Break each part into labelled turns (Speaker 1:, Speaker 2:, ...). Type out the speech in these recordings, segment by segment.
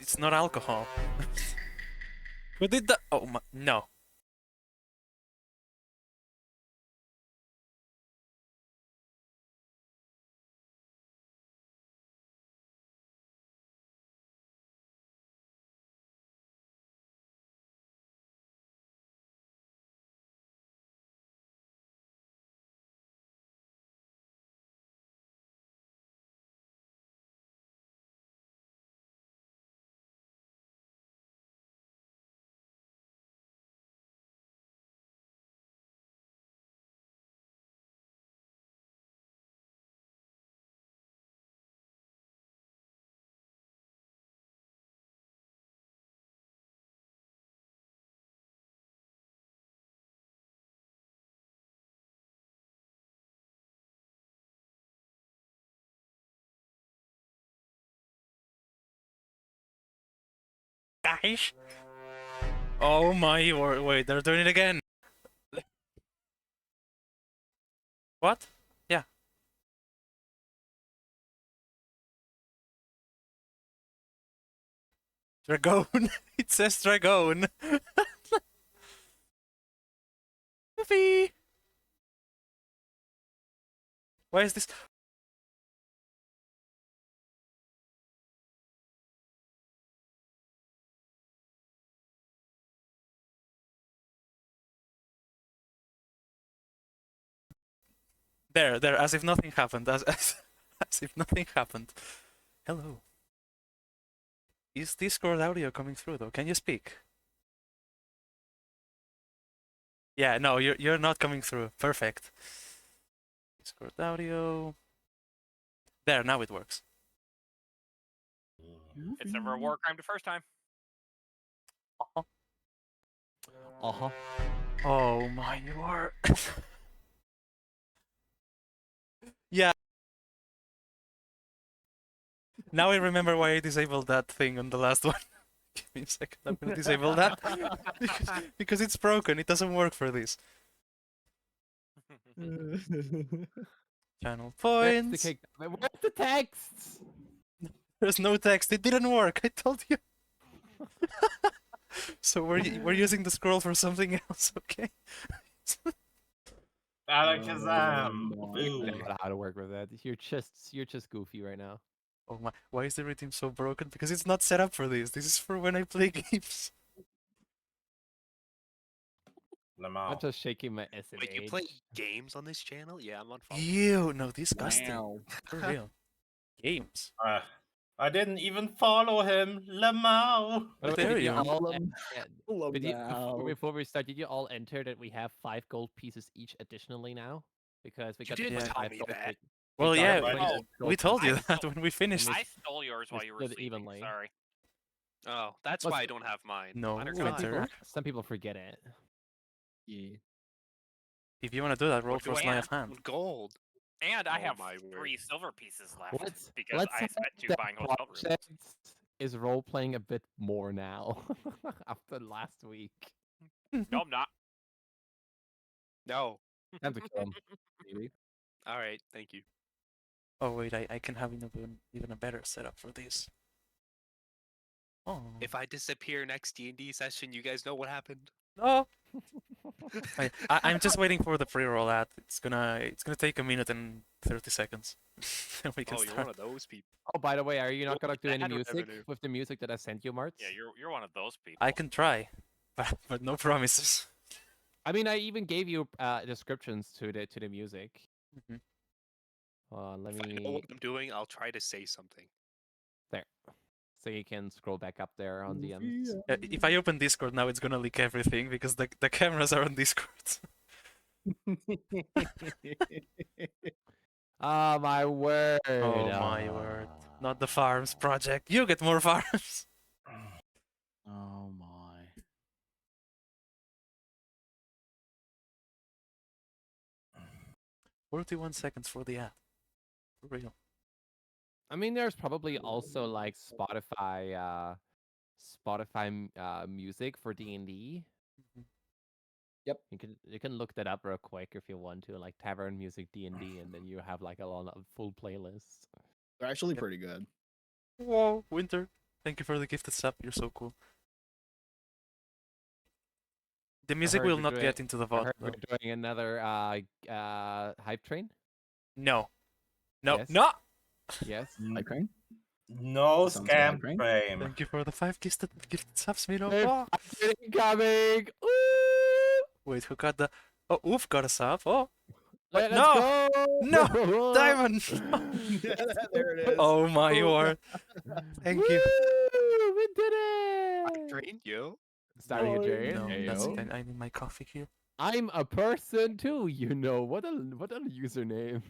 Speaker 1: It's not alcohol. Who did that? Oh my, no. Guys? Oh my word, wait, they're doing it again. What? Yeah. Dragon. It says Dragon. Movie. Why is this? There, as if nothing happened. As if nothing happened. Hello. Is Discord audio coming through though? Can you speak? Yeah, no, you're not coming through. Perfect. Discord audio. There, now it works.
Speaker 2: It's never a war crime the first time.
Speaker 1: Uh-huh. Oh my word. Yeah. Now I remember why I disabled that thing on the last one. Give me a second, I'm gonna disable that. because it's broken, it doesn't work for this. Channel points.
Speaker 3: Where's the texts?
Speaker 1: There's no text, it didn't work, I told you. So we're using the scroll for something else, okay?
Speaker 4: Alakazam!
Speaker 3: You
Speaker 4: Boom.
Speaker 3: don't know how to work with that. You're just goofy right now.
Speaker 1: Oh my, why is the rhythm so broken? Because it's not set up for this. This is for when I play games.
Speaker 3: I'm
Speaker 4: Lamau.
Speaker 3: just shaking my SMH.
Speaker 5: Wait, you play games on this channel? Yeah, I'm on follow.
Speaker 1: Ew, no, disgusting.
Speaker 6: Wow.
Speaker 1: For real. Games.
Speaker 4: I didn't even follow him. Lamau!
Speaker 3: By the way,
Speaker 1: There
Speaker 3: did
Speaker 1: you
Speaker 3: all
Speaker 6: go. Love
Speaker 3: did you,
Speaker 6: now.
Speaker 3: before we start, did you all enter that we have 5 gold pieces each additionally now? Because we
Speaker 5: You
Speaker 3: got the
Speaker 5: didn't
Speaker 1: tell
Speaker 3: 25
Speaker 5: me
Speaker 3: gold
Speaker 5: that.
Speaker 3: pieces.
Speaker 1: Well,
Speaker 3: We got
Speaker 1: yeah,
Speaker 3: the 20
Speaker 4: oh,
Speaker 3: gold
Speaker 1: we told you
Speaker 3: pieces.
Speaker 1: that when we finished.
Speaker 2: I stole yours while you were
Speaker 3: split
Speaker 2: sleeping.
Speaker 3: evenly.
Speaker 2: Sorry.
Speaker 5: Oh, that's
Speaker 3: What's-
Speaker 5: why I don't have mine.
Speaker 1: No,
Speaker 5: Mine are
Speaker 3: Some
Speaker 5: gone.
Speaker 1: Winter.
Speaker 3: some people forget it.
Speaker 6: Yeah.
Speaker 1: If you want to do that, roll
Speaker 5: What do
Speaker 1: for
Speaker 5: I
Speaker 1: sleight
Speaker 5: have?
Speaker 1: of hand.
Speaker 5: Gold.
Speaker 2: And I
Speaker 5: Oh
Speaker 2: have
Speaker 5: my
Speaker 2: 3
Speaker 5: word.
Speaker 2: silver pieces left
Speaker 3: Let's
Speaker 2: because I
Speaker 3: hope
Speaker 2: spent 2
Speaker 3: that
Speaker 2: buying hotel rooms.
Speaker 3: project is role playing a bit more now after last week.
Speaker 2: No, I'm not.
Speaker 5: No.
Speaker 3: Time to kill him. Maybe.
Speaker 5: All right, thank you.
Speaker 1: Oh wait, I can have even a better setup for this. Oh.
Speaker 5: If I disappear next D&D session, you guys know what happened.
Speaker 1: Oh. I'm just waiting for the pre-roll ad. It's gonna take a minute and 30 seconds. Then we can
Speaker 5: Oh, you're
Speaker 1: start.
Speaker 5: one of those people.
Speaker 3: Oh, by the way, are you not gonna do any
Speaker 2: Ad
Speaker 3: music
Speaker 5: revenue.
Speaker 3: with the music that I sent you, Marts?
Speaker 2: Yeah, you're one of those people.
Speaker 1: I can try, but no promises.
Speaker 3: I mean, I even gave you descriptions to the music.
Speaker 1: Mhm.
Speaker 3: Let
Speaker 5: If I know
Speaker 3: me
Speaker 5: what I'm doing, I'll try to say something.
Speaker 3: there, so you can scroll back up there on DMs.
Speaker 1: If I open Discord now, it's gonna leak everything because the cameras are on Discord.
Speaker 3: Oh my word!
Speaker 1: Oh my word! Not the farms project. You get more farms.
Speaker 6: Oh my.
Speaker 1: 41 seconds for the ad. For real.
Speaker 3: I mean, there's probably also like Spotify music for D&D.
Speaker 1: Mhm.
Speaker 6: Yep.
Speaker 3: You can look that up real quick if you want to, like Tavern Music D&D, and then you have like a full playlist.
Speaker 6: They're actually pretty good.
Speaker 1: Whoa, Winter. Thank you for the gifted sub. You're so cool. The music
Speaker 3: heard
Speaker 1: will
Speaker 3: we're
Speaker 1: not
Speaker 3: doing-
Speaker 1: get into the
Speaker 3: I
Speaker 1: VOD.
Speaker 3: heard
Speaker 1: Though.
Speaker 3: we're doing another hype train.
Speaker 1: No. No.
Speaker 3: Yes.
Speaker 1: No.
Speaker 3: Yes.
Speaker 6: Hype train?
Speaker 4: No
Speaker 6: Sounds like
Speaker 4: scam
Speaker 6: hype train.
Speaker 4: frame.
Speaker 1: Thank you for the 5 gifted subs, Mino.
Speaker 3: Hey,
Speaker 1: Oh.
Speaker 3: Incoming! Ooh!
Speaker 1: Wait, who got the? Oh, Oof got a sub. Oh. Wait,
Speaker 3: Let's
Speaker 1: no!
Speaker 3: go!
Speaker 1: No! Diamond!
Speaker 6: There it is.
Speaker 1: Oh my word. Thank you.
Speaker 3: Woo! We did
Speaker 5: I
Speaker 3: it!
Speaker 5: trained you.
Speaker 3: Starting a
Speaker 6: No,
Speaker 3: train.
Speaker 1: No,
Speaker 3: Hey,
Speaker 1: that's
Speaker 3: yo.
Speaker 1: kind. I need my coffee here.
Speaker 3: I'm a person too, you know. What a username.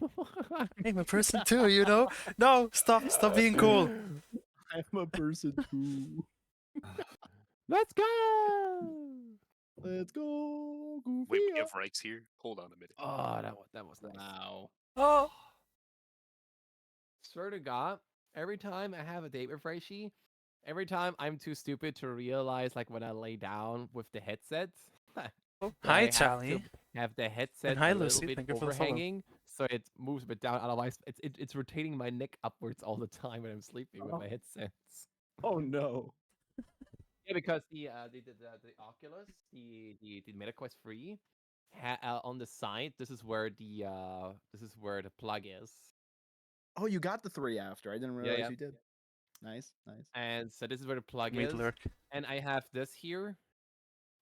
Speaker 1: I'm a person too, you know? No, stop being cool.
Speaker 6: I'm a person too.
Speaker 3: Let's go!
Speaker 6: Let's go, Goofy.
Speaker 5: Wait, we have rights here. Hold on a minute.
Speaker 3: Oh, that was nice.
Speaker 6: Wow.
Speaker 1: Oh.
Speaker 3: Swear to God, every time I have a date with Reishi, every time I'm too stupid to realize, like when I lay down with the headset,
Speaker 1: Oh,
Speaker 3: I
Speaker 1: hi,
Speaker 3: have to
Speaker 1: Charlie.
Speaker 3: have the headset
Speaker 1: hi,
Speaker 3: a little
Speaker 1: Lucy.
Speaker 3: bit
Speaker 1: Thank you for the follow.
Speaker 3: overhanging, so it moves a bit down. Otherwise, it's rotating my neck upwards all the time when I'm sleeping with my headsets.
Speaker 6: Oh no.
Speaker 3: Yeah, because the Oculus, the MetaQuest 3, on the side, this is where the plug is.
Speaker 6: Oh, you got the 3 after. I didn't realize
Speaker 3: yeah.
Speaker 6: you did. Nice, nice.
Speaker 3: And so this is where the plug
Speaker 1: Mid
Speaker 3: is.
Speaker 1: lurk.
Speaker 3: And I have this here,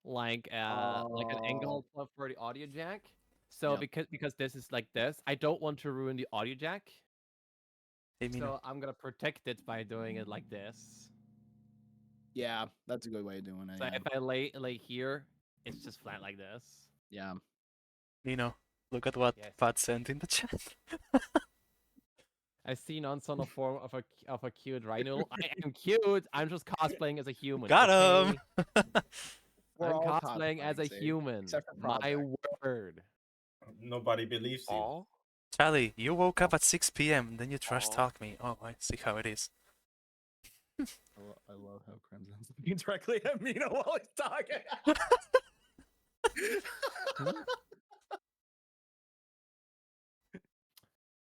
Speaker 3: like an angle plug for the audio jack. So
Speaker 6: Yep.
Speaker 3: because this is like this, I don't want to ruin the audio jack.
Speaker 1: Hey, Mino.
Speaker 3: So I'm gonna protect it by doing it like this.
Speaker 6: Yeah, that's a good way of doing it.
Speaker 3: So
Speaker 6: Yeah.
Speaker 3: if I lay here, it's just flat like this.
Speaker 6: Yeah.
Speaker 1: Nino, look at what
Speaker 3: Yes.
Speaker 1: Pat sent in the chat.
Speaker 3: I see none son of form of a cute rhino. I am cute. I'm just cosplaying as a human.
Speaker 1: Got him!
Speaker 3: okay?
Speaker 6: We're
Speaker 3: I'm
Speaker 6: all
Speaker 3: cosplaying as a
Speaker 6: cosplaying, Sage,
Speaker 3: human.
Speaker 6: except for
Speaker 3: My
Speaker 6: Project.
Speaker 3: word.
Speaker 4: Nobody believes you.
Speaker 5: All?
Speaker 1: Charlie, you woke up at 6 p.m. Then you trash
Speaker 5: Oh.
Speaker 1: talk me. Oh, I see how it is.
Speaker 6: I love how Crimson's looking directly at Mina while he's talking.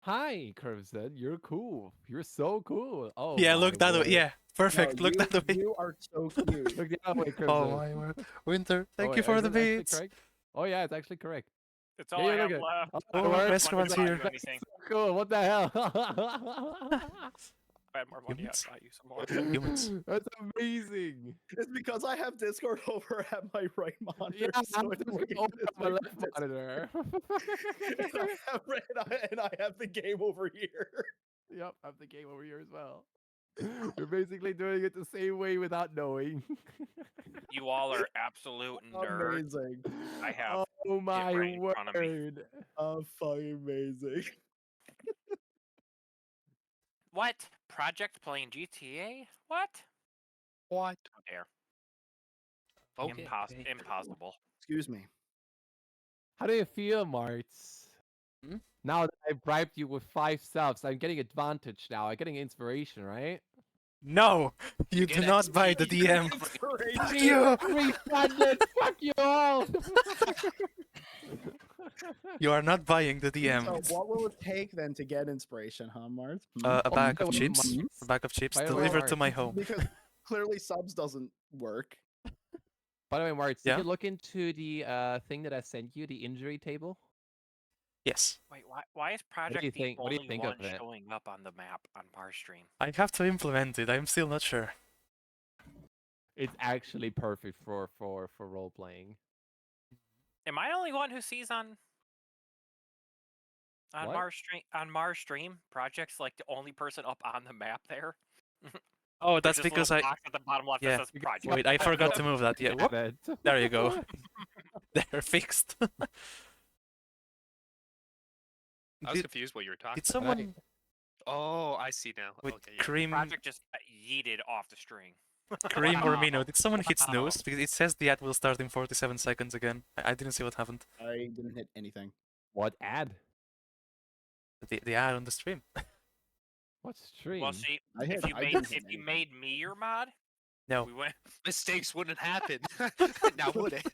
Speaker 3: Hi, Crimson. You're cool. You're so cool. Oh,
Speaker 1: Yeah,
Speaker 3: my
Speaker 1: look that way.
Speaker 3: word.
Speaker 1: Yeah, perfect.
Speaker 6: No,
Speaker 1: look
Speaker 6: you,
Speaker 1: that way.
Speaker 6: You are so cute.
Speaker 3: Look the other way, Crimson.
Speaker 1: Oh my word. Winter, thank
Speaker 3: Oh,
Speaker 1: you
Speaker 3: wait,
Speaker 1: for
Speaker 3: is
Speaker 1: the
Speaker 3: this actually
Speaker 1: beats.
Speaker 3: correct? Oh yeah, it's actually correct.
Speaker 2: It's all
Speaker 3: Yeah,
Speaker 2: I
Speaker 3: look
Speaker 2: have
Speaker 3: at-
Speaker 2: left.
Speaker 3: Oh,
Speaker 1: Oh,
Speaker 3: my word.
Speaker 1: restaurant's
Speaker 2: Money to buy
Speaker 1: here.
Speaker 2: you anything.
Speaker 3: Cool. What the hell?
Speaker 2: If I had more money, I'd
Speaker 1: Humans?
Speaker 2: buy you some more.
Speaker 1: Humans.
Speaker 3: That's amazing.
Speaker 6: It's because I have Discord over at my right monitor.
Speaker 3: Yeah,
Speaker 6: so
Speaker 3: I'm
Speaker 6: it's
Speaker 3: just
Speaker 6: working
Speaker 3: going
Speaker 6: this
Speaker 3: on my
Speaker 6: way
Speaker 3: left
Speaker 6: for Discord.
Speaker 3: monitor.
Speaker 6: and I have the game over here.
Speaker 3: Yep, I have the game over here as well. We're basically doing it the same way without knowing.
Speaker 2: You all are absolute nerds.
Speaker 6: Amazing.
Speaker 2: I have
Speaker 3: Oh my
Speaker 2: right in front of me.
Speaker 3: word.
Speaker 6: Fucking amazing.
Speaker 2: What? Project playing GTA? What?
Speaker 5: What?
Speaker 2: How dare.
Speaker 5: Okay.
Speaker 2: Impossible.
Speaker 6: Excuse me.
Speaker 3: How do you feel, Marts?
Speaker 1: Hmm?
Speaker 3: Now that I bribed you with 5 subs, I'm getting advantage now. I'm getting inspiration, right?
Speaker 1: No! You do
Speaker 5: get
Speaker 1: not
Speaker 5: XP.
Speaker 1: buy the
Speaker 5: You
Speaker 1: DM.
Speaker 6: Inspiration.
Speaker 1: Fuck you!
Speaker 3: Refunded! Fuck you all!
Speaker 1: You are not buying the DM.
Speaker 6: So what will it take then to get inspiration, huh, Mart?
Speaker 1: A
Speaker 3: Oh,
Speaker 1: bag
Speaker 3: by
Speaker 1: of
Speaker 3: the way,
Speaker 1: chips.
Speaker 3: Marts,
Speaker 1: A bag of chips
Speaker 3: by the way,
Speaker 1: delivered to
Speaker 3: Marts,
Speaker 1: my home.
Speaker 6: Because clearly subs doesn't work.
Speaker 3: By the way, Marts,
Speaker 1: Yeah?
Speaker 3: did you look into the thing that I sent you, the injury table?
Speaker 1: Yes.
Speaker 2: Wait, why is Project the
Speaker 3: think- what do you
Speaker 2: only
Speaker 3: think
Speaker 2: one
Speaker 3: of it?
Speaker 2: showing up on the map on Mars stream?
Speaker 1: I have to implement it. I'm still not sure.
Speaker 3: It's actually perfect for role playing.
Speaker 2: Am I the only one who sees on
Speaker 3: What?
Speaker 2: Mars stream? Project's like the only person up on the map there.
Speaker 1: Oh,
Speaker 2: There's
Speaker 1: that's
Speaker 2: just a
Speaker 1: because
Speaker 2: little
Speaker 1: I...
Speaker 2: box at the bottom left
Speaker 1: Yeah.
Speaker 2: that says Project.
Speaker 1: Wait, I forgot to move that. Yeah, whoop,
Speaker 3: Damn it.
Speaker 1: there you go. They're fixed.
Speaker 5: I was
Speaker 1: Did,
Speaker 5: confused what you were talking
Speaker 1: did
Speaker 5: about.
Speaker 1: someone
Speaker 5: Oh, I see now.
Speaker 1: with
Speaker 5: Okay, yeah.
Speaker 1: cream,
Speaker 2: Project just yeeted off the string.
Speaker 1: cream or Mino, did someone hit
Speaker 2: Wow.
Speaker 1: snooze? Because it says the ad will start in 47 seconds again. I didn't see what happened.
Speaker 6: I didn't hit anything.
Speaker 3: What ad?
Speaker 1: The ad on the stream.
Speaker 3: What stream?
Speaker 2: Well, see,
Speaker 6: I hit.
Speaker 2: if you
Speaker 6: I
Speaker 2: made
Speaker 6: didn't hit
Speaker 2: if you
Speaker 6: anything.
Speaker 2: made me your mod,
Speaker 1: No.
Speaker 2: We went.
Speaker 5: Mistakes wouldn't happen. Now would it?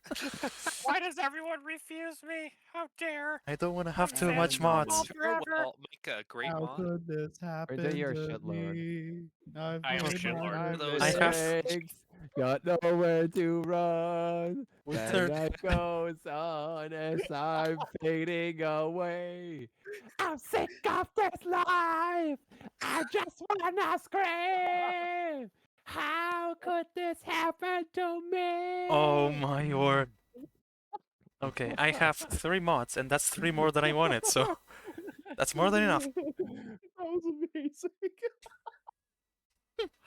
Speaker 2: Why does everyone refuse me? How dare!
Speaker 1: I don't want to have
Speaker 2: I'm
Speaker 1: too
Speaker 2: sad
Speaker 1: much
Speaker 2: for all
Speaker 1: mods.
Speaker 2: forever.
Speaker 5: Well, make a great
Speaker 6: How
Speaker 5: mod.
Speaker 6: could this happen
Speaker 3: you're a
Speaker 6: to
Speaker 3: shitlord.
Speaker 6: me? I've
Speaker 2: I am a
Speaker 6: made my
Speaker 2: shitlord.
Speaker 5: Those-
Speaker 1: I have-
Speaker 3: mistakes, got nowhere to run.
Speaker 1: With
Speaker 3: The
Speaker 1: third-
Speaker 3: night goes on as I'm fading away. I'm sick of this life. I just wanna scream. How could this happen to me?
Speaker 1: Oh my word. Okay, I have 3 mods, and that's 3 more than I wanted, so that's more than enough.
Speaker 6: That was amazing.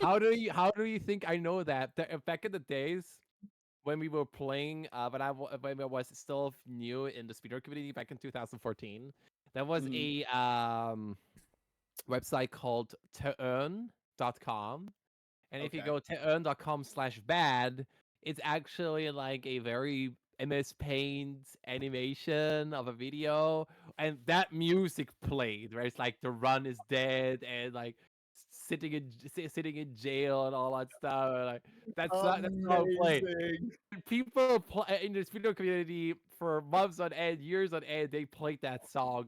Speaker 3: How do you think I know that? Back in the days when we were playing, when I was still new in the speedrun community back in 2014, there was a website called teearn.com, and if you
Speaker 6: Okay.
Speaker 3: go teearn.com/bad, it's actually like a very MS Paint animation of a video, and that music played where it's like the run is dead and like sitting in jail and all that stuff. And, like that's how it played.
Speaker 6: Amazing.
Speaker 3: People in this video community for months on end, years on end, they played that song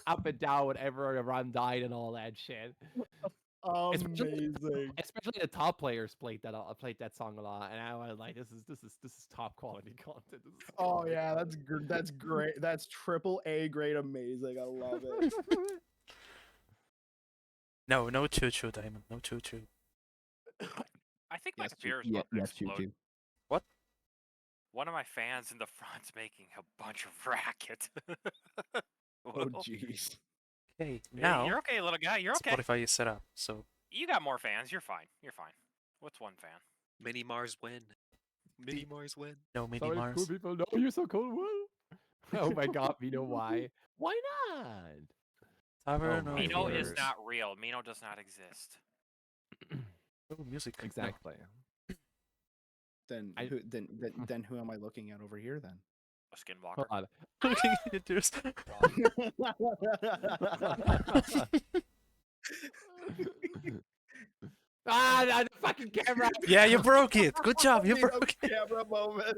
Speaker 3: up and down whenever a run died and all that shit.
Speaker 6: Amazing.
Speaker 3: Especially the top players played that song a lot, and I was like, this is top quality content. This is
Speaker 6: Oh
Speaker 3: great.
Speaker 6: yeah, that's great. That's triple A grade amazing. I love it.
Speaker 1: No, no choo-choo, Diamond. No choo-choo.
Speaker 2: I think my
Speaker 6: Yes,
Speaker 2: computer's
Speaker 6: yeah,
Speaker 2: about to
Speaker 6: yes,
Speaker 2: explode.
Speaker 6: Choo-Choo.
Speaker 1: What?
Speaker 2: One of my fans in the front's making a bunch of racket.
Speaker 6: Oh
Speaker 2: Whoa.
Speaker 6: jeez.
Speaker 1: Okay,
Speaker 2: Hey,
Speaker 1: now
Speaker 2: you're okay, little guy. You're okay.
Speaker 1: Spotify is set up, so
Speaker 2: You got more fans. You're fine. You're fine. What's one fan?
Speaker 5: Mini Mars win. Mini Mars win.
Speaker 1: no mini
Speaker 3: So many
Speaker 1: Mars.
Speaker 3: cool people know you're so cool. Woo. Oh my god, we know why. Why not?
Speaker 1: Tavern
Speaker 3: Oh
Speaker 1: of
Speaker 3: my
Speaker 2: Mino is
Speaker 3: word.
Speaker 2: not real. Mino does not exist.
Speaker 1: Oh, music. No.
Speaker 3: Exactly.
Speaker 6: Then
Speaker 3: I-
Speaker 6: then who am I looking at over here then?
Speaker 2: A skinwalker.
Speaker 3: Hold on.
Speaker 1: Looking at yours.
Speaker 3: The fucking camera.
Speaker 1: Yeah, you broke it. Good job. You
Speaker 6: Mino
Speaker 1: broke it.
Speaker 6: camera moment.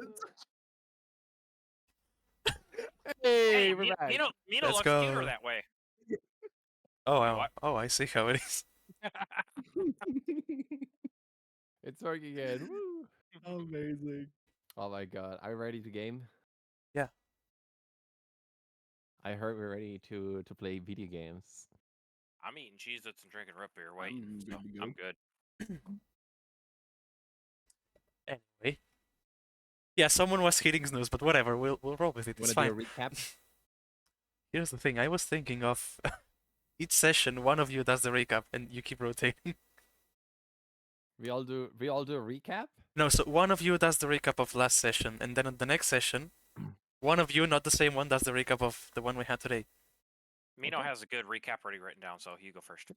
Speaker 3: Hey,
Speaker 2: Hey,
Speaker 3: we're back.
Speaker 2: Mino
Speaker 1: Let's
Speaker 2: looks
Speaker 1: go.
Speaker 2: cuter that way.
Speaker 1: Oh,
Speaker 2: Wait,
Speaker 1: wow.
Speaker 2: what?
Speaker 1: Oh, I see how it is.
Speaker 3: It's working again. Woo.
Speaker 6: Amazing.
Speaker 3: Oh my god. Are we ready to game?
Speaker 1: Yeah.
Speaker 3: I heard we're ready to play video games.
Speaker 2: I'm eating Cheez-Its and drinking root beer. Wait,
Speaker 6: I'm
Speaker 2: so
Speaker 6: good to go.
Speaker 2: I'm good.
Speaker 1: Anyway. Yeah, someone was hitting snooze, but whatever. We'll roll with it. It's
Speaker 3: Wanna
Speaker 1: fine.
Speaker 3: do a recap?
Speaker 1: Here's the thing. I was thinking of each session, one of you does the recap, and you keep rotating.
Speaker 3: We all do a recap?
Speaker 1: No, so one of you does the recap of last session, and then on the next session, one of you, not the same one, does the recap of the one we had today.
Speaker 2: Mino
Speaker 3: Okay.
Speaker 2: has a good recap already written down, so you go first.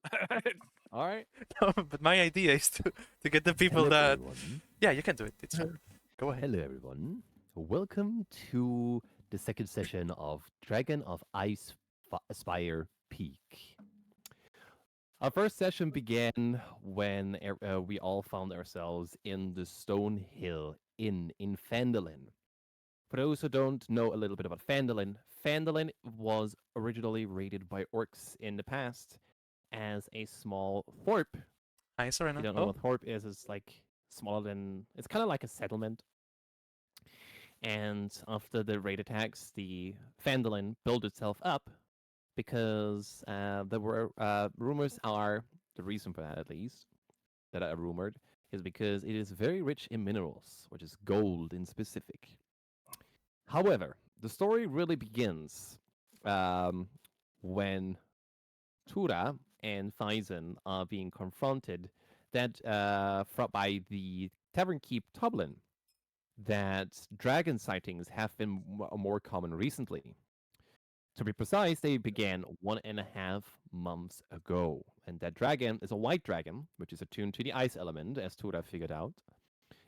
Speaker 3: All right.
Speaker 1: No, but my idea is to get the people
Speaker 3: Hello,
Speaker 1: that...
Speaker 3: everyone.
Speaker 1: Yeah, you can do it. It's fine. Go ahead.
Speaker 3: Hello, everyone. Welcome to the second session of Dragon of Icespire Peak. Our first session began when we all found ourselves in the Stone Hill Inn in Phandalin. For those who don't know a little bit about Phandalin, Phandalin was originally raided by orcs in the past as a small thorp.
Speaker 1: Hi,
Speaker 3: If
Speaker 1: Serena.
Speaker 3: you don't know
Speaker 1: Oh,
Speaker 3: what thorp is, it's like smaller than, it's kind of like a settlement. And after the raid attacks, the Phandalin built itself up because there were rumors are, the reason for that at least, that are rumored, is because it is very rich in minerals, which is gold in specific. However, the story really begins when Tura and Thyson are being confronted by the Tavern Keep Toblin that dragon sightings have been more common recently. To be precise, they began 1.5 months ago, and that dragon is a white dragon, which is attuned to the ice element, as Tura figured out,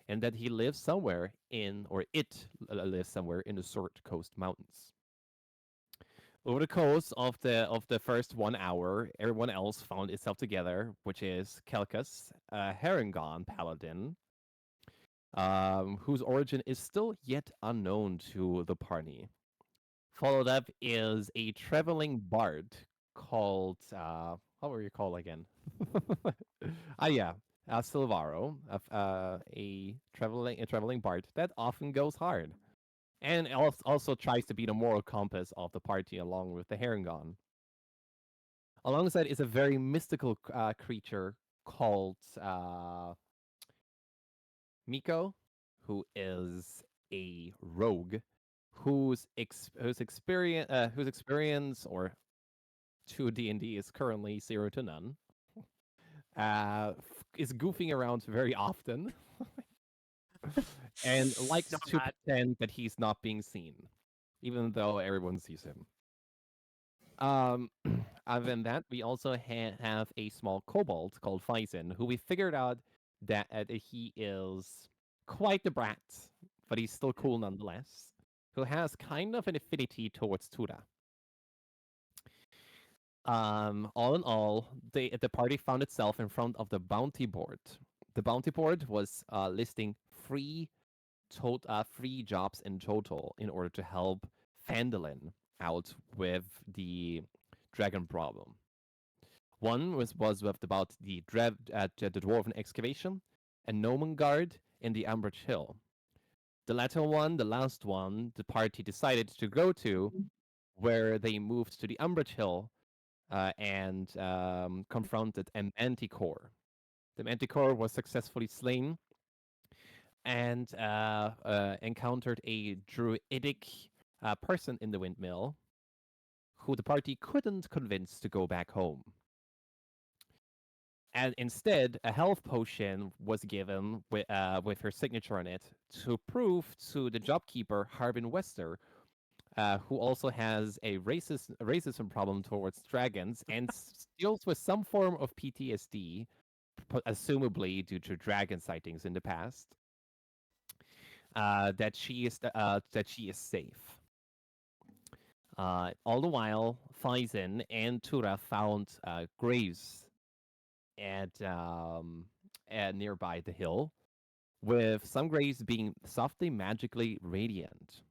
Speaker 3: and that he lives somewhere lives somewhere in the Sword Coast Mountains. Over the course of the first 1 hour, everyone else found itself together, which is Kelkas, Harengon Paladin, whose origin is still yet unknown to the party. Followed up is a traveling bard called what were you called again? Yeah, Silvaro, a traveling bard that often goes hard, and also tries to be the moral compass of the party along with the Herringon. Alongside is a very mystical creature called Miko, who is a rogue whose experience or to D&D is currently 0 to none. Is goofing around very often and likes
Speaker 2: No,
Speaker 3: to
Speaker 2: not.
Speaker 3: pretend that he's not being seen, even though everyone sees him. Um, other than that, we also have a small kobold called Faisen, who we figured out that he is quite the brat, but he's still cool nonetheless, who has kind of an affinity towards Tura. All in all, the party found itself in front of the bounty board. The bounty board was listing free jobs in total in order to help Fandolin out with the dragon problem. One was about the dwarven excavation, and Gnomon Guard in the Umbrage Hill. The latter one, the last one, the party decided to go to, where they moved to the Umbrage Hill and confronted an Manticore. The Manticore was successfully slain and encountered a druidic person in the windmill who the party couldn't convince to go back home. And instead, a health potion was given with her signature on it to prove to the jobkeeper, Harbin Wester, who also has a racism problem towards dragons and deals with some form of PTSD, assumably due to dragon sightings in the past, that she is safe. All the while, Faisen and Tura found graves at nearby the hill, with some graves being softly magically radiant.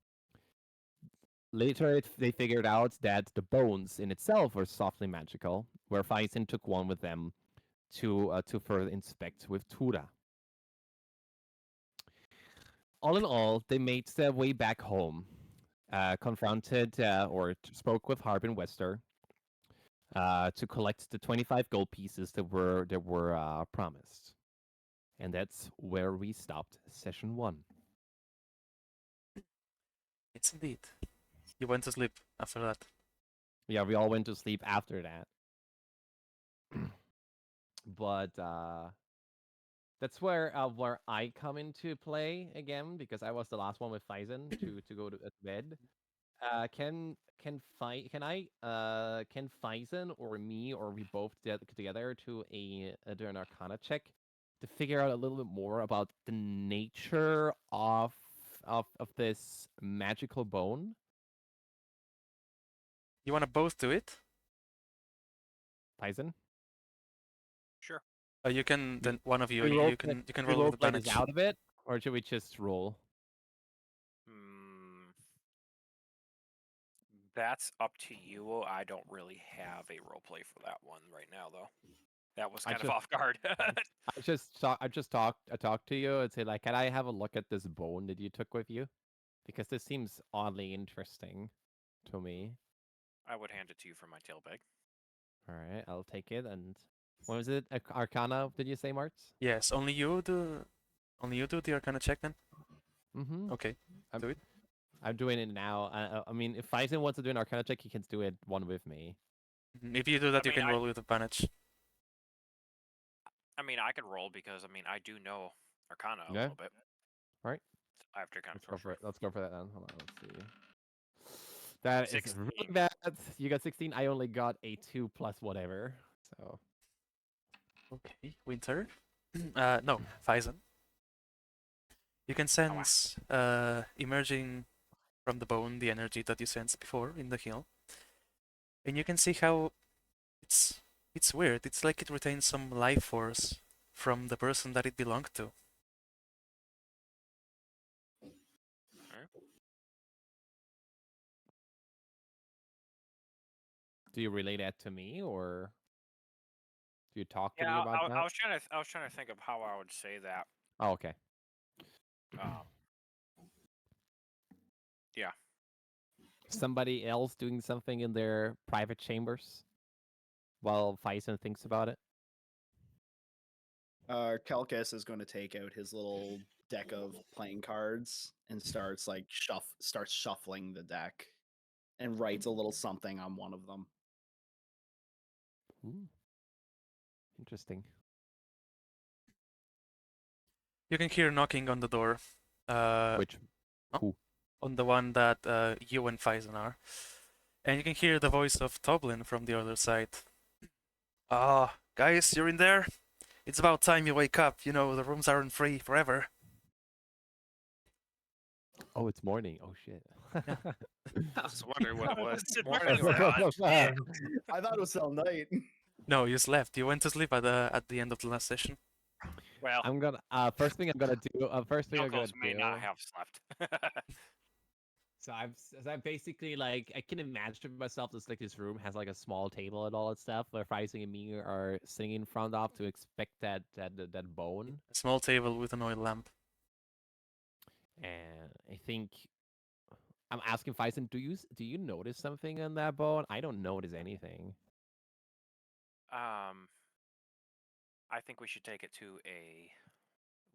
Speaker 3: Later, they figured out that the bones in itself were softly magical, where Faisen took one with them to further inspect with Tura. All in all, they made their way back home, confronted or spoke with Harbin Wester to collect the 25 gold pieces that were promised, and that's where we stopped session 1.
Speaker 1: It's indeed. You went to sleep after that.
Speaker 3: Yeah, we all went to sleep after that. But that's where I come into play again, because I was the last one with Faisen to go to bed. Can Faisen or me or we both get together to do an Arcana check to figure out a little bit more about the nature of this magical bone?
Speaker 1: You want to both do it?
Speaker 3: Faisen?
Speaker 2: Sure.
Speaker 1: You can then one of you
Speaker 3: We
Speaker 1: you can roll with
Speaker 3: play this
Speaker 1: advantage.
Speaker 3: out of it, or should we just roll?
Speaker 2: That's up to you. I don't really have a role play for that one right now, though. That was kind of off guard.
Speaker 3: I talked to you and say, like, can I have a look at this bone that you took with you? Because this seems oddly interesting to me.
Speaker 2: I would hand it to you for my tail bag.
Speaker 3: All right, I'll take it. And what was it? Arcana? Did you say, Marts?
Speaker 1: Yes, only you do the Arcana check then.
Speaker 3: Mm-hmm.
Speaker 1: Okay, do it.
Speaker 3: I'm doing it now. I mean, if Faisen wants to do an Arcana check, he can do it one with me.
Speaker 1: If you do that,
Speaker 2: I
Speaker 1: you can
Speaker 2: mean,
Speaker 1: roll with advantage.
Speaker 2: I mean, I can roll because I do know Arcana a
Speaker 3: Yeah.
Speaker 2: little bit.
Speaker 3: All right.
Speaker 2: I have to kind of
Speaker 3: Let's go for it. Let's go for that then. Hold on. Let's see. That is
Speaker 2: 16.
Speaker 3: really bad. You got 16. I only got a 2 plus whatever. So.
Speaker 1: Okay, Winter. No, Faisen. You can sense emerging from the bone the energy that you sensed before in the hill, and you can see how it's weird. It's like it retains some life force from the person that it belonged to.
Speaker 3: Do you relay that to me, or do you talk to me
Speaker 2: Yeah,
Speaker 3: about
Speaker 2: I
Speaker 3: that?
Speaker 2: was trying to I was trying to think of how I would say that.
Speaker 3: Oh, okay.
Speaker 2: Um, yeah.
Speaker 3: Somebody else doing something in their private chambers while Faison thinks about it.
Speaker 6: Kelkis is going to take out his little deck of playing cards and starts shuffling the deck and writes a little something on one of them.
Speaker 3: Ooh. Interesting.
Speaker 1: You can hear knocking on the door.
Speaker 3: Which?
Speaker 1: oh.
Speaker 3: Who?
Speaker 1: On the one that you and Faison are. And you can hear the voice of Toblin from the other side. Ah, guys, you're in there? It's about time you wake up. You know, the rooms aren't free forever.
Speaker 3: Oh, it's morning. Oh shit.
Speaker 5: I was wondering what it was.
Speaker 2: Morning or not?
Speaker 6: I thought it was still night.
Speaker 1: No, you slept. You went to sleep at the end of the last session.
Speaker 2: Well,
Speaker 3: I'm gonna first thing I'm gonna do. First thing I'm gonna
Speaker 2: uncles may
Speaker 3: do.
Speaker 2: not have slept.
Speaker 3: So I've basically like I can imagine myself this like this room has like a small table and all that stuff where Faising and me are sitting in front of to expect that bone.
Speaker 1: A small table with an oil lamp.
Speaker 3: And I think I'm asking Faison, do you notice something on that bone? I don't notice anything.
Speaker 2: I think we should take it to a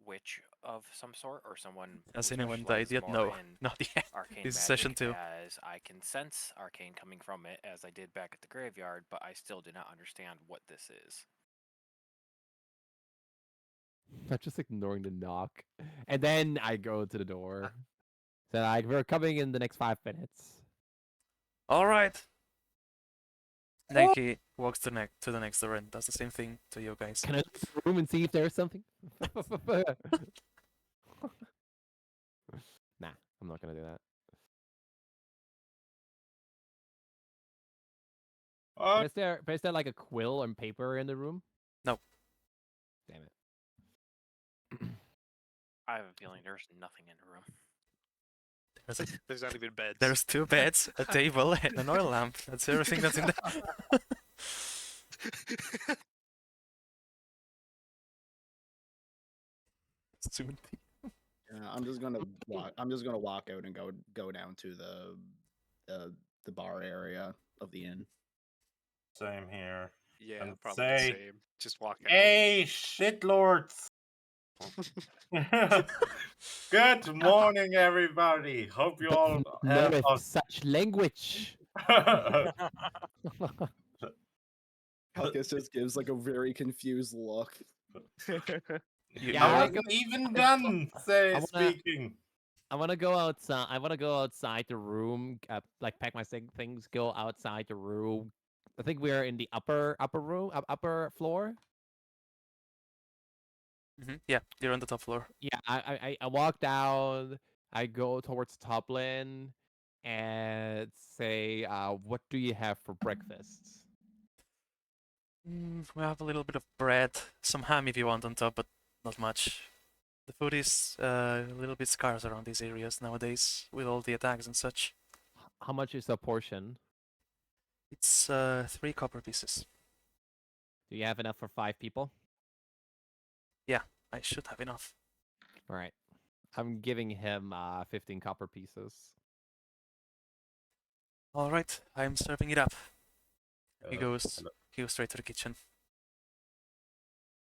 Speaker 2: witch of some sort or someone
Speaker 1: Has
Speaker 2: who
Speaker 1: anyone died
Speaker 2: specializes
Speaker 1: yet?
Speaker 2: more
Speaker 1: No,
Speaker 2: in
Speaker 1: not yet.
Speaker 2: arcane
Speaker 1: This is
Speaker 2: magic,
Speaker 1: session 2.
Speaker 2: as I can sense arcane coming from it as I did back at the graveyard, but I still do not understand what this is.
Speaker 3: I'm just ignoring the knock, and then I go to the door. So like we're coming in the next 5 minutes.
Speaker 1: All right. Nike walks to the next door and does the same thing to you guys.
Speaker 3: Can I look in the room and see if there's something? Nah, I'm not gonna do that. But is there like a quill and paper in the room?
Speaker 1: No.
Speaker 3: Damn it.
Speaker 2: I have a feeling there's nothing in the room.
Speaker 5: There's not even beds.
Speaker 1: There's 2 beds, a table, and an oil lamp. That's everything that's in there. Soon.
Speaker 6: Yeah, I'm just gonna walk. I'm just gonna walk out and go down to the bar area of the inn.
Speaker 4: Same here.
Speaker 5: Yeah,
Speaker 4: And
Speaker 5: probably the
Speaker 4: say,
Speaker 5: same. Just walk out.
Speaker 4: Hey, shitlords! Good morning, everybody. Hope you all have
Speaker 3: Knoweth such language.
Speaker 6: Kelkis just gives like a very confused look.
Speaker 3: Yeah,
Speaker 4: I
Speaker 3: I
Speaker 4: wasn't even done speaking.
Speaker 3: I want to go outside. I want to go outside the room. Like pack my things. Go outside the room. I think we are in the upper room, upper floor.
Speaker 1: Yeah, you're on the top floor.
Speaker 3: Yeah, I walk down. I go towards Toblin and say, "What do you have for breakfast?"
Speaker 1: We have a little bit of bread, some ham if you want on top, but not much. The food is a little bit scarce around these areas nowadays, with all the attacks and such.
Speaker 3: How much is a portion?
Speaker 1: It's 3 copper pieces.
Speaker 3: Do you have enough for 5 people?
Speaker 1: I should have enough.
Speaker 3: All right. I'm giving him 15 copper pieces.
Speaker 1: All right, I'm serving it up. He
Speaker 4: Hello,
Speaker 1: goes
Speaker 4: hello.
Speaker 1: straight to the kitchen.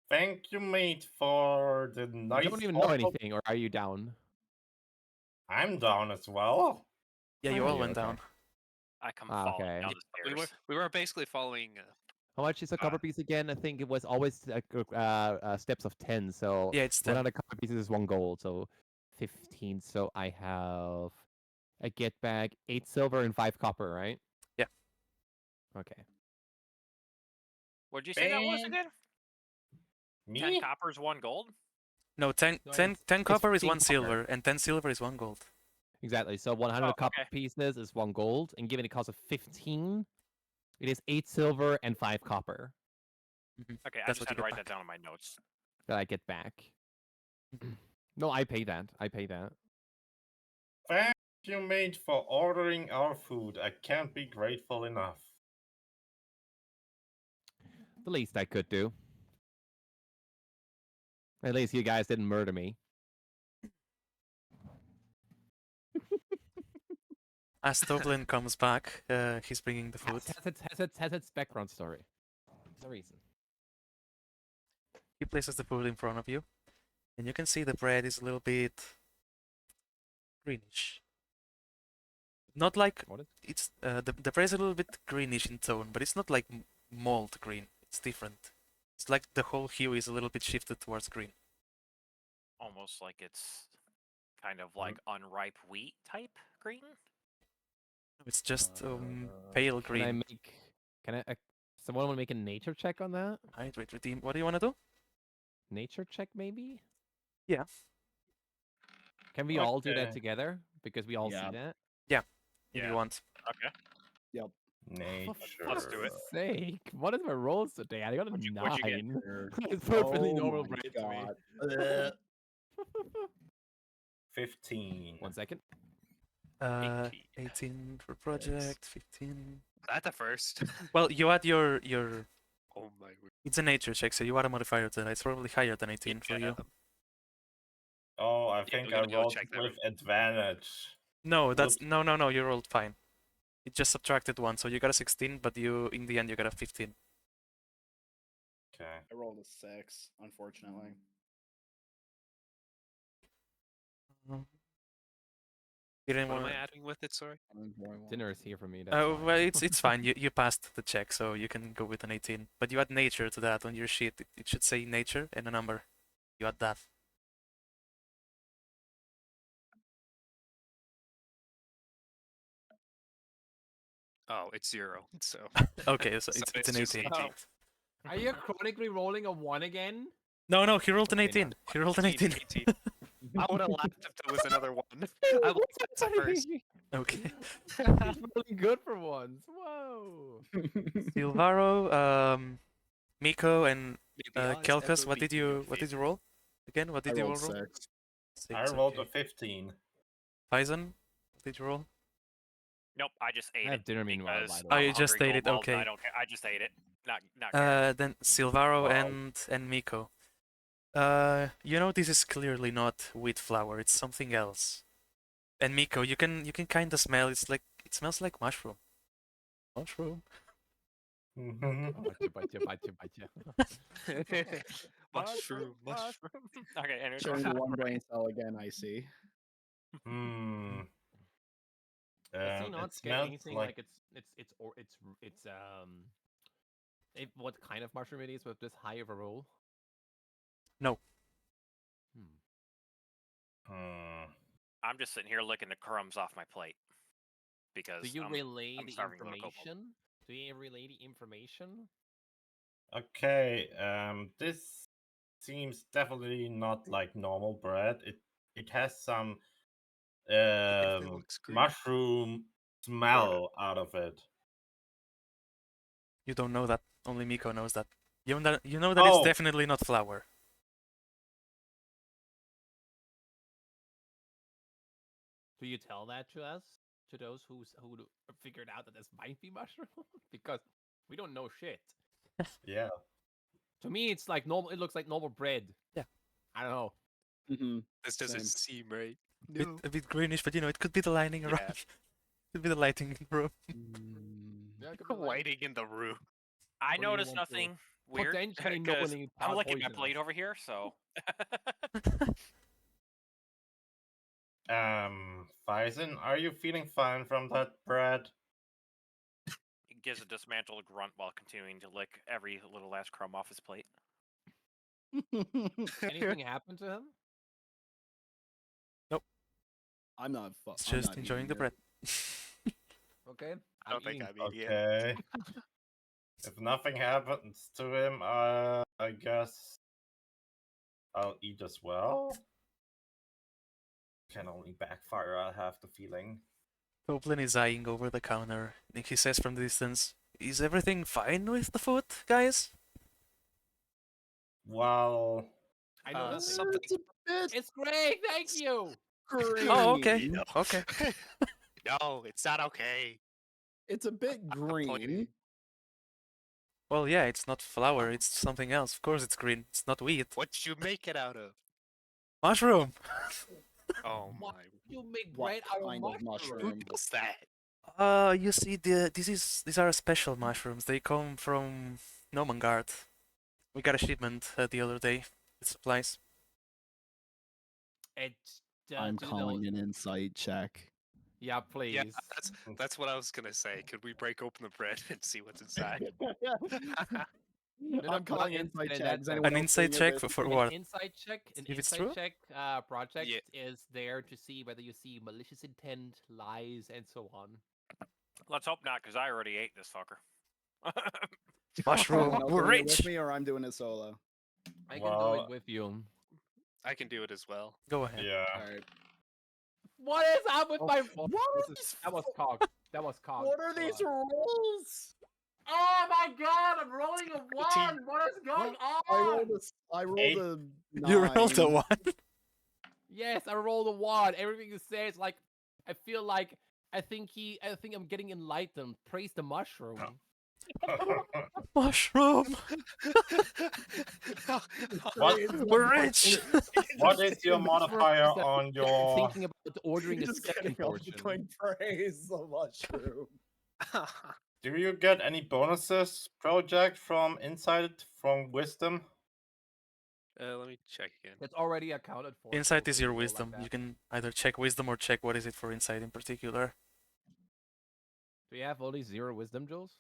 Speaker 4: Thank you, mate, for the nice.
Speaker 3: You don't even know
Speaker 4: offer.
Speaker 3: anything, or are you down?
Speaker 4: I'm down as well.
Speaker 1: Yeah, you
Speaker 3: Are
Speaker 1: all
Speaker 3: you?
Speaker 1: went
Speaker 3: Okay.
Speaker 1: down.
Speaker 2: I come
Speaker 3: Ah,
Speaker 2: falling
Speaker 3: okay.
Speaker 2: down
Speaker 5: We
Speaker 2: the
Speaker 5: were
Speaker 2: stairs.
Speaker 5: we were basically following.
Speaker 3: How much is a copper piece again? I think it was always steps of 10. So
Speaker 1: Yeah, it's 10.
Speaker 3: 100 copper pieces is 1 gold. So 15. So I get back 8 silver and 5 copper, right?
Speaker 1: Yeah.
Speaker 3: Okay.
Speaker 2: What did you say that was
Speaker 4: Bang.
Speaker 2: again? 10
Speaker 4: Me?
Speaker 2: coppers, 1 gold?
Speaker 1: No, 10
Speaker 3: No, it's
Speaker 1: 10 copper is
Speaker 3: 15
Speaker 1: 1
Speaker 3: copper.
Speaker 1: silver, and 10 silver is 1 gold.
Speaker 3: Exactly. So 100
Speaker 2: Oh,
Speaker 3: copper
Speaker 2: okay.
Speaker 3: pieces is 1 gold. And given a cost of 15, it is 8 silver and 5 copper
Speaker 2: Okay, I
Speaker 1: That's
Speaker 2: just
Speaker 1: what
Speaker 2: had
Speaker 1: you
Speaker 2: to
Speaker 1: get
Speaker 2: write
Speaker 1: back.
Speaker 2: that down in my notes.
Speaker 3: that I get back. No, I pay that. I pay that.
Speaker 4: Thank you, mate, for ordering our food. I can't be grateful enough.
Speaker 3: The least I could do. At least you guys didn't murder me.
Speaker 1: As Toblin comes back, he's bringing the food.
Speaker 3: Has its background story. There's a reason.
Speaker 1: He places the food in front of you, and you can see the bread is a little bit greenish. Not like
Speaker 3: What is?
Speaker 1: it's the bread is a little bit greenish in tone, but it's not like mold green. It's different. It's like the whole hue is a little bit shifted towards green.
Speaker 2: Almost like it's kind of like unripe wheat type green.
Speaker 1: It's just pale
Speaker 3: Can I
Speaker 1: green.
Speaker 3: make? Can I? Someone want to make a nature check on that?
Speaker 1: Hydrate redeem. What do you want to do?
Speaker 3: Nature check, maybe.
Speaker 1: Yeah.
Speaker 3: Can we all do that
Speaker 4: Okay.
Speaker 3: together? Because we all
Speaker 6: Yeah.
Speaker 3: see that.
Speaker 1: If
Speaker 2: Yeah.
Speaker 1: you want.
Speaker 2: Okay.
Speaker 6: Yep.
Speaker 4: Nature.
Speaker 2: Let's do it.
Speaker 3: Sake! What is my rolls today? I got a
Speaker 2: What'd you get?
Speaker 3: 9.
Speaker 6: Sure.
Speaker 3: It's perfectly
Speaker 6: Oh
Speaker 3: normal
Speaker 6: my
Speaker 3: brain to me.
Speaker 6: God.
Speaker 4: 15.
Speaker 3: 1 second.
Speaker 1: 18
Speaker 5: 18.
Speaker 1: for project, 15.
Speaker 5: That's a first.
Speaker 1: Well, you add your.
Speaker 5: Oh my word.
Speaker 1: It's a nature check, so you add a modifier to that. It's probably higher than 18 for you.
Speaker 4: Oh, I
Speaker 5: Yeah,
Speaker 4: think
Speaker 5: we're
Speaker 4: I
Speaker 5: gonna go
Speaker 4: rolled
Speaker 5: check that
Speaker 4: with advantage.
Speaker 1: No, that's
Speaker 4: Whoops.
Speaker 1: no. You rolled fine. It just subtracted one, so you got a 16, but you in the end you got a 15.
Speaker 4: Okay.
Speaker 6: I rolled a 6, unfortunately.
Speaker 1: You didn't
Speaker 5: What am
Speaker 1: want.
Speaker 5: I adding with it? Sorry.
Speaker 3: Dinner is here for me. That's
Speaker 1: Oh,
Speaker 3: fine.
Speaker 1: well, it's fine. You passed the check, so you can go with an 18. But you add nature to that on your sheet. It should say nature and a number. You add that.
Speaker 5: Oh, it's 0. So.
Speaker 1: Okay, so
Speaker 5: So
Speaker 1: it's an
Speaker 5: just
Speaker 1: 18.
Speaker 5: 18.
Speaker 3: Are you chronically rolling a 1 again?
Speaker 1: No, he rolled an
Speaker 3: Okay,
Speaker 1: 18. He rolled an 18.
Speaker 5: 18. I would have laughed if there was another 1. I like that as a first.
Speaker 1: Okay.
Speaker 3: He's really good for once. Whoa.
Speaker 1: Silvaro, Miko, and
Speaker 5: Maybe odds,
Speaker 1: Kelkus.
Speaker 5: FOB in your
Speaker 1: What did you
Speaker 5: favor.
Speaker 1: roll? Again, what
Speaker 6: I
Speaker 1: did you all
Speaker 6: rolled
Speaker 1: roll?
Speaker 6: 6.
Speaker 4: I
Speaker 1: Six,
Speaker 4: rolled a
Speaker 1: okay.
Speaker 4: 15.
Speaker 1: Faison, what did you roll?
Speaker 2: Nope, I just ate
Speaker 3: I have
Speaker 2: it.
Speaker 3: dinner meanwhile,
Speaker 2: because
Speaker 3: by the
Speaker 1: Oh,
Speaker 3: way.
Speaker 1: you
Speaker 2: I'm
Speaker 1: just
Speaker 2: hungry
Speaker 1: ate it,
Speaker 2: kobold,
Speaker 1: okay.
Speaker 2: I don't care. I just ate it. Not caring.
Speaker 1: Then Silvaro
Speaker 4: Wow.
Speaker 1: and Miko. You know this is clearly not wheat flour. It's something else. And Miko, you can kind of smell. It smells like mushroom. Mushroom.
Speaker 5: Mushroom.
Speaker 2: Okay, and
Speaker 6: Sharing the one brain cell again, I see.
Speaker 4: Hmm.
Speaker 3: Does he
Speaker 4: It
Speaker 3: not get
Speaker 4: smells
Speaker 3: anything
Speaker 4: like
Speaker 3: what kind of mushroom it is with this high of a roll?
Speaker 1: No.
Speaker 2: I'm just sitting here licking the crumbs off my plate because
Speaker 3: Do you relay
Speaker 2: I'm
Speaker 3: the
Speaker 2: starving to go to kobold.
Speaker 3: information? Do you relay the information?
Speaker 4: Okay, this seems definitely not like normal bread. It has some
Speaker 5: If it looks green.
Speaker 4: mushroom smell out of it.
Speaker 1: You don't know that. Only Miko knows that. You know that it's
Speaker 4: Oh.
Speaker 1: definitely not flour.
Speaker 3: Do you tell that to us? To those who figured out that this might be mushroom? Because we don't know shit.
Speaker 4: Yeah.
Speaker 3: To me, it's like normal. It looks like normal bread.
Speaker 1: Yeah.
Speaker 3: I don't know.
Speaker 6: Mm-hmm.
Speaker 5: This doesn't
Speaker 6: Same.
Speaker 5: seem right.
Speaker 1: Bit,
Speaker 5: No.
Speaker 1: a bit greenish, but it could be the lining around.
Speaker 5: Yeah.
Speaker 1: Could be the lighting in the room.
Speaker 3: Yeah, it could be like-
Speaker 5: Lighting in the room.
Speaker 2: I
Speaker 3: What do you
Speaker 2: noticed
Speaker 3: want to
Speaker 2: nothing weird
Speaker 3: potentially
Speaker 2: because
Speaker 3: knowingly
Speaker 2: I'm licking my
Speaker 3: poisonous.
Speaker 2: plate over here. So
Speaker 4: Faison, are you feeling fine from that bread?
Speaker 2: he gives a dismantled grunt while continuing to lick every little last crumb off his plate.
Speaker 3: Anything happened to him?
Speaker 6: I'm not.
Speaker 1: It's just enjoying the bread.
Speaker 3: Okay.
Speaker 5: I don't think I'm eating it.
Speaker 4: Okay. If nothing happens to him, I guess I'll eat as well. Can only backfire, I have the feeling.
Speaker 1: Toblin is eyeing over the counter. And he says from the distance, "Is everything fine with the food, guys?"
Speaker 4: Well,
Speaker 3: I know nothing.
Speaker 5: Something.
Speaker 6: It's a bit
Speaker 3: It's great. Thank you.
Speaker 6: green.
Speaker 1: Oh, okay. Okay.
Speaker 5: No, it's not okay.
Speaker 6: It's a bit
Speaker 5: pointing.
Speaker 6: green.
Speaker 1: Well, yeah, it's not flour, it's something else. Of course it's green. It's not wheat.
Speaker 5: What'd you make it out of?
Speaker 1: Mushroom!
Speaker 5: Oh
Speaker 3: What?
Speaker 5: my.
Speaker 3: You make
Speaker 6: What
Speaker 3: bread out
Speaker 6: kind
Speaker 3: of
Speaker 6: of
Speaker 3: mushroom.
Speaker 5: Who
Speaker 6: mushroom?
Speaker 5: does that?
Speaker 1: You see, these are special mushrooms. They come from Nomangard. We got a shipment the other day with supplies.
Speaker 3: It's
Speaker 6: I'm
Speaker 3: do you
Speaker 6: calling
Speaker 3: know?
Speaker 6: an insight check.
Speaker 3: Yeah,
Speaker 5: Yeah,
Speaker 3: please.
Speaker 5: that's what I was gonna say. Could we break open the bread and see what's inside?
Speaker 3: No,
Speaker 6: I'm calling
Speaker 3: not
Speaker 6: insight
Speaker 3: inside,
Speaker 6: check. Is
Speaker 3: that's
Speaker 6: anyone
Speaker 1: An
Speaker 6: else
Speaker 1: insight
Speaker 6: doing it
Speaker 1: check
Speaker 6: with
Speaker 1: for
Speaker 6: me?
Speaker 1: what?
Speaker 3: inside check. An
Speaker 1: If it's
Speaker 3: inside
Speaker 1: true?
Speaker 3: check project
Speaker 5: Yeah.
Speaker 3: is there to see whether you see malicious intent, lies, and so on.
Speaker 2: Let's hope not, because I already ate this fucker.
Speaker 1: Mushroom,
Speaker 6: Anyone else
Speaker 1: we're
Speaker 6: doing it with
Speaker 1: rich!
Speaker 6: me, or I'm doing it solo?
Speaker 3: I can do
Speaker 4: Well,
Speaker 3: it with you.
Speaker 5: I can do it as well.
Speaker 1: Go ahead.
Speaker 4: Yeah.
Speaker 6: All right.
Speaker 3: What is up with my?
Speaker 6: What are these
Speaker 3: That was
Speaker 6: fu-
Speaker 3: cocked. That was cocked.
Speaker 6: What are these rolls?
Speaker 3: Oh my god! I'm rolling a
Speaker 5: 18.
Speaker 3: one. What is going
Speaker 6: I rolled
Speaker 4: Eight.
Speaker 6: a
Speaker 1: You rolled a
Speaker 6: 9.
Speaker 1: 1.
Speaker 3: Yes, I rolled a one. Everything you say is like, I feel like I think I'm getting enlightened. Praise the mushroom.
Speaker 1: Mushroom!
Speaker 4: What?
Speaker 1: We're rich!
Speaker 4: What is your
Speaker 3: Mushroom
Speaker 4: modifier
Speaker 3: is that
Speaker 4: on
Speaker 3: I'm
Speaker 4: your?
Speaker 3: thinking about ordering a
Speaker 6: Just
Speaker 3: second
Speaker 6: getting off
Speaker 3: portion.
Speaker 6: going praise the mushroom.
Speaker 4: Do you get any bonuses, project, from insight, from wisdom?
Speaker 5: Let me check again.
Speaker 3: It's already accounted for.
Speaker 1: Insight
Speaker 3: so
Speaker 1: is
Speaker 3: if
Speaker 1: your
Speaker 3: you roll like
Speaker 1: wisdom.
Speaker 3: that.
Speaker 1: You can either check wisdom or check what is it for insight in particular.
Speaker 3: Do you have only 0 wisdom, Jules?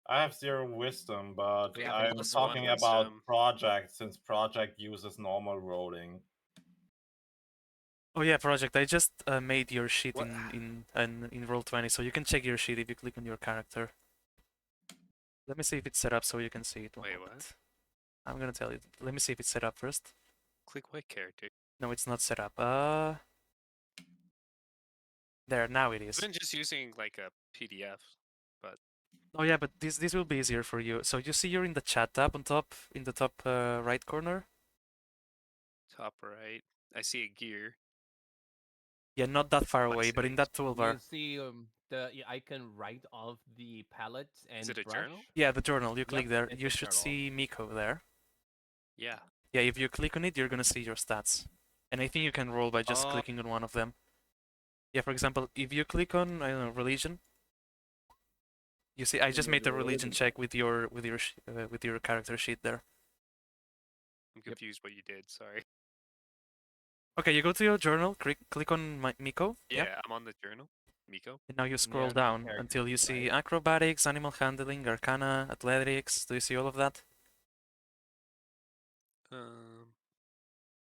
Speaker 4: I have 0 wisdom, but
Speaker 3: We have
Speaker 4: I'm
Speaker 3: plus
Speaker 4: talking
Speaker 5: 1
Speaker 4: about
Speaker 5: wisdom.
Speaker 4: project, since project uses normal rolling.
Speaker 1: Oh yeah, project. I just made your sheet
Speaker 5: What?
Speaker 1: in Roll20, so you can check your sheet if you click on your character. Let me see if it's set up so you can see it.
Speaker 5: Wait, what?
Speaker 1: I'm gonna tell you. Let me see if it's set up first.
Speaker 5: Click what character?
Speaker 1: No, it's not set up. There, now it
Speaker 5: I've
Speaker 1: is.
Speaker 5: been just using like a PDF, but
Speaker 1: Oh yeah, but this will be easier for you. So you see you're in the chat tab on top, in the top right corner.
Speaker 5: top right. I see a gear.
Speaker 1: Yeah, not that far
Speaker 5: My
Speaker 1: away, but in
Speaker 5: settings.
Speaker 1: that toolbar.
Speaker 3: You see the icon right of the palette and
Speaker 5: Is it a
Speaker 3: brush.
Speaker 5: journal?
Speaker 1: Yeah, the journal. You click
Speaker 3: Yep,
Speaker 1: there.
Speaker 3: it's
Speaker 1: You
Speaker 3: a
Speaker 1: should
Speaker 3: journal.
Speaker 1: see Miko there.
Speaker 5: Yeah.
Speaker 1: Yeah, if you click on it, you're gonna see your stats. And I think you can roll by just clicking on one of them. Yeah, for example, if you click on, I don't know, religion, you see I just made a religion check with your character sheet there.
Speaker 5: I'm confused what you did. Sorry.
Speaker 1: Okay, you go to your journal, click on Miko.
Speaker 5: Yeah, I'm on the journal. Miko.
Speaker 1: And now you scroll
Speaker 3: Yeah,
Speaker 1: down
Speaker 3: character
Speaker 1: until you
Speaker 3: sheet,
Speaker 1: see
Speaker 3: right?
Speaker 1: acrobatics, animal handling, arcana, athletics. Do you see all of that?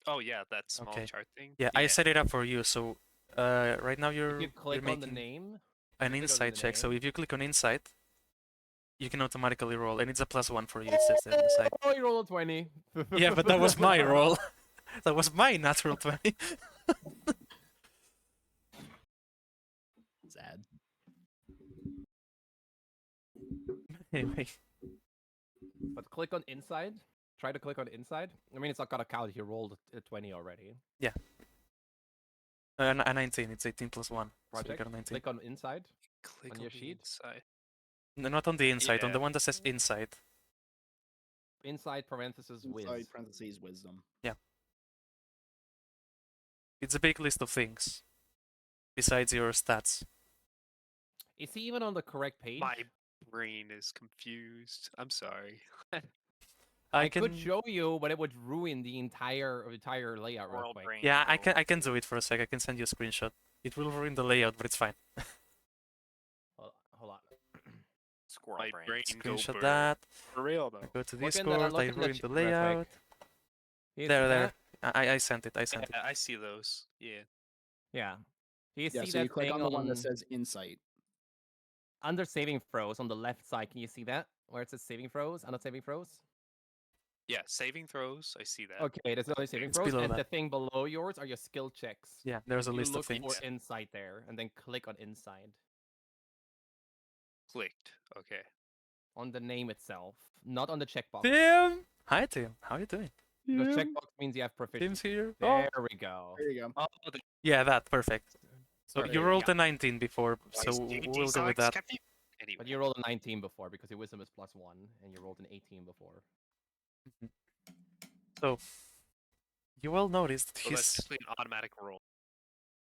Speaker 5: Oh yeah, that small
Speaker 1: Okay.
Speaker 5: chart thing.
Speaker 1: Yeah, I set it up for you. So right now
Speaker 3: If
Speaker 1: you're
Speaker 3: you click on the
Speaker 1: making
Speaker 3: name,
Speaker 1: an
Speaker 3: click on
Speaker 1: insight
Speaker 3: the
Speaker 1: check. So
Speaker 3: name.
Speaker 1: if you click on insight, you can automatically roll, and it's a +1 for you. It says there on the side.
Speaker 3: Oh, you rolled a 20.
Speaker 1: Yeah, but that was my roll. That was my natural 20.
Speaker 6: Sad.
Speaker 1: Anyway,
Speaker 3: But click on inside. Try to click on inside. I mean, it's not gonna count. You rolled a 20 already.
Speaker 1: a 19. It's 18 +1. So you
Speaker 3: Project.
Speaker 1: got a 19.
Speaker 3: Click on inside.
Speaker 5: Click
Speaker 3: on
Speaker 5: on
Speaker 3: your
Speaker 5: the
Speaker 3: sheet?
Speaker 5: inside.
Speaker 1: No, not on the inside. On
Speaker 5: Yeah.
Speaker 1: the one that says inside.
Speaker 3: Inside parenthesis whiz.
Speaker 6: Inside parentheses wisdom.
Speaker 1: It's a big list of things. Besides your stats.
Speaker 3: Is he even on the correct page?
Speaker 5: My brain is confused. I'm sorry.
Speaker 3: I could show you, but it would ruin the entire layout real
Speaker 2: World
Speaker 3: quick.
Speaker 2: brain.
Speaker 1: Yeah, I
Speaker 2: no.
Speaker 1: can do it for a sec. I can send you a screenshot. It will ruin the layout, but it's fine.
Speaker 3: Hold on.
Speaker 2: Squirrel
Speaker 5: My
Speaker 2: brain.
Speaker 5: brain go
Speaker 1: Screenshot
Speaker 5: burr.
Speaker 1: that.
Speaker 5: For real though.
Speaker 1: I go to
Speaker 3: Look in the-
Speaker 1: Discord.
Speaker 3: look
Speaker 1: I
Speaker 3: in the
Speaker 1: ruined the
Speaker 3: chat real quick.
Speaker 1: layout.
Speaker 3: You
Speaker 1: There,
Speaker 3: see
Speaker 1: there.
Speaker 3: that?
Speaker 1: I sent it. I sent it.
Speaker 5: Yeah, I see those. Yeah.
Speaker 3: Yeah. Do you
Speaker 6: Yeah,
Speaker 3: see
Speaker 6: so
Speaker 3: that
Speaker 6: you click
Speaker 3: thing
Speaker 6: on the one that says insight.
Speaker 3: under saving throws on the left side? Can you see that? Where it says saving throws, under saving throws?
Speaker 5: Yeah, saving throws. I see that.
Speaker 3: Okay, there's only saving
Speaker 1: It's
Speaker 3: throws,
Speaker 1: below
Speaker 3: and
Speaker 1: that.
Speaker 3: the thing below yours are your skill checks.
Speaker 1: Yeah, there's a
Speaker 3: You
Speaker 1: list of
Speaker 3: look
Speaker 1: things.
Speaker 3: for insight there, and then click on inside
Speaker 5: Clicked. Okay.
Speaker 3: on the name itself, not on the checkbox.
Speaker 1: Tim! Hi, Tim. How you doing?
Speaker 3: Because checkbox means you have proficiency.
Speaker 1: Tim's here. Oh,
Speaker 3: There we go.
Speaker 6: There you go.
Speaker 5: Oh,
Speaker 1: yeah, that. Perfect. So
Speaker 3: There
Speaker 1: you
Speaker 3: you
Speaker 1: rolled
Speaker 3: go.
Speaker 1: a 19 before, so we'll go with that.
Speaker 5: Anyway,
Speaker 3: But you rolled a 19 before because your wisdom is +1, and you rolled an 18 before.
Speaker 1: Mhm. So you will notice that
Speaker 5: so that's
Speaker 1: he's
Speaker 5: basically an automatic roll,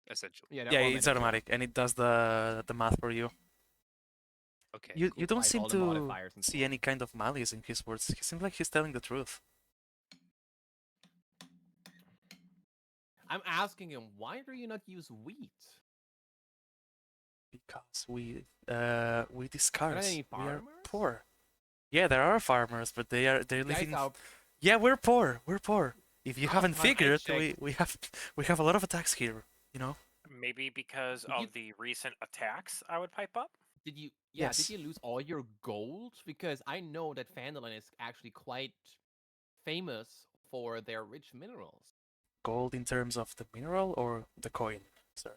Speaker 5: essentially.
Speaker 3: Yeah,
Speaker 1: yeah, it's automatic and it does the math for you.
Speaker 5: Okay.
Speaker 1: You
Speaker 3: Cool,
Speaker 1: don't
Speaker 3: like
Speaker 1: seem
Speaker 3: all the
Speaker 1: to
Speaker 3: modifiers and so
Speaker 1: see
Speaker 3: on.
Speaker 1: any kind of malice in his words. He seems like he's telling the truth.
Speaker 3: I'm asking him, why do you not use wheat?
Speaker 1: Because we
Speaker 3: Are
Speaker 1: discards.
Speaker 3: there any
Speaker 1: We are
Speaker 3: farmers?
Speaker 1: poor. Yeah, there are farmers, but they're
Speaker 3: You guys
Speaker 1: living.
Speaker 3: are
Speaker 1: Yeah, we're poor. We're poor. If you
Speaker 3: Last
Speaker 1: haven't
Speaker 3: time I
Speaker 1: figured,
Speaker 3: checked-
Speaker 1: we have a lot of attacks here. You know.
Speaker 2: Maybe because
Speaker 3: Did you-
Speaker 2: of the recent attacks, I would pipe up.
Speaker 3: Did you? Yeah.
Speaker 1: Yes.
Speaker 3: Did you lose all your gold? Because I know that Phandalin is actually quite famous for their rich minerals.
Speaker 1: Gold in terms of the mineral or the coin, sir.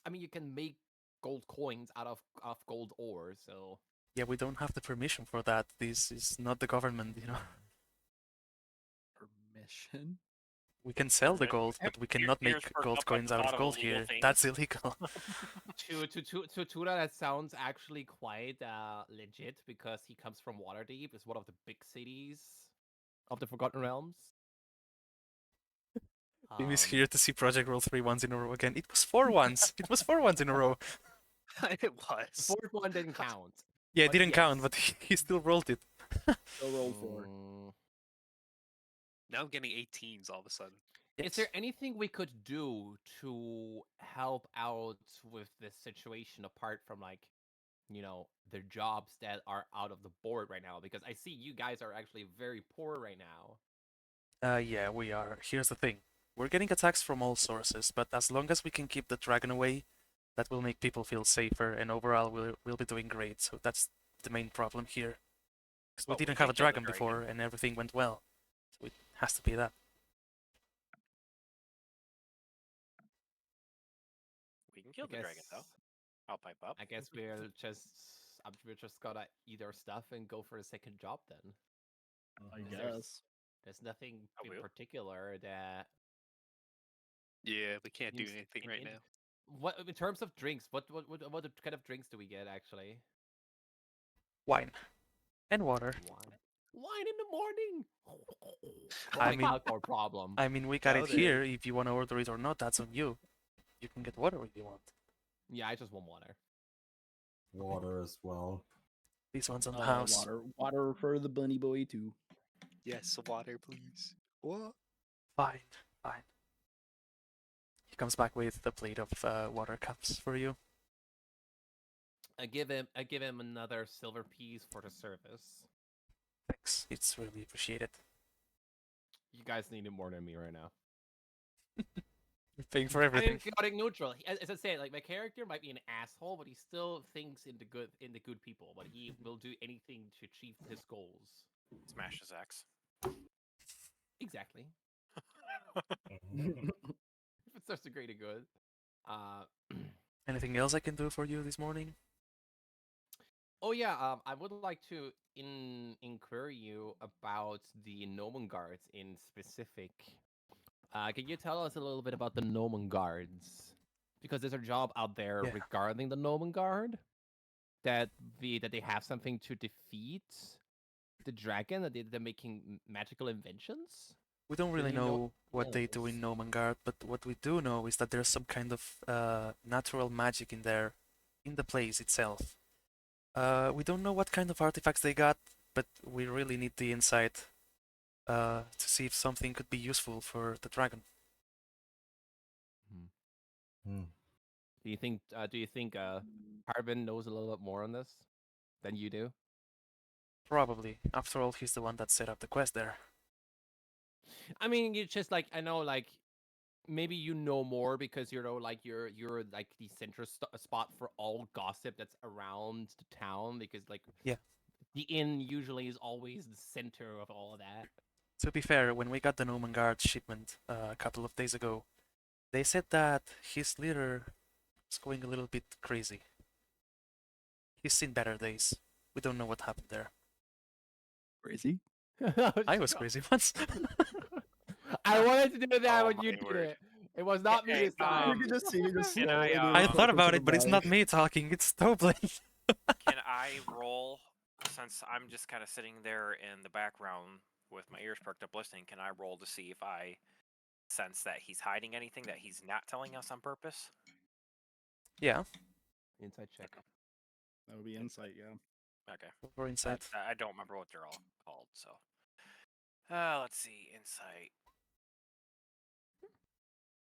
Speaker 3: I mean, you can make gold coins out of gold ore. So
Speaker 1: Yeah, we don't have the permission for that. This is not the government. You know.
Speaker 6: Permission.
Speaker 1: We can sell the
Speaker 2: Permit-
Speaker 1: gold, but we cannot
Speaker 2: Here's
Speaker 1: make
Speaker 2: for
Speaker 1: gold
Speaker 2: up at
Speaker 1: coins
Speaker 2: the
Speaker 1: out
Speaker 2: thought
Speaker 1: of
Speaker 2: of
Speaker 1: gold
Speaker 2: illegal
Speaker 1: here.
Speaker 2: things.
Speaker 1: That's illegal.
Speaker 3: to Tuna, that sounds actually quite legit because he comes from Waterdeep. It's one of the big cities of the Forgotten Realms.
Speaker 1: Tim is
Speaker 3: Um,
Speaker 1: here to see Project Roll 3 once in a row again. It was 4 once. It was 4 once in a row.
Speaker 5: it
Speaker 3: The
Speaker 5: was.
Speaker 3: fourth one didn't count.
Speaker 1: Yeah, it
Speaker 3: But
Speaker 1: didn't count,
Speaker 3: yes.
Speaker 1: but he still rolled it.
Speaker 6: Still rolled 4.
Speaker 5: Now I'm getting 18s all of a sudden.
Speaker 3: Is there anything we could do to help out with this situation apart from like, the jobs that are out of the board right now? Because I see you guys are actually very poor right now.
Speaker 1: Yeah, we are. Here's the thing. We're getting attacks from all sources, but as long as we can keep the dragon away, that will make people feel safer, and overall we'll be doing great. So that's the main problem here. 'Cause we
Speaker 2: Well, we
Speaker 1: didn't
Speaker 2: can
Speaker 1: have a
Speaker 2: kill the
Speaker 1: dragon before,
Speaker 2: dragon.
Speaker 1: and everything went well. So it has to be that.
Speaker 2: We can kill the dragon though. I'll pipe up.
Speaker 3: I guess we're just gotta eat our stuff and go for a second job then.
Speaker 6: I
Speaker 3: Is
Speaker 6: guess.
Speaker 3: There's nothing
Speaker 2: I
Speaker 3: in
Speaker 2: will.
Speaker 3: particular that
Speaker 5: Yeah, we can't do
Speaker 3: seems
Speaker 5: anything
Speaker 3: in-
Speaker 5: right
Speaker 3: in-
Speaker 5: now.
Speaker 3: What in terms of drinks? What kind of drinks do we get actually?
Speaker 1: Wine and water.
Speaker 3: Wine in the morning.
Speaker 1: I mean-
Speaker 3: alcohol problem.
Speaker 1: I mean, we got
Speaker 5: Oh,
Speaker 1: it
Speaker 5: there.
Speaker 1: here. If you want to order it or not, that's on you. You can get water if you want.
Speaker 3: Yeah, I just want water.
Speaker 7: Water as well.
Speaker 1: These ones on the house.
Speaker 6: Water for the bunny boy too.
Speaker 5: Yes, water, please. What?
Speaker 1: Fine, fine. He comes back with a plate of water cups for you.
Speaker 3: I give him another silver piece for the service.
Speaker 1: Thanks. It's really appreciated.
Speaker 3: You guys need it more than me right now.
Speaker 1: You're paying for
Speaker 3: I'm
Speaker 1: everything.
Speaker 3: chaotic neutral. As I say, like my character might be an asshole, but he still thinks in the good people. But he will do anything to achieve his goals.
Speaker 2: Smash his axe.
Speaker 3: Exactly.
Speaker 4: Mhm.
Speaker 3: If it's such a greater good.
Speaker 1: Anything else I can do for you this morning?
Speaker 3: Oh yeah, I would like to inquire you about the Gnomon guards in specific. Can you tell us a little bit about the Gnomon guards? Because there's a job out there
Speaker 1: Yeah.
Speaker 3: regarding the Gnomon guard that they have something to defeat the dragon, that they're making magical inventions.
Speaker 1: We don't really
Speaker 3: you know
Speaker 1: know what they do in
Speaker 3: else?
Speaker 1: Nomengard, but what we do know is that there's some kind of natural magic in there, in the place itself. We don't know what kind of artifacts they got, but we really need the insight to see if something could be useful for the dragon.
Speaker 7: Hmm.
Speaker 3: Do you think Harbin knows a little bit more on this than you do?
Speaker 1: Probably. After all, he's the one that set up the quest there.
Speaker 3: I mean, you just like I know like maybe you know more because you're like the center spot for all gossip that's around the town because like
Speaker 1: Yeah.
Speaker 3: the inn usually is always the center of all of that.
Speaker 1: To be fair, when we got the Nomengard shipment a couple of days ago, they said that his leader is going a little bit crazy. He's seen better days. We don't know what happened there.
Speaker 6: Crazy.
Speaker 1: I was crazy once.
Speaker 3: I wanted to do that
Speaker 2: Oh
Speaker 3: when you
Speaker 2: my
Speaker 3: did
Speaker 2: word.
Speaker 3: it. It was not me
Speaker 2: Hey,
Speaker 3: this time.
Speaker 6: You can just see me just
Speaker 2: Can I,
Speaker 6: slowly
Speaker 2: I
Speaker 1: I
Speaker 6: walk
Speaker 1: thought
Speaker 6: up to
Speaker 1: about
Speaker 6: the
Speaker 1: it, but it's
Speaker 6: bag.
Speaker 1: not me talking. It's Toblin.
Speaker 2: Can I roll, since I'm just kind of sitting there in the background with my ears perked up listening, can I roll to see if I sense that he's hiding anything that he's not telling us on purpose?
Speaker 1: Yeah,
Speaker 3: Inside check.
Speaker 6: That would be insight, yeah.
Speaker 2: Okay.
Speaker 1: go for insight.
Speaker 2: I don't remember what they're all called, so. Let's see. Insight.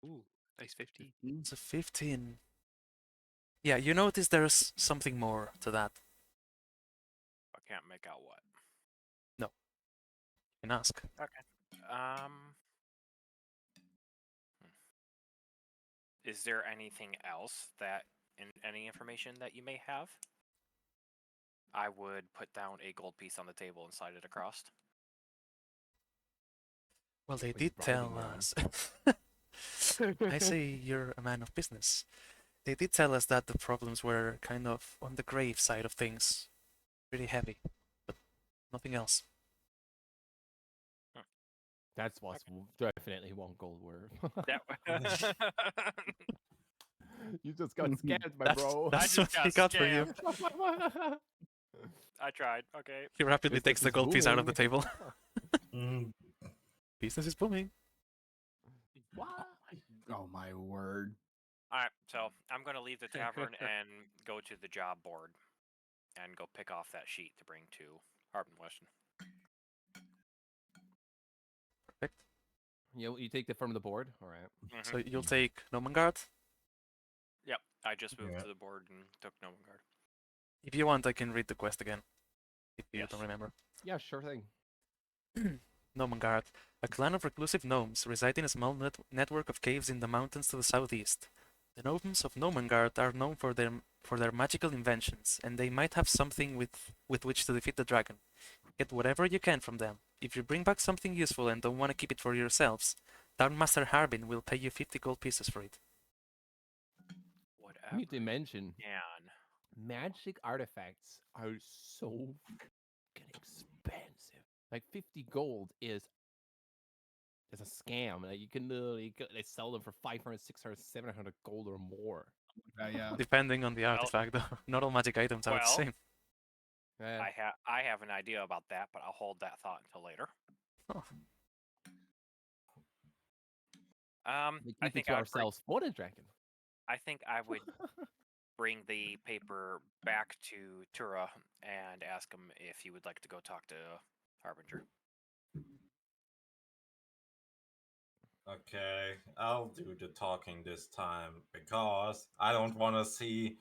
Speaker 5: Ooh, nice 15.
Speaker 1: It's a 15. Yeah, you notice there's something more to that.
Speaker 2: I can't make out what.
Speaker 1: You can ask.
Speaker 2: Um. Is there anything else any information that you may have? I would put down a gold piece on the table and slide it across.
Speaker 1: Well, they
Speaker 3: Like a
Speaker 1: did tell
Speaker 3: bribing man.
Speaker 1: us. I say you're a man of business. They did tell us that the problems were kind of on the grave side of things. Pretty heavy, but nothing else.
Speaker 3: That's what's definitely one gold word.
Speaker 2: That.
Speaker 3: You just got scammed, my
Speaker 1: That's,
Speaker 3: bro.
Speaker 1: that's
Speaker 2: I
Speaker 1: what
Speaker 2: just
Speaker 1: he got for you.
Speaker 2: I tried. Okay.
Speaker 1: He rapidly
Speaker 3: Business
Speaker 1: takes the
Speaker 3: is
Speaker 1: gold piece out of the
Speaker 3: booming.
Speaker 1: table.
Speaker 4: Mm,
Speaker 1: Business is booming.
Speaker 3: What?
Speaker 6: Oh my word.
Speaker 2: All right. So I'm going to leave the tavern and go to the job board and go pick off that sheet to bring to Harbin Weston.
Speaker 1: Perfect.
Speaker 3: You take it from the board? Alright.
Speaker 1: So you'll take Nomangard.
Speaker 2: Yep. I just moved
Speaker 4: Yeah.
Speaker 2: to the board and took no guard.
Speaker 1: If you want, I can read the quest again. If you
Speaker 2: Yes.
Speaker 1: don't remember.
Speaker 3: Yeah, sure thing.
Speaker 1: Nomangard, a clan of reclusive gnomes reside in a small network of caves in the mountains to the southeast. The gnomes of Nomangard are known for their magical inventions, and they might have something with which to defeat the dragon. Get whatever you can from them. If you bring back something useful and don't want to keep it for yourselves, Town Master Harbin will pay you 50 gold pieces for it.
Speaker 2: Whatever.
Speaker 3: I need to mention,
Speaker 2: And
Speaker 3: magic artifacts are so fucking expensive. Like 50 gold is a scam. Like you can literally they sell them for 500, 600, 700 gold or more.
Speaker 6: Yeah.
Speaker 1: Depending on the artifact, though. Not all magic items are the
Speaker 2: well,
Speaker 1: same.
Speaker 2: I have an idea about that, but I'll hold that thought until later.
Speaker 1: Oh.
Speaker 3: We
Speaker 2: I
Speaker 3: keep it
Speaker 2: think
Speaker 3: to
Speaker 2: I would bring,
Speaker 3: ourselves for the dragon.
Speaker 2: I think I would bring the paper back to Tura and ask him if he would like to go talk to Harbinger.
Speaker 4: okay, I'll do the talking this time because I don't want to see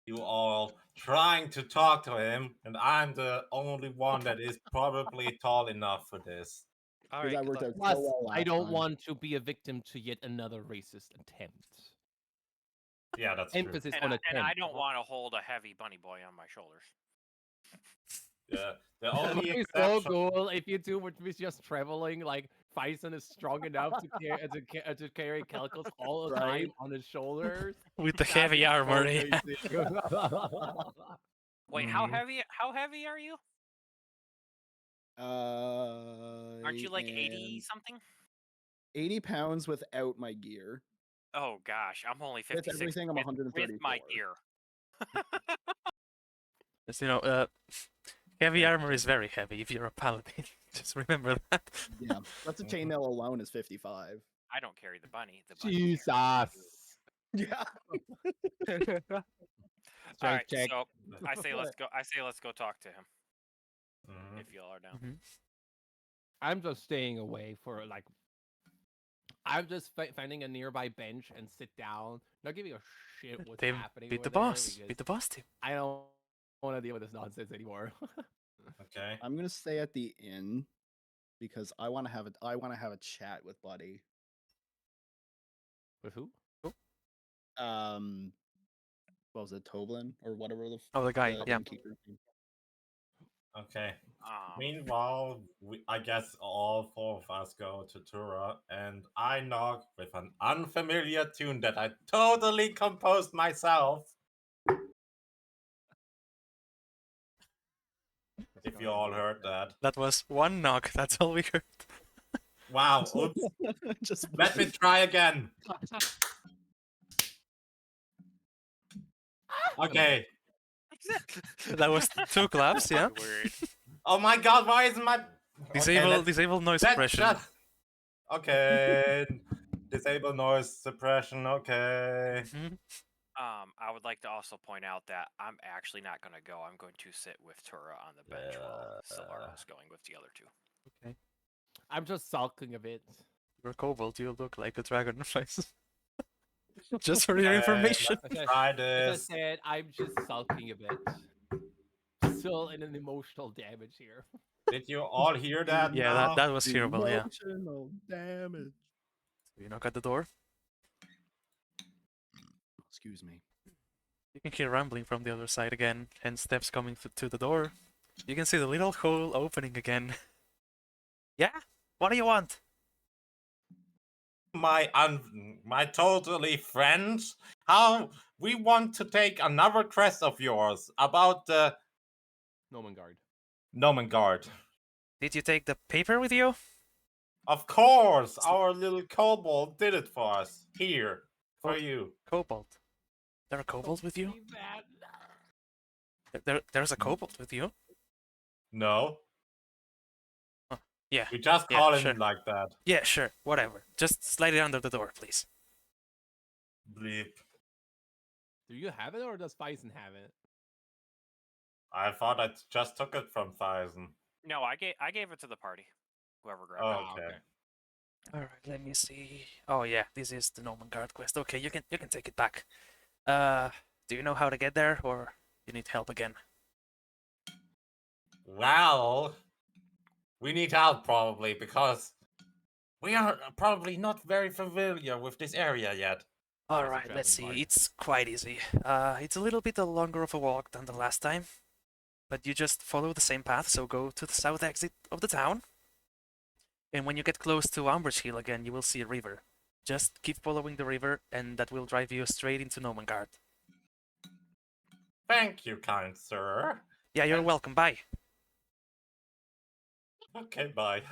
Speaker 4: you all trying to talk to him, and I'm the only one that is probably tall enough for this.
Speaker 5: All
Speaker 6: Because
Speaker 5: right,
Speaker 6: that worked out
Speaker 3: Plus,
Speaker 6: so well
Speaker 3: I
Speaker 6: last
Speaker 3: don't
Speaker 6: time.
Speaker 3: want to be a victim to yet another racist attempt.
Speaker 4: Yeah, that's true.
Speaker 3: Emphasis
Speaker 2: And
Speaker 3: on
Speaker 2: I,
Speaker 3: attempt.
Speaker 2: and I don't want to hold a heavy bunny boy on my shoulders.
Speaker 4: Yeah, the
Speaker 3: That
Speaker 4: only
Speaker 3: would be so
Speaker 4: exception.
Speaker 3: cool if you two were just traveling. Like Faison is strong enough to carry Calicos all the
Speaker 6: Right?
Speaker 3: time on his shoulders.
Speaker 1: With the
Speaker 3: That'd
Speaker 1: heavy
Speaker 3: be so
Speaker 1: armor, yeah.
Speaker 3: amazing.
Speaker 2: Wait, how heavy are you? Aren't you like 80
Speaker 6: And
Speaker 2: something?
Speaker 6: 80 pounds without my gear.
Speaker 2: Oh gosh, I'm only
Speaker 6: With
Speaker 2: 56
Speaker 6: everything, I'm
Speaker 2: with
Speaker 6: 134.
Speaker 2: my gear.
Speaker 1: Just, heavy
Speaker 6: Yeah.
Speaker 1: armor is very heavy if you're a paladin. Just remember that.
Speaker 6: Yeah, that's a chainmail alone is 55.
Speaker 2: I don't carry the bunny. The bunny carries
Speaker 3: Jesus.
Speaker 6: Yeah.
Speaker 2: All
Speaker 3: Strength
Speaker 2: right,
Speaker 3: check.
Speaker 2: so I say let's go. I say let's go talk to him
Speaker 4: Mhm.
Speaker 2: if y'all are down.
Speaker 1: Mhm.
Speaker 3: I'm just staying away for like. I'm just finding a nearby bench and sit down, not giving a shit what's
Speaker 1: Tim,
Speaker 3: happening.
Speaker 1: beat
Speaker 3: over
Speaker 1: the
Speaker 3: there
Speaker 1: boss.
Speaker 3: because
Speaker 1: Beat the boss, Tim.
Speaker 3: I don't want to deal with this nonsense anymore.
Speaker 4: Okay.
Speaker 6: I'm gonna stay at the inn because I want to have a chat with Buddy.
Speaker 3: With who?
Speaker 6: What was it, Toblin or whatever the
Speaker 1: Oh, the guy, yeah.
Speaker 6: innkeeper name.
Speaker 4: Okay.
Speaker 2: Um,
Speaker 4: Meanwhile, I guess all four of us go to Tura, and I knock with an unfamiliar tune that I totally composed myself. If you all heard that.
Speaker 1: That was one knock. That's all we heard.
Speaker 4: Wow, oops.
Speaker 6: Just
Speaker 4: Let me try again. Okay.
Speaker 1: That was 2 claps, yeah.
Speaker 5: Word.
Speaker 4: Oh my god, why isn't my...
Speaker 1: Disable noise
Speaker 4: that
Speaker 1: suppression.
Speaker 4: shut... Okay. Disable noise suppression, okay.
Speaker 1: Mhm.
Speaker 2: I would like to also point out that I'm actually not going to go. I'm going to sit with Tura on the bench while Silvaro's going with the other two.
Speaker 1: Okay.
Speaker 3: I'm just sulking a bit.
Speaker 1: You're a kobold, you look like a dragonfly. Just for your information.
Speaker 4: Try
Speaker 3: As I
Speaker 4: this.
Speaker 3: said, I'm just sulking a bit. Still in an emotional damage here.
Speaker 4: Did you all hear that
Speaker 1: Yeah,
Speaker 4: now?
Speaker 1: that was hearable, yeah.
Speaker 6: Emotional damage.
Speaker 1: So you knock at the door.
Speaker 6: Excuse me.
Speaker 1: You can hear rumbling from the other side again, and steps coming to the door. You can see the little hole opening again. Yeah? What do you want?
Speaker 4: My totally friends, how we want to take another quest of yours about the
Speaker 3: Nomengard.
Speaker 4: Nomengard.
Speaker 1: Did you take the paper with you?
Speaker 4: Of course, our little kobold did it for us. Here, for
Speaker 1: Oh.
Speaker 4: you.
Speaker 1: Kobold. There are kobolds with you?
Speaker 3: Leave that.
Speaker 1: There's a kobold with you?
Speaker 4: No,
Speaker 1: Yeah.
Speaker 4: we just
Speaker 1: Yeah,
Speaker 4: call him
Speaker 1: sure.
Speaker 4: like that.
Speaker 1: Yeah, sure. Whatever. Just slide it under the door, please.
Speaker 4: Bleep.
Speaker 3: Do you have it or does Bison have it?
Speaker 4: I thought I just took it from Thyssen.
Speaker 2: No, I gave it to the party. Whoever grabbed
Speaker 4: Oh,
Speaker 2: it.
Speaker 3: Ah,
Speaker 4: okay.
Speaker 1: Alright, let me see. Oh yeah, this is the Nomengard quest. Okay, you can take it back. Do you know how to get there, or you need help again?
Speaker 4: Well, we need help probably because we are probably not very familiar with this area yet.
Speaker 1: Alright, let's see.
Speaker 3: traveling
Speaker 1: It's quite easy. It's a little bit longer of a walk than the last time, but you just follow the same path, so go to the south exit of the town. And when you get close to Umbrage Hill again, you will see a river. Just keep following the river, and that will drive you straight into Nomengard.
Speaker 4: Thank you, kind sir.
Speaker 1: Yeah, you're
Speaker 4: And-
Speaker 1: welcome. Bye.
Speaker 4: Okay, bye.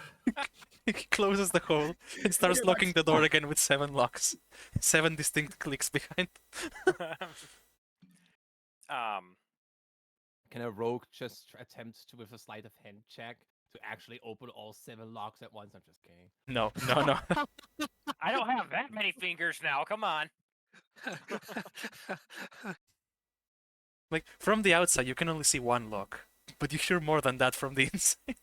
Speaker 1: He closes the hole and starts locking the door again with 7 locks. 7 distinct clicks behind.
Speaker 3: Can a rogue just attempt to, with a sleight of hand check, to actually open all 7 locks at once? I'm just kidding.
Speaker 1: No.
Speaker 2: I don't have that many fingers now. Come on.
Speaker 1: Like, from the outside, you can only see 1 lock. But you hear more than that from the inside.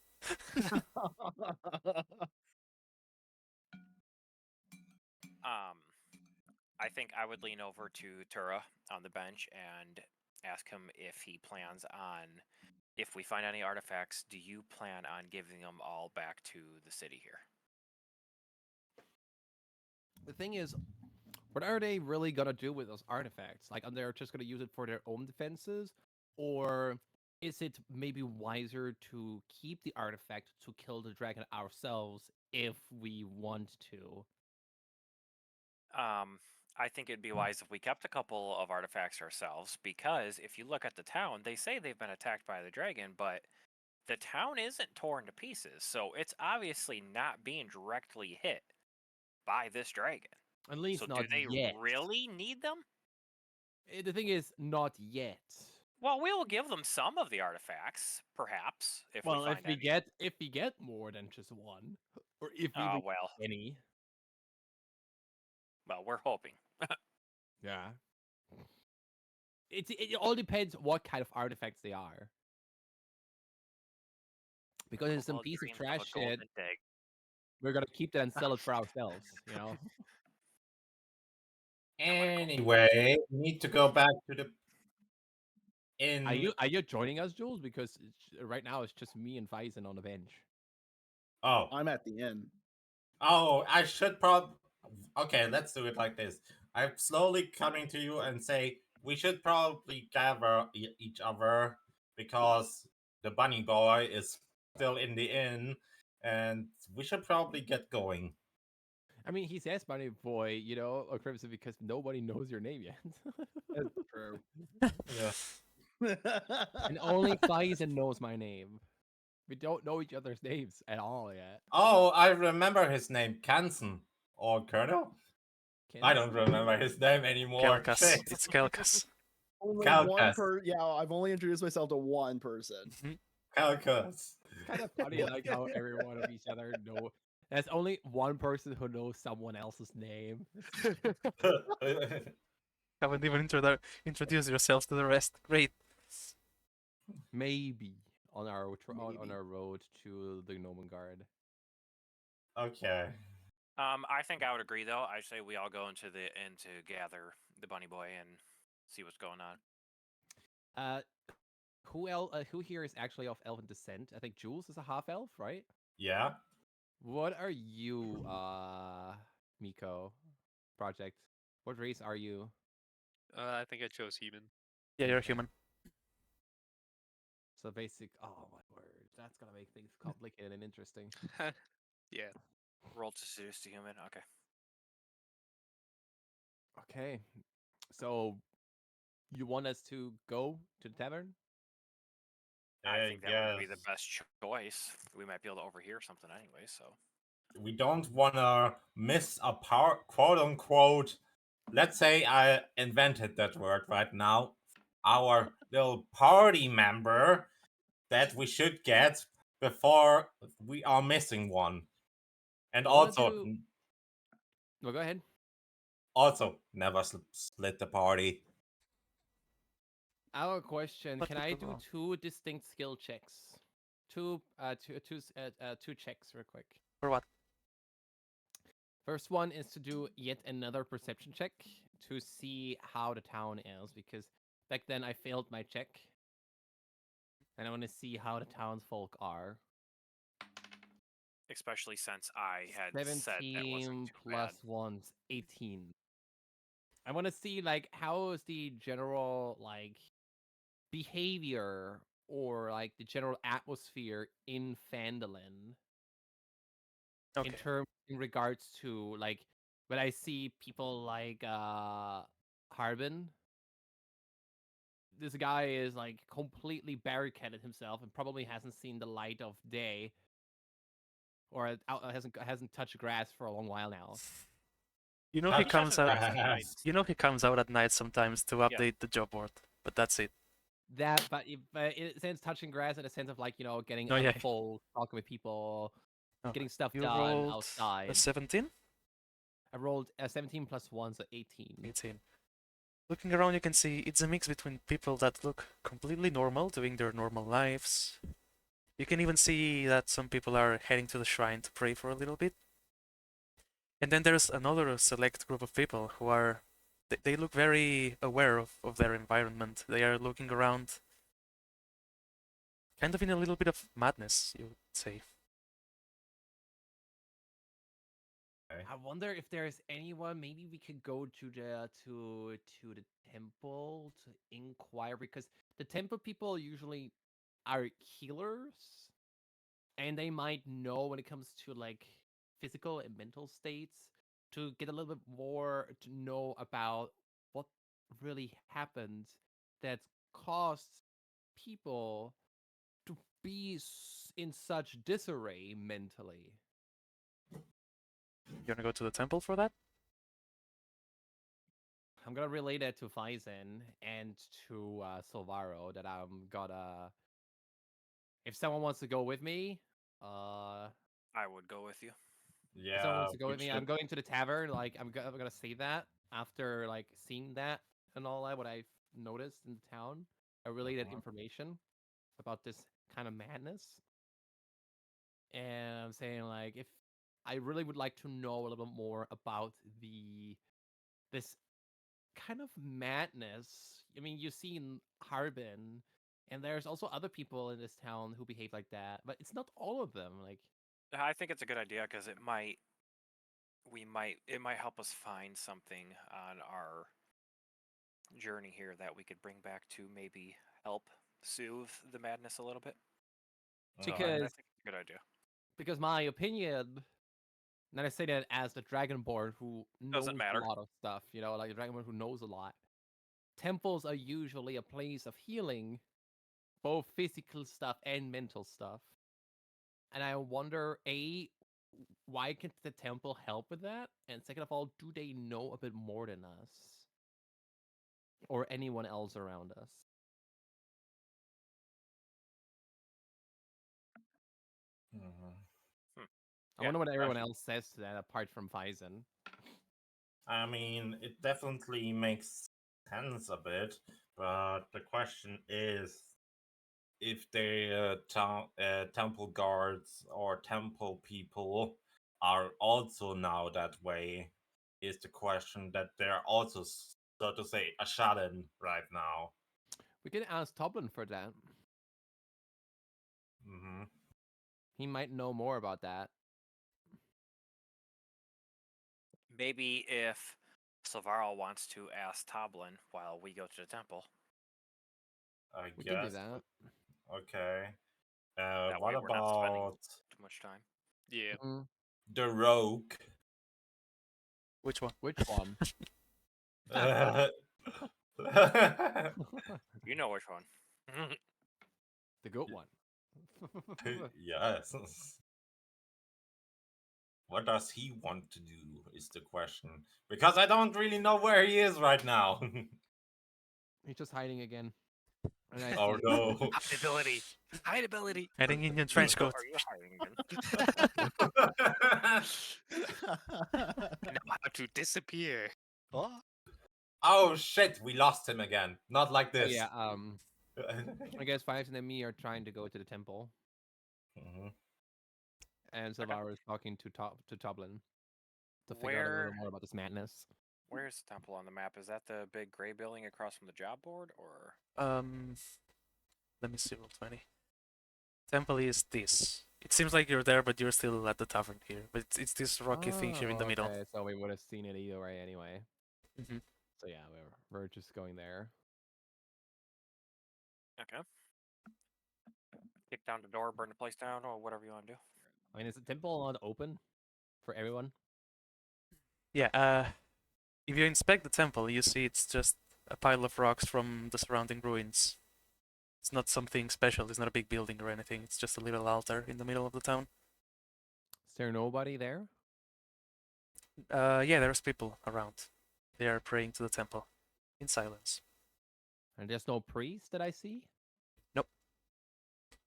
Speaker 2: I think I would lean over to Tura on the bench and ask him if he plans on, if we find any artifacts, do you plan on giving them all back to the city here?
Speaker 3: The thing is, what are they really gonna do with those artifacts? Like, are they just gonna use it for their own defenses, or is it maybe wiser to keep the artifact to kill the dragon ourselves if we want to?
Speaker 2: I think it'd be wise if we kept a couple of artifacts ourselves, because if you look at the town, they say they've been attacked by the dragon, but the town isn't torn to pieces, so it's obviously not being directly hit by this dragon.
Speaker 3: At least
Speaker 2: So
Speaker 3: not
Speaker 2: do they
Speaker 3: yet.
Speaker 2: really need them?
Speaker 3: The thing is, not yet.
Speaker 2: Well, we will give them some of the artifacts, perhaps, if we
Speaker 3: Well,
Speaker 2: find any.
Speaker 3: if we get more than just one, or if we
Speaker 2: Oh,
Speaker 3: even
Speaker 2: well.
Speaker 3: get any.
Speaker 2: Well, we're hoping.
Speaker 3: Yeah. It all depends what kind of artifacts they are. Because it's some
Speaker 2: Well,
Speaker 3: piece of
Speaker 2: dreams a
Speaker 3: trash shit,
Speaker 2: golden egg.
Speaker 3: we're gonna keep that and sell it for ourselves, you know?
Speaker 4: Anyway, we need to go back to the inn.
Speaker 3: Are you joining us, Jules? Because right now it's just me and Faison on the bench.
Speaker 4: Oh,
Speaker 6: I'm at the inn.
Speaker 4: oh, I should probably. Okay, let's do it like this. I'm slowly coming to you and say we should probably gather each other because the bunny boy is still in the inn, and we should probably get going.
Speaker 3: I mean, he says Bunny Boy, you know, or Crimson, because nobody knows your name yet.
Speaker 6: That's true.
Speaker 4: Yeah.
Speaker 3: And only Faison knows my name. We don't know each other's names at all yet.
Speaker 4: Oh, I remember his name, Kansen or Colonel. I don't remember his name anymore.
Speaker 1: Kelkas.
Speaker 4: Shit.
Speaker 1: It's Kelkas.
Speaker 6: Only one
Speaker 4: Calcus.
Speaker 6: Yeah, I've only introduced myself to one person.
Speaker 4: Calcus.
Speaker 3: Kind of funny, like how every one of each other know. There's only one person who knows someone else's name.
Speaker 1: Haven't even introduced yourselves to the rest. Great.
Speaker 3: Maybe on our on
Speaker 6: Maybe.
Speaker 3: our road to the Gnomon Guard.
Speaker 4: Okay.
Speaker 2: I think I would agree though. I say we all go into the inn to gather the bunny boy and see what's going on.
Speaker 3: Who here is actually of elven descent? I think Jules is a half elf, right?
Speaker 4: Yeah.
Speaker 3: What are you, Miko? Project. What race are you?
Speaker 5: I think I chose human.
Speaker 1: Yeah, you're
Speaker 3: Okay.
Speaker 1: human.
Speaker 3: So basic. Oh my word, that's gonna make things complicated and interesting.
Speaker 5: Yeah.
Speaker 2: Roll to seduce the human. Okay.
Speaker 3: Okay, so you want us to go to the tavern?
Speaker 2: I
Speaker 4: I
Speaker 2: think that would be the
Speaker 4: guess
Speaker 2: best choice. We might be able to overhear something anyway, so.
Speaker 4: we don't wanna miss a part, quote unquote. Let's say I invented that word right now. Our little party member that we should get before we are missing one. And
Speaker 3: I wanna
Speaker 4: also,
Speaker 3: do. Well, go ahead.
Speaker 4: never split the party.
Speaker 3: I have a question.
Speaker 1: But
Speaker 3: Can
Speaker 1: you
Speaker 3: I
Speaker 1: don't
Speaker 3: do
Speaker 1: know.
Speaker 3: 2 distinct skill checks? Two checks real quick.
Speaker 1: For what?
Speaker 3: First one is to do yet another perception check to see how the town is, because back then I failed my check. And I want to see how the townsfolk are.
Speaker 2: Especially since I had said that wasn't
Speaker 3: 17
Speaker 2: too
Speaker 3: plus
Speaker 2: bad.
Speaker 3: 1's 18. I want to see, like, how is the general, like, behavior or, like, the general atmosphere in Phandalin
Speaker 1: Okay.
Speaker 3: in regards to, like, when I see people like Harbin. This guy is, like, completely barricaded himself and probably hasn't seen the light of day, or hasn't touched grass for a long while now.
Speaker 1: You know he
Speaker 4: Touch
Speaker 1: comes out.
Speaker 4: grass.
Speaker 1: You know he comes out at night sometimes to
Speaker 2: Yeah.
Speaker 1: update the job board, but that's it.
Speaker 3: That, but in a sense, touching grass in a sense of, like, getting
Speaker 1: Oh,
Speaker 3: out
Speaker 1: yeah.
Speaker 3: of full, talking with people,
Speaker 1: Oh,
Speaker 3: getting stuff
Speaker 1: you
Speaker 3: done
Speaker 1: rolled
Speaker 3: outside.
Speaker 1: a 17?
Speaker 3: I rolled a 17 plus 1, so 18.
Speaker 1: 18. Looking around, you can see it's a mix between people that look completely normal, doing their normal lives. You can even see that some people are heading to the shrine to pray for a little bit. And then there's another select group of people who are. They look very aware of their environment. They are looking around, kind of in a little bit of madness, you would say.
Speaker 3: I wonder if there's anyone. Maybe we could go to the temple to inquire, because the temple people usually are healers, and they might know when it comes to, like, physical and mental states, to get a little bit more to know about what really happened that caused people to be in such disarray mentally.
Speaker 1: You wanna go to the temple for that?
Speaker 3: I'm gonna relay that to Faisen and to Silvaro, that I'm gonna. If someone wants to go with me,
Speaker 2: I would go with you.
Speaker 3: if someone
Speaker 4: Yeah,
Speaker 3: wants to go
Speaker 4: we
Speaker 3: with me,
Speaker 4: should.
Speaker 3: I'm going to the tavern. Like, I'm gonna say that after, like, seeing that and all that, what I've noticed in the town. I relay that information about this kind of madness, and I'm saying, like, if I really would like to know a little bit more about this kind of madness. I mean, you've seen Harbin, and there's also other people in this town who behave like that, but it's not all of them. Like,
Speaker 2: I think it's a good idea because it might help us find something on our journey here that we could bring back to maybe help soothe the madness a little bit. So I
Speaker 3: because
Speaker 2: think it's a good idea.
Speaker 3: because my opinion, and I say that as the Dragonborn who knows
Speaker 2: Doesn't
Speaker 3: a
Speaker 2: matter.
Speaker 3: lot of stuff, like a Dragonborn who knows a lot. Temples are usually a place of healing, both physical stuff and mental stuff. And I wonder, A, why can the temple help with that? And second of all, do they know a bit more than us? or anyone else around us.
Speaker 4: Mhm.
Speaker 3: I
Speaker 2: Yeah,
Speaker 3: wonder what everyone
Speaker 4: Question.
Speaker 3: else says to that apart from Phison.
Speaker 4: I mean, it definitely makes sense a bit, but the question is if the temple guards or temple people are also now that way, is the question that they're also, so to say, a shut-in right now.
Speaker 3: We can ask Toblin for that.
Speaker 4: Hmm.
Speaker 3: He might know more about that.
Speaker 2: maybe if Silvaro wants to ask Toblin while we go to the temple,
Speaker 4: I
Speaker 3: We can do
Speaker 4: guess.
Speaker 3: that.
Speaker 4: Okay.
Speaker 2: that
Speaker 4: What
Speaker 2: way we're not spending
Speaker 4: about
Speaker 2: too much time.
Speaker 5: Yeah.
Speaker 3: Mm,
Speaker 4: the rogue?
Speaker 1: Which one?
Speaker 3: which one?
Speaker 2: You know which one.
Speaker 3: The good one.
Speaker 4: Yes. What does he want to do is the question. Because I don't really know where he is right now.
Speaker 3: He's just hiding again. And I
Speaker 4: Oh
Speaker 3: see
Speaker 4: no.
Speaker 5: Hideability. Hideability.
Speaker 1: Hiding in your trench
Speaker 2: Where
Speaker 1: coat.
Speaker 2: are you hiding again?
Speaker 5: Know how to disappear. Oh.
Speaker 4: Oh shit, we lost him again. Not like
Speaker 3: Oh,
Speaker 4: this.
Speaker 3: yeah, I guess Phison and me are trying to go to the temple,
Speaker 4: Mhm.
Speaker 3: and Silvaro is talking to Toblin to figure out a little
Speaker 2: Where
Speaker 3: more about this madness.
Speaker 2: where's the temple on the map? Is that the big gray building across from the job board, or
Speaker 1: Let me see, roll 20. Temple is this. It seems like you're there, but you're still at the tavern here. But it's this rocky thing here in the middle.
Speaker 3: Okay, so we would have seen it either way anyway.
Speaker 1: Mhm.
Speaker 3: So yeah, we're just going there.
Speaker 2: okay? Kick down the door, burn the place down, or whatever you want to do.
Speaker 3: I mean, is the temple not open for everyone?
Speaker 1: Yeah, if you inspect the temple, you see it's just a pile of rocks from the surrounding ruins. It's not something special, it's not a big building or anything, it's just a little altar in the middle of the town.
Speaker 3: Is there nobody there?
Speaker 1: Yeah, there's people around. They are praying to the temple in silence.
Speaker 3: And there's no priest that I see?
Speaker 1: Nope.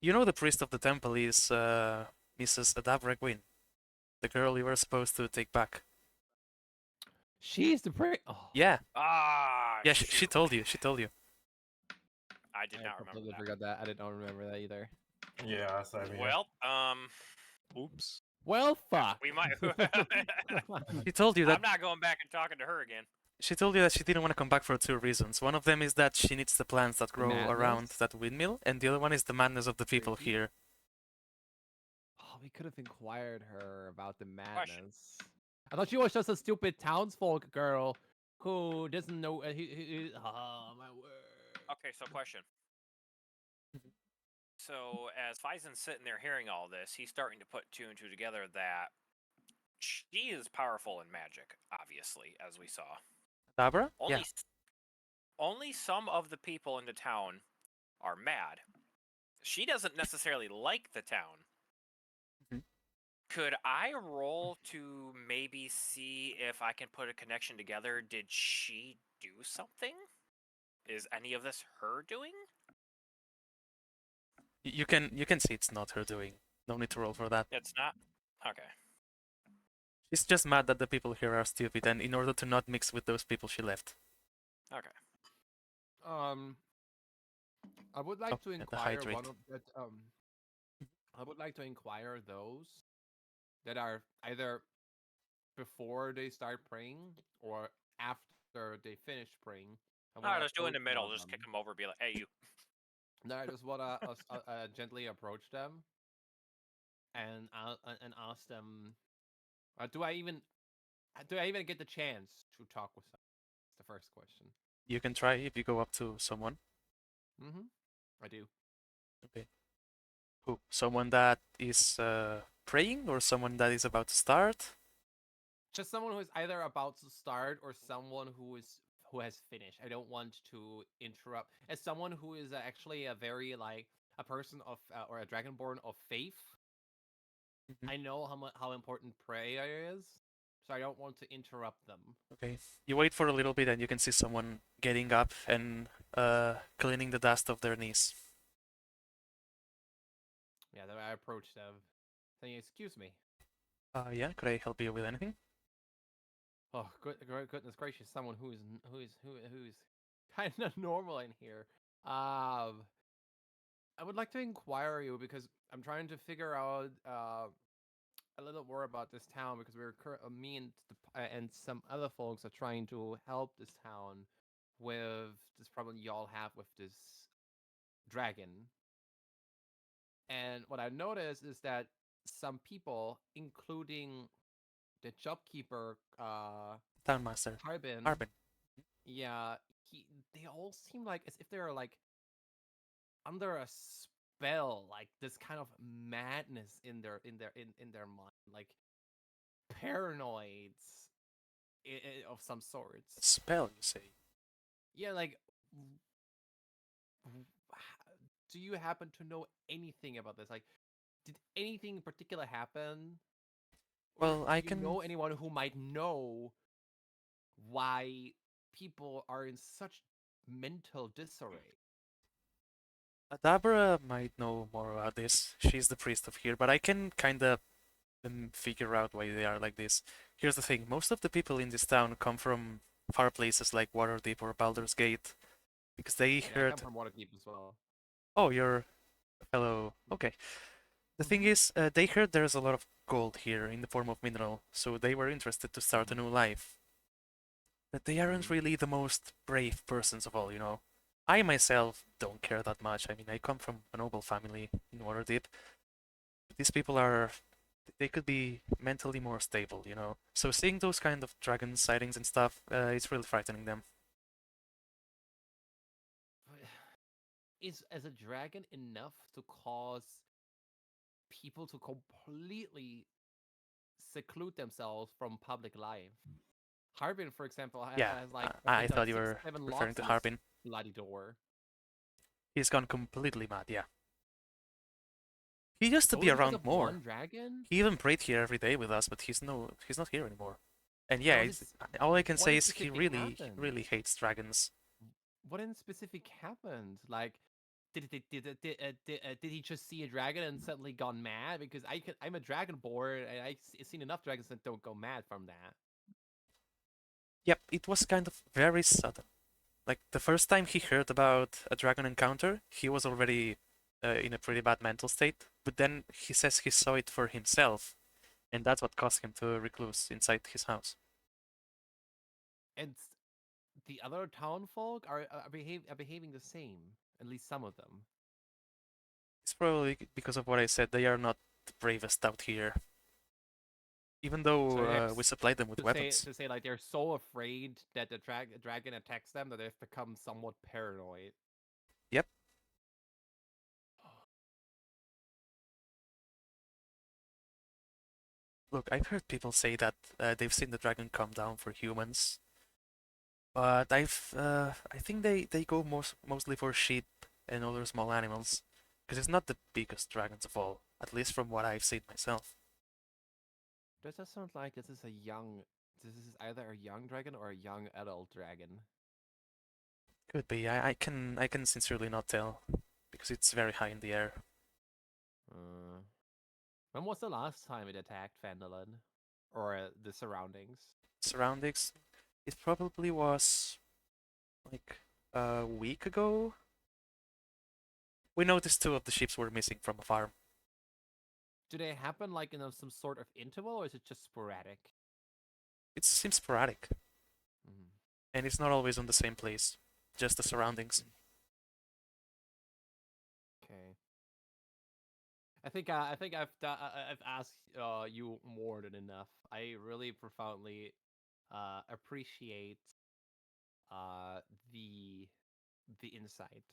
Speaker 1: You know the priest of the temple is Mrs. Adabra Gwyn, the girl you were supposed to take back.
Speaker 3: She's the priest. Oh,
Speaker 1: Yeah,
Speaker 2: Ah,
Speaker 1: yeah, she
Speaker 2: shoot.
Speaker 1: told you. She told you.
Speaker 2: I did
Speaker 3: I
Speaker 2: not remember
Speaker 3: completely
Speaker 2: that.
Speaker 3: forgot that. I did not remember that either.
Speaker 4: Yeah, same here.
Speaker 2: Well,
Speaker 5: Oops.
Speaker 3: Well, fuck.
Speaker 2: we might.
Speaker 1: She told you that.
Speaker 2: I'm not going back and talking to her again.
Speaker 1: She told you that she didn't want to come back for two reasons. One of them is that she needs the plants that grow around
Speaker 3: Madness?
Speaker 1: that windmill, and the other one is the madness of the people
Speaker 3: Creepy.
Speaker 1: here.
Speaker 3: Oh, we could have inquired her about the
Speaker 2: Question.
Speaker 3: madness. I thought she was just a stupid townsfolk girl who doesn't know. Oh, my word.
Speaker 2: Okay, so question. So as Physon's sitting there hearing all this, he's starting to put two and two together that she is powerful in magic, obviously, as we saw.
Speaker 1: Dabra?
Speaker 2: Only,
Speaker 1: Yeah.
Speaker 2: only some of the people in the town are mad. She doesn't necessarily like the town.
Speaker 1: Mhm.
Speaker 2: Could I roll to maybe see if I can put a connection together? Did she do something? Is any of this her doing?
Speaker 1: You can see it's not her doing. No need to roll for that.
Speaker 2: It's not? Okay.
Speaker 1: She's just mad that the people here are stupid, and in order to not mix with those people, she left.
Speaker 2: Okay.
Speaker 3: I would like to
Speaker 1: and the
Speaker 3: inquire
Speaker 1: hydrate.
Speaker 3: one of that. I would like to inquire those that are either before they start praying or after they finish praying. I
Speaker 2: No,
Speaker 3: want to
Speaker 2: just do in the
Speaker 3: approach
Speaker 2: middle.
Speaker 3: one of
Speaker 2: Just
Speaker 3: them.
Speaker 2: kick him over. Be like, hey, you.
Speaker 3: No, I just want to gently approach them and ask them. Do I even get the chance to talk with them? That's the first question.
Speaker 1: You can try if you go up to someone.
Speaker 3: Mm-hmm. I do.
Speaker 1: Okay. Who? Someone that is praying, or someone that is about to start?
Speaker 3: Just someone who is either about to start or someone who has finished. I don't want to interrupt. As someone who is actually a very a person of or a dragonborn of faith,
Speaker 1: Mhm.
Speaker 3: I know how important prayer is, so I don't want to interrupt them.
Speaker 1: Okay. You wait for a little bit and you can see someone getting up and cleaning the dust off their knees.
Speaker 3: Yeah, then I approach them, saying, "Excuse me."
Speaker 1: Yeah, could I help you with anything?
Speaker 3: Oh, goodness gracious! Someone who's kind of normal in here. I would like to inquire you because I'm trying to figure out a little more about this town because me and some other folks are trying to help this town with this problem y'all have with this dragon. And what I've noticed is that some people, including the shopkeeper,
Speaker 1: Townmaster.
Speaker 3: Harbin,
Speaker 1: Harbin.
Speaker 3: yeah, they all seem like as if they're like under a spell, like this kind of madness in their mind, like paranoids of some sorts.
Speaker 1: Spell, you say?
Speaker 3: Yeah, like, do you happen to know anything about this? Like, did anything in particular happen? Or
Speaker 1: Well, I
Speaker 3: do you
Speaker 1: can.
Speaker 3: know anyone who might know why people are in such mental disarray?
Speaker 1: Adabra might know more about this. She's the priest of here, but I can kinda figure out why they are like this. Here's the thing: most of the people in this town come from far places like Waterdeep or Baldur's Gate, because they
Speaker 3: Yeah, I come
Speaker 1: heard.
Speaker 3: from Waterdeep as well.
Speaker 1: Oh, you're a fellow. Okay. The thing is, they heard there's a lot of gold here in the form of mineral, so they were interested to start a new life. But they aren't
Speaker 3: Mhm.
Speaker 1: really the most brave persons of all, you know. I myself don't care that much. I mean, I come from a noble family in Waterdeep. These people are, they could be mentally more stable, you know. So seeing those kind of dragon sightings and stuff, it's really frightening them.
Speaker 3: Is as a dragon enough to cause people to completely seclude themselves from public life? Harbin, for example,
Speaker 1: Yeah,
Speaker 3: has like I
Speaker 1: I
Speaker 3: think
Speaker 1: thought you
Speaker 3: six,
Speaker 1: were
Speaker 3: 7
Speaker 1: referring
Speaker 3: locks
Speaker 1: to
Speaker 3: on his
Speaker 1: Harbin.
Speaker 3: bloody door.
Speaker 1: He's gone completely mad, yeah. He used to be
Speaker 3: Only because
Speaker 1: around
Speaker 3: of
Speaker 1: more.
Speaker 3: one dragon?
Speaker 1: He even prayed here every day with us, but he's not here anymore. And yeah,
Speaker 3: Now
Speaker 1: it's,
Speaker 3: this,
Speaker 1: all I can
Speaker 3: what
Speaker 1: say
Speaker 3: in
Speaker 1: is he
Speaker 3: specific happened?
Speaker 1: really hates dragons.
Speaker 3: What in specific happened? Like, did he just see a dragon and suddenly gone mad? Because I'm a dragonborn and I've seen enough dragons that don't go mad from that.
Speaker 1: Yep, it was kind of very sudden. Like the first time he heard about a dragon encounter, he was already in a pretty bad mental state. But then he says he saw it for himself, and that's what caused him to recluse inside his house.
Speaker 3: And the other townfolk are behaving the same. At least some of them.
Speaker 1: It's probably because of what I said. They are not the bravest out here, even though
Speaker 3: So they have
Speaker 1: we supplied them with weapons.
Speaker 3: to say like they're so afraid that the dragon attacks them that they've become somewhat paranoid.
Speaker 1: Yep. Look, I've heard people say that they've seen the dragon come down for humans, but I think they go mostly for sheep and other small animals, because it's not the biggest dragons of all, at least from what I've seen myself.
Speaker 3: Does that sound like this is either a young dragon or a young adult dragon?
Speaker 1: Could be. I can sincerely not tell, because it's very high in the air.
Speaker 3: Uh, when was the last time it attacked Phandalin? Or the surroundings?
Speaker 1: Surroundings, it probably was like a week ago. We noticed two of the sheep were missing from a farm.
Speaker 3: Do they happen like in some sort of interval, or is it just sporadic?
Speaker 1: It seems sporadic,
Speaker 3: Mm.
Speaker 1: and it's not always on the same place, just the surroundings.
Speaker 3: Okay. I think I've asked you more than enough. I really profoundly appreciate uh the the insight.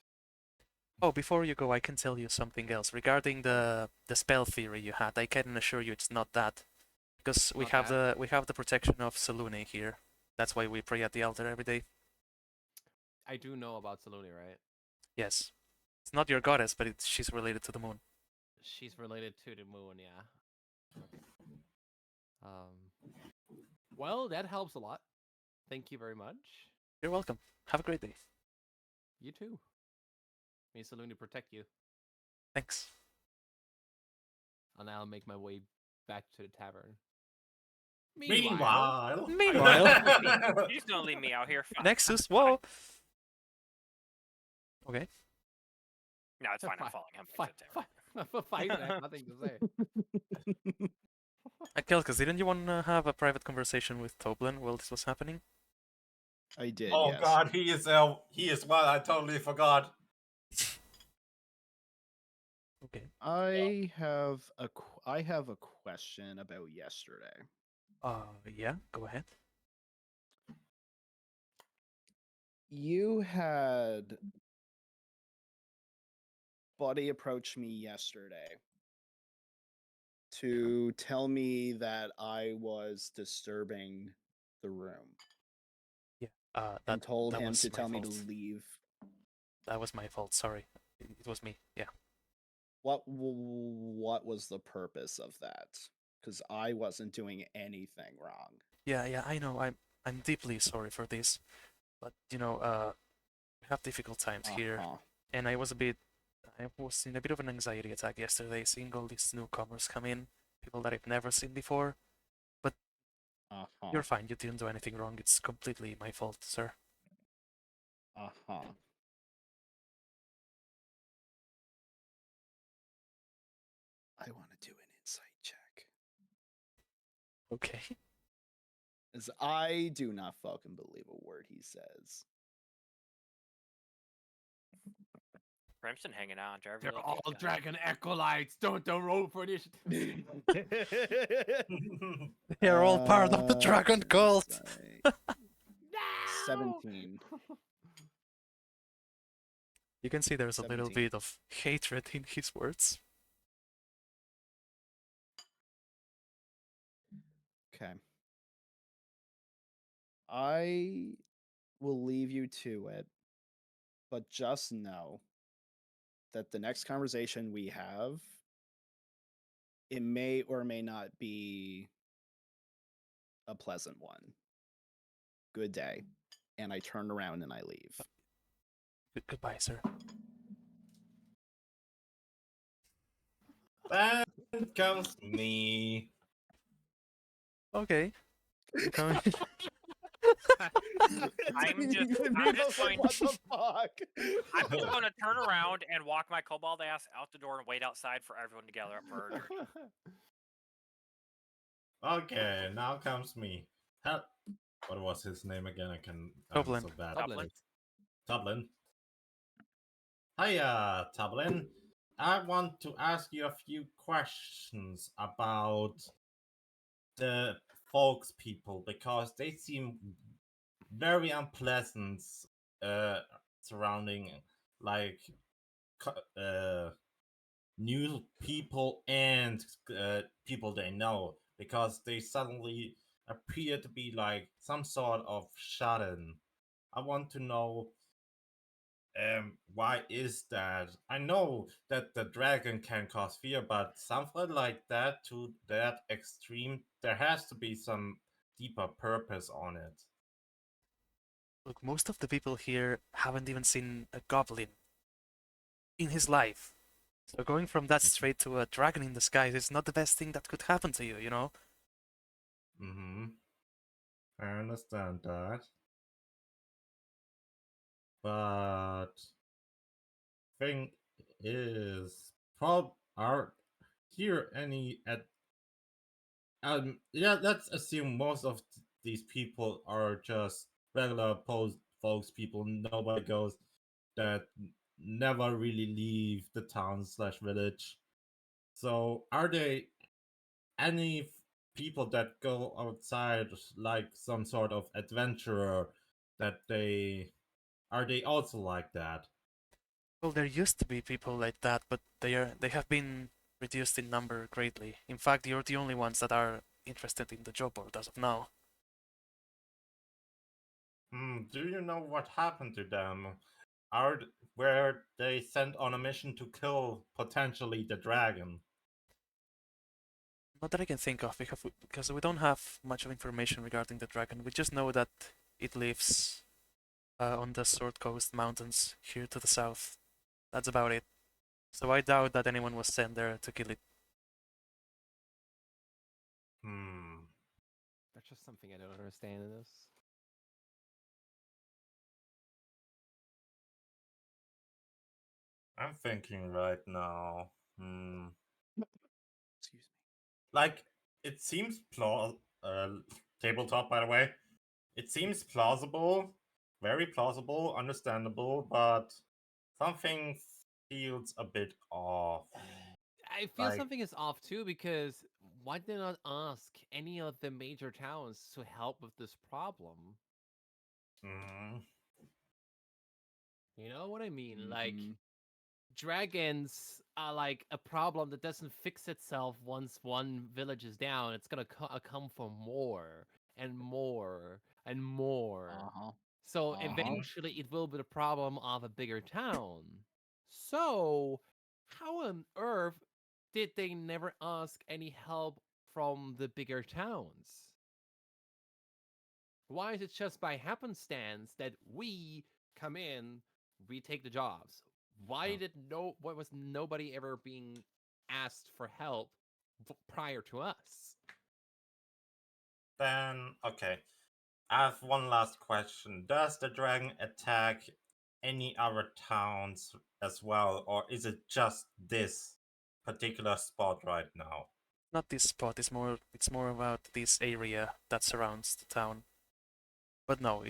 Speaker 1: Oh, before you go, I can tell you something else regarding the spell theory you had. I can assure you it's not that, because
Speaker 3: Not that.
Speaker 1: we have the protection of Selune here. That's why we pray at the altar every day.
Speaker 3: I do know about Saloni, right?
Speaker 1: Yes, it's not your goddess, but she's related to the moon.
Speaker 3: She's related to the moon, yeah. Okay. Um, Well, that helps a lot. Thank you very much.
Speaker 1: You're welcome. Have a great day.
Speaker 3: You too. May Saluni protect you.
Speaker 1: Thanks.
Speaker 3: And I'll make my way back to the tavern.
Speaker 4: Meanwhile.
Speaker 2: You're just gonna leave me out here. Fine.
Speaker 1: Nexus, whoa. Okay.
Speaker 2: No, it's fine. I'm following him.
Speaker 3: Fine, fine. I have nothing to say.
Speaker 1: Kelkas, didn't you want to have a private conversation with Toblin while this was happening?
Speaker 6: I did.
Speaker 4: Oh
Speaker 6: yes.
Speaker 4: God, he is well. I totally forgot.
Speaker 1: Okay.
Speaker 6: I have a question about yesterday.
Speaker 1: Yeah, go ahead.
Speaker 6: You had Buddy approach me yesterday to tell me that I was disturbing the room
Speaker 1: Yeah.
Speaker 6: and told
Speaker 1: that
Speaker 6: him
Speaker 1: was
Speaker 6: to
Speaker 1: my
Speaker 6: tell me to
Speaker 1: fault.
Speaker 6: leave.
Speaker 1: That was my fault. Sorry. It was me. Yeah.
Speaker 6: What was the purpose of that? Because I wasn't doing anything wrong.
Speaker 1: Yeah, I know. I'm deeply sorry for this. But we have difficult times here.
Speaker 6: Uh-huh.
Speaker 1: And I was in a bit of an anxiety attack yesterday, seeing all these newcomers come in, people that I've never seen before. But
Speaker 6: Uh-huh.
Speaker 1: you're fine. You didn't do anything wrong. It's completely my fault, sir.
Speaker 6: Uh-huh. I want to do an insight check.
Speaker 1: Okay.
Speaker 6: As I do not fucking believe a word he says.
Speaker 2: Crimson hanging out. Driver
Speaker 3: They're
Speaker 2: look
Speaker 3: all
Speaker 2: good.
Speaker 3: dragon acolytes. Don't roll for initiative.
Speaker 1: They are all part of the dragon cult.
Speaker 6: Insight. 17.
Speaker 1: You can see there's a little
Speaker 6: 17.
Speaker 1: bit of hatred in his words.
Speaker 6: Okay. I will leave you to it, but just know that the next conversation we have, it may or may not be a pleasant one. Good day. And I turn around and I leave.
Speaker 1: Goodbye, sir.
Speaker 4: Then comes me.
Speaker 1: Okay. Coming.
Speaker 2: I'm just going.
Speaker 6: What the fuck?
Speaker 2: I'm just going to turn around and walk my kobold ass out the door and wait outside for everyone to gather up for our drink.
Speaker 4: Okay, now comes me. What was his name again? I'm
Speaker 1: Toblin.
Speaker 4: so bad.
Speaker 3: Toblin.
Speaker 4: Toblin. Hiya, Toblin. I want to ask you a few questions about the folks people because they seem very unpleasant surrounding like new people and people they know because they suddenly appear to be like some sort of shut-in. I want to know why is that? I know that the dragon can cause fear, but something like that to that extreme, there has to be some deeper purpose on it.
Speaker 1: Look, most of the people here haven't even seen a goblin in his life. So going from that straight to a dragon in the skies is not the best thing that could happen to you, you know?
Speaker 4: Mm-hmm. I understand that. But thing is, are here any at yeah, let's assume most of these people are just regular post folks people nobody goes that never really leave the town slash village. So are they any people that go outside like some sort of adventurer that they also like that?
Speaker 1: Well, there used to be people like that, but they have been reduced in number greatly. In fact, you're the only ones that are interested in the job board as of now.
Speaker 4: Do you know what happened to them? Were they sent on a mission to kill potentially the dragon?
Speaker 1: Not that I can think of, because we don't have much of information regarding the dragon. We just know that it lives on the Sword Coast Mountains here to the south. That's about it. So I doubt that anyone was sent there to kill it.
Speaker 3: That's just something I don't understand in this.
Speaker 4: I'm thinking right now.
Speaker 6: Excuse me.
Speaker 4: Like, it seems tabletop, by the way. It seems plausible, very plausible, understandable, but something feels a bit off.
Speaker 3: I feel
Speaker 4: Like,
Speaker 3: something is off too because why did not ask any of the major towns to help with this problem?
Speaker 4: mm,
Speaker 3: You know what I mean? Like
Speaker 6: Mhm.
Speaker 3: dragons are like a problem that doesn't fix itself once one village is down. It's gonna come for more and more and more.
Speaker 6: Uh-huh.
Speaker 3: So
Speaker 6: Uh-huh.
Speaker 3: eventually it will be the problem of a bigger town. So how on earth did they never ask any help from the bigger towns? Why is it just by happenstance that we come in, we take the jobs? Why was nobody ever being asked for help prior to us?
Speaker 4: then, okay. I have one last question. Does the dragon attack any other towns as well, or is it just this particular spot right now?
Speaker 1: Not this spot. It's more about this area that surrounds the town. But no,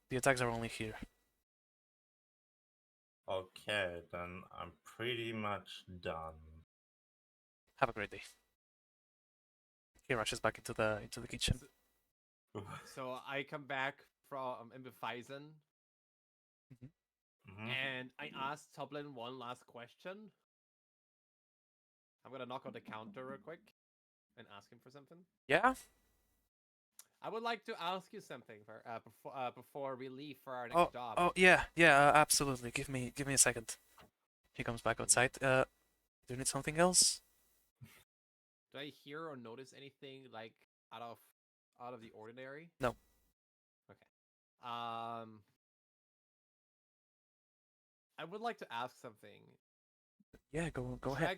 Speaker 1: the attacks are only here.
Speaker 4: Okay, then I'm pretty much done.
Speaker 1: Have a great day. He rushes back into the kitchen.
Speaker 3: So I come back from Imbiphisen
Speaker 4: Mhm.
Speaker 3: and I asked Toblin one last question. I'm gonna knock on the counter real quick and ask him for something.
Speaker 1: Yeah.
Speaker 3: I would like to ask you something before we leave for our next
Speaker 1: Oh,
Speaker 3: job.
Speaker 1: oh yeah, absolutely. Give me a second. He comes back outside. Do you need something else?
Speaker 3: Do I hear or notice anything like out of the ordinary?
Speaker 1: No.
Speaker 3: Okay. I would like to ask something.
Speaker 1: Yeah, go ahead.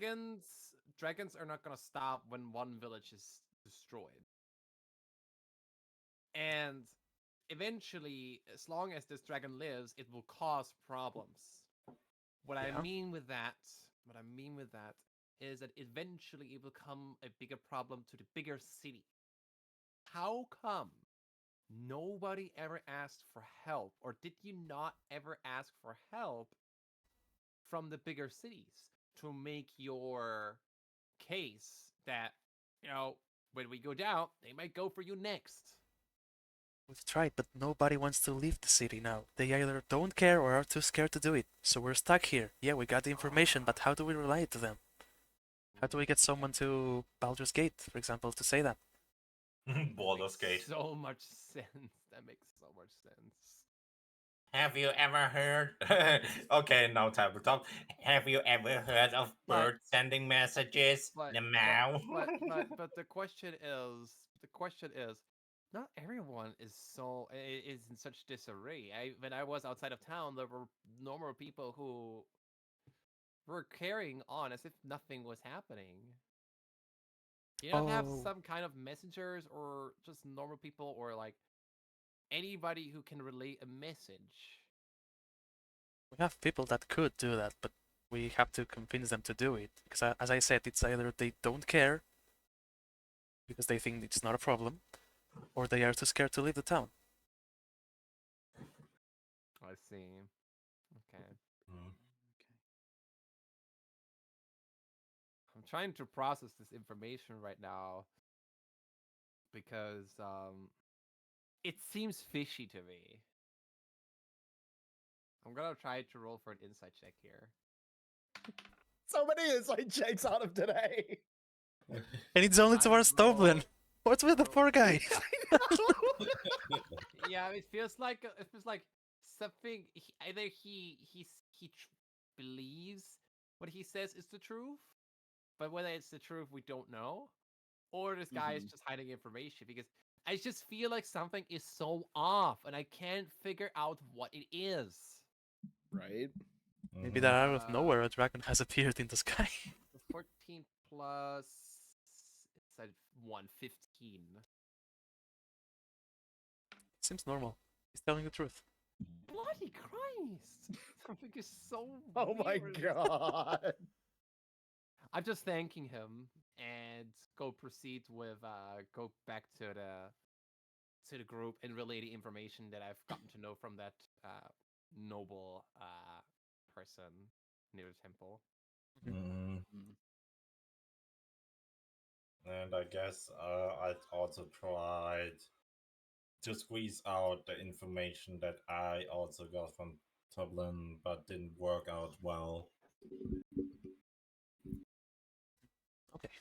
Speaker 3: Dragons are not gonna stop when one village is destroyed. And eventually, as long as this dragon lives, it will cause problems. What I
Speaker 1: Yeah.
Speaker 3: mean with that, is that eventually it will become a bigger problem to the bigger city. How come nobody ever asked for help, or did you not ever ask for help from the bigger cities to make your case that, when we go down, they might go for you next?
Speaker 1: We've tried, but nobody wants to leave the city now. They either don't care or are too scared to do it. So we're stuck here. Yeah, we got the information, but how do we relay it to them? How do we get someone to Baldur's Gate, for example, to say that?
Speaker 4: Baldur's Gate.
Speaker 3: Makes so much sense. That makes so much sense.
Speaker 4: Have you ever heard? Okay, now tabletop. Have you ever heard of
Speaker 3: But-
Speaker 4: birds sending messages?
Speaker 3: But
Speaker 4: The meow.
Speaker 3: but the question is, not everyone is in such disarray. When I was outside of town, there were normal people who were carrying on as if nothing was happening. You don't have
Speaker 1: Oh,
Speaker 3: some kind of messengers or just normal people or like anybody who can relay a message.
Speaker 1: we have people that could do that, but we have to convince them to do it. Because as I said, it's either they don't care because they think it's not a problem, or they are too scared to leave the town.
Speaker 3: I see. Okay.
Speaker 4: Mm.
Speaker 3: I'm trying to process this information right now because it seems fishy to me. I'm gonna try to roll for an insight check here.
Speaker 6: So many insight checks on him today.
Speaker 1: And it's only towards Stoblin. What's with the poor guy?
Speaker 3: Yeah, it feels like something. Either believes what he says is the truth, but whether it's the truth, we don't know. or this guy is
Speaker 6: Mhm.
Speaker 3: just hiding information, because I just feel like something is so off and I can't figure out what it is.
Speaker 6: Right?
Speaker 1: Maybe
Speaker 4: Mhm.
Speaker 1: that out of nowhere a dragon has appeared in the sky.
Speaker 3: The 14 plus, it's at 115.
Speaker 1: Seems normal. He's telling the truth.
Speaker 3: Bloody Christ! Something is so
Speaker 6: Oh my
Speaker 3: weird.
Speaker 6: god.
Speaker 3: I'm just thanking him and go back to the group and relay the information that I've gotten to know from that noble person near the temple.
Speaker 4: Mhm.
Speaker 6: Mm.
Speaker 4: And I guess I also tried to squeeze out the information that I also got from Dublin, but didn't work out well.
Speaker 1: Okay.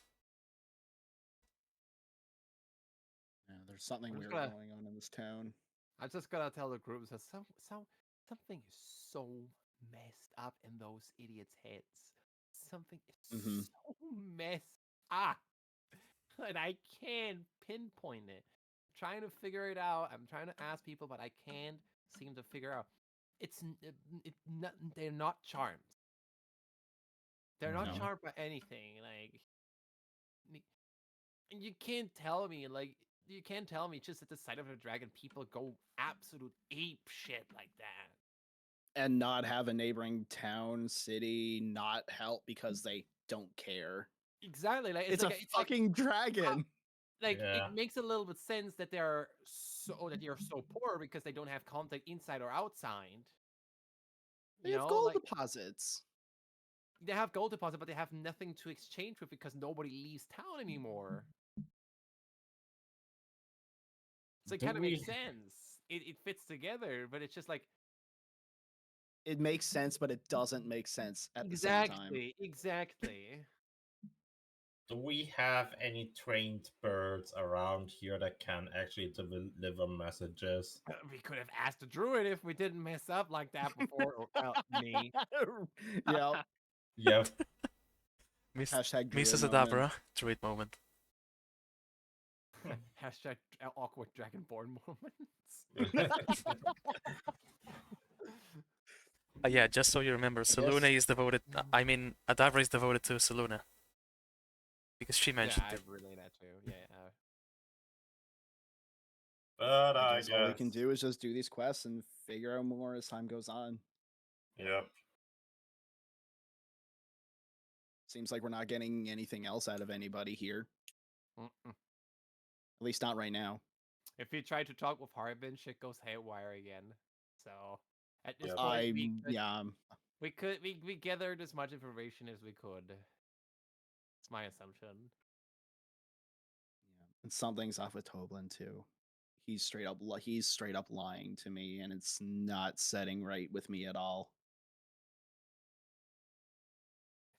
Speaker 6: Yeah, there's something
Speaker 3: I'm just
Speaker 6: weird
Speaker 3: gonna
Speaker 6: going on in this town.
Speaker 3: I just gotta tell the group that something is so messed up in those idiots' heads. Something is
Speaker 6: Mhm.
Speaker 3: so messed up, and I can't pinpoint it. I'm trying to figure it out. I'm trying to ask people, but I can't seem to figure out. They're not charmed. They're not
Speaker 6: No.
Speaker 3: charmed by anything. Like, you can't tell me, just at the sight of a dragon, people go absolute ape shit like that.
Speaker 6: And not have a neighboring town, city not help because they don't care.
Speaker 3: Exactly, like
Speaker 6: It's a fucking dragon.
Speaker 3: like
Speaker 4: Yeah.
Speaker 3: it makes a little bit sense that they're so poor because they don't have contact inside or outside.
Speaker 6: They
Speaker 3: You
Speaker 6: have
Speaker 3: know,
Speaker 6: gold
Speaker 3: like
Speaker 6: deposits.
Speaker 3: they have gold deposit, but they have nothing to exchange with because nobody leaves town anymore. So it
Speaker 4: Do
Speaker 3: kind of
Speaker 4: we
Speaker 3: makes sense. It fits together, but it's just like
Speaker 6: It makes sense, but it doesn't make sense at the same time.
Speaker 3: exactly.
Speaker 4: do we have any trained birds around here that can actually deliver messages?
Speaker 3: We could have asked the druid if we didn't mess up like that before. Or, well, me.
Speaker 6: Yep.
Speaker 4: Yep.
Speaker 6: Hashtag druid
Speaker 1: Mises
Speaker 6: moment.
Speaker 1: Adabra, druid moment.
Speaker 3: Hashtag awkward dragonborn moments.
Speaker 1: Yeah, just so you remember, Saluna
Speaker 6: guess-
Speaker 1: is devoted. I mean, Adabra is devoted to Saluna because she
Speaker 3: Yeah,
Speaker 1: mentioned
Speaker 3: I
Speaker 1: it.
Speaker 3: relay that too. Yeah.
Speaker 4: But
Speaker 6: I
Speaker 4: I
Speaker 6: guess all we can
Speaker 4: guess.
Speaker 6: do is just do these quests and figure out more as time goes on.
Speaker 4: Yep.
Speaker 6: Seems like we're not getting anything else out of anybody here.
Speaker 3: Mm-mm.
Speaker 6: At least not right now.
Speaker 3: If you try to talk with Harbin, shit goes haywire again. So at this
Speaker 4: Yep.
Speaker 3: point, we gathered as much information as we could. It's my assumption.
Speaker 6: And something's off with Toblin too. He's straight up lying to me, and it's not setting right with me at all.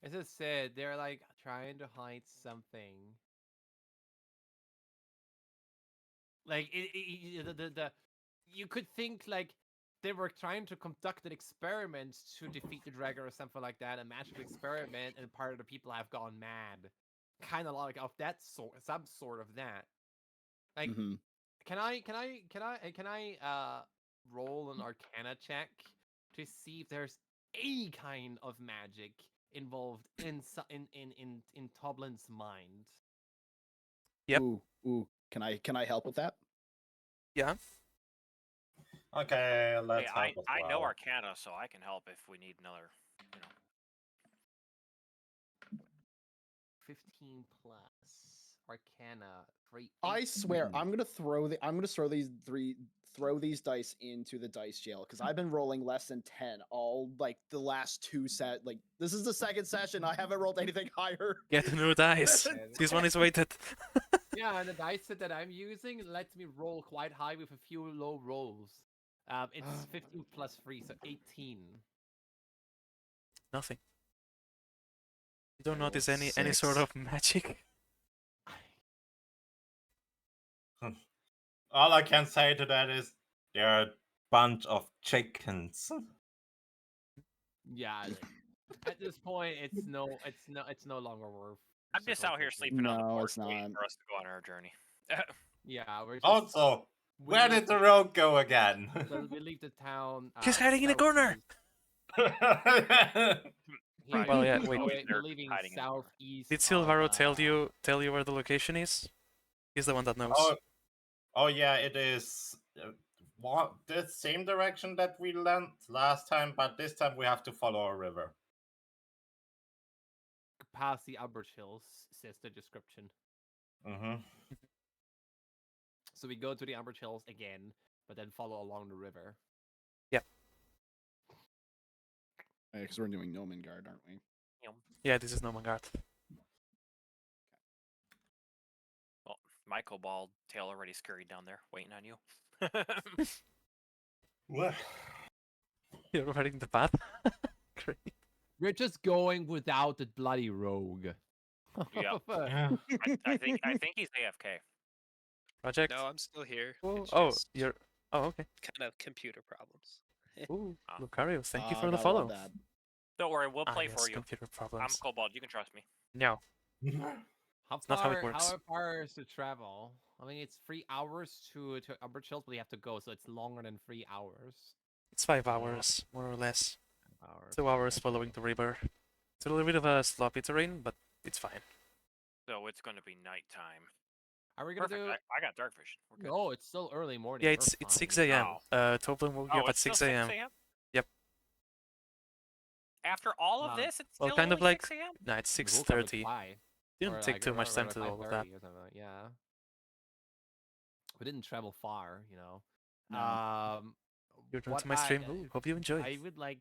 Speaker 3: As I said, they're like trying to hide something. Like you could think like they were trying to conduct an experiment to defeat the dragon or something like that, a magical experiment, and part of the people have gone mad. Kind of like of that sort, some sort of that. Like,
Speaker 6: Mhm.
Speaker 3: can I roll an Arcana check to see if there's any kind of magic involved in Toblin's mind?
Speaker 1: Yep.
Speaker 6: Ooh. Can I help with that?
Speaker 1: Yeah.
Speaker 4: Okay,
Speaker 2: Hey,
Speaker 4: let's help as
Speaker 2: I know
Speaker 4: well.
Speaker 2: Arcana, so I can help if we need another.
Speaker 3: 15 plus Arcana.
Speaker 6: I swear,
Speaker 3: 18.
Speaker 6: I'm gonna throw these dice into the dice jail because I've been rolling less than 10 all like the last two set. Like this is the second session. I haven't rolled anything higher.
Speaker 1: Get the new dice. This one is weighted.
Speaker 3: Yeah, and the dice set that I'm using lets me roll quite high with a few low rolls. It's 15 plus 3, so 18.
Speaker 1: Nothing. You don't
Speaker 6: I rolled
Speaker 1: notice any sort
Speaker 6: 6.
Speaker 1: of magic.
Speaker 4: All I can say to that is they're a bunch of chickens.
Speaker 3: Yeah, like, at this point, it's no longer worth
Speaker 2: I'm just out here sleeping on the
Speaker 6: No,
Speaker 2: porch,
Speaker 6: it's
Speaker 2: waiting
Speaker 6: not.
Speaker 2: for us to go on our journey.
Speaker 3: Yeah, we're just.
Speaker 4: Also,
Speaker 3: we
Speaker 4: where
Speaker 3: leave
Speaker 4: did the road go again?
Speaker 3: we leave the town.
Speaker 1: He's hiding in a corner!
Speaker 3: southeast.
Speaker 1: Well, yeah,
Speaker 2: He's
Speaker 1: wait.
Speaker 2: always
Speaker 3: We're
Speaker 2: there
Speaker 3: leaving
Speaker 2: hiding in the corner.
Speaker 3: southeast.
Speaker 1: Did Silvaro tell you where the location is? He's the one that knows.
Speaker 4: Oh yeah, it is. What the same direction that we went last time, but this time we have to follow a river.
Speaker 3: Past the Umbridge Hills, says the description.
Speaker 4: Mm-hmm.
Speaker 3: So we go to the Umbridge Hills again, but then follow along the river.
Speaker 6: Because we're doing Nomengard, aren't we?
Speaker 1: Yeah, this is Nomangard.
Speaker 2: Well, my Cobalt tail already scurried down there, waiting on you.
Speaker 1: You're riding the path? Great.
Speaker 3: We're just going without the bloody rogue.
Speaker 2: Yep.
Speaker 4: Yeah.
Speaker 2: I think he's AFK.
Speaker 1: Project?
Speaker 5: No, I'm still here.
Speaker 1: Oh,
Speaker 5: It's
Speaker 1: oh,
Speaker 5: just
Speaker 1: you're... Oh, okay.
Speaker 5: kind of computer problems.
Speaker 1: Ooh,
Speaker 2: Ah.
Speaker 1: Lucarios, thank you for
Speaker 6: God,
Speaker 1: the
Speaker 6: I
Speaker 1: follow.
Speaker 6: love that.
Speaker 2: Don't worry, we'll play
Speaker 1: yes,
Speaker 2: for you.
Speaker 1: computer
Speaker 2: I'm
Speaker 1: problems.
Speaker 2: Cobalt, you can trust me.
Speaker 1: No.
Speaker 3: How
Speaker 1: It's not how it works.
Speaker 3: How far is to travel? I mean, it's 3 hours to Umbridge Hills, but you have to go, so it's longer than 3 hours.
Speaker 1: It's 5 hours, more or less.
Speaker 3: 5 hours.
Speaker 1: 2 hours
Speaker 3: okay.
Speaker 1: following the river. It's a little bit of a sloppy terrain, but it's fine.
Speaker 2: So it's going to be nighttime.
Speaker 3: Are we gonna
Speaker 2: Perfect.
Speaker 3: do?
Speaker 2: I got dark vision. We're good.
Speaker 3: No, it's still early morning.
Speaker 1: Yeah,
Speaker 3: We're
Speaker 1: it's 6
Speaker 3: fine.
Speaker 1: a.m.
Speaker 2: Oh.
Speaker 1: Toblin woke you
Speaker 2: Oh,
Speaker 1: up at
Speaker 2: it's still
Speaker 1: 6 a.m. Yep.
Speaker 2: After all of
Speaker 3: Wow.
Speaker 2: this, it's
Speaker 1: Well,
Speaker 2: still
Speaker 1: kind of
Speaker 2: only
Speaker 1: like
Speaker 2: 6 a.m.?
Speaker 1: No, it's
Speaker 3: We woke up at
Speaker 1: 6:30.
Speaker 3: 5,
Speaker 1: Didn't
Speaker 3: or
Speaker 1: take
Speaker 3: like
Speaker 1: too much time
Speaker 3: around
Speaker 1: to do all of that.
Speaker 3: 5:30 or something, yeah. We didn't travel far, you know.
Speaker 6: No.
Speaker 1: You're joining
Speaker 3: what
Speaker 1: to my stream. Ooh, hope you enjoy.
Speaker 3: I would like.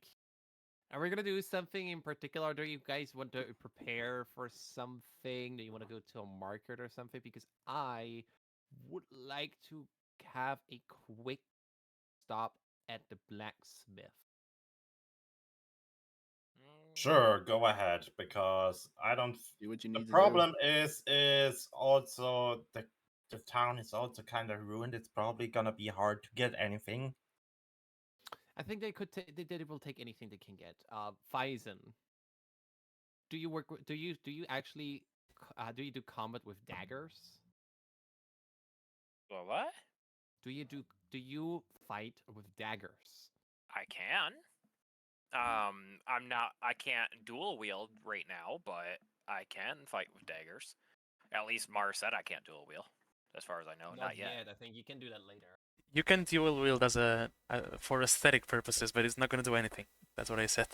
Speaker 3: Are we gonna do something in particular? Do you guys want to prepare for something? Do you want to go to a market or something? Because I would like to have a quick stop at the blacksmith.
Speaker 4: Sure, go ahead, because I don't.
Speaker 6: Do what you
Speaker 4: The
Speaker 6: need to
Speaker 4: problem is also the town is also kind of ruined. It's probably gonna be hard to get anything.
Speaker 3: I think they could. They will take anything they can get. Faison, do you work? Do you actually? Do you do combat with daggers?
Speaker 2: Well, what?
Speaker 3: Do you fight with daggers?
Speaker 2: I can. I can't dual wield right now, but I can fight with daggers. At least Mars said I can't dual wield. As far as I know, not yet.
Speaker 3: I think you can do that later.
Speaker 1: You can dual wield as for aesthetic purposes, but it's not gonna do anything. That's what I said.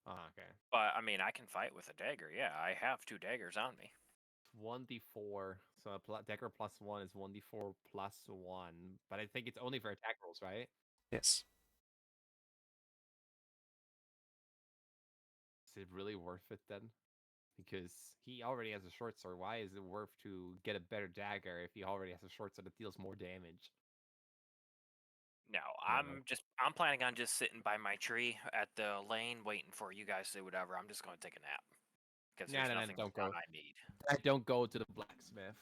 Speaker 3: Oh, okay.
Speaker 2: But I mean, I can fight with a dagger. Yeah, I have 2 daggers on me.
Speaker 3: 1d4. So a dagger plus 1 is 1d4 plus 1. But I think it's only for attack rolls, right?
Speaker 1: Yes.
Speaker 3: Is it really worth it then? Because he already has a short sword. Why is it worth to get a better dagger if he already has a short sword that deals more damage?
Speaker 2: No,
Speaker 3: Yeah,
Speaker 2: I'm planning on just sitting by my tree at the lane, waiting for you guys to do whatever. I'm just going to take a nap because there's nothing
Speaker 3: don't
Speaker 2: done
Speaker 3: go.
Speaker 2: I need.
Speaker 3: Don't go to the blacksmith.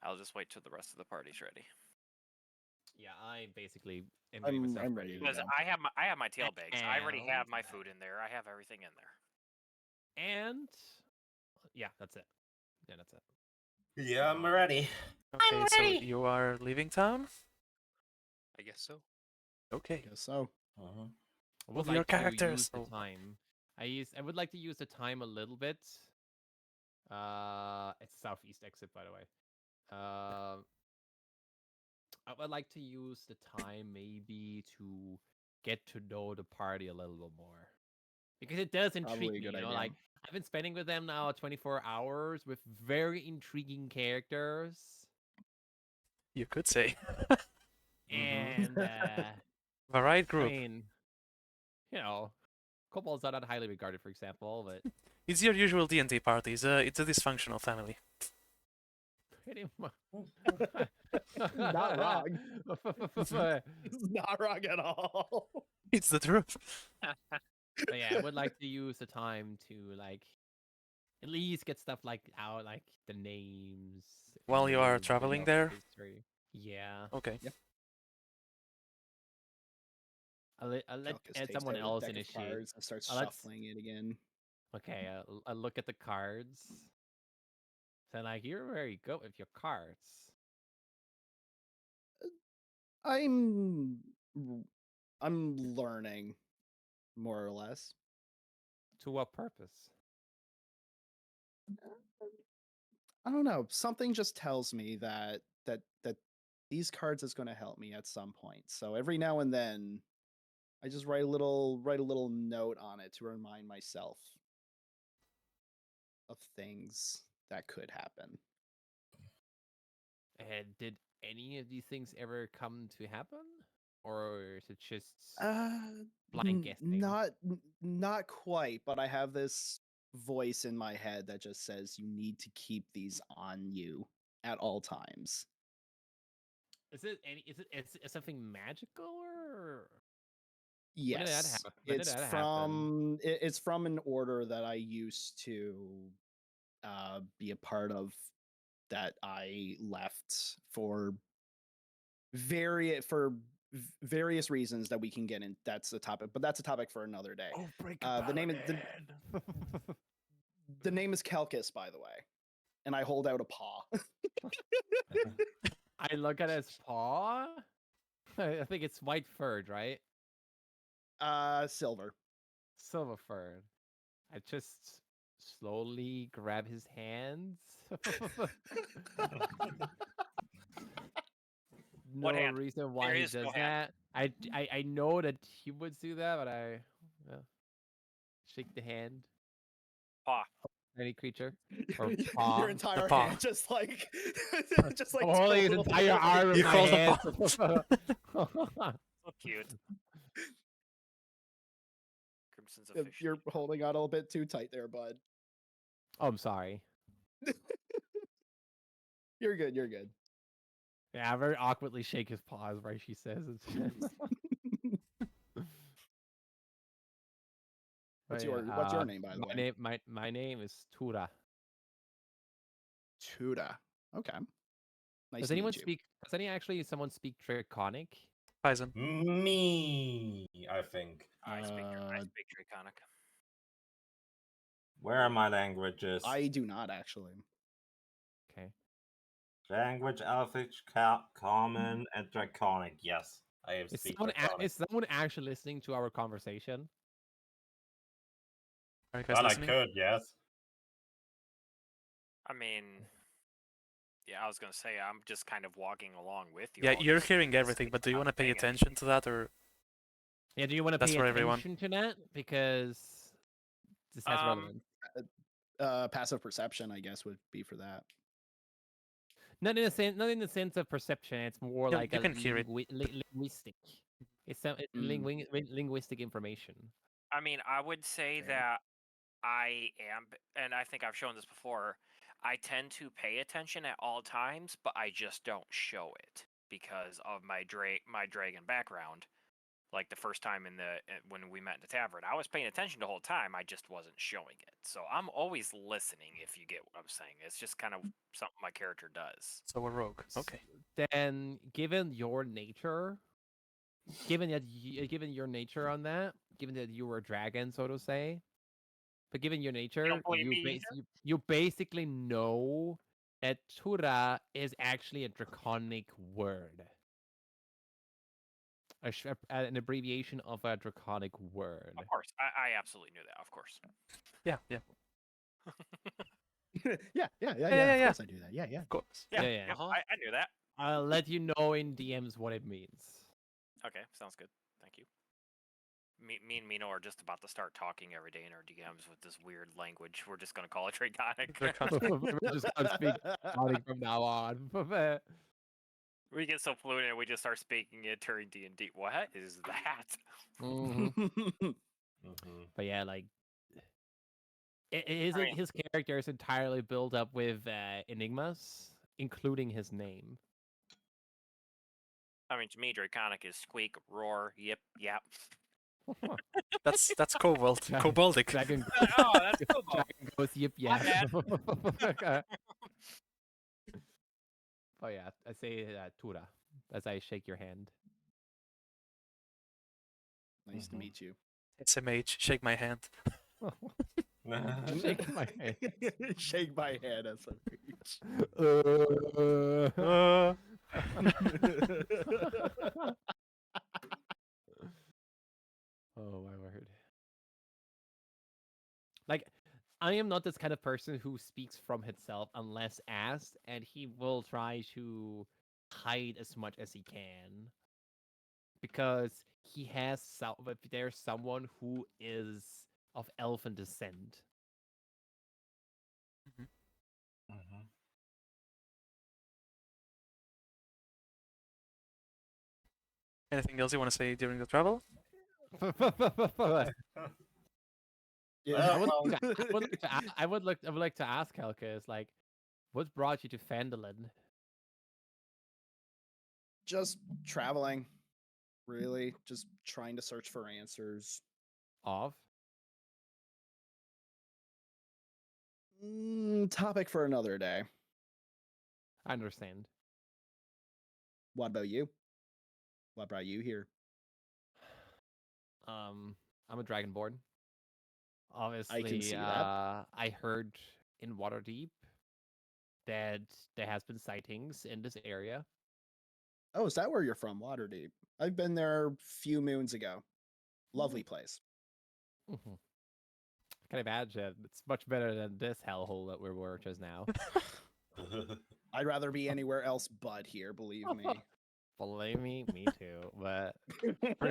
Speaker 2: I'll just wait till the rest of the party's ready.
Speaker 3: Yeah, I basically am
Speaker 6: I'm-
Speaker 3: myself
Speaker 6: I'm
Speaker 3: ready.
Speaker 6: ready.
Speaker 2: Because
Speaker 6: Yeah.
Speaker 2: I have my tail bags. I already
Speaker 3: And-
Speaker 2: have my food in there. I have everything in there.
Speaker 3: And yeah, that's it. Yeah, that's it.
Speaker 4: Yeah, I'm ready.
Speaker 1: Okay, so you are leaving town?
Speaker 5: I guess so.
Speaker 1: Okay.
Speaker 6: Guess so.
Speaker 4: Uh-huh.
Speaker 3: I
Speaker 1: Move
Speaker 3: would
Speaker 1: your
Speaker 3: like to
Speaker 1: characters.
Speaker 3: use the
Speaker 1: Oh.
Speaker 3: time. I would like to use the time a little bit. It's southeast exit, by the way. I would like to use the time maybe to get to know the party a little bit more, because it does intrigue
Speaker 6: Probably a
Speaker 3: me.
Speaker 6: good
Speaker 3: You know,
Speaker 6: idea.
Speaker 3: like I've been spending with them now 24 hours with very intriguing characters,
Speaker 1: You could say.
Speaker 3: and
Speaker 1: Varied
Speaker 3: I
Speaker 1: group.
Speaker 3: mean, you know, kobolds are not highly regarded, for example, but
Speaker 1: It's your usual D&D party. It's a dysfunctional family.
Speaker 3: pretty much.
Speaker 6: Not wrong. It's not wrong at all.
Speaker 1: It's the truth.
Speaker 3: But yeah, I would like to use the time to like at least get stuff like out, like the names.
Speaker 1: While you are
Speaker 3: and,
Speaker 1: traveling
Speaker 3: the
Speaker 1: there?
Speaker 3: history. Yeah.
Speaker 1: Okay.
Speaker 3: I'll let
Speaker 6: Calcus
Speaker 3: add
Speaker 6: takes
Speaker 3: someone
Speaker 6: out a
Speaker 3: else
Speaker 6: deck of
Speaker 3: initiate.
Speaker 6: cards and starts
Speaker 3: I'll let-
Speaker 6: shuffling it again.
Speaker 3: Okay, I look at the cards. And like, you're very good with your cards.
Speaker 6: I'm learning, more or less.
Speaker 3: To what purpose?
Speaker 6: I don't know. Something just tells me that these cards is going to help me at some point. So every now and then, I just write a little note on it to remind myself of things that could happen.
Speaker 3: And did any of these things ever come to happen? Or is it just blind guessing?
Speaker 6: Not quite, but I have this voice in my head that just says you need to keep these on you at all times.
Speaker 3: Is it something magical or
Speaker 6: Yes,
Speaker 3: when did that happen? When did
Speaker 6: it's
Speaker 3: that happen?
Speaker 6: from it's from an order that I used to be a part of that I left for various reasons that we can get in. That's a topic, but that's a topic for another day.
Speaker 3: Oh, break
Speaker 6: The name is the name is Calcus, by the way, and I hold out a paw.
Speaker 3: I look at his paw. I think it's white furred, right?
Speaker 6: Silver.
Speaker 3: Silver furred. I just slowly grab his hands. No
Speaker 2: What hand?
Speaker 3: reason why
Speaker 2: There
Speaker 3: he
Speaker 2: is no
Speaker 3: does
Speaker 2: hand.
Speaker 3: that. I know that he would do that, but I shake the hand.
Speaker 2: Paw.
Speaker 3: Any creature or
Speaker 6: Your
Speaker 3: paw.
Speaker 6: entire
Speaker 1: paw.
Speaker 6: hand, just like just like
Speaker 3: I'm holding his
Speaker 6: total-
Speaker 3: entire arm with
Speaker 1: You
Speaker 3: my
Speaker 1: hold the
Speaker 3: hands.
Speaker 2: So cute. Crimson's
Speaker 6: If
Speaker 2: officially.
Speaker 6: You're holding on a little bit too tight there, bud.
Speaker 3: Oh, I'm sorry.
Speaker 6: You're good. You're good.
Speaker 3: Yeah, I very awkwardly shake his paws right she says it.
Speaker 6: What's
Speaker 3: But yeah,
Speaker 6: your name, by the way?
Speaker 3: My name is Tura.
Speaker 6: Tuda. Okay. Nice
Speaker 3: Does
Speaker 6: to
Speaker 3: anyone
Speaker 6: meet you.
Speaker 3: speak? Does any actually someone speak Draconic?
Speaker 1: Bison.
Speaker 4: Me, I think.
Speaker 2: I speak Draconic.
Speaker 4: Where are my languages?
Speaker 6: I do not actually.
Speaker 3: Okay.
Speaker 4: Language, Elfish, Common, and Draconic. Yes, I speak Draconic.
Speaker 3: Is someone actually listening to our conversation?
Speaker 1: Are you guys
Speaker 4: Well, I
Speaker 1: listening?
Speaker 4: could, yes.
Speaker 2: I mean, yeah, I was gonna say I'm just kind of walking along with you.
Speaker 1: Yeah,
Speaker 2: all,
Speaker 1: you're
Speaker 2: just
Speaker 1: hearing everything,
Speaker 2: listening,
Speaker 1: but do you
Speaker 2: not
Speaker 1: want to pay
Speaker 2: saying
Speaker 1: attention to that, or
Speaker 3: Yeah. Do you want to
Speaker 1: That's
Speaker 3: pay
Speaker 1: for everyone.
Speaker 3: attention to that because this has relevance?
Speaker 6: Passive perception, I guess, would be for that.
Speaker 3: Not in the sense of perception. It's more
Speaker 1: Yeah,
Speaker 3: like
Speaker 1: you
Speaker 3: a
Speaker 1: can hear it.
Speaker 3: linguistic. It's linguistic information.
Speaker 2: I mean, I would say
Speaker 6: Okay.
Speaker 2: that I am, and I think I've shown this before. I tend to pay attention at all times, but I just don't show it because of my dragon background. Like the first time when we met in the tavern, I was paying attention the whole time. I just wasn't showing it. So I'm always listening. If you get what I'm saying, it's just kind of something my character does.
Speaker 1: So a rogue. Okay.
Speaker 3: Then, given your nature, given your nature on that, given that you were a dragon, so to say, but given your nature,
Speaker 2: believe me
Speaker 3: you basically know that Tura is actually a draconic word. An abbreviation of a draconic word.
Speaker 2: Of course, I absolutely knew that. Of course.
Speaker 1: Yeah, yeah.
Speaker 6: yeah.
Speaker 1: yeah,
Speaker 6: Of course I do that. Yeah.
Speaker 1: Of course.
Speaker 2: Yeah,
Speaker 3: Yeah.
Speaker 2: I knew that.
Speaker 3: I'll let you know in DMs what it means.
Speaker 2: Okay, sounds good. Thank you. Me and Mino are just about to start talking every day in our DMs with this weird language. We're just gonna call it Draconic.
Speaker 3: We're just gonna speak Draconic from now on.
Speaker 2: We get so fluent and we just start speaking it during D&D. What is that?
Speaker 3: Mhm.
Speaker 4: Mm-hmm.
Speaker 3: But yeah, like his character is entirely built up with enigmas, including his name.
Speaker 2: I mean, to me, Draconic is squeak, roar, yip, yap.
Speaker 1: That's Kobold. Koboldic.
Speaker 3: Dragon,
Speaker 2: Oh, that's cool.
Speaker 3: dragon goes yip
Speaker 2: My
Speaker 3: yap. Oh yeah, I say Tura as I shake your hand.
Speaker 6: Nice to
Speaker 4: Mhm.
Speaker 6: meet you.
Speaker 1: SMH. Shake my hand.
Speaker 3: Shaking my head.
Speaker 6: Shake my head as I reach.
Speaker 3: Oh my word. Like, I am not this kind of person who speaks from himself unless asked, and he will try to hide as much as he can. Because he has if there's someone who is of elfin descent.
Speaker 4: Mhm.
Speaker 1: Anything else you want to say during the travel?
Speaker 6: Yeah.
Speaker 3: I would,
Speaker 4: Well,
Speaker 3: I would like to ask Helkes, like, what brought you to Phandalin?
Speaker 6: Just traveling, really. Just trying to search for answers.
Speaker 3: Of?
Speaker 6: Topic for another day.
Speaker 3: I understand.
Speaker 6: What about you? What brought you here?
Speaker 3: I'm a dragonborn. Obviously,
Speaker 6: see that.
Speaker 3: I heard in Waterdeep that there has been sightings in this area.
Speaker 6: Oh, is that where you're from, Waterdeep? I've been there a few moons ago. Lovely place.
Speaker 3: Mhm. I can imagine it's much better than this hellhole that we were just now.
Speaker 6: I'd rather be anywhere else but here, believe me.
Speaker 3: Believe me, me too. But for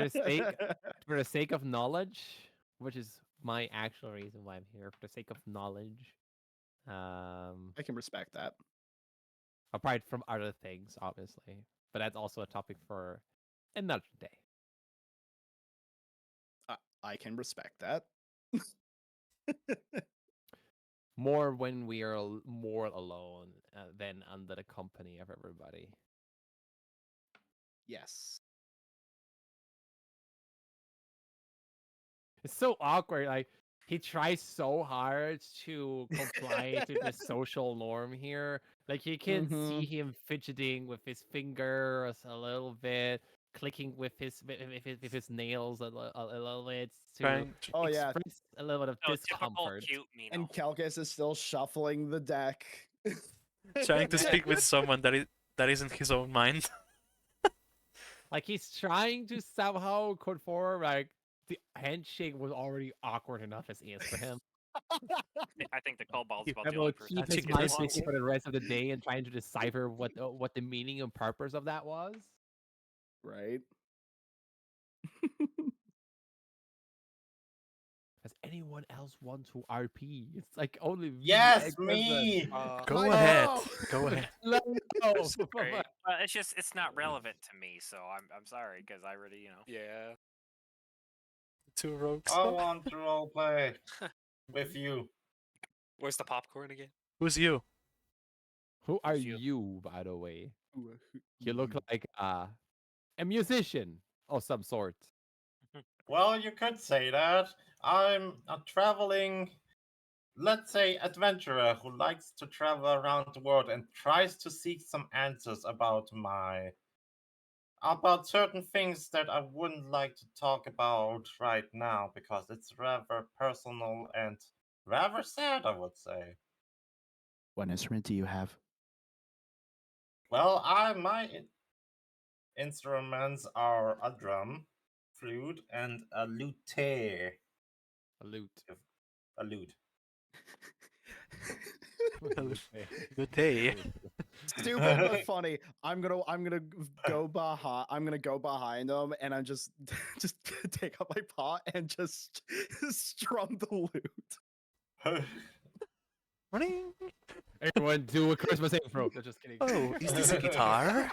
Speaker 3: the sake of knowledge, which is my actual reason why I'm here, for the sake of knowledge,
Speaker 6: I can respect that.
Speaker 3: apart from other things, obviously, but that's also a topic for another day.
Speaker 6: I can respect that.
Speaker 3: More when we are more alone than under the company of everybody.
Speaker 6: Yes.
Speaker 3: It's so awkward. Like, he tries so hard to comply to the social norm here. Like, you can see him fidgeting with his fingers a little bit, clicking with his nails a little bit to
Speaker 1: Trying.
Speaker 6: Oh yeah.
Speaker 3: express a little bit of
Speaker 2: No, typical
Speaker 3: discomfort.
Speaker 2: cute Mino.
Speaker 6: And Kelkis is still shuffling the deck.
Speaker 1: Trying to speak with someone that isn't his own mind.
Speaker 3: Like, he's trying to somehow conform. Like, the handshake was already awkward enough as is for him.
Speaker 2: I think the Kobold's about
Speaker 3: I
Speaker 2: the
Speaker 3: will
Speaker 2: only person
Speaker 3: keep
Speaker 2: that
Speaker 3: his
Speaker 1: think it
Speaker 3: mind
Speaker 1: is.
Speaker 3: busy for the rest of the day and trying to decipher what the meaning and purpose of that was.
Speaker 6: Right?
Speaker 3: Does anyone else want to RP? It's like only me.
Speaker 4: yes,
Speaker 3: Eggman,
Speaker 4: me.
Speaker 1: Go
Speaker 6: I
Speaker 1: ahead.
Speaker 6: know!
Speaker 1: Go ahead.
Speaker 3: No.
Speaker 2: Great. It's not relevant to me, so I'm sorry because I already
Speaker 5: Yeah.
Speaker 1: Two rogues.
Speaker 4: I want to roleplay with you.
Speaker 5: Where's the popcorn again?
Speaker 1: Who's you?
Speaker 3: Who are
Speaker 2: you.
Speaker 3: you, by the way? You look like a musician of some sort.
Speaker 4: Well, you could say that. I'm a traveling, let's say, adventurer who likes to travel around the world and tries to seek some answers about certain things that I wouldn't like to talk about right now because it's rather personal and rather sad, I would say.
Speaker 6: What instrument do you have?
Speaker 4: Well, my instruments are a drum, flute, and a lute.
Speaker 3: A lute.
Speaker 4: A lute.
Speaker 1: Good day.
Speaker 6: Stupid but funny. I'm gonna go behind them, and I'm just take up my paw and just strum the lute.
Speaker 1: Running.
Speaker 3: Everyone do a charisma saving throw. No, just kidding.
Speaker 1: Oh, is this a guitar?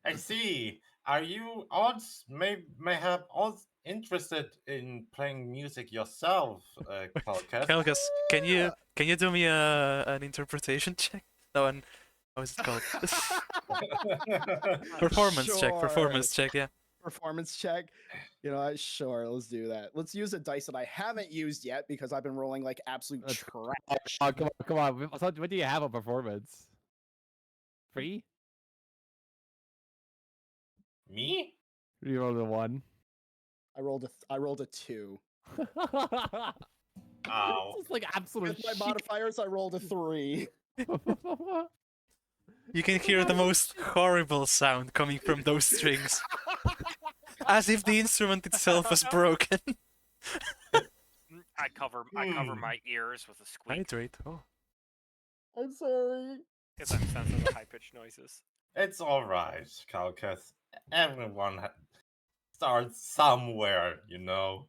Speaker 4: I see. Are you odds mayhap odds interested in playing music yourself, Calcat?
Speaker 1: Kelgas, can you do me an interpretation check? No, how is it called? Performance check. Performance check. Yeah.
Speaker 6: Performance check. You know what? Sure, let's do that. Let's use a dice that I haven't used yet because I've been rolling like absolute
Speaker 3: Let's-
Speaker 6: trash.
Speaker 3: Oh, come on. What do you have on performance? 3?
Speaker 4: Me?
Speaker 3: You rolled a 1.
Speaker 6: I rolled a 2.
Speaker 4: Ow.
Speaker 3: This is like absolute
Speaker 6: With my
Speaker 3: shit.
Speaker 6: modifiers, I rolled a 3.
Speaker 1: You can hear the most horrible sound coming from those strings, as if the instrument itself was broken.
Speaker 2: I cover
Speaker 4: Hmm.
Speaker 2: my ears with a squeak
Speaker 1: Hydrate. Oh.
Speaker 6: I'm sorry.
Speaker 2: because I'm sensitive to high pitched noises.
Speaker 4: It's alright, Calcus. Everyone starts somewhere, you know.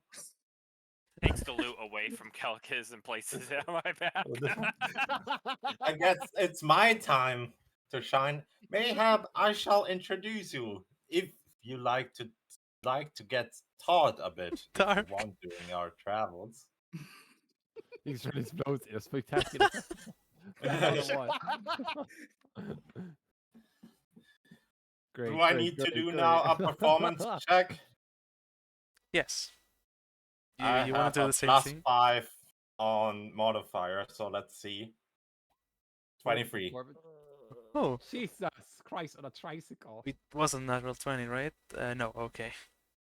Speaker 2: Takes the loot away from Kelkis and places it on my back.
Speaker 4: I guess it's my time to shine. Mayhap I shall introduce you if you like to get taught a bit if you
Speaker 1: Dark.
Speaker 4: want during our travels.
Speaker 3: These really explodes in a spectacular. Great.
Speaker 4: Do I
Speaker 3: great,
Speaker 4: need to
Speaker 3: great,
Speaker 4: do
Speaker 3: great.
Speaker 4: now a performance check?
Speaker 1: Yes.
Speaker 4: I
Speaker 1: You want
Speaker 4: have
Speaker 1: to do
Speaker 4: a
Speaker 1: the same
Speaker 4: plus
Speaker 1: thing?
Speaker 4: 5 on modifier, so let's see. 23.
Speaker 1: Oh,
Speaker 3: Jesus Christ on a tricycle.
Speaker 1: it wasn't natural 20, right? No, okay.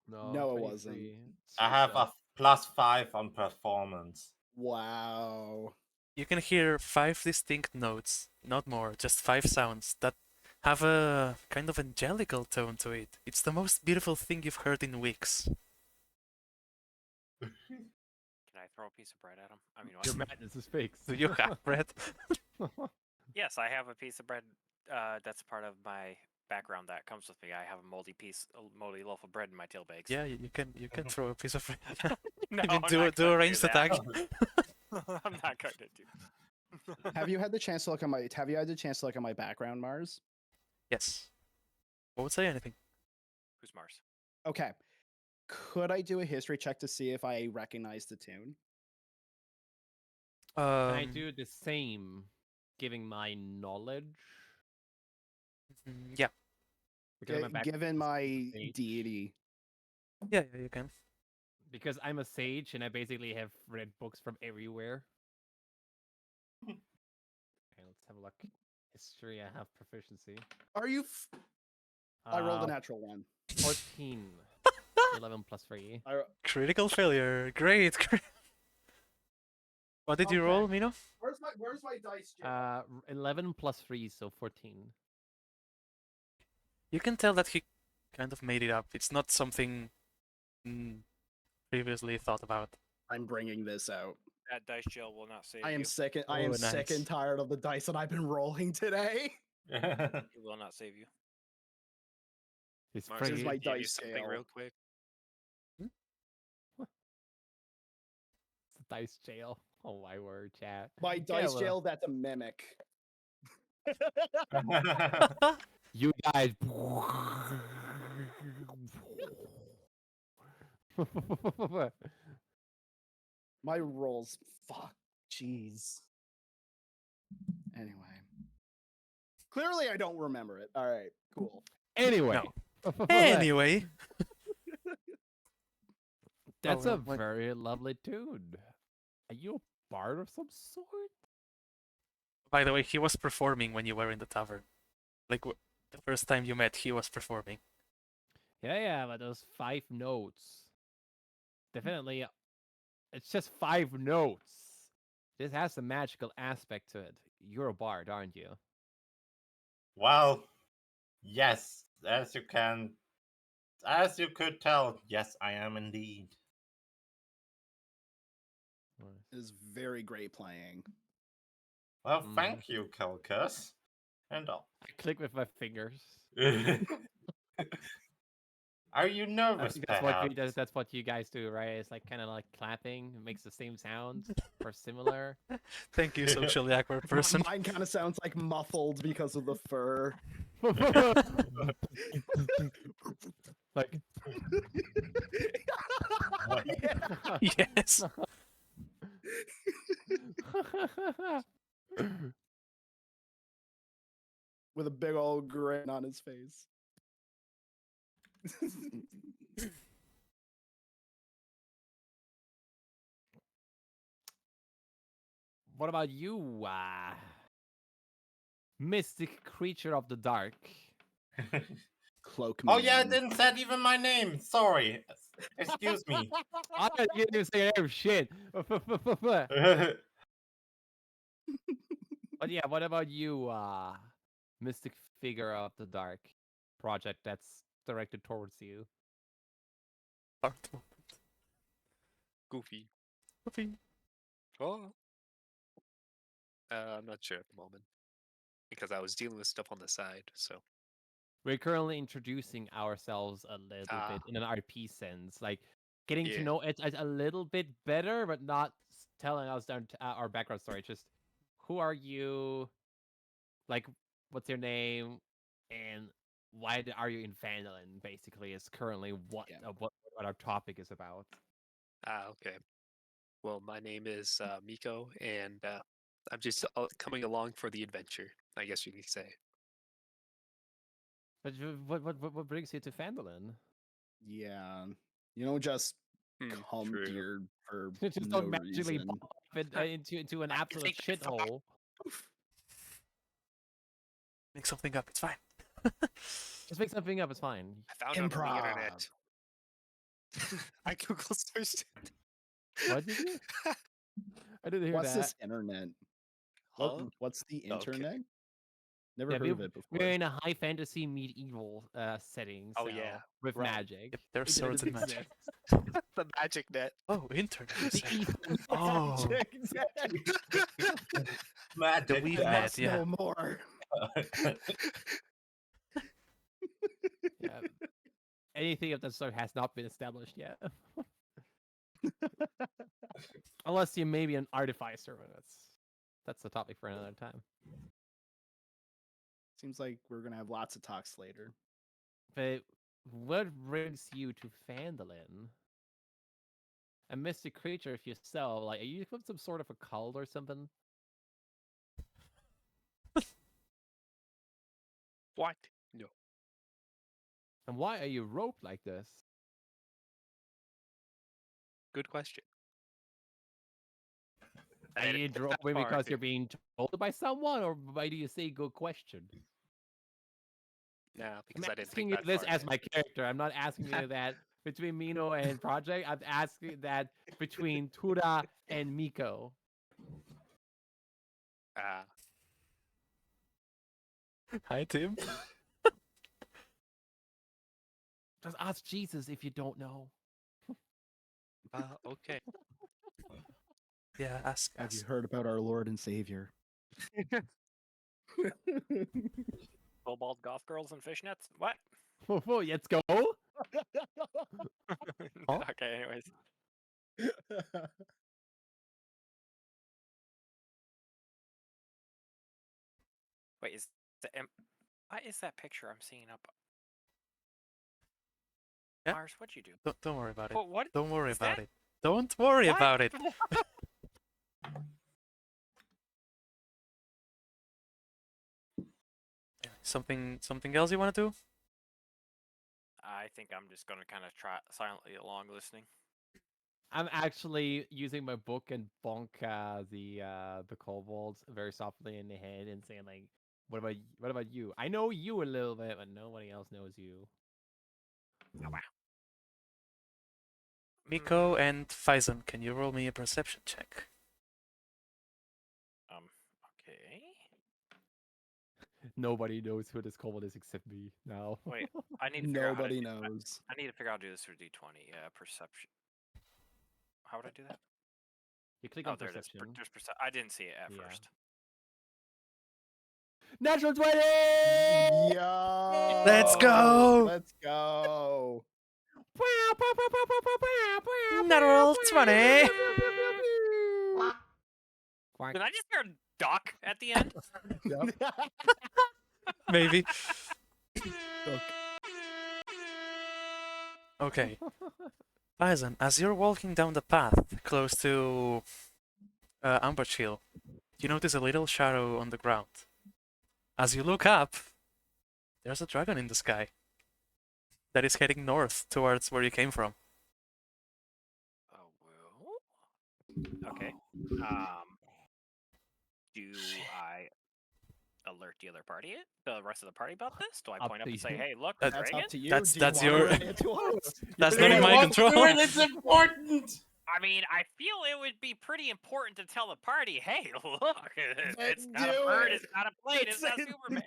Speaker 6: No, it wasn't.
Speaker 3: 23.
Speaker 4: I have a
Speaker 3: Jesus.
Speaker 4: plus 5 on performance.
Speaker 6: Wow.
Speaker 1: You can hear 5 distinct notes, not more, just 5 sounds that have a kind of angelical tone to it. It's the most beautiful thing you've heard in weeks.
Speaker 2: Can I throw a piece of bread at him? I mean,
Speaker 3: Your
Speaker 2: what?
Speaker 3: madness is fixed.
Speaker 1: Do you have bread?
Speaker 2: Yes, I have a piece of bread. That's part of my background that comes with me. I have a moldy loaf of bread in my tail bags.
Speaker 1: Yeah, you can throw a piece of bread.
Speaker 2: No,
Speaker 1: You mean
Speaker 2: I'm
Speaker 1: do
Speaker 2: not
Speaker 1: a
Speaker 2: gonna
Speaker 1: ranged
Speaker 2: that.
Speaker 1: attack?
Speaker 2: I'm not going to do.
Speaker 6: Have you had the chance to look at my background, Mars?
Speaker 1: Yes. What would say anything?
Speaker 2: Who's Mars?
Speaker 6: Okay. Could I do a history check to see if I recognize the tune?
Speaker 3: Can I
Speaker 1: Um,
Speaker 3: do the same, giving my knowledge?
Speaker 1: yeah,
Speaker 3: Because I'm a
Speaker 6: Given my
Speaker 3: sage.
Speaker 6: deity.
Speaker 1: yeah, you can.
Speaker 3: Because I'm a sage and I basically have read books from everywhere. Okay, let's have a look. History, I have proficiency.
Speaker 6: Are you? I rolled a
Speaker 3: Uh,
Speaker 6: natural 1.
Speaker 3: 14. 11 plus 3.
Speaker 1: Critical failure. Great. What did you roll,
Speaker 6: Okay.
Speaker 1: Mino?
Speaker 6: Where's my dice, Jack?
Speaker 3: 11 plus 3, so 14.
Speaker 1: You can tell that he kind of made it up. It's not something previously thought about.
Speaker 6: I'm bringing this out.
Speaker 2: That dice jail will not save
Speaker 6: I am
Speaker 2: you.
Speaker 6: sick. I am
Speaker 1: Oh,
Speaker 6: sick
Speaker 1: nice.
Speaker 6: and tired of the dice that I've been rolling today.
Speaker 2: It will not save you.
Speaker 3: It's
Speaker 2: Mars,
Speaker 6: This
Speaker 3: free.
Speaker 6: is
Speaker 2: can
Speaker 6: my
Speaker 2: I give you
Speaker 6: dice
Speaker 2: something
Speaker 6: scale.
Speaker 2: real quick?
Speaker 3: It's a dice jail. Oh my word, chat.
Speaker 6: My dice
Speaker 3: well.
Speaker 6: jail. That's a mimic.
Speaker 3: You guys.
Speaker 6: My rolls. Fuck. Jeez. Anyway. Clearly, I don't remember it. All right. Cool.
Speaker 3: Anyway.
Speaker 1: Anyway,
Speaker 3: That's
Speaker 1: Oh,
Speaker 3: a
Speaker 1: what-
Speaker 3: very lovely tune. Are you a bard of some sort?
Speaker 1: by the way, he was performing when you were in the tavern. Like the first time you met, he was performing.
Speaker 3: Yeah, but those 5 notes. Definitely, it's just 5 notes. This has a magical aspect to it. You're a bard, aren't you?
Speaker 4: Well, yes, as you could tell, yes, I am indeed.
Speaker 6: It is very great playing.
Speaker 4: Well,
Speaker 3: Mhm.
Speaker 4: thank you, Calcus. And
Speaker 3: I click with my fingers.
Speaker 4: are you
Speaker 3: I
Speaker 4: nervous,
Speaker 3: think
Speaker 4: perhaps?
Speaker 3: that's what you guys do, right? It's like kind of like clapping. It makes the same sound or similar.
Speaker 1: Thank you, socially awkward person.
Speaker 6: Mine kind of sounds like muffled because of the fur.
Speaker 3: Like
Speaker 6: Yeah.
Speaker 1: Yes.
Speaker 6: With a big old grin on his face.
Speaker 3: What about you, mystic creature of the dark?
Speaker 6: cloak
Speaker 4: Oh yeah, I
Speaker 6: man.
Speaker 4: didn't say even my name. Sorry. Excuse me.
Speaker 3: I didn't even say oh shit. But yeah, what about you, mystic figure of the dark project that's directed towards you?
Speaker 1: Heart
Speaker 5: Goofy.
Speaker 1: moving.
Speaker 5: Oh. I'm not sure at the moment because I was dealing with stuff on the side. So
Speaker 3: We're currently introducing ourselves a little bit in an RP sense, like getting to
Speaker 5: yeah.
Speaker 3: know it a little bit better, but not telling us our background story. Just who are you? Like, what's your name? And why are you in Vandalin? Basically, is currently what
Speaker 6: Yeah.
Speaker 3: what our topic is about.
Speaker 5: Okay. Well, my name is Miko, and I'm just coming along for the adventure, I guess you could say.
Speaker 3: But what brings you to Vandalin?
Speaker 6: Yeah. You don't just come
Speaker 5: True.
Speaker 6: here for
Speaker 3: Just
Speaker 6: no
Speaker 3: don't magically
Speaker 6: reason.
Speaker 3: pop into an
Speaker 2: I can
Speaker 3: absolute
Speaker 2: take that from-
Speaker 3: shithole.
Speaker 1: Make something up. It's fine.
Speaker 3: Just make something up. It's fine.
Speaker 5: I found it on the internet. I Google searched it.
Speaker 3: What did you? I didn't hear
Speaker 6: What's
Speaker 3: that.
Speaker 6: this internet?
Speaker 5: Huh?
Speaker 6: What's the
Speaker 5: Okay.
Speaker 6: internet? Never
Speaker 3: Yeah,
Speaker 6: heard of it before.
Speaker 3: we're in a high fantasy medieval setting.
Speaker 5: Oh,
Speaker 3: so,
Speaker 5: yeah,
Speaker 3: with
Speaker 5: right.
Speaker 3: magic.
Speaker 1: Yep, there's
Speaker 3: Internet
Speaker 1: swords and
Speaker 3: doesn't
Speaker 1: magic.
Speaker 3: exist.
Speaker 5: The magic net.
Speaker 1: Oh, internet. you
Speaker 3: The
Speaker 1: say.
Speaker 3: Ethan
Speaker 1: Oh,
Speaker 3: magic.
Speaker 4: Magic.
Speaker 1: we've
Speaker 6: I
Speaker 1: met,
Speaker 6: must
Speaker 1: yeah.
Speaker 6: know more.
Speaker 3: Yeah. Anything of that sort has not been established yet. Unless you may be an artificer, but that's the topic for another time.
Speaker 6: Seems like we're gonna have lots of talks later.
Speaker 3: But what brings you to Phandalin? A mystic creature if you sell, like, are you from some sort of a cult or something?
Speaker 5: What? No.
Speaker 3: And why are you roped like this?
Speaker 5: Good question.
Speaker 3: Are
Speaker 5: I didn't
Speaker 3: you
Speaker 5: get that
Speaker 3: roped
Speaker 5: far.
Speaker 3: because you're being told by someone, or why do you say good question?
Speaker 5: Nah,
Speaker 3: I'm
Speaker 5: because I didn't
Speaker 3: asking
Speaker 5: think
Speaker 3: you
Speaker 5: that
Speaker 3: this
Speaker 5: far.
Speaker 3: as my character. I'm not asking you that between Mino and Project. I'm asking that between Tura and Miko.
Speaker 5: Ah,
Speaker 1: Hi, Tim.
Speaker 3: Just ask Jesus if you don't know.
Speaker 5: okay.
Speaker 1: Yeah, ask.
Speaker 6: Have you
Speaker 1: ask.
Speaker 6: heard about our Lord and Savior?
Speaker 2: Cobalt golf girls and fishnets? What?
Speaker 3: Let's go.
Speaker 2: Okay, anyways. Wait, is what is that picture I'm seeing up?
Speaker 1: Yeah.
Speaker 2: Mars, what'd you do?
Speaker 1: Don't worry about it.
Speaker 2: What?
Speaker 1: Don't worry
Speaker 2: is
Speaker 1: about
Speaker 2: that-
Speaker 1: it. Don't worry
Speaker 2: What?
Speaker 1: about it. Something else you want to do?
Speaker 2: I think I'm just gonna kind of try silently along listening.
Speaker 3: I'm actually using my book and bonk the kobolds very softly in the head and saying like, what about you? I know you a little bit, but nobody else knows you.
Speaker 2: Oh, wow.
Speaker 1: Miko and Faison, can you roll me a perception check?
Speaker 2: Okay.
Speaker 3: Nobody knows who this kobold is except me now.
Speaker 2: Wait, I need to figure out how to
Speaker 6: Nobody
Speaker 2: do-
Speaker 6: knows.
Speaker 2: I need to figure out how to do this for D20. Yeah, perception. How would I do that?
Speaker 3: You click
Speaker 2: Oh,
Speaker 3: on
Speaker 2: there it is.
Speaker 3: perception.
Speaker 2: There's I didn't see it at
Speaker 3: Yeah.
Speaker 2: first.
Speaker 3: Natural 20!
Speaker 6: Yo!
Speaker 1: Let's go!
Speaker 6: Let's go!
Speaker 1: Natural 20!
Speaker 2: Did I just hear a duck at the end?
Speaker 1: Maybe. Okay. Faison, as you're walking down the path close to Ambush Hill, you notice a little shadow on the ground. As you look up, there's a dragon in the sky that is heading north towards where you came from.
Speaker 2: Oh well. Okay. Do I alert alert the other party, the rest of the party about this? Do I
Speaker 3: Up
Speaker 2: point up
Speaker 3: to
Speaker 2: and say,
Speaker 3: you.
Speaker 2: "Hey, look,
Speaker 1: That's
Speaker 6: That's
Speaker 2: dragon"?
Speaker 6: up to you.
Speaker 1: That's-
Speaker 6: Do
Speaker 1: that's
Speaker 6: you wanna
Speaker 1: your-
Speaker 6: relay it to us?
Speaker 1: That's
Speaker 4: Do
Speaker 1: not in
Speaker 4: you
Speaker 1: my
Speaker 4: want to
Speaker 1: control.
Speaker 4: do it? It's important.
Speaker 2: I mean, I feel it would be pretty important to tell the party, "Hey, look, it's not a
Speaker 6: do
Speaker 2: bird,
Speaker 6: it.
Speaker 2: it's not a plane, it's not
Speaker 6: Say-
Speaker 2: Superman,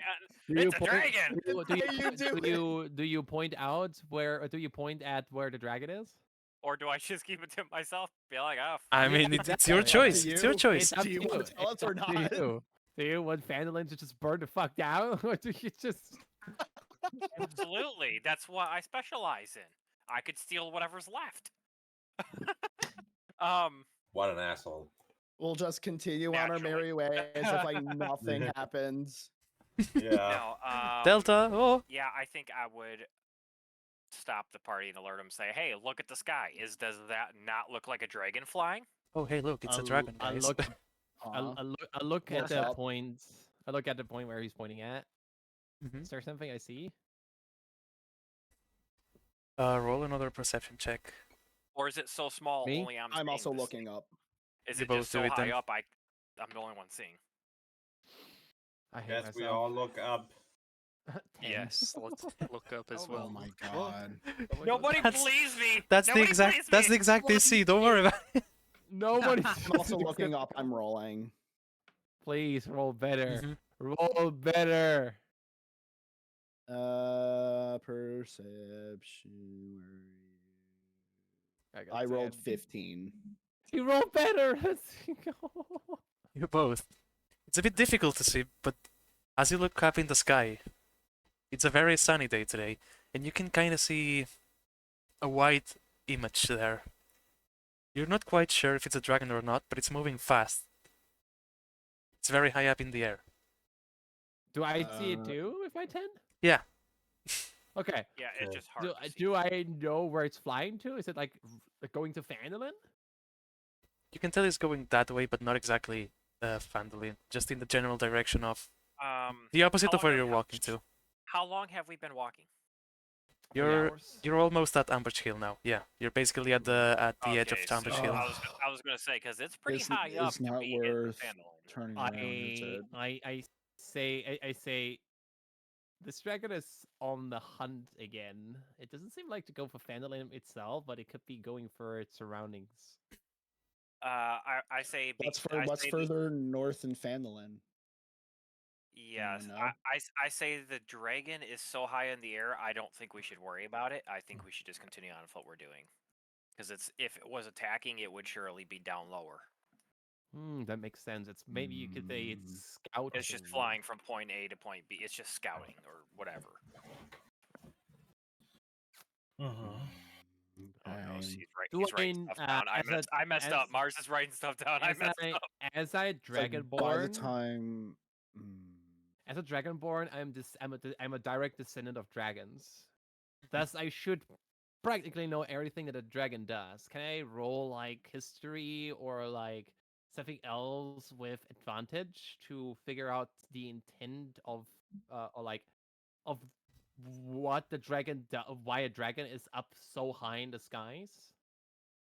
Speaker 3: Do you
Speaker 2: it's a
Speaker 3: point-
Speaker 2: dragon."
Speaker 3: Do you,
Speaker 6: Say you
Speaker 3: do you point out where, or do you point at where the dragon is?
Speaker 2: Or do I just keep it to myself? Be like, "Oh,
Speaker 1: I
Speaker 2: fuck
Speaker 1: mean,
Speaker 2: it."
Speaker 1: it's your
Speaker 3: Exactly.
Speaker 1: choice.
Speaker 6: to
Speaker 1: It's your
Speaker 6: you.
Speaker 1: choice.
Speaker 3: It's up
Speaker 6: Do you
Speaker 3: to
Speaker 6: wanna
Speaker 3: you.
Speaker 6: tell
Speaker 3: It's
Speaker 6: us or
Speaker 3: up to
Speaker 6: not?
Speaker 3: you. Do you want Phandalin to just burn the fuck down, or do you just?
Speaker 2: Absolutely, that's what I specialize in. I could steal whatever's left.
Speaker 4: What an asshole.
Speaker 6: We'll just continue on our
Speaker 2: Naturally.
Speaker 6: merry way as if like nothing happens.
Speaker 4: Yeah.
Speaker 2: no,
Speaker 1: Delta. Oh,
Speaker 2: Yeah, I think I would stop the party and alert them. Say, "Hey, look at the sky. Does that not look like a dragon flying?"
Speaker 1: oh, hey, look, it's a
Speaker 3: I'll-
Speaker 1: dragon,
Speaker 3: I'll
Speaker 1: guys.
Speaker 3: look-
Speaker 6: Aw.
Speaker 3: I look at
Speaker 6: What's
Speaker 3: the
Speaker 6: up?
Speaker 3: point. I look at the point where he's pointing at.
Speaker 1: Mhm.
Speaker 3: Is there something I see?
Speaker 1: Roll another perception check.
Speaker 2: Or is it so small
Speaker 3: Me?
Speaker 2: only I'm
Speaker 6: I'm
Speaker 2: seeing
Speaker 6: also
Speaker 2: this
Speaker 6: looking
Speaker 2: thing?
Speaker 6: up.
Speaker 2: Is
Speaker 1: You
Speaker 2: it
Speaker 1: both
Speaker 2: just
Speaker 1: do
Speaker 2: so
Speaker 1: it
Speaker 2: high
Speaker 1: then.
Speaker 2: up I'm the only one seeing?
Speaker 3: I hate
Speaker 4: Yes,
Speaker 3: myself.
Speaker 4: we all look up.
Speaker 3: 10.
Speaker 5: Yes, let's look up as
Speaker 6: Oh
Speaker 5: well.
Speaker 6: my god.
Speaker 2: Nobody
Speaker 1: That's-
Speaker 2: believes me.
Speaker 1: That's
Speaker 2: Nobody
Speaker 1: the exact.
Speaker 2: believes
Speaker 1: That's
Speaker 2: me!
Speaker 1: the exact DC. Don't worry about it.
Speaker 3: Nobody.
Speaker 6: I'm also looking up. I'm rolling.
Speaker 3: Please roll better.
Speaker 1: Mhm.
Speaker 3: Roll better.
Speaker 6: Perception.
Speaker 3: got
Speaker 6: I rolled
Speaker 3: 10.
Speaker 6: 15.
Speaker 3: You roll better. Let's go.
Speaker 1: You both. It's a bit difficult to see, but as you look up in the sky, it's a very sunny day today, and you can kind of see a white image there. You're not quite sure if it's a dragon or not, but it's moving fast. It's very high up in the air.
Speaker 3: Do I see it
Speaker 6: Uh,
Speaker 3: too with my 10?
Speaker 1: Yeah.
Speaker 3: Okay.
Speaker 2: Yeah, it's
Speaker 4: Okay.
Speaker 2: just hard to see.
Speaker 3: Do I know where it's flying to? Is it like going to Phandalin?
Speaker 1: You can tell it's going that way, but not exactly Phandalin. Just in the general direction of the opposite
Speaker 2: how
Speaker 1: of where
Speaker 2: long
Speaker 1: you're
Speaker 2: have-
Speaker 1: walking to.
Speaker 2: How long have we been walking?
Speaker 1: You're almost at Ambush Hill now. Yeah, you're basically at the edge of
Speaker 2: Okay, so
Speaker 1: Ambush
Speaker 6: so-
Speaker 1: Hill.
Speaker 2: I was gonna say because it's pretty
Speaker 6: It's-
Speaker 2: high up
Speaker 6: it's
Speaker 2: to
Speaker 6: not
Speaker 2: be in
Speaker 6: worth
Speaker 2: Phandalin.
Speaker 6: Turning around, is it?
Speaker 3: I say this dragon is on the hunt again. It doesn't seem like to go for Phandalin itself, but it could be going for its surroundings.
Speaker 2: I say.
Speaker 6: What's further north than Phandalin?
Speaker 2: Yes,
Speaker 6: know?
Speaker 2: I say the dragon is so high in the air. I don't think we should worry about it. I think we should just continue on with what we're doing, because if it was attacking, it would surely be down lower.
Speaker 3: That makes sense. It's maybe you could say it's scouting.
Speaker 2: It's just flying from point A to point B. It's just scouting or whatever.
Speaker 4: Mhm.
Speaker 2: Oh no,
Speaker 6: Fine.
Speaker 2: he's writing stuff down. I messed up. Mars is writing stuff down. I messed up.
Speaker 3: As I
Speaker 6: It's like, by the
Speaker 3: dragonborn,
Speaker 6: time.
Speaker 3: as a dragonborn, I'm a direct descendant of dragons. Thus, I should practically know everything that a dragon does. Can I roll like history or like something else with advantage to figure out the intent of or like of what the dragon why a dragon is up so high in the skies?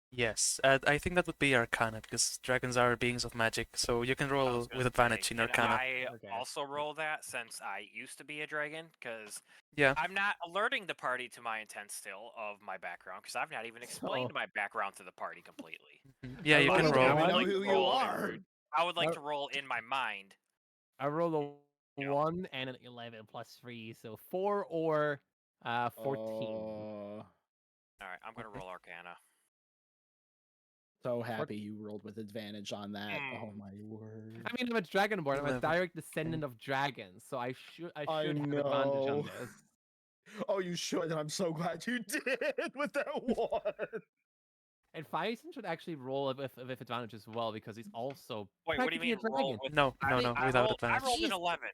Speaker 1: Yes, I think that would be Arcana, because dragons are beings of magic, so you can
Speaker 2: I
Speaker 1: roll
Speaker 2: was gonna
Speaker 1: with advantage
Speaker 2: say,
Speaker 1: in
Speaker 2: can
Speaker 1: Arcana.
Speaker 2: I
Speaker 3: Okay.
Speaker 2: also roll that since I used to be a dragon? Because
Speaker 1: Yeah.
Speaker 2: I'm not alerting the party to my intent still of my background, because I've not even explained
Speaker 3: So-
Speaker 2: my background to the party completely.
Speaker 1: Yeah, you
Speaker 3: I
Speaker 1: can
Speaker 3: would-
Speaker 1: roll.
Speaker 3: I would
Speaker 6: know
Speaker 2: like
Speaker 6: who
Speaker 2: to
Speaker 6: you
Speaker 2: roll
Speaker 6: are.
Speaker 2: I would like
Speaker 3: No.
Speaker 2: to roll in my mind.
Speaker 3: I rolled a
Speaker 2: Yeah.
Speaker 3: 1 and an 11 plus 3, so 4 or 14.
Speaker 2: All right, I'm gonna roll Arcana.
Speaker 6: So happy you rolled with advantage on that. Oh my word.
Speaker 3: I mean, I'm a dragonborn. I'm a
Speaker 1: 11.
Speaker 3: direct descendant of dragons, so I should
Speaker 6: I
Speaker 3: have advantage
Speaker 6: know.
Speaker 3: on this.
Speaker 6: Oh, you should, and I'm so glad you did with that one.
Speaker 3: And Faison should actually roll with advantage as well because he's also
Speaker 2: Wait, what do you
Speaker 3: practically
Speaker 2: mean
Speaker 3: a
Speaker 2: roll
Speaker 3: dragon.
Speaker 2: with?
Speaker 1: No, no, no, without advantage.
Speaker 2: I rolled an
Speaker 3: Jeez.
Speaker 2: 11.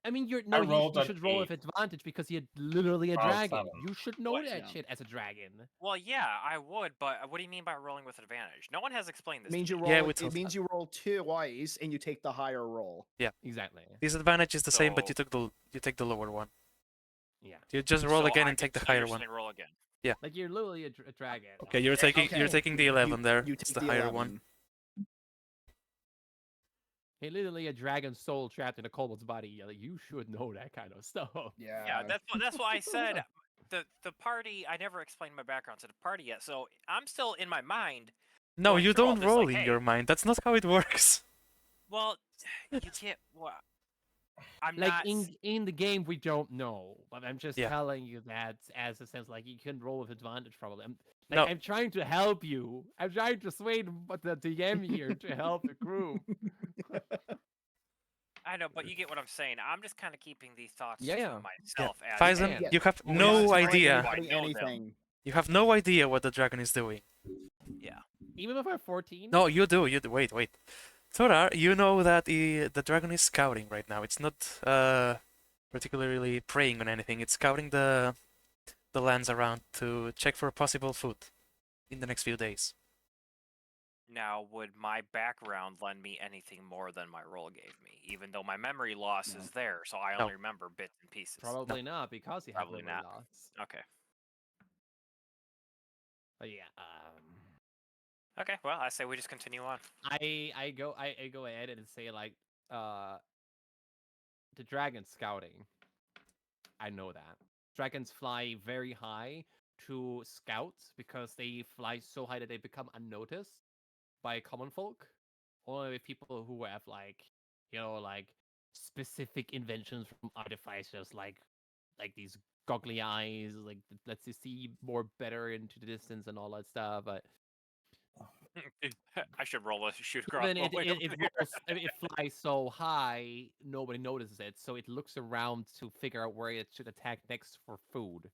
Speaker 3: I mean, you
Speaker 4: rolled an
Speaker 3: should roll with
Speaker 4: 8.
Speaker 3: advantage because you're literally a
Speaker 4: Oh,
Speaker 3: dragon.
Speaker 4: 7.
Speaker 3: You should know
Speaker 2: What?
Speaker 3: that
Speaker 6: Yeah.
Speaker 3: shit as a dragon.
Speaker 2: Well, yeah, I would, but what do you mean by rolling with advantage? No one has explained
Speaker 6: It
Speaker 2: this.
Speaker 6: means
Speaker 2: to
Speaker 6: you
Speaker 2: me.
Speaker 6: roll.
Speaker 1: Yeah, with
Speaker 6: it means you roll twice, and you take the higher roll.
Speaker 3: Exactly.
Speaker 1: Disadvantage is the same, but
Speaker 2: So-
Speaker 1: you take the lower one.
Speaker 3: Yeah.
Speaker 1: You just roll
Speaker 2: So
Speaker 1: again
Speaker 2: I
Speaker 1: and take the
Speaker 2: can
Speaker 1: higher one.
Speaker 2: continuously roll again.
Speaker 3: Like you're literally a dragon.
Speaker 1: Okay, you're taking
Speaker 6: Okay.
Speaker 1: the 11 there.
Speaker 6: You
Speaker 1: It's
Speaker 6: take
Speaker 1: the
Speaker 6: the
Speaker 1: higher
Speaker 6: 11.
Speaker 1: one.
Speaker 3: Hey, literally a dragon soul trapped in a kobold's body. Like, you should know that kind of stuff.
Speaker 2: Yeah, that's why I said the party. I never explained my background to the party yet, so I'm still in my mind.
Speaker 1: No,
Speaker 2: going
Speaker 1: you
Speaker 2: through all
Speaker 1: don't
Speaker 2: this,
Speaker 1: roll
Speaker 2: like,
Speaker 1: in
Speaker 2: hey,
Speaker 1: your mind. That's not how it works.
Speaker 2: well, you get what I'm
Speaker 3: Like
Speaker 2: not.
Speaker 3: in the game, we don't know, but I'm just
Speaker 1: Yeah.
Speaker 3: telling you that as a sense, like you can roll with advantage. Probably,
Speaker 1: No.
Speaker 3: I'm trying to help you. I'm trying to sway the DM here to help the group.
Speaker 2: I know, but you get what I'm saying. I'm just kind of keeping these thoughts
Speaker 3: Yeah,
Speaker 2: to
Speaker 3: yeah.
Speaker 2: myself. As
Speaker 1: Faison,
Speaker 3: Yeah.
Speaker 1: you have
Speaker 3: Well,
Speaker 6: We're
Speaker 3: yeah,
Speaker 6: not
Speaker 1: no
Speaker 6: telling
Speaker 1: idea.
Speaker 2: I
Speaker 6: anybody
Speaker 2: know them.
Speaker 6: anything.
Speaker 1: You have no idea what the dragon is doing.
Speaker 2: Yeah.
Speaker 3: Even if I'm 14.
Speaker 1: No, you do. You do. Wait, wait. Thorar, you know that the dragon is scouting right now. It's not particularly preying on anything. It's scouting the lands around to check for possible food in the next few days.
Speaker 2: Now, would my background lend me anything more than my role gave me? Even though my memory loss
Speaker 6: No.
Speaker 2: is there, so I
Speaker 1: No.
Speaker 2: only remember bits and pieces.
Speaker 3: Probably not because you have
Speaker 2: Probably
Speaker 3: memory
Speaker 2: not.
Speaker 3: loss.
Speaker 2: Okay.
Speaker 3: But yeah,
Speaker 2: Okay. Well, I say we just continue on.
Speaker 3: I go ahead and say like the dragon scouting. I know that dragons fly very high to scout because they fly so high that they become unnoticed by common folk. Only people who have like like specific inventions from artificers like these goggly eyes, like lets you see more better into the distance and all that stuff. But
Speaker 2: I should roll a shoot across.
Speaker 3: even it flies so high, nobody notices it. So it looks around to figure out where it should attack next for food.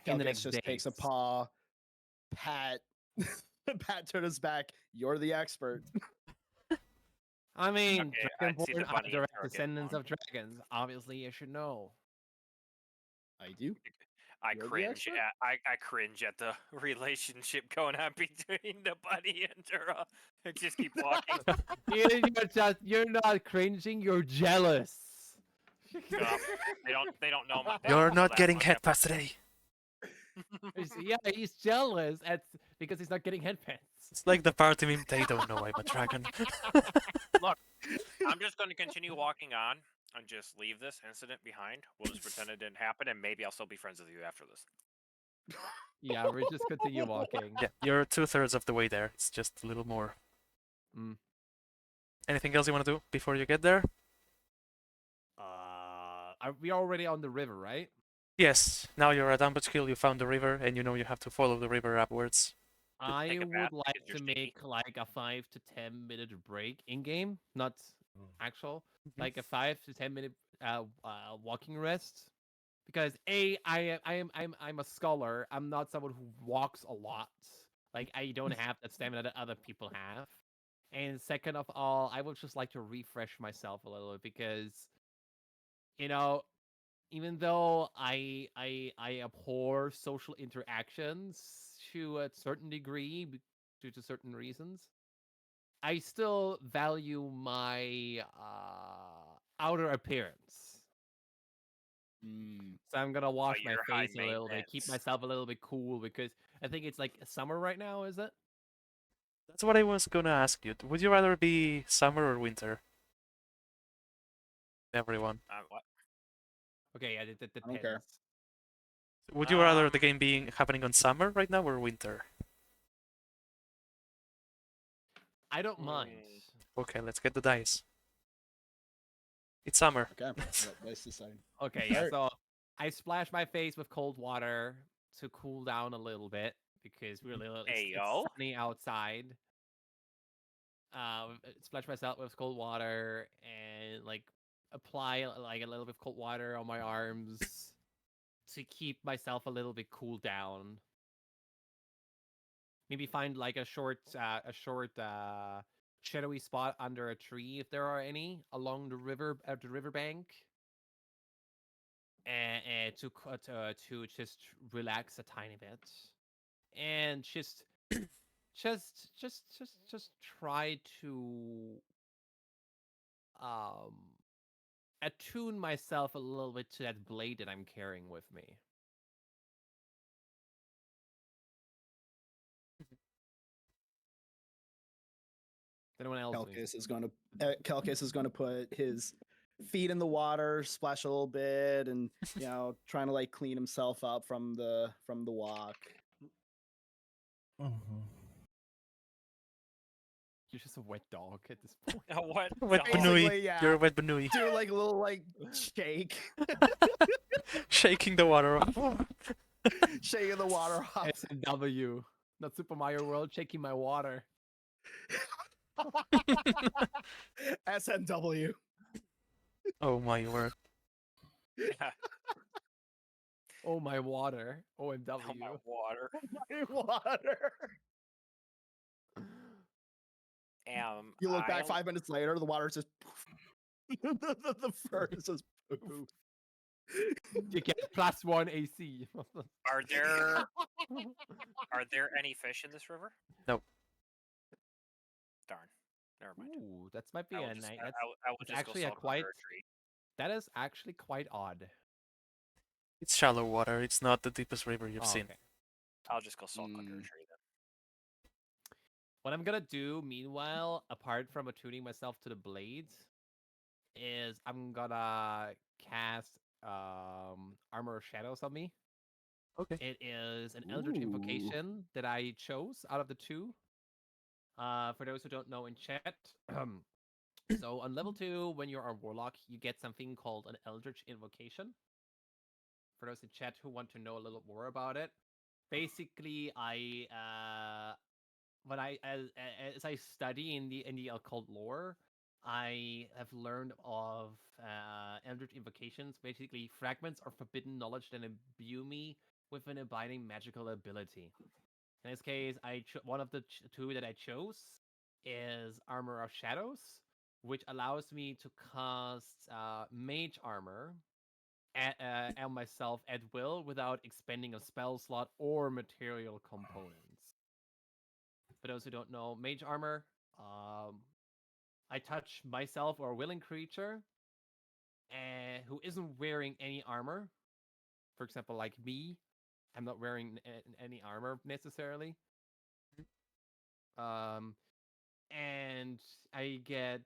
Speaker 3: In the
Speaker 6: Kelkis
Speaker 3: next
Speaker 6: just takes a
Speaker 3: days.
Speaker 6: paw, pat, pat Turtle's back. You're the expert.
Speaker 3: I mean,
Speaker 2: Okay, I see the
Speaker 3: Dragonborn are
Speaker 2: bunny and
Speaker 3: direct
Speaker 2: Turtle getting
Speaker 3: descendants
Speaker 2: along.
Speaker 3: of dragons. Obviously, you should know.
Speaker 6: I do.
Speaker 2: I
Speaker 6: You're the
Speaker 2: cringe
Speaker 6: expert?
Speaker 2: at I cringe at the relationship going on between the bunny and Dura. Just keep walking.
Speaker 3: You're not cringing. You're jealous.
Speaker 2: They don't know my. They
Speaker 1: You're
Speaker 2: don't know
Speaker 1: not
Speaker 2: that
Speaker 1: getting
Speaker 2: much.
Speaker 1: head pass today.
Speaker 3: Yeah, he's jealous because he's not getting headpants.
Speaker 1: It's like the party meme. They don't know I'm a dragon.
Speaker 2: I'm just going to continue walking on and just leave this incident behind. We'll just pretend it didn't happen, and maybe I'll still be friends with you after this.
Speaker 3: Yeah, we'll just continue walking.
Speaker 1: Yeah, you're 2/3 of the way there. It's just a little more.
Speaker 3: Mm.
Speaker 1: Anything else you want to do before you get there?
Speaker 3: Are we already on the river, right?
Speaker 1: Yes. Now you're at Ambush Hill. You found the river, and you know you have to follow the river upwards.
Speaker 3: I
Speaker 2: take a bath
Speaker 3: would like
Speaker 2: because you're
Speaker 3: to
Speaker 2: sticky.
Speaker 3: make like a 5 to 10 minute break in game, not actual,
Speaker 1: Mhm.
Speaker 3: like a 5 to 10 minute walking rest. Because I'm a scholar. I'm not someone who walks a lot. Like I don't have that stamina that other people have. And second of all, I would just like to refresh myself a little because even though I abhor social interactions to a certain degree due to certain reasons, I still value my outer appearance.
Speaker 6: Mm.
Speaker 3: So I'm gonna wash my
Speaker 2: your high
Speaker 3: face a little bit, keep
Speaker 2: maintenance.
Speaker 3: myself a little bit cool because I think it's like summer right now, is it?
Speaker 1: That's what I was gonna ask you. Would you rather be summer or winter? Everyone.
Speaker 2: What?
Speaker 3: Okay, yeah, it
Speaker 6: I don't
Speaker 3: depends.
Speaker 6: care.
Speaker 1: Would you rather the
Speaker 2: Um,
Speaker 1: game being happening on summer right now or winter?
Speaker 3: I don't mind.
Speaker 1: Okay, let's get the dice. It's summer.
Speaker 6: Okay. Let's decide.
Speaker 3: Okay, yeah.
Speaker 6: Alright.
Speaker 3: So I splash my face with cold water to cool down a little bit because it's
Speaker 2: Ayo.
Speaker 3: sunny outside. Splash myself with cold water and like apply like a little bit of cold water on my arms to keep myself a little bit cool down. Maybe find like a short shadowy spot under a tree if there are any along the river at the riverbank. And to just relax a tiny bit and just try to um attune myself a little bit to that blade that I'm carrying with me. Anyone else doing
Speaker 6: Calcus is going to put his feet in the water, splash a little bit, and trying to like clean himself up from the walk.
Speaker 7: Mhm.
Speaker 3: You're just a wet dog at this point.
Speaker 2: What?
Speaker 1: Wet
Speaker 2: dog?
Speaker 1: Banui.
Speaker 6: Basically, yeah.
Speaker 1: You're a wet Banui.
Speaker 6: Do like a little like shake,
Speaker 1: Shaking the water off.
Speaker 6: shaking the water off.
Speaker 3: SNW, not Super Mario World, shaking my water.
Speaker 6: SNW.
Speaker 1: Oh my word.
Speaker 2: Yeah.
Speaker 3: Oh my water. OMW.
Speaker 2: Oh my water.
Speaker 6: My water. You look back 5 minutes later, the water's just poof. the fur is just poof.
Speaker 3: You get +1 AC.
Speaker 2: Are there any fish in this river?
Speaker 1: No.
Speaker 2: Darn. Never mind.
Speaker 3: Ooh, that might be
Speaker 2: I
Speaker 3: a
Speaker 2: will just,
Speaker 3: night.
Speaker 2: I will
Speaker 3: That's
Speaker 2: just
Speaker 3: actually
Speaker 2: go
Speaker 3: a
Speaker 2: sulk
Speaker 3: quite.
Speaker 2: under a tree.
Speaker 3: That is actually quite odd.
Speaker 1: It's shallow water. It's not the deepest river you've
Speaker 3: Oh,
Speaker 1: seen.
Speaker 3: okay.
Speaker 2: I'll just go sulk under a
Speaker 6: Mm.
Speaker 2: tree then.
Speaker 3: What I'm gonna do, meanwhile, apart from attuning myself to the blades, is I'm gonna cast Armor of Shadows on me.
Speaker 1: Okay.
Speaker 3: It is an Eldritch
Speaker 6: Ooh.
Speaker 3: Invocation that I chose out of the two. For those who don't know in chat, so on level 2, when you're a warlock, you get something called an Eldritch Invocation. For those in chat who want to know a little more about it, basically, when I as I study in the occult lore, I have learned of Eldritch Invocations, basically fragments of forbidden knowledge that imbue me with an abiding magical ability. In this case, one of the two that I chose is Armor of Shadows, which allows me to cast Mage Armor on myself at will without expending a spell slot or material components. For those who don't know, Mage Armor, I touch myself or a willing creature who isn't wearing any armor. For example, like me, I'm not wearing any armor necessarily. And I get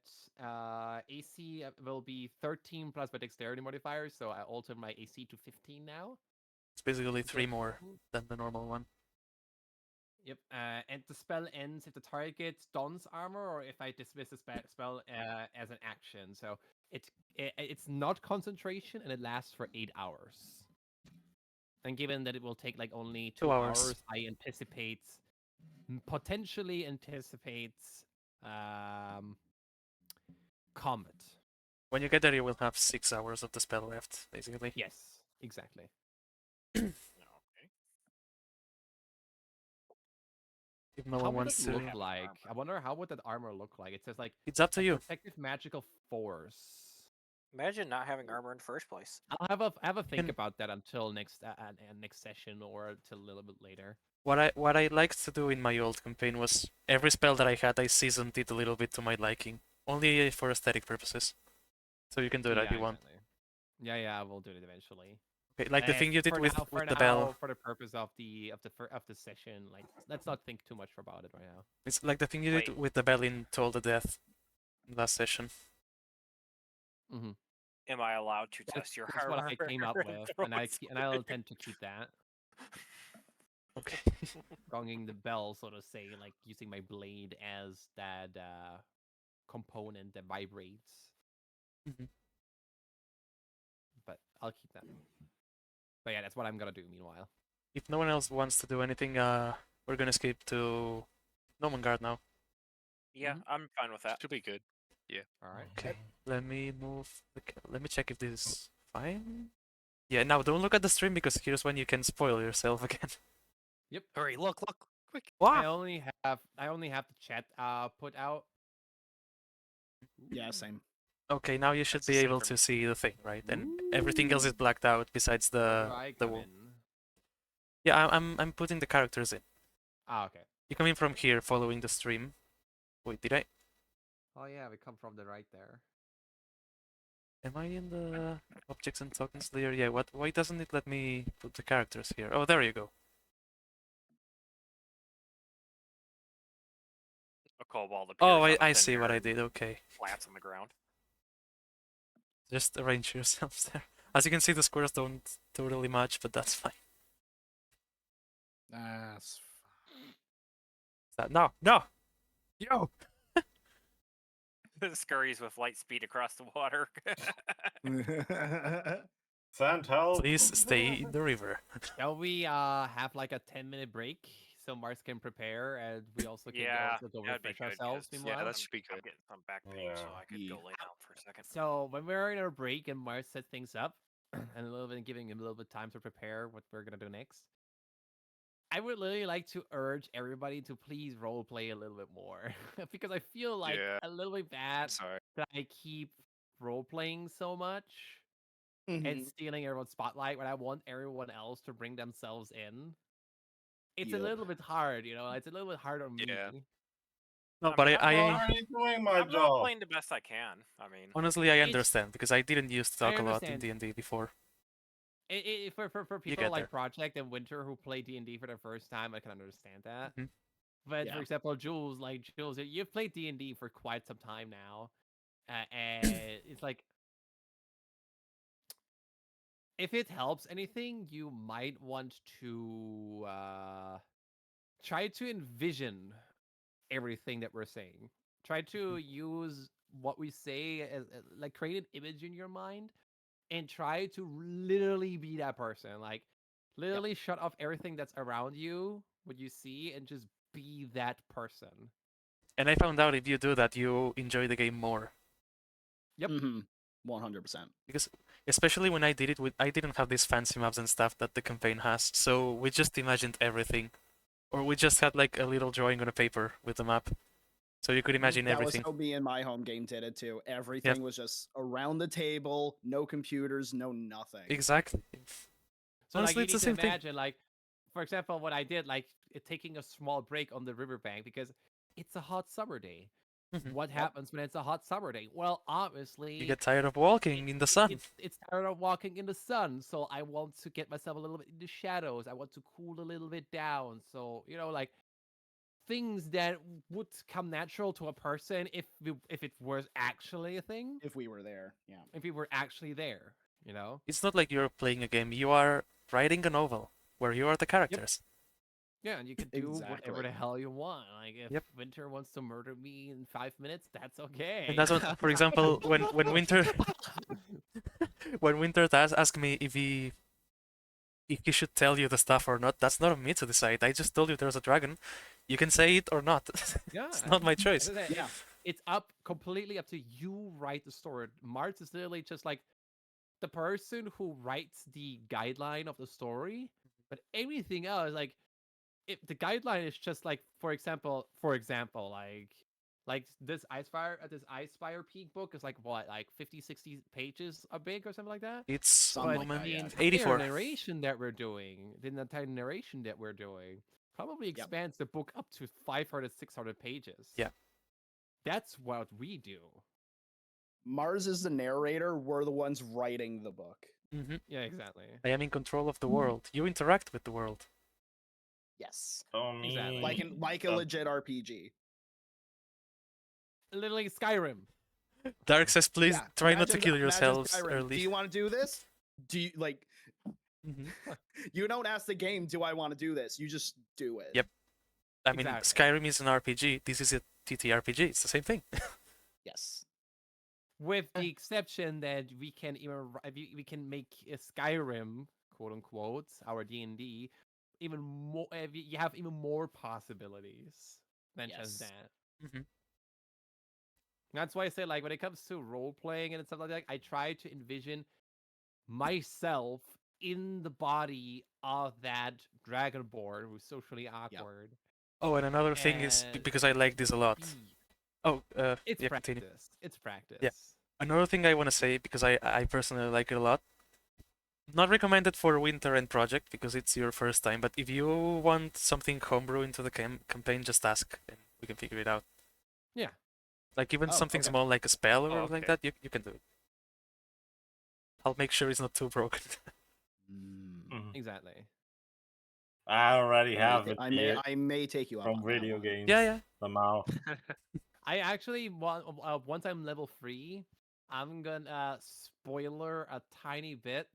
Speaker 3: AC will be 13 plus my dexterity modifier, so I altered my AC to 15 now.
Speaker 1: It's basically 3 more than the normal one.
Speaker 3: Yep, and the spell ends if the target dons armor or if I dismiss the spell as an action. So it's not concentration and it lasts for 8 hours. And given that it will take like only 2 hours, I potentially anticipate combat.
Speaker 1: When you get there, you will have 6 hours of the spell left, basically.
Speaker 3: Yes, exactly.
Speaker 2: Okay.
Speaker 1: If no
Speaker 3: How
Speaker 1: one
Speaker 3: would
Speaker 1: wants
Speaker 3: it look
Speaker 1: to.
Speaker 3: like? I wonder how would that armor look like? It says like
Speaker 1: It's up to you.
Speaker 3: protective magical force.
Speaker 2: Imagine not having armor in the first place.
Speaker 3: I'll have a think
Speaker 1: Can-
Speaker 3: about that until next session or until a little bit later.
Speaker 1: What I liked to do in my old campaign was every spell that I had, I seasoned it a little bit to my liking, only for aesthetic purposes. So you can do that if you want.
Speaker 3: Exactly. Yeah, I will do it eventually.
Speaker 1: Okay, like the thing you did with the bell.
Speaker 3: For the purpose of the session, like let's not think too much about it right now.
Speaker 1: It's like the thing you did with the bell in Toll the Death last session.
Speaker 3: Mm-hmm.
Speaker 2: Am I allowed to test your
Speaker 3: That's
Speaker 2: armor?
Speaker 3: what I came up with, and I'll intend to keep that.
Speaker 1: Okay.
Speaker 3: Gonging the bell, so to say, like using my blade as that component that vibrates.
Speaker 1: Mm-hmm.
Speaker 3: But I'll keep that. But yeah, that's what I'm gonna do meanwhile.
Speaker 1: If no one else wants to do anything, we're gonna skip to Nomengard now.
Speaker 2: Yeah, I'm fine with that.
Speaker 5: Should be good. Yeah.
Speaker 3: All right.
Speaker 1: Okay. Let me move. Let me check if this is fine. Yeah. Now don't look at the stream because here's when you can spoil yourself again.
Speaker 3: Yep.
Speaker 5: Hurry! Look! Quick!
Speaker 3: I only have the chat put out.
Speaker 6: Yeah, same.
Speaker 1: Okay, now you should
Speaker 5: That's the
Speaker 1: be
Speaker 5: same
Speaker 1: able
Speaker 5: for
Speaker 1: to
Speaker 5: me.
Speaker 1: see the thing, right? And everything else is blacked out besides the wall. Yeah, I'm putting the characters in.
Speaker 3: Ah, okay.
Speaker 1: You come in from here, following the stream. Wait, did I?
Speaker 3: Oh yeah, we come from the right there.
Speaker 1: Am I in the objects and tokens layer? Yeah. What? Why doesn't it let me put the characters here? Oh, there you go.
Speaker 2: kobold appears
Speaker 1: Oh,
Speaker 2: out of
Speaker 1: I
Speaker 2: thin
Speaker 1: see
Speaker 2: air
Speaker 1: what I
Speaker 2: and
Speaker 1: did. Okay.
Speaker 2: flats on the ground.
Speaker 1: Just arrange yourselves there. As you can see, the squares don't do really much, but that's fine.
Speaker 6: That's
Speaker 1: No, no! Yo!
Speaker 2: Scurries with light speed across the water.
Speaker 6: fine.
Speaker 4: Send help.
Speaker 1: Please stay in the river.
Speaker 3: Shall we have like a 10-minute break so Mars can prepare and we also can
Speaker 2: yeah,
Speaker 3: also go
Speaker 2: that'd be
Speaker 3: refresh
Speaker 2: good.
Speaker 3: ourselves
Speaker 2: 'Cause
Speaker 3: meanwhile?
Speaker 5: that should be
Speaker 2: I'm
Speaker 5: good.
Speaker 2: getting some back pain,
Speaker 4: Yeah.
Speaker 2: so I could go
Speaker 6: Yeah.
Speaker 2: lay down for a second.
Speaker 3: So when we're in our break and Mars sets things up and a little bit giving him a little bit of time to prepare what we're gonna do next, I would literally like to urge everybody to please role play a little bit more because I feel like
Speaker 5: Yeah.
Speaker 3: a little bit bad
Speaker 5: Sorry.
Speaker 3: that I keep role playing so much and
Speaker 6: Mhm.
Speaker 3: stealing everyone's spotlight when I want everyone else to bring themselves in. It's a
Speaker 6: Yep.
Speaker 3: little bit hard, you know. It's a little bit hard on
Speaker 5: Yeah.
Speaker 3: me.
Speaker 1: No,
Speaker 2: I
Speaker 1: but
Speaker 2: mean,
Speaker 1: I
Speaker 4: I'm already doing my
Speaker 2: I'm
Speaker 4: job.
Speaker 2: playing the best I can. I mean,
Speaker 1: honestly I
Speaker 3: It's-
Speaker 1: understand because I didn't used to
Speaker 3: I
Speaker 1: talk a lot in
Speaker 3: understand.
Speaker 1: D&D before.
Speaker 3: For people
Speaker 1: get
Speaker 3: like
Speaker 1: there.
Speaker 3: Project and Winter who play D&D for the first time, I can understand that.
Speaker 1: Mhm.
Speaker 3: But
Speaker 6: Yeah.
Speaker 3: for example, Jules, you've played D&D for quite some time now, and it's like if it helps anything, you might want to try to envision everything that we're saying. Try to use what we say as like create an image in your mind and try to literally be that person. Like literally shut off everything that's around you, what you see, and just be that person.
Speaker 1: And I found out if you do that, you enjoy the game more.
Speaker 3: Yep.
Speaker 6: 100%.
Speaker 1: Because especially when I did it I didn't have these fancy maps and stuff that the campaign has, so we just imagined everything. Or we just had like a little drawing on a paper with the map. So you could imagine
Speaker 6: That was
Speaker 1: everything.
Speaker 6: how me and my home game did it too. Everything was just around the table, no computers, no nothing.
Speaker 1: Exactly.
Speaker 3: So
Speaker 1: Honestly,
Speaker 3: like
Speaker 1: it's
Speaker 3: you
Speaker 1: the
Speaker 3: need
Speaker 1: same
Speaker 3: to
Speaker 1: thing.
Speaker 3: imagine like for example what I did like taking a small break on the riverbank because it's a hot summer day.
Speaker 1: Mhm.
Speaker 3: What happens when it's a hot summer day? Well, obviously
Speaker 1: You get tired of walking in the sun.
Speaker 3: It's tired of walking in the sun, so I want to get myself a little bit in the shadows. I want to cool a little bit down. So like things that would come natural to a person if it was actually a thing,
Speaker 6: If we were there, yeah.
Speaker 3: if we were actually there, you know.
Speaker 1: It's not like you're playing a game, you are writing a novel where you are the characters.
Speaker 3: Yeah, and you could do whatever
Speaker 6: Exactly.
Speaker 3: the hell you want. Like if
Speaker 1: Yep.
Speaker 3: Winter wants to murder me in 5 minutes, that's okay.
Speaker 1: And that's what, for example, when Winter when Winter does ask me if he should tell you the stuff or not, that's not on me to decide. I just told you there's a dragon. You can say it or not.
Speaker 3: Yeah,
Speaker 1: It's not my choice.
Speaker 3: as I said,
Speaker 6: Yeah.
Speaker 3: it's up completely up to you write the story. Mars is literally just like the person who writes the guideline of the story, but everything else, like if the guideline is just like, for example, like this icespire peak book is like what, like 50, 60 pages a big or something like that.
Speaker 1: It's
Speaker 6: Something
Speaker 3: But
Speaker 6: like
Speaker 1: moment
Speaker 6: that, yeah.
Speaker 3: the
Speaker 1: 84.
Speaker 3: entire narration that we're doing, probably expands the book up to 500, 600 pages.
Speaker 1: Yeah.
Speaker 3: That's what we do.
Speaker 6: Mars is the narrator, we're the ones writing the book.
Speaker 1: Hmm
Speaker 3: Yeah, exactly.
Speaker 1: I am in control of the world. You interact with the world.
Speaker 6: Yes.
Speaker 4: Tony.
Speaker 3: Exactly.
Speaker 6: Like a legit RPG.
Speaker 3: Literally Skyrim.
Speaker 1: Dark says, please
Speaker 6: Yeah,
Speaker 1: try not to
Speaker 6: imagine-
Speaker 1: kill
Speaker 6: imagine
Speaker 1: yourselves
Speaker 6: Skyrim.
Speaker 1: early.
Speaker 6: Do you want to do this? Do you like
Speaker 1: Mhm.
Speaker 6: you don't ask the game, do I want to do this? You just do it.
Speaker 1: Yep. I mean,
Speaker 3: Exactly.
Speaker 1: Skyrim is an RPG. This is a TTRPG. It's the same thing.
Speaker 6: Yes.
Speaker 3: With the exception that we can we can make a Skyrim, quote unquote, our D&D, even more. You have even more possibilities than just
Speaker 6: Yes.
Speaker 3: that.
Speaker 1: Mhm.
Speaker 3: That's why I say, like, when it comes to role playing and stuff like that, I try to envision myself in the body of that dragonborn who's socially awkward.
Speaker 1: Oh, and another thing is
Speaker 3: And
Speaker 1: because I like this a lot.
Speaker 3: be-
Speaker 1: Oh,
Speaker 3: It's
Speaker 1: yeah,
Speaker 3: practice.
Speaker 1: continue.
Speaker 3: It's practice.
Speaker 1: Another thing I want to say because I personally like it a lot. Not recommended for Winter and Project because it's your first time, but if you want something homebrew into the campaign, just ask and we can figure it out.
Speaker 3: Yeah.
Speaker 1: Like even
Speaker 6: Oh,
Speaker 1: something
Speaker 6: okay.
Speaker 1: small like a spell or
Speaker 2: Oh,
Speaker 1: like
Speaker 2: okay.
Speaker 1: that, you can do it. I'll make sure it's not too broken.
Speaker 6: Mm.
Speaker 4: Mhm.
Speaker 3: Exactly.
Speaker 4: I already have it
Speaker 6: I
Speaker 4: here
Speaker 6: may take you up
Speaker 4: from
Speaker 6: on that
Speaker 4: video
Speaker 6: one.
Speaker 4: games.
Speaker 1: Yeah.
Speaker 4: Somehow.
Speaker 3: I actually want once I'm level 3, I'm gonna spoiler a tiny bit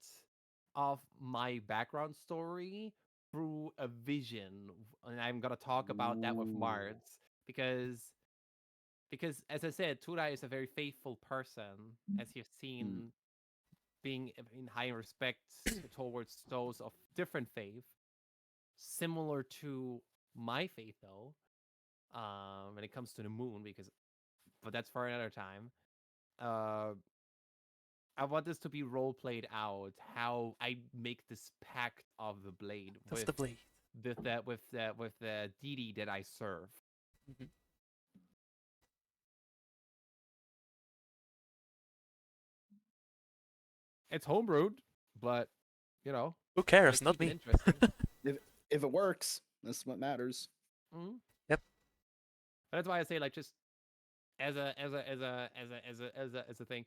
Speaker 3: of my background story through a vision, and I'm gonna talk about that with
Speaker 6: Ooh.
Speaker 3: Mards because as I said, Tura is a very faithful person, as you've seen, being in high respect towards those of different faith, similar to my faith though. When it comes to the moon, but that's for another time. Uh, I want this to be role played out. How I make this pact of the blade
Speaker 1: That's
Speaker 3: with
Speaker 1: the blade.
Speaker 3: with the deity that I serve.
Speaker 1: Mhm.
Speaker 3: It's homebrewed, but you know,
Speaker 1: Who
Speaker 3: gotta
Speaker 1: cares? Not
Speaker 3: keep it
Speaker 1: me.
Speaker 3: interesting.
Speaker 6: If it works, that's what matters.
Speaker 3: Mhm.
Speaker 1: Yep.
Speaker 3: That's why I say like just as a thing.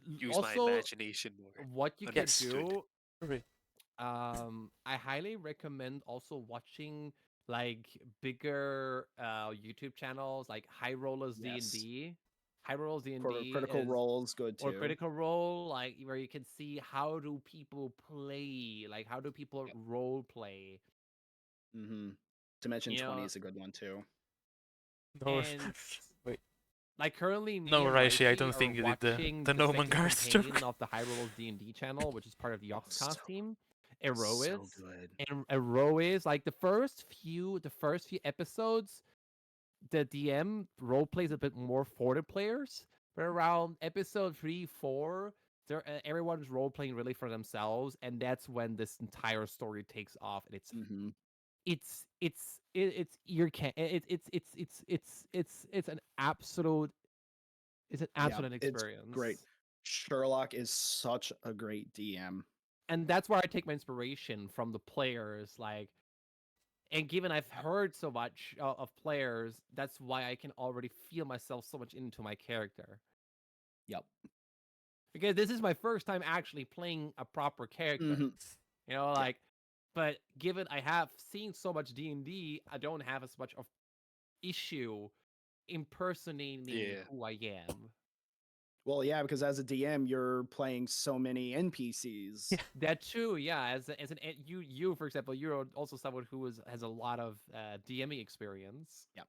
Speaker 5: Use my
Speaker 3: Also,
Speaker 5: imagination more.
Speaker 3: what you can
Speaker 5: Understood.
Speaker 3: do,
Speaker 1: Hooray.
Speaker 3: I highly recommend also watching like bigger YouTube channels like High Rollers
Speaker 6: Yes.
Speaker 3: D&D. High Rollers D&D
Speaker 6: Critical
Speaker 3: is
Speaker 6: Role's good
Speaker 3: or
Speaker 6: too.
Speaker 3: Critical Role, like where you can see how do people play, like how do people
Speaker 5: Yep.
Speaker 3: role play.
Speaker 6: Mm-hmm. Dimension
Speaker 3: You
Speaker 6: 20
Speaker 3: know,
Speaker 6: is a good one too.
Speaker 1: No,
Speaker 3: and
Speaker 1: wait.
Speaker 3: like currently me
Speaker 1: No,
Speaker 3: and
Speaker 1: Raishi, I
Speaker 3: Raishi
Speaker 1: don't
Speaker 3: are
Speaker 1: think you did
Speaker 3: watching
Speaker 1: the
Speaker 3: the
Speaker 1: Noman
Speaker 3: second
Speaker 1: Guards
Speaker 3: campaign
Speaker 1: joke.
Speaker 3: of the High Rollers D&D channel, which is part of the
Speaker 6: So-
Speaker 3: Yoxcast team.
Speaker 6: So
Speaker 3: Erois.
Speaker 6: good.
Speaker 3: And Erois, like the first few episodes, the DM role plays a bit more for the players, but around episode 3, 4, everyone's role playing really for themselves, and that's when this entire story takes off, and
Speaker 6: Mm-hmm.
Speaker 3: it's ear can it's an absolute experience.
Speaker 6: It's great. Sherlock is such a great DM.
Speaker 3: And that's where I take my inspiration from the players, like. And given I've heard so much of players, that's why I can already feel myself so much into my character.
Speaker 6: Yep.
Speaker 3: Because this is my first time actually playing a proper character.
Speaker 6: Mhm.
Speaker 3: You know, like, but given I have seen so much D&D, I don't have as much of issue impersonating
Speaker 5: Yeah.
Speaker 3: who I am.
Speaker 6: Well, yeah, because as a DM, you're playing so many NPCs.
Speaker 1: Yeah.
Speaker 3: That too, yeah. As an you for example, you're also someone who has a lot of DMing experience.
Speaker 6: Yep.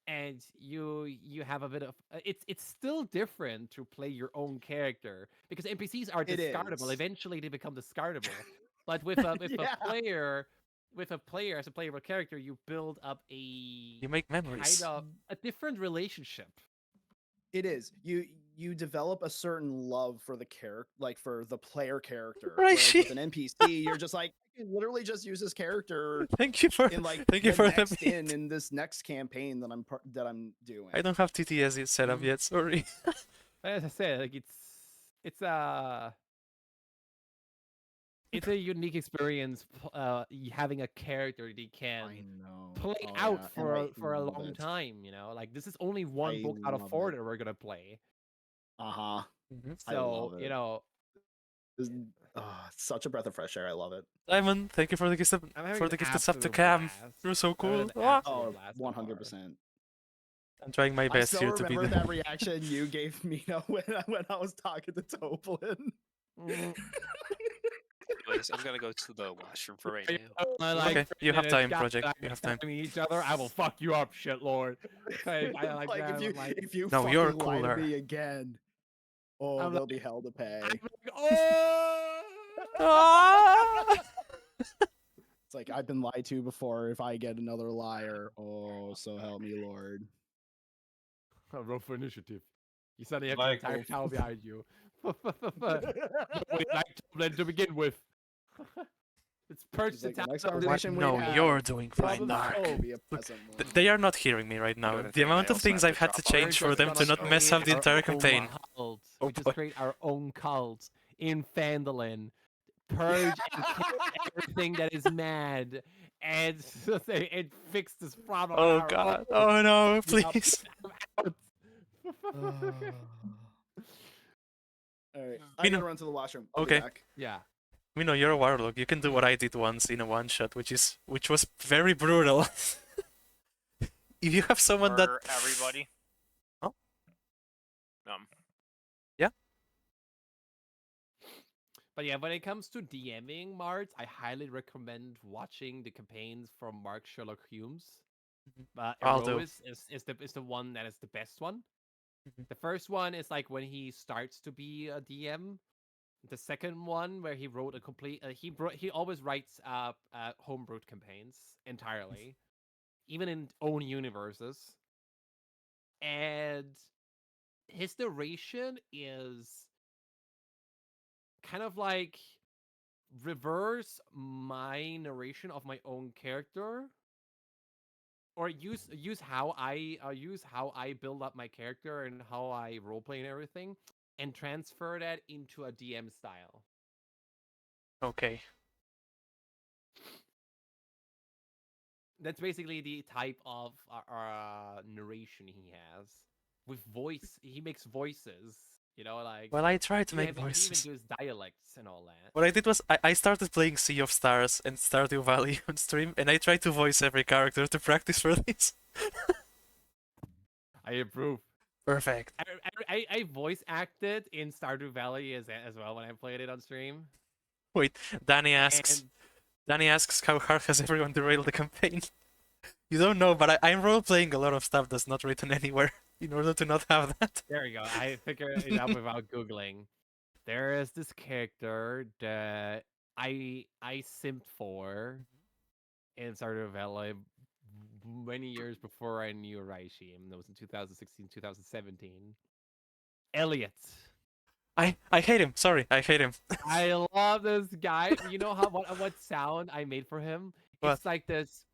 Speaker 3: And you have a bit of it's still different to play your own character because NPCs are
Speaker 6: It
Speaker 3: discardable.
Speaker 6: is.
Speaker 3: Eventually, they become discardable. But with a
Speaker 6: Yeah.
Speaker 3: player as a playable character, you build up a
Speaker 1: You make memories.
Speaker 3: kind of a different relationship.
Speaker 6: It is. You develop a certain love for the character, like for the player character.
Speaker 1: Right,
Speaker 6: Whereas
Speaker 1: she-
Speaker 6: with an NPC, you're just like, I can literally just use this character
Speaker 1: Thank you for
Speaker 6: in like
Speaker 1: thank you
Speaker 6: the
Speaker 1: for
Speaker 6: next
Speaker 1: the
Speaker 6: in this next campaign that I'm doing.
Speaker 1: I don't have TTS set up
Speaker 3: Mhm.
Speaker 1: yet. Sorry.
Speaker 3: As I said, like it's a unique experience having a character that you can
Speaker 6: I know.
Speaker 3: play
Speaker 6: Oh,
Speaker 3: out
Speaker 6: yeah, and
Speaker 3: for a
Speaker 6: I love
Speaker 3: long
Speaker 6: it.
Speaker 3: time. You know, like this is only one
Speaker 6: I
Speaker 3: book out of
Speaker 6: love
Speaker 3: 4
Speaker 6: it.
Speaker 3: that we're gonna play.
Speaker 6: Uh-huh. I
Speaker 3: So
Speaker 6: love it.
Speaker 3: you know,
Speaker 6: This- it's such a breath of fresh air. I love it.
Speaker 1: Simon, thank you for the gift
Speaker 3: I'm having
Speaker 1: for
Speaker 3: an
Speaker 1: the gifted sub to
Speaker 3: absolute
Speaker 1: Cam.
Speaker 3: blast.
Speaker 1: You're so
Speaker 3: I'm having
Speaker 1: cool.
Speaker 3: an
Speaker 1: Ah!
Speaker 3: absolute
Speaker 6: Oh,
Speaker 3: blast so
Speaker 6: 100%.
Speaker 1: I'm trying my
Speaker 6: I
Speaker 1: best
Speaker 6: still
Speaker 1: here to be
Speaker 6: remember
Speaker 1: the
Speaker 6: that reaction you gave me when I was talking to Toplin.
Speaker 3: far.
Speaker 5: Anyways, I'm gonna go to the washroom for right now.
Speaker 1: Okay, you have time, Project. You have time.
Speaker 3: Each other, I will fuck you up, shit lord. Like, I like
Speaker 6: Like,
Speaker 3: that.
Speaker 6: if you
Speaker 1: No,
Speaker 6: fucking
Speaker 1: you're
Speaker 6: lie
Speaker 1: cooler.
Speaker 6: to me again, oh,
Speaker 3: I'm
Speaker 6: there'll be hell to pay.
Speaker 3: I'm like, oh!
Speaker 1: Ah!
Speaker 6: It's like I've been lied to before. If I get another liar, oh, so help me, Lord.
Speaker 3: Roll for initiative. You suddenly have
Speaker 4: Like-
Speaker 3: the entire tower behind you. Nobody liked Dublin to begin with. It's perched
Speaker 6: It's like the
Speaker 3: atop
Speaker 6: next
Speaker 3: the-
Speaker 6: conversation we
Speaker 1: No,
Speaker 6: have
Speaker 1: you're doing fine,
Speaker 6: probably
Speaker 1: Dark.
Speaker 6: will be a
Speaker 1: Look,
Speaker 6: pleasant one.
Speaker 1: They are not hearing me right now.
Speaker 5: gotta
Speaker 1: The
Speaker 5: think
Speaker 1: amount
Speaker 5: I
Speaker 1: of
Speaker 5: also
Speaker 1: things
Speaker 5: have
Speaker 1: I've
Speaker 5: to
Speaker 1: had to
Speaker 5: drop off
Speaker 1: change
Speaker 5: We're
Speaker 1: for them to
Speaker 3: gonna
Speaker 1: not mess up the
Speaker 3: create our
Speaker 1: entire
Speaker 3: own
Speaker 1: campaign.
Speaker 3: cult.
Speaker 1: Oh,
Speaker 3: We just
Speaker 1: boy.
Speaker 3: create our own cult in Phandalin. Purge and kill everything that is mad. And fix this problem. on
Speaker 1: Oh
Speaker 3: our
Speaker 1: god.
Speaker 3: own.
Speaker 1: Oh no,
Speaker 3: Yep.
Speaker 1: please.
Speaker 6: All right, I
Speaker 1: Pino.
Speaker 6: gotta run to the washroom. I'll
Speaker 1: Okay.
Speaker 6: be back.
Speaker 3: Yeah.
Speaker 1: We know you're a warlock. You can do what I did once in a one shot, which was very brutal. If you have someone that
Speaker 2: For everybody.
Speaker 1: Oh.
Speaker 2: Yeah.
Speaker 3: But yeah, when it comes to DMing Marts, I highly recommend watching the campaigns from Mark Sherlock Holmes.
Speaker 1: I'll do.
Speaker 3: Erois is the one that is the best one.
Speaker 1: Mhm.
Speaker 3: The first one is like when he starts to be a DM. The second one where he wrote a complete he always writes homebrewed campaigns entirely, even in own universes. And his narration is kind of like reverse my narration of my own character, or use how I build up my character and how I roleplay and everything, and transfer that into a DM style.
Speaker 1: Okay.
Speaker 3: That's basically the type of narration he has with voice. He makes voices, like
Speaker 1: Well, I tried to
Speaker 3: he
Speaker 1: make
Speaker 3: even
Speaker 1: voices.
Speaker 3: does dialects and all that.
Speaker 1: What I did was I started playing Sea of Stars and Stardew Valley on stream, and I tried to voice every character to practice for this.
Speaker 3: I approve.
Speaker 1: Perfect.
Speaker 3: I voice acted in Stardew Valley as well when I played it on stream.
Speaker 1: Wait, Danny asks.
Speaker 3: And
Speaker 1: Danny asks how hard has everyone derailed the campaign. You don't know, but I'm role playing a lot of stuff that's not written anywhere in order to not have that.
Speaker 3: there we go. I figured it out without googling. There is this character that I simped for in Stardew Valley many years before I knew Raishim. That was in 2016, 2017. Elliot.
Speaker 1: I hate him. Sorry, I hate him.
Speaker 3: I love this guy. You know what sound I made for him?
Speaker 1: What?
Speaker 3: It's like this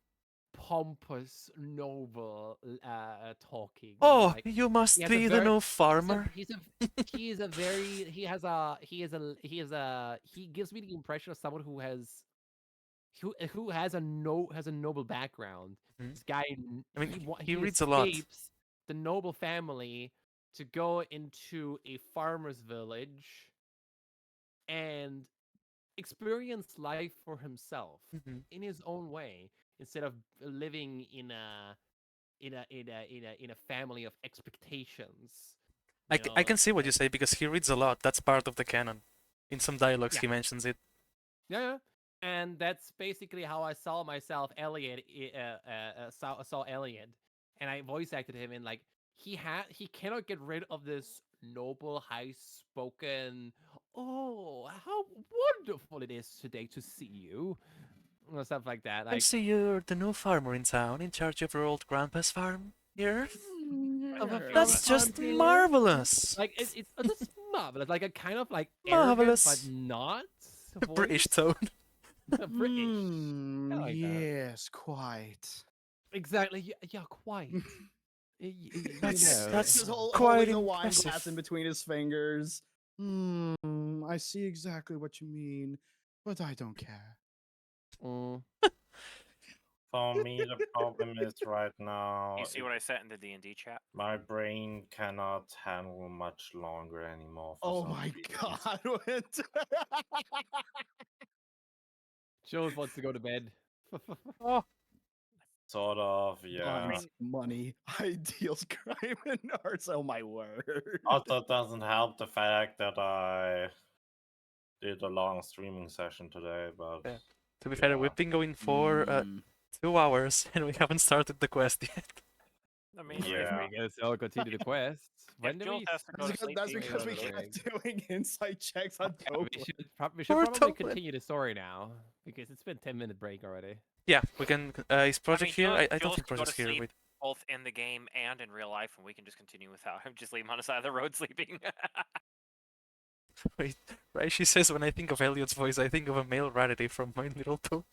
Speaker 3: pompous, noble talking.
Speaker 1: Oh,
Speaker 3: Like,
Speaker 1: you must
Speaker 3: he has a
Speaker 1: be the
Speaker 3: very
Speaker 1: new farmer.
Speaker 3: he gives me the impression of someone who has a noble background.
Speaker 1: Mhm.
Speaker 3: This guy,
Speaker 1: I mean, he
Speaker 3: he
Speaker 1: reads a lot.
Speaker 3: escapes the noble family to go into a farmer's village and experience life for himself
Speaker 1: Mhm.
Speaker 3: in his own way, instead of living in a family of expectations.
Speaker 1: I can see what you say because he reads a lot. That's part of the canon. In some dialogues,
Speaker 3: Yeah.
Speaker 1: he mentions it.
Speaker 3: Yeah. And that's basically how I saw myself, Elliot. Saw Elliot, and I voice acted him in like he cannot get rid of this noble, high-spoken. Oh, how wonderful it is today to see you, or stuff like that.
Speaker 1: I
Speaker 3: Like,
Speaker 1: see you're the new farmer in town, in charge of your old grandpa's farm here.
Speaker 3: of a
Speaker 1: That's
Speaker 3: farm
Speaker 1: just
Speaker 3: here.
Speaker 1: marvelous.
Speaker 3: Like it's just marvelous. Like a kind of like
Speaker 1: Marvelous.
Speaker 3: arrogant, but not
Speaker 1: British
Speaker 3: voice.
Speaker 1: tone.
Speaker 3: British. I like that.
Speaker 6: Yes, quite.
Speaker 3: Exactly. Yeah, quite.
Speaker 1: That's
Speaker 6: Just
Speaker 1: quite
Speaker 6: holding a wine glass
Speaker 1: impressive.
Speaker 6: in between his fingers. I see exactly what you mean, but I don't care.
Speaker 3: Mm.
Speaker 4: For me, the problem is right now
Speaker 2: You see what I sent in the D&D chat?
Speaker 4: my brain cannot handle much longer anymore. For
Speaker 6: Oh
Speaker 4: some
Speaker 6: my
Speaker 4: reason.
Speaker 6: god.
Speaker 3: Jules wants to go to bed.
Speaker 1: Oh,
Speaker 4: Sort of, yeah.
Speaker 6: Money, ideals, crime, and arts. Oh my word.
Speaker 4: Also, it doesn't help the fact that I did a long streaming session today, but
Speaker 1: Yeah. to be fair, we've been going for
Speaker 6: Mm.
Speaker 1: 2 hours and we haven't started the quest yet.
Speaker 2: I mean,
Speaker 4: Yeah.
Speaker 3: I guess I'll continue the quest. When do
Speaker 2: Jules
Speaker 3: we?
Speaker 2: has to go to sleep,
Speaker 6: That's
Speaker 2: you
Speaker 6: because
Speaker 2: go
Speaker 6: we
Speaker 2: to sleep.
Speaker 6: kept doing insight checks on
Speaker 3: Yeah, we
Speaker 6: Topo.
Speaker 3: should probably
Speaker 1: Total.
Speaker 3: continue the story now, because it's been 10-minute break already.
Speaker 1: Yeah, we can. Is Project here? I don't
Speaker 2: Jules
Speaker 1: think
Speaker 2: can go
Speaker 1: Project's
Speaker 2: to
Speaker 1: here.
Speaker 2: sleep
Speaker 1: Wait.
Speaker 2: both in the game and in real life, and we can just continue without him. Just leave him on the side of the road sleeping.
Speaker 1: Wait. Right, she says when I think of Elliot's voice, I think of a male Rarity from My Little Pony.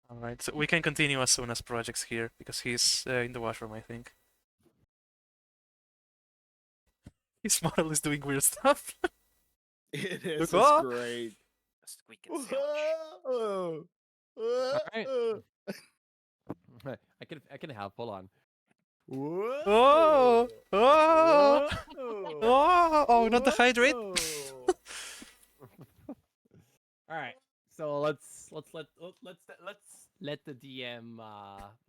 Speaker 1: Alright, so we can continue as soon as Project's here, because he's in the washroom, I think. His model is doing weird stuff.
Speaker 6: It is.
Speaker 1: Look,
Speaker 6: It's
Speaker 1: oh!
Speaker 6: great.
Speaker 2: Squeak and sandwich.
Speaker 3: Alright. I can help. Hold on.
Speaker 1: Oh! Oh! Oh! Oh! Not the hydrate.
Speaker 3: All right. So let's let the DM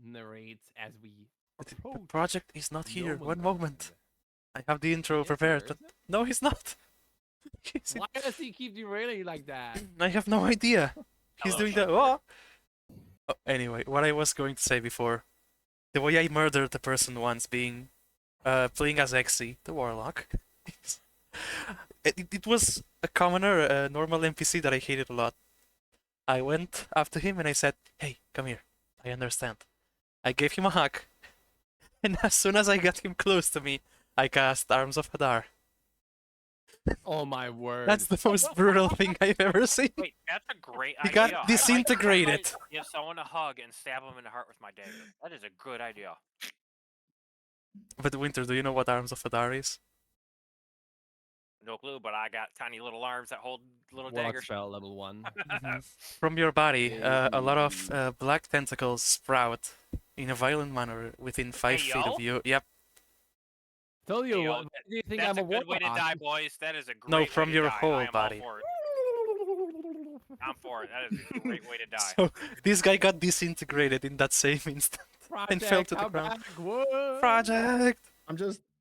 Speaker 3: narrate as we
Speaker 1: The
Speaker 3: approach.
Speaker 1: project is not here. One
Speaker 3: Nomenland.
Speaker 1: moment. I have the intro
Speaker 3: Yes,
Speaker 1: prepared,
Speaker 3: sir,
Speaker 1: but
Speaker 3: is it?
Speaker 1: no, he's not. He's in-
Speaker 3: Why does he keep derailing like that?
Speaker 1: I have no idea. He's
Speaker 2: Hello,
Speaker 1: doing that.
Speaker 2: Shakespeare.
Speaker 1: Oh, anyway, what I was going to say before, the way I murdered the person once, being playing as Exy, the warlock. It was a commoner, a normal NPC that I hated a lot. I went after him and I said, "Hey, come here. I understand." I gave him a hug, and as soon as I got him close to me, I cast Arms of Hadar.
Speaker 3: Oh my word!
Speaker 1: That's the most brutal thing I've ever seen.
Speaker 2: Wait, that's a great
Speaker 1: He
Speaker 2: idea.
Speaker 1: got disintegrated.
Speaker 2: I might give someone a hug and stab him in the heart with my dagger. That is a good idea.
Speaker 1: But Winter, do you know what Arms of Hadar is?
Speaker 2: No clue, but I got tiny little arms that hold little
Speaker 3: Warlock
Speaker 2: daggers.
Speaker 3: spell level 1.
Speaker 1: From your body, a lot of black tentacles sprout in a violent manner within 5 feet
Speaker 2: yo.
Speaker 1: of you. Yep.
Speaker 3: Tell you
Speaker 2: Hey, yo,
Speaker 3: what, do you think
Speaker 2: That's
Speaker 3: I'm
Speaker 2: a good way to
Speaker 3: warlock?
Speaker 2: die, boys. That is a great
Speaker 1: No,
Speaker 2: way
Speaker 1: from
Speaker 2: to
Speaker 1: your
Speaker 2: die.
Speaker 1: whole
Speaker 2: I am
Speaker 1: body.
Speaker 2: all for it. I'm for it. That is a great way to die.
Speaker 1: So this guy got disintegrated in that same instant and fell to the
Speaker 3: come
Speaker 1: ground.
Speaker 3: back, what?
Speaker 1: Project.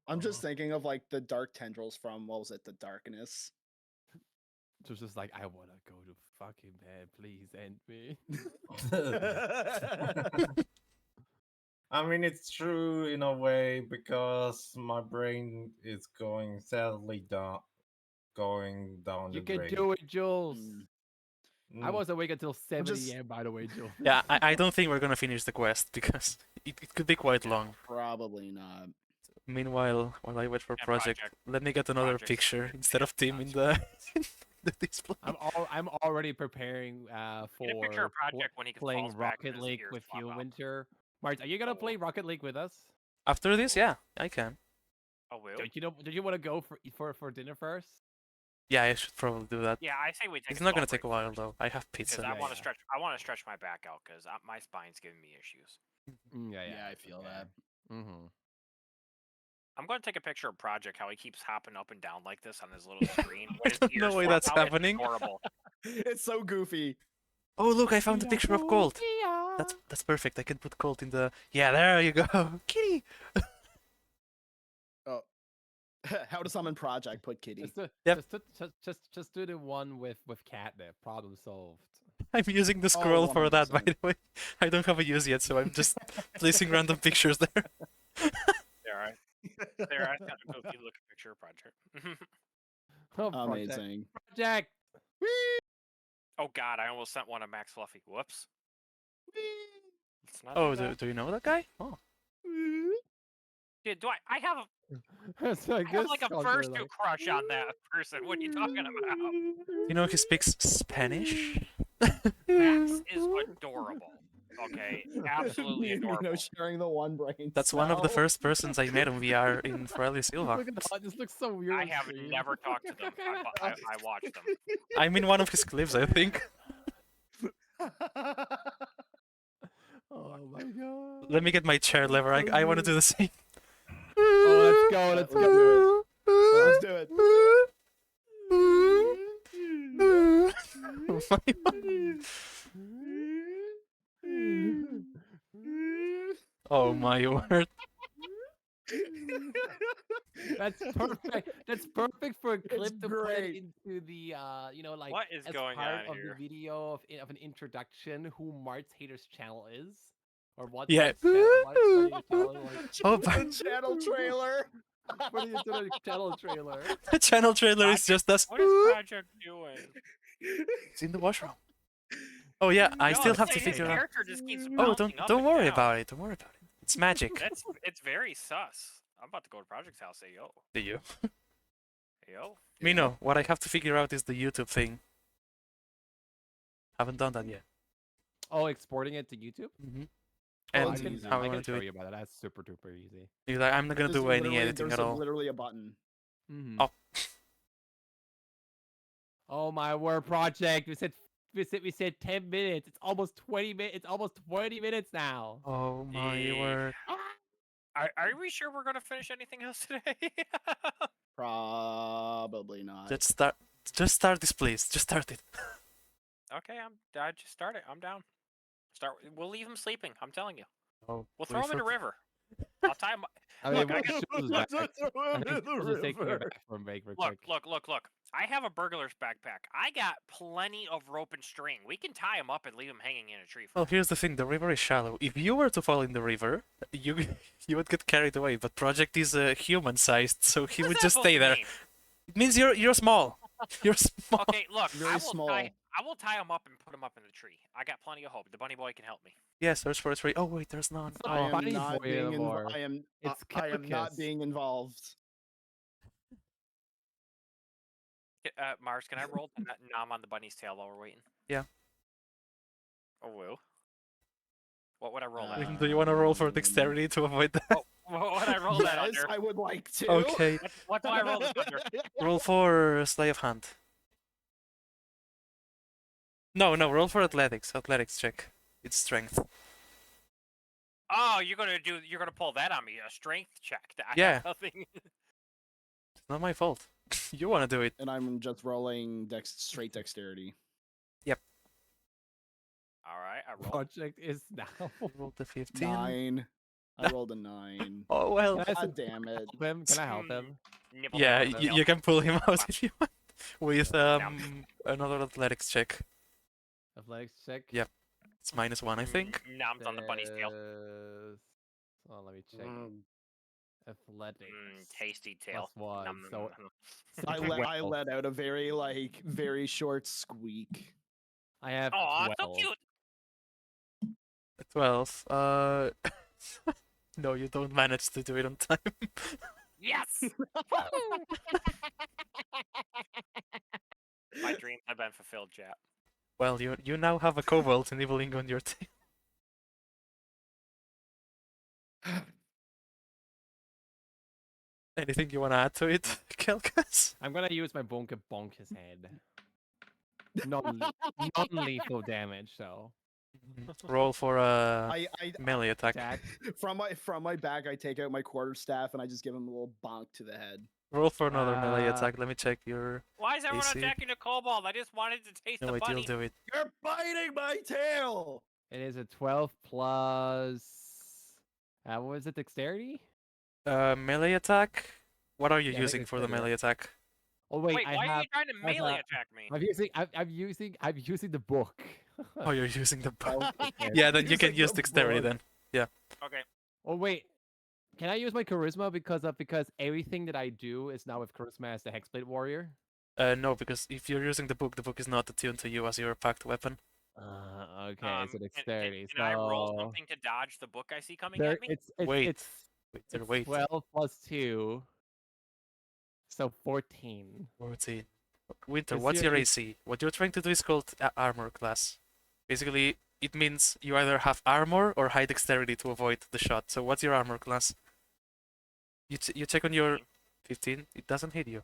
Speaker 6: I'm just thinking of like the dark tendrils from what was it, the darkness.
Speaker 3: It was just like, I wanna go to fucking bed, please end me.
Speaker 4: I mean, it's true in a way because my brain is going sadly going down
Speaker 3: You
Speaker 4: the
Speaker 3: can
Speaker 4: drain.
Speaker 3: do it, Jules.
Speaker 6: Mm.
Speaker 3: I was awake until 7
Speaker 6: just-
Speaker 3: a.m. by the way, Jules.
Speaker 1: Yeah, I don't think we're gonna finish the quest because it could be quite long.
Speaker 6: Probably not.
Speaker 1: Meanwhile, while I wait for
Speaker 2: Yeah,
Speaker 1: project,
Speaker 2: Project.
Speaker 1: let me get another
Speaker 2: Project's
Speaker 1: picture instead of
Speaker 2: yeah,
Speaker 1: Tim in the the display.
Speaker 3: I'm already preparing
Speaker 2: Get a
Speaker 3: for
Speaker 2: picture of Project when he
Speaker 3: playing
Speaker 2: falls back and
Speaker 3: Rocket
Speaker 2: his
Speaker 3: League
Speaker 2: ears
Speaker 3: with
Speaker 2: pop
Speaker 3: you,
Speaker 2: out.
Speaker 3: Winter. Mart, are you gonna
Speaker 2: Oh,
Speaker 3: play Rocket League with us?
Speaker 1: After this, yeah, I can.
Speaker 2: Oh, will?
Speaker 3: Don't you want to go for dinner first?
Speaker 1: Yeah, I should probably do that.
Speaker 2: Yeah, I say we take.
Speaker 1: It's
Speaker 2: a
Speaker 1: not
Speaker 2: small
Speaker 1: gonna take a
Speaker 2: break
Speaker 1: while
Speaker 2: first,
Speaker 1: though. I have
Speaker 2: because
Speaker 1: pizza.
Speaker 2: I
Speaker 3: Yeah,
Speaker 2: want to
Speaker 3: yeah.
Speaker 2: stretch. I want to stretch my back out because my spine's giving me issues.
Speaker 3: Yeah,
Speaker 6: I feel that.
Speaker 3: Mm-hmm.
Speaker 2: I'm going to take a picture of Project, how he keeps hopping up and down like this on his little screen.
Speaker 1: I
Speaker 2: with his
Speaker 1: don't know
Speaker 2: ears
Speaker 1: why
Speaker 2: flop
Speaker 1: that's
Speaker 2: out. It's
Speaker 1: happening.
Speaker 2: adorable.
Speaker 6: It's so goofy.
Speaker 1: Oh look, I found a picture of Colt. That's perfect. I can put Colt in the. Yeah, there you go, Kitty.
Speaker 6: Oh. How to summon project, put kitty.
Speaker 1: Yep.
Speaker 3: Just do the one with catnip. Problem solved.
Speaker 1: I'm using the scroll for that, by the way. I don't have a use yet, so I'm just placing random pictures there.
Speaker 2: There, I got a goofy looking picture of Project.
Speaker 3: Oh, Project.
Speaker 6: Amazing.
Speaker 3: Project.
Speaker 2: Oh God, I almost sent one of Max Fluffy. Whoops. Let's not
Speaker 1: Oh,
Speaker 2: do that.
Speaker 1: do you know that guy? Oh,
Speaker 2: Dude, do I have a
Speaker 3: It's like
Speaker 2: I have
Speaker 3: this
Speaker 2: like a
Speaker 3: culture,
Speaker 2: fursuit
Speaker 3: like-
Speaker 2: crush on that person. What are you talking about?
Speaker 1: you know he speaks Spanish.
Speaker 2: Max is adorable. Okay, absolutely
Speaker 6: You
Speaker 2: adorable.
Speaker 6: know, sharing the one brain.
Speaker 1: That's one of the
Speaker 6: cell.
Speaker 1: first persons I met on VR in Forelli Silva.
Speaker 3: Look at that. This looks so weird.
Speaker 2: I
Speaker 3: on
Speaker 2: have
Speaker 3: stream.
Speaker 2: never talked to them. I watched them.
Speaker 1: I'm in one of his clips, I think.
Speaker 3: Oh my god.
Speaker 1: Let me get my chair lever. I want to do the same.
Speaker 3: Oh, let's go. Let's
Speaker 6: Let's
Speaker 3: go.
Speaker 6: Let's do it.
Speaker 1: Oh my- Oh my word.
Speaker 3: That's perfect. That's perfect for a clip to put
Speaker 6: great.
Speaker 3: into the like
Speaker 2: What is
Speaker 3: as
Speaker 2: going
Speaker 3: part
Speaker 2: on
Speaker 3: of
Speaker 2: here?
Speaker 3: the video of an introduction who Mart's haters channel is, or what?
Speaker 1: Yeah.
Speaker 3: What your channel is, like,
Speaker 1: Oh,
Speaker 6: The channel trailer.
Speaker 3: putting it to the channel trailer.
Speaker 1: the channel trailer is just us.
Speaker 2: What is Project doing?
Speaker 1: It's in the washroom. Oh yeah, I
Speaker 2: No,
Speaker 1: still
Speaker 2: I'm
Speaker 1: have to
Speaker 2: saying his
Speaker 1: figure out.
Speaker 2: character just keeps
Speaker 1: Oh,
Speaker 2: bouncing up
Speaker 1: don't
Speaker 2: and
Speaker 1: worry
Speaker 2: down.
Speaker 1: about it. Don't worry about it. It's magic.
Speaker 2: It's very sus. I'm about to go to Project's house. Say yo,
Speaker 1: Do you?
Speaker 2: hey, yo.
Speaker 1: Mino, what I have to figure out is the YouTube thing. Haven't done that yet.
Speaker 3: Oh, exporting it to YouTube.
Speaker 1: Mm-hmm.
Speaker 3: Oh,
Speaker 1: And
Speaker 6: I can-
Speaker 1: how
Speaker 3: I
Speaker 1: I
Speaker 3: can
Speaker 1: want to
Speaker 3: show
Speaker 1: do it.
Speaker 3: you about that. That's super duper easy.
Speaker 1: You're like, I'm not gonna
Speaker 6: There's
Speaker 1: do any
Speaker 6: literally-
Speaker 1: editing
Speaker 6: there's
Speaker 1: at all.
Speaker 6: literally a button.
Speaker 3: Mm-hmm.
Speaker 1: Oh.
Speaker 3: Oh my word, project. We said 10 minutes. It's almost 20 minutes. It's almost 20 minutes now.
Speaker 1: Oh my
Speaker 2: Eh.
Speaker 1: word.
Speaker 2: Are we sure we're gonna finish anything else today?
Speaker 6: Probably not.
Speaker 1: Just start this, please. Just start it.
Speaker 2: Okay, I just start it. I'm down. We'll leave him sleeping. I'm telling you.
Speaker 1: Oh,
Speaker 2: We'll throw him in the river. I'll tie him.
Speaker 3: I mean,
Speaker 2: Look, I
Speaker 3: once
Speaker 2: got-
Speaker 3: Jules is back, I think Jules is taking it back from break real quick.
Speaker 2: Look. I have a burglar's backpack. I got plenty of rope and string. We can tie him up and leave him hanging in a tree.
Speaker 1: Well, here's the thing: the river is shallow. If you were to fall in the river, you you would get carried away. But Project is human-sized, so he
Speaker 2: What
Speaker 1: would
Speaker 2: does that
Speaker 1: just
Speaker 2: supposed
Speaker 1: stay
Speaker 2: to
Speaker 1: there.
Speaker 2: mean?
Speaker 1: It means you're small. You're small.
Speaker 2: Okay, look,
Speaker 6: Very small.
Speaker 2: I will tie him up and put him up in the tree. I got plenty of hope. The bunny boy can help me.
Speaker 1: Yeah, search for a tree. Oh wait, there's none.
Speaker 3: It's
Speaker 6: I
Speaker 3: not
Speaker 1: Oh,
Speaker 6: am
Speaker 3: Bunny
Speaker 6: not
Speaker 3: Boy
Speaker 6: being
Speaker 3: anymore.
Speaker 6: involved.
Speaker 3: It's
Speaker 6: I am not
Speaker 3: Kelkis.
Speaker 6: being involved.
Speaker 2: Mars, can I roll to nom on the bunny's tail while we're waiting?
Speaker 1: Yeah.
Speaker 2: Oh, woo. What would I roll
Speaker 1: Wait,
Speaker 2: that?
Speaker 1: do you want to roll for
Speaker 6: Um,
Speaker 1: dexterity to avoid that?
Speaker 2: Oh, what would I roll that
Speaker 6: Yes,
Speaker 2: under?
Speaker 6: I would like to.
Speaker 1: Okay,
Speaker 2: What do I roll this under?
Speaker 1: roll for sleight of hand. No, roll for athletics. Athletics check. It's strength.
Speaker 2: Oh, you're gonna pull that on me? A strength check? I have
Speaker 1: Yeah.
Speaker 2: nothing.
Speaker 1: It's not my fault. You want to do it.
Speaker 6: And I'm just rolling straight dexterity.
Speaker 2: All right, I roll.
Speaker 3: Project is now.
Speaker 1: Roll the 15.
Speaker 6: 9. I rolled a 9.
Speaker 1: Oh well.
Speaker 3: Can I
Speaker 6: God damn it.
Speaker 3: help him? Can I help him?
Speaker 2: Nibble
Speaker 1: Yeah,
Speaker 2: down the
Speaker 1: you
Speaker 2: nail.
Speaker 1: can pull him out if you want. With
Speaker 2: Yeah.
Speaker 1: another athletics check.
Speaker 3: Athletics check.
Speaker 1: Yep. It's -1, I think.
Speaker 2: Noms on the bunny's tail.
Speaker 3: Oh, let me check.
Speaker 5: Mm,
Speaker 3: Athletics.
Speaker 2: Tasty tail.
Speaker 3: +1.
Speaker 2: Nom,
Speaker 3: So
Speaker 2: nom, nom.
Speaker 6: I let out a very short squeak.
Speaker 3: I have
Speaker 2: Aw,
Speaker 3: 12.
Speaker 2: so cute.
Speaker 1: 12. No, you don't manage to do it on time.
Speaker 2: Yes. My dreams have been fulfilled, chat.
Speaker 1: Well, you now have a kobold nibbling on your tail. Anything you want to add to it, Kelkas?
Speaker 3: I'm gonna use my bonk his head. Non-lethal damage, though.
Speaker 1: Roll for a
Speaker 6: I
Speaker 1: melee attack.
Speaker 3: Jack,
Speaker 6: from my bag I take out my quarterstaff and I just give him a little bonk to the head.
Speaker 1: Roll for another melee
Speaker 3: Uh,
Speaker 1: attack. Let me check your.
Speaker 2: Why is everyone
Speaker 1: AC.
Speaker 2: attacking the kobold? I just wanted to taste
Speaker 1: No,
Speaker 2: the
Speaker 1: wait, you'll
Speaker 2: bunny.
Speaker 1: do it.
Speaker 6: You're biting my tail.
Speaker 3: it is a 12 plus. What was it? Dexterity?
Speaker 1: Melee attack. What are you
Speaker 3: Yeah, I think
Speaker 1: using
Speaker 3: it's
Speaker 1: for the
Speaker 3: melee.
Speaker 1: melee attack?
Speaker 3: Oh wait,
Speaker 2: Wait,
Speaker 3: I
Speaker 2: why are
Speaker 3: have.
Speaker 2: you trying to
Speaker 3: I have
Speaker 2: melee
Speaker 3: a-
Speaker 2: attack me?
Speaker 3: I'm using the book.
Speaker 1: Oh, you're using the bow.
Speaker 3: Okay.
Speaker 1: Yeah, then you can
Speaker 6: Using
Speaker 1: use
Speaker 6: the
Speaker 1: dexterity
Speaker 6: book.
Speaker 1: then.
Speaker 2: Okay.
Speaker 3: Oh wait, can I use my charisma because everything that I do is now with charisma as the Hexblade warrior?
Speaker 1: No, because if you're using the book is not attuned to you as your packed weapon.
Speaker 3: Okay, so dexterity.
Speaker 2: Can I roll
Speaker 3: so
Speaker 2: something to dodge the book I see coming
Speaker 3: there,
Speaker 2: at me?
Speaker 3: it's
Speaker 1: Wait.
Speaker 3: it's
Speaker 1: Wait, there,
Speaker 3: it's
Speaker 1: wait.
Speaker 3: 12 plus 2, so 14.
Speaker 1: 14. Winter,
Speaker 3: Is
Speaker 1: what's
Speaker 3: your
Speaker 1: your
Speaker 3: A-
Speaker 1: AC? What you're trying to do is called armor class. Basically, it means you either have armor or high dexterity to avoid the shot. So what's your armor class? You check on your 15. It doesn't hit you.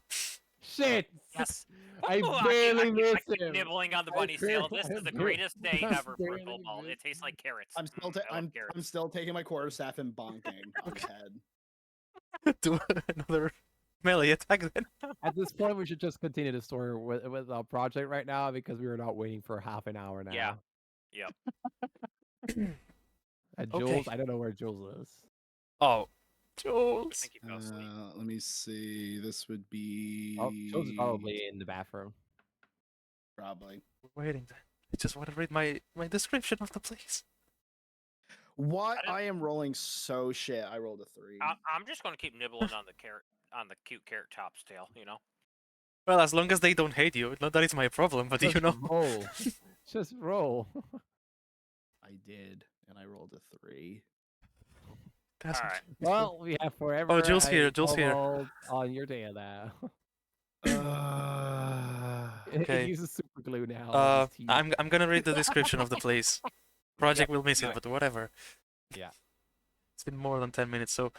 Speaker 3: Shit!
Speaker 2: Yes.
Speaker 3: I
Speaker 2: Ooh,
Speaker 3: barely
Speaker 2: I
Speaker 3: miss
Speaker 2: keep
Speaker 3: him.
Speaker 2: nibbling on the
Speaker 3: I
Speaker 2: bunny's tail.
Speaker 3: barely-
Speaker 2: This is the
Speaker 3: I
Speaker 2: greatest day
Speaker 3: barely
Speaker 2: ever for a
Speaker 3: missed
Speaker 2: kobold. It tastes like carrots.
Speaker 6: I'm still
Speaker 2: I love
Speaker 6: I'm
Speaker 2: carrots.
Speaker 6: still taking my quarterstaff and bonking on the head.
Speaker 1: Do another melee attack then.
Speaker 3: At this point, we should just continue the story with our project right now because we are not waiting for half an hour now.
Speaker 2: Yeah. Yep.
Speaker 3: Jules,
Speaker 1: Okay.
Speaker 3: I don't know where Jules is.
Speaker 1: Oh,
Speaker 2: I
Speaker 1: Jules.
Speaker 2: think he fell asleep.
Speaker 6: Let me see. This would be
Speaker 3: Oh, Jules is probably in the bathroom.
Speaker 6: probably.
Speaker 1: We're waiting then. I just want to read my description of the place.
Speaker 6: What?
Speaker 2: I didn't-
Speaker 6: I am rolling so shit. I rolled a 3.
Speaker 2: I'm just gonna keep nibbling on the carrot, on the cute carrot top's tail. You know.
Speaker 1: Well, as long as they don't hate you, not that is my problem, but
Speaker 3: Just
Speaker 1: you know.
Speaker 3: roll. Just roll.
Speaker 6: I did, and I rolled a 3.
Speaker 1: That's
Speaker 2: All right.
Speaker 3: Well, we have forever.
Speaker 1: Oh, Jules
Speaker 3: a
Speaker 1: here, Jules here.
Speaker 3: kobold on your tail now. It
Speaker 1: Okay.
Speaker 3: uses super glue now. on his teeth.
Speaker 1: I'm gonna read the description of the place. Project will miss
Speaker 3: do
Speaker 1: it,
Speaker 3: it.
Speaker 1: but whatever.
Speaker 3: Yeah.
Speaker 1: It's been more than 10 minutes, so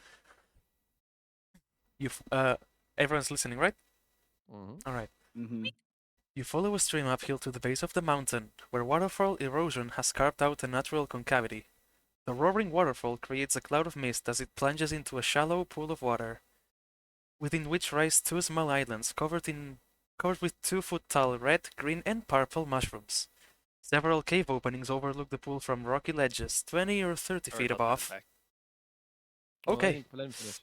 Speaker 1: everyone's listening, right?
Speaker 3: Mhm.
Speaker 1: All right.
Speaker 6: Mm-hmm.
Speaker 1: You follow a stream uphill to the base of the mountain, where waterfall erosion has carved out a natural concavity. The roaring waterfall creates a cloud of mist as it plunges into a shallow pool of water, within which rise two small islands covered with 2 foot tall red, green, and purple mushrooms. Several cave openings overlook the pool from rocky ledges, 20 or 30
Speaker 5: Sorry
Speaker 1: feet
Speaker 5: about that, I'm
Speaker 1: above.
Speaker 5: back.
Speaker 3: Well,
Speaker 1: Okay,
Speaker 3: let him finish.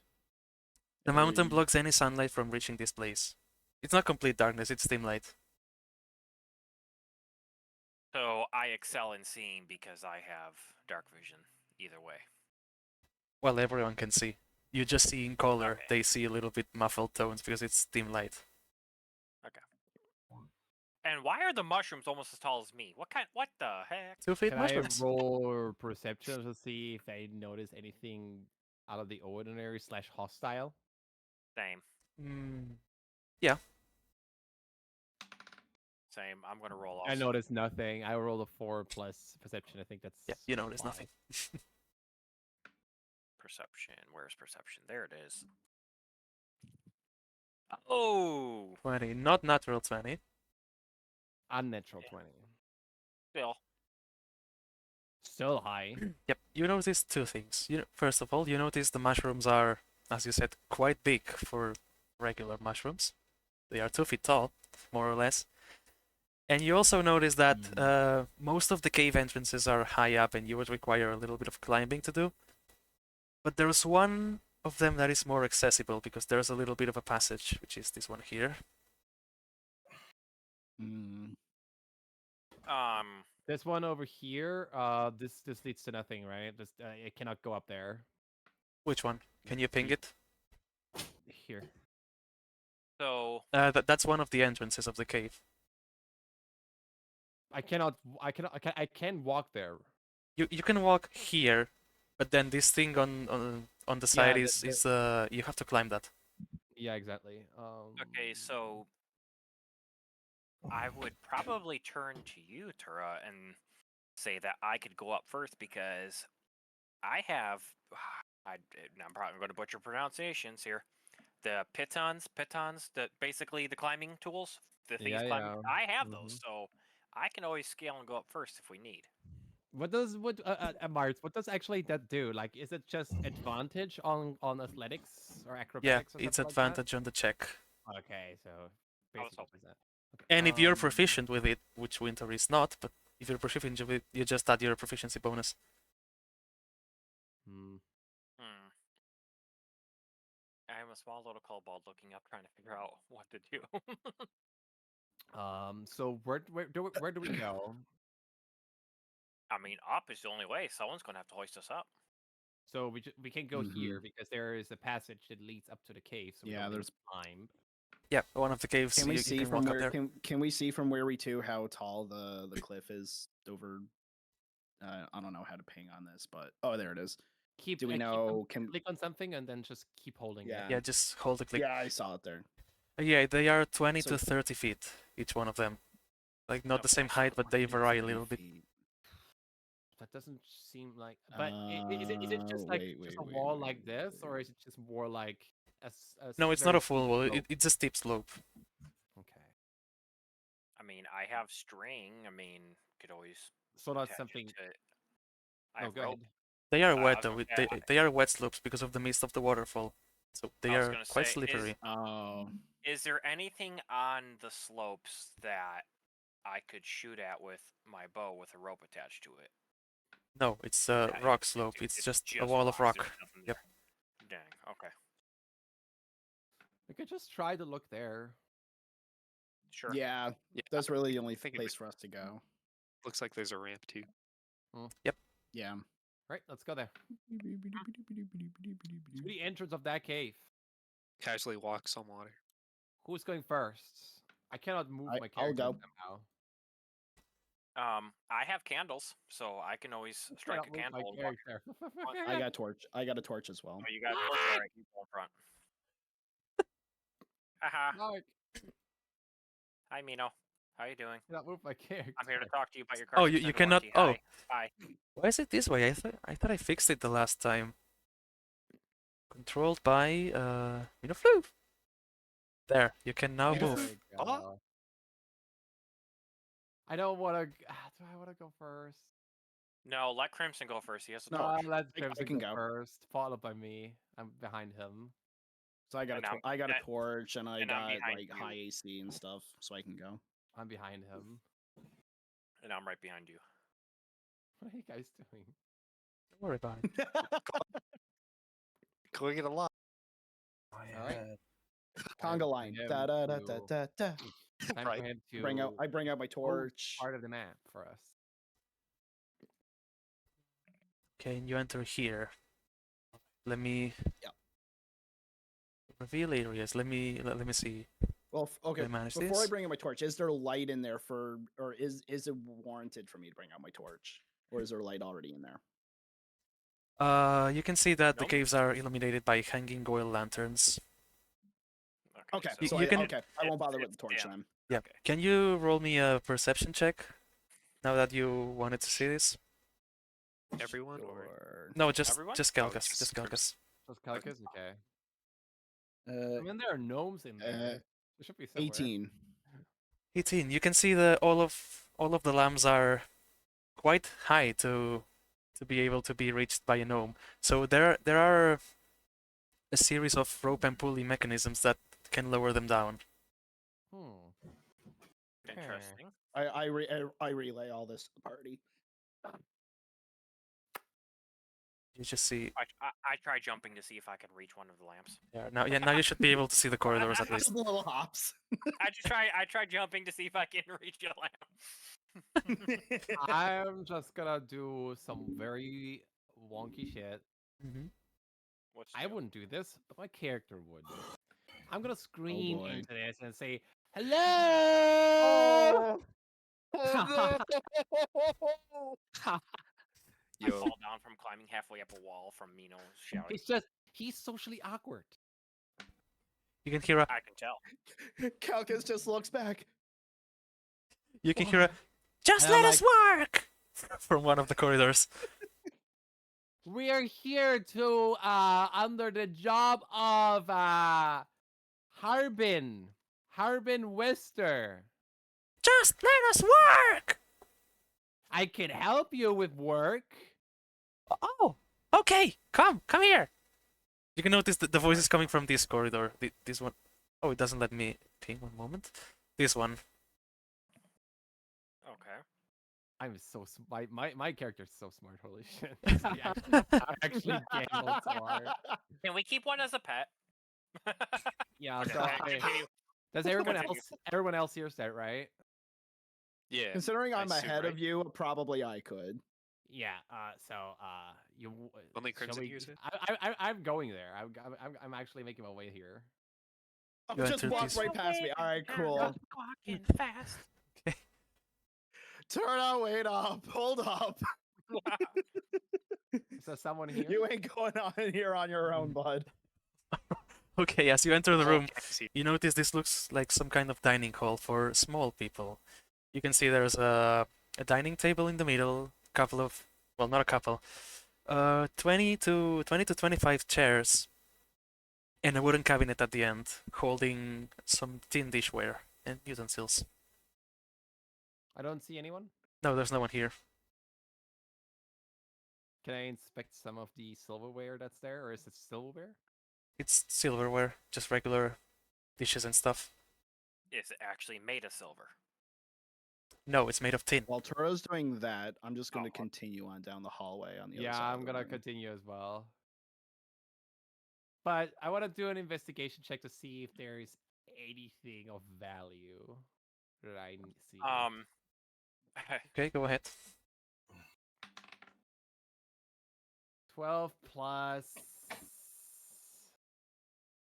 Speaker 1: the mountain blocks any sunlight from reaching this place. It's not complete darkness, it's dim light.
Speaker 2: So I excel in seeing because I have dark vision. Either way.
Speaker 1: Well, everyone can see. You just see in color,
Speaker 2: Okay.
Speaker 1: they see a little bit muffled tones because it's dim light.
Speaker 2: And why are the mushrooms almost as tall as me? What the heck?
Speaker 1: 2 feet
Speaker 3: Can
Speaker 1: mushrooms.
Speaker 3: I roll perception to see if I notice anything out of the ordinary / hostile?
Speaker 2: Same.
Speaker 1: Mm,
Speaker 2: Same. I'm gonna roll also.
Speaker 3: I noticed nothing. I rolled a 4 plus perception. I think that's
Speaker 1: yeah, you notice
Speaker 3: why.
Speaker 1: nothing.
Speaker 2: Perception. Where's perception? There it is. Oh,
Speaker 1: 20, not natural 20.
Speaker 3: Unnatural 20.
Speaker 2: still.
Speaker 3: Still high.
Speaker 1: Yep, you notice two things. First of all, you notice the mushrooms are, as you said, quite big for regular mushrooms. They are 2 feet tall, more or less. And you also notice that most of the cave entrances are high up and you would require a little bit of climbing to do. But there's one of them that is more accessible because there's a little bit of a passage, which is this one here.
Speaker 6: Mm.
Speaker 3: This one over here, this leads to nothing, right? This it cannot go up there.
Speaker 1: Which one? Can you ping it?
Speaker 3: Here.
Speaker 2: So
Speaker 1: That's one of the entrances of the cave.
Speaker 3: I can walk there.
Speaker 1: You can walk here, but then this thing on the side
Speaker 3: Yeah,
Speaker 1: is you have to climb that.
Speaker 3: Yeah, exactly.
Speaker 2: okay, so I would probably turn to you, Tura, and say that I could go up first because I have. I'm probably going to butcher pronunciations here. The pitons, basically the climbing tools, the thing is climbing.
Speaker 3: Yeah.
Speaker 2: I have those, so I can always scale and go up first if we need.
Speaker 3: Mars? What does actually that do? Like, is it just advantage on athletics or
Speaker 1: Yeah,
Speaker 3: acrobatics or
Speaker 1: it's
Speaker 3: something like that?
Speaker 1: advantage on the check.
Speaker 3: Okay, so
Speaker 2: I was
Speaker 3: basically
Speaker 2: hoping.
Speaker 3: that. Okay.
Speaker 1: And if you're proficient with it, which Winter is not, but if you're proficient with it, you just add your proficiency bonus.
Speaker 3: Hmm.
Speaker 2: I'm a small little kobold looking up, trying to figure out what to do.
Speaker 3: So where do we go?
Speaker 2: I mean, up is the only way. Someone's going to have to hoist us up.
Speaker 3: So we can go here because there is a passage that leads up to the cave. So we
Speaker 6: Yeah,
Speaker 3: don't need
Speaker 6: there's-
Speaker 3: to climb.
Speaker 1: Yeah, one of the caves.
Speaker 6: Can we
Speaker 1: you
Speaker 6: see
Speaker 1: can
Speaker 6: from
Speaker 1: walk up
Speaker 6: where?
Speaker 1: there.
Speaker 6: Can we see from where we to how tall the cliff is over? I don't know how to ping on this, but oh, there it is. Do we know?
Speaker 3: Click on something and then just keep holding it.
Speaker 1: Yeah, just hold the click.
Speaker 6: Yeah, I saw it there.
Speaker 1: Yeah, they are 20
Speaker 6: So-
Speaker 1: to 30 feet, each one of them. Like, not the same
Speaker 2: Okay.
Speaker 1: height, but they
Speaker 6: 20 to
Speaker 1: vary a
Speaker 6: 30
Speaker 1: little bit.
Speaker 6: feet.
Speaker 3: That doesn't seem like. But is it just like just a wall like this, or is it just more like a
Speaker 1: No, it's not
Speaker 3: very
Speaker 1: a full
Speaker 3: steep
Speaker 1: wall.
Speaker 3: slope?
Speaker 1: It's a steep slope.
Speaker 3: Okay.
Speaker 2: I mean, I have string. I mean, could always
Speaker 3: So that's
Speaker 2: attach it
Speaker 3: something.
Speaker 2: to it. I
Speaker 3: Oh,
Speaker 2: have
Speaker 3: go
Speaker 2: rope.
Speaker 3: ahead.
Speaker 1: They are
Speaker 2: I
Speaker 1: wet
Speaker 2: was
Speaker 1: though.
Speaker 2: gonna say,
Speaker 1: They are wet slopes because of the mist of the waterfall. So they
Speaker 2: I was
Speaker 1: are
Speaker 2: gonna
Speaker 1: quite
Speaker 2: say,
Speaker 1: slippery.
Speaker 6: Oh,
Speaker 2: Is there anything on the slopes that I could shoot at with my bow with a rope attached to it?
Speaker 1: No, it's a
Speaker 2: Yeah,
Speaker 1: rock slope. It's just a wall of
Speaker 2: rocks,
Speaker 1: rock.
Speaker 2: there's nothing
Speaker 1: Yep.
Speaker 2: there. Dang. Okay.
Speaker 3: We could just try to look there.
Speaker 2: Sure.
Speaker 6: yeah.
Speaker 5: Yeah,
Speaker 6: That's really the only
Speaker 5: think it
Speaker 6: place for us to go.
Speaker 5: looks like there's a ramp too.
Speaker 6: Yeah.
Speaker 3: Right, let's go there. To the entrance of that cave.
Speaker 5: Casually walks on water.
Speaker 3: Who's going first? I cannot move my
Speaker 6: I'll
Speaker 3: character
Speaker 6: go.
Speaker 3: somehow.
Speaker 2: I have candles, so I can always strike a
Speaker 3: Cannot move my
Speaker 2: candle. And walk.
Speaker 3: character.
Speaker 6: I got torch. I got a torch as well.
Speaker 2: Oh, you got a torch? All right, you go in front. Haha.
Speaker 3: Mark,
Speaker 2: Hi, Mino. How you doing?
Speaker 3: cannot move my character.
Speaker 2: I'm here to talk to you about your
Speaker 1: Oh,
Speaker 2: card.
Speaker 1: you cannot. Oh,
Speaker 2: Hi.
Speaker 1: why is it this way? I thought I fixed it the last time. Controlled by Minoflu. There, you can now
Speaker 3: There
Speaker 1: move.
Speaker 3: we go. I don't want to. Do I want to go first?
Speaker 2: No, let Crimson go first. He has a
Speaker 6: No,
Speaker 2: torch.
Speaker 3: Let's
Speaker 6: I
Speaker 3: Crimson
Speaker 6: can
Speaker 3: go
Speaker 6: go.
Speaker 3: first, followed by me. I'm behind him.
Speaker 6: So I got
Speaker 2: And
Speaker 6: I got a
Speaker 2: and-
Speaker 6: torch and I
Speaker 2: and I'm
Speaker 6: got
Speaker 2: behind
Speaker 6: like
Speaker 2: you.
Speaker 6: high AC and stuff, so I can go.
Speaker 3: I'm behind him.
Speaker 2: And I'm right behind you.
Speaker 3: What are you guys doing?
Speaker 1: Don't worry about it.
Speaker 5: Going it along.
Speaker 3: All right.
Speaker 6: Conga line.
Speaker 3: him
Speaker 6: Da da da da
Speaker 3: to-
Speaker 6: da da.
Speaker 3: Time
Speaker 5: Right.
Speaker 3: for him to
Speaker 6: I bring out my
Speaker 3: move
Speaker 6: torch.
Speaker 3: part of the map for us.
Speaker 1: Okay, and you enter here. Let me
Speaker 6: Yep.
Speaker 1: reveal areas. Let me see.
Speaker 6: Well, okay.
Speaker 1: I manage
Speaker 6: Before I
Speaker 1: this?
Speaker 6: bring out my torch, is there light in there or is it warranted for me to bring out my torch, or is there light already in there?
Speaker 1: You can see that the
Speaker 2: Nope.
Speaker 1: caves are illuminated by hanging oil lanterns.
Speaker 6: Okay,
Speaker 1: You-
Speaker 6: so
Speaker 1: you
Speaker 6: I,
Speaker 1: can-
Speaker 6: okay, I won't bother with
Speaker 2: it's
Speaker 6: the torch
Speaker 2: dim.
Speaker 6: then.
Speaker 1: Yeah.
Speaker 2: Okay.
Speaker 1: Can you roll me a perception check? Now that you wanted to see this?
Speaker 5: Everyone or
Speaker 6: Or,
Speaker 1: No, just
Speaker 2: Everyone?
Speaker 1: just
Speaker 5: Oh,
Speaker 1: Calcus.
Speaker 5: just
Speaker 1: Just Calcus.
Speaker 3: Just Calicus? Okay. I mean, there are gnomes in there. There should be somewhere.
Speaker 6: 18.
Speaker 1: 18. You can see all of the lamps are quite high to be able to be reached by a gnome. So there are a series of rope and pulley mechanisms that can lower them down.
Speaker 3: Hmm.
Speaker 2: Interesting.
Speaker 6: I relay all this to the party.
Speaker 1: You just see.
Speaker 2: I try jumping to see if I can reach one of the lamps.
Speaker 1: Yeah, now you should be able to see the corridors at least.
Speaker 6: Just little hops.
Speaker 2: I try jumping to see if I can reach a lamp.
Speaker 3: I'm just gonna do some very wonky shit.
Speaker 1: Hmm.
Speaker 2: What
Speaker 3: I wouldn't do this, but my character would. I'm gonna scream
Speaker 6: boy.
Speaker 3: into this and say, "Hello!"
Speaker 2: I
Speaker 5: yo,
Speaker 2: fall down from climbing halfway up a wall from Mino shouting.
Speaker 3: He's socially awkward.
Speaker 1: You can hear a
Speaker 2: I can tell.
Speaker 6: Calcus just looks back.
Speaker 1: you can hear a just
Speaker 3: And I'm
Speaker 1: let us work from one of the corridors.
Speaker 3: We are here to under the job of Harbin Wester.
Speaker 1: Just let us work.
Speaker 3: I can help you with work.
Speaker 1: Oh, okay. Come here. You can notice that the voice is coming from this corridor. This one. Oh, it doesn't let me ping. One moment. This one.
Speaker 2: Okay.
Speaker 3: I'm so my character's so smart. Holy shit! I actually gambled so hard.
Speaker 2: Can we keep one as a pet?
Speaker 3: Yeah.
Speaker 2: Okay,
Speaker 3: So
Speaker 2: continue.
Speaker 3: does everyone
Speaker 2: Continue.
Speaker 3: else hears that, right?
Speaker 5: yeah.
Speaker 6: Considering
Speaker 5: I
Speaker 6: I'm
Speaker 5: assume,
Speaker 6: ahead
Speaker 5: right?
Speaker 6: of you, probably I could.
Speaker 3: Yeah. So you
Speaker 5: Only
Speaker 3: shall
Speaker 5: Crimson
Speaker 3: we-
Speaker 5: hears it?
Speaker 3: I'm going there. I'm actually making my way here.
Speaker 6: Oh,
Speaker 1: You
Speaker 6: just
Speaker 1: entered
Speaker 6: walk
Speaker 1: this-
Speaker 6: right past me. All right, cool.
Speaker 2: Walking fast.
Speaker 6: Turn out, wait up, hold up.
Speaker 3: Is there someone here?
Speaker 6: You ain't going on in here on your own, bud.
Speaker 1: Okay, as you enter the room,
Speaker 5: Okay, see.
Speaker 1: you notice this looks like some kind of dining hall for small people. You can see there's a dining table in the middle, couple of, well, not a couple, 20 to 25 chairs, and a wooden cabinet at the end, holding some tin dishware and utensils.
Speaker 3: I don't see anyone.
Speaker 1: No, there's no one here.
Speaker 3: Can I inspect some of the silverware that's there, or is it silverware?
Speaker 1: It's silverware, just regular dishes and stuff.
Speaker 2: Is it actually made of silver?
Speaker 1: No, it's made of tin.
Speaker 6: While Toro's doing that, I'm just going to
Speaker 2: Oh.
Speaker 6: continue on down the hallway on the other
Speaker 3: Yeah,
Speaker 6: side.
Speaker 3: I'm
Speaker 6: of the
Speaker 3: gonna
Speaker 6: room.
Speaker 3: continue as well. But I want to do an investigation check to see if there is anything of value that I see.
Speaker 1: Okay, go ahead.
Speaker 3: 12 plus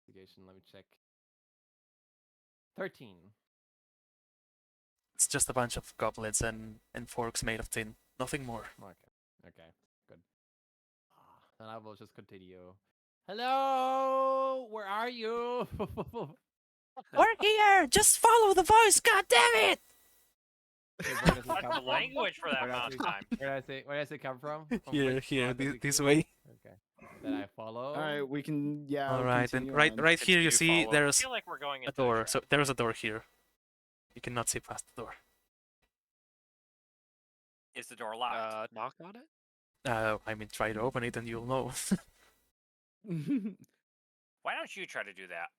Speaker 3: investigation. Let me check. 13.
Speaker 1: It's just a bunch of goblets and forks made of tin. Nothing more.
Speaker 3: Okay, good. Then I will just continue. Hello, where are you?
Speaker 1: We're here! Just follow the voice, god damn it!
Speaker 3: Okay, where does it
Speaker 2: What's
Speaker 3: come
Speaker 2: the
Speaker 3: from?
Speaker 2: language for that
Speaker 3: Where does
Speaker 2: amount of
Speaker 3: it-
Speaker 2: time?
Speaker 3: Where does it come from? From
Speaker 1: Here,
Speaker 3: which
Speaker 1: here,
Speaker 3: part of the
Speaker 1: this
Speaker 3: queue?
Speaker 1: way.
Speaker 3: Okay. Then I follow.
Speaker 6: All right, we can. Yeah.
Speaker 1: All right, and
Speaker 6: continue
Speaker 1: right,
Speaker 6: on.
Speaker 1: right here you
Speaker 5: Continue
Speaker 1: see
Speaker 5: follow.
Speaker 2: I
Speaker 1: there's
Speaker 2: feel like we're going
Speaker 1: a
Speaker 2: into the
Speaker 1: door.
Speaker 2: trap.
Speaker 1: So there's a door here. You cannot see past the door.
Speaker 2: Is the door locked?
Speaker 5: Knock on it.
Speaker 1: I mean, try to open it and you'll know.
Speaker 2: Why don't you try to do that?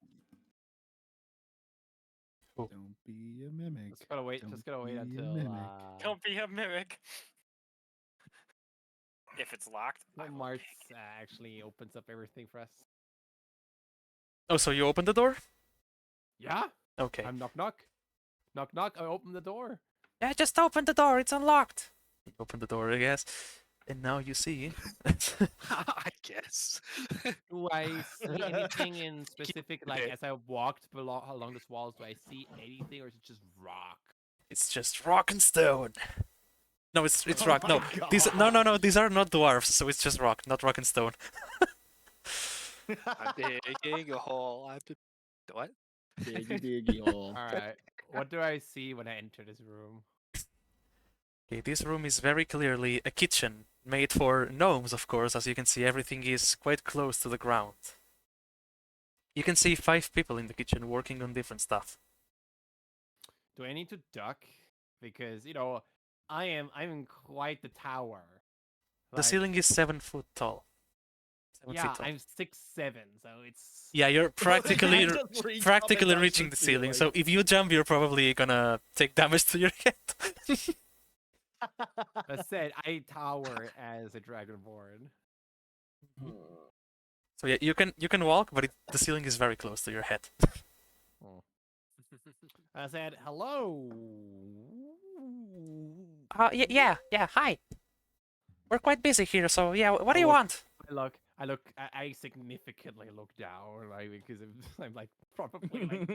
Speaker 6: Don't be a mimic.
Speaker 3: Just gotta wait.
Speaker 6: Don't
Speaker 3: Just gotta wait
Speaker 6: be a
Speaker 3: until.
Speaker 6: mimic.
Speaker 2: Don't be a mimic. If it's locked, I will
Speaker 3: Martz
Speaker 2: pick it.
Speaker 3: actually opens up everything for us.
Speaker 1: Oh, so you opened the door?
Speaker 3: Yeah.
Speaker 1: Okay.
Speaker 3: I'm knock knock. Knock knock. I open the door.
Speaker 1: Yeah, just open the door. It's unlocked. You open the door, I guess. And now you see.
Speaker 5: I guess.
Speaker 3: Do I see anything in specific? Like
Speaker 5: it.
Speaker 3: as I walked along these walls, do I see anything, or is it just rock?
Speaker 1: It's just rock and stone. No, it's
Speaker 3: Oh
Speaker 1: rock. No,
Speaker 3: my
Speaker 1: these no. These are not dwarves, so it's just rock, not rock and stone.
Speaker 5: I'm digging a hole. What?
Speaker 6: Diggy diggy hole.
Speaker 3: All right. What do I see when I enter this room?
Speaker 1: Okay, this room is very clearly a kitchen made for gnomes, of course. As you can see, everything is quite close to the ground. You can see 5 people in the kitchen working on different stuff.
Speaker 3: Do I need to duck? Because I'm in quite the tower.
Speaker 1: The ceiling is 7 foot tall. 7
Speaker 3: Yeah,
Speaker 1: feet tall.
Speaker 3: I'm 6'7", so it's.
Speaker 1: Yeah, you're practically
Speaker 6: Just reach up and
Speaker 1: practically
Speaker 6: touch
Speaker 1: reaching
Speaker 6: the
Speaker 1: the ceiling.
Speaker 6: ceiling.
Speaker 1: So if you jump, you're probably gonna take damage to your head.
Speaker 3: I said I tower as a dragonborn.
Speaker 1: So yeah, you can walk, but the ceiling is very close to your head.
Speaker 3: I said hello.
Speaker 1: Yeah. Hi. We're quite busy here, so yeah. What do you
Speaker 3: look.
Speaker 1: want?
Speaker 3: I significantly look down, like because I'm like probably like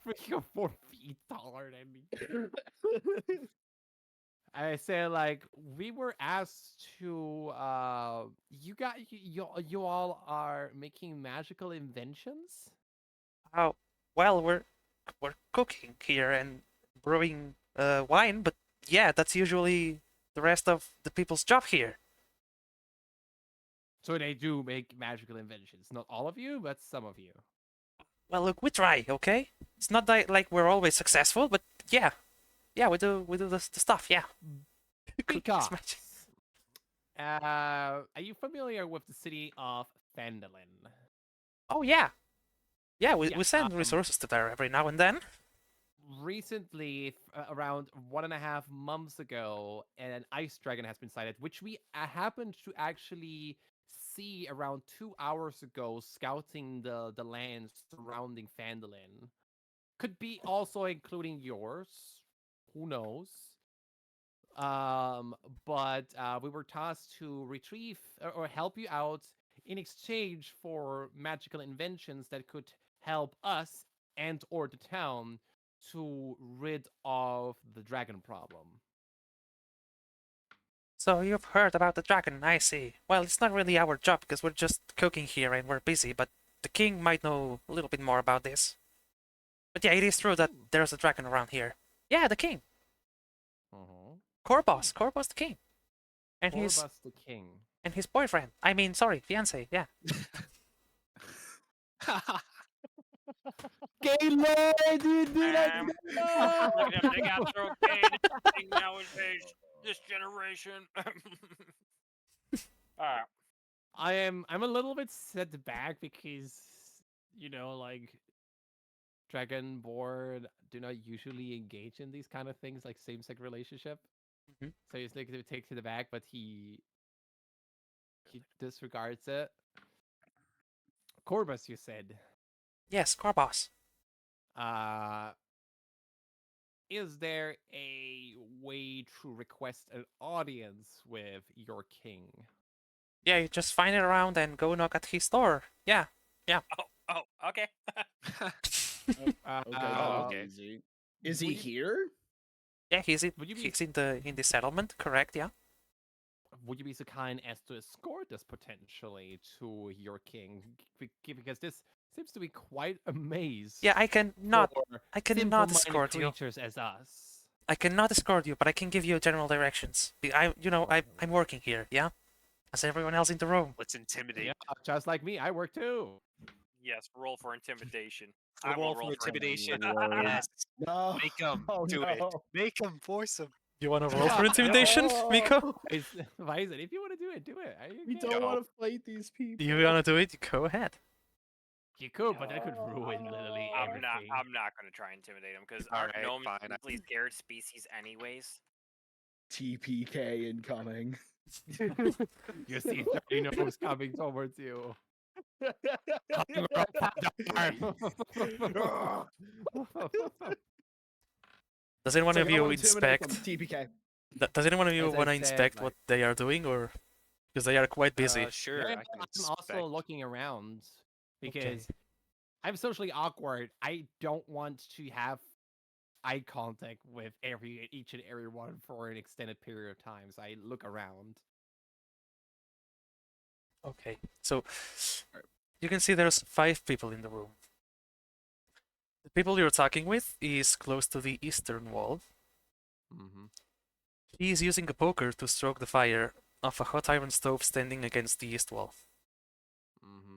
Speaker 3: 3 or 4 feet taller than me. I say like we were asked to you all are making magical inventions?
Speaker 1: Oh, well, we're cooking here and brewing wine, but yeah, that's usually the rest of the people's job here.
Speaker 3: So they do make magical inventions. Not all of you, but some of you.
Speaker 1: Well, look, we try, okay? It's not like we're always successful, but yeah, we do the stuff, yeah.
Speaker 3: Because are you familiar with the city of Phandalin?
Speaker 1: Oh yeah, we
Speaker 3: Yeah,
Speaker 1: send resources to there every now and then.
Speaker 3: Recently, around 1.5 months ago, an ice dragon has been sighted, which we happened to actually see around 2 hours ago, scouting the lands surrounding Phandalin. Could be also including yours. Who knows? But we were tasked to retrieve or help you out in exchange for magical inventions that could help us and or the town to rid of the dragon problem.
Speaker 1: So you've heard about the dragon, I see. Well, it's not really our job because we're just cooking here and we're busy, but the king might know a little bit more about this. But yeah, it is true that there's a dragon around here. Yeah, the king. Korbos the king. And
Speaker 3: Korbos the king.
Speaker 1: And his boyfriend. I mean, sorry, fiance, yeah.
Speaker 3: Gay lady, dude!
Speaker 2: Look at them, they got cocaine nowadays, this generation. Alright.
Speaker 3: I'm a little bit set back because like Dragonborn do not usually engage in these kind of things like same-sex relationship. So he's like to take to the back, but he disregards it. Korbos, you said.
Speaker 1: Yes, Korbos.
Speaker 3: Is there a way to request an audience with your king?
Speaker 1: Yeah, you just find it around and go knock at his door. Yeah.
Speaker 2: Oh, okay.
Speaker 5: okay.
Speaker 6: Easy. Is he here?
Speaker 1: Yeah, he's in
Speaker 3: Would you
Speaker 1: he's in the settlement, correct? Yeah.
Speaker 3: Would you be so kind as to escort us potentially to your king? Because this seems to be quite a maze.
Speaker 1: Yeah, I cannot
Speaker 3: simple-minded
Speaker 1: escort you.
Speaker 3: creatures as us.
Speaker 1: I cannot escort you, but I can give you general directions. I'm working here, yeah? As everyone else in the room.
Speaker 2: Let's intimidate.
Speaker 3: Yeah, just like me, I work too.
Speaker 2: Yes, roll for intimidation.
Speaker 5: I
Speaker 2: will
Speaker 5: roll for intimidation.
Speaker 6: Lord.
Speaker 5: Yes.
Speaker 6: No.
Speaker 5: Make him
Speaker 6: Oh,
Speaker 5: do it.
Speaker 6: no.
Speaker 5: Make him force him.
Speaker 1: You want to roll for intimidation, Miko?
Speaker 3: Vizon, if you want to do it.
Speaker 6: We
Speaker 3: Okay.
Speaker 6: don't
Speaker 5: No.
Speaker 6: want to fight these people.
Speaker 1: You want to do it? Go ahead.
Speaker 3: You could, but that could ruin literally everything.
Speaker 2: I'm not gonna try and intimidate him because aren't
Speaker 5: Alright,
Speaker 2: gnomes
Speaker 5: fine, I-
Speaker 2: easily scared species anyways?
Speaker 6: TPK incoming.
Speaker 3: You see 30 gnomes coming towards you.
Speaker 1: Does anyone
Speaker 6: It's
Speaker 1: of
Speaker 6: like, I
Speaker 1: you
Speaker 6: wanna intimidate them.
Speaker 1: inspect?
Speaker 6: TPK.
Speaker 1: Does anyone of you
Speaker 3: As I
Speaker 1: want to
Speaker 3: said,
Speaker 1: inspect what they are doing, or because they are quite busy?
Speaker 5: Sure,
Speaker 3: Yeah,
Speaker 5: I can
Speaker 3: I'm also
Speaker 5: inspect.
Speaker 3: looking around because
Speaker 1: Okay.
Speaker 3: I'm socially awkward. I don't want to have eye contact with each and every one for an extended period of time. So I look around.
Speaker 1: Okay, so you can see there's 5 people in the room. The people you're talking with is close to the eastern wall.
Speaker 3: Mm-hmm.
Speaker 1: He is using a poker to stroke the fire of a hot iron stove standing against the east wall.
Speaker 3: Mm-hmm.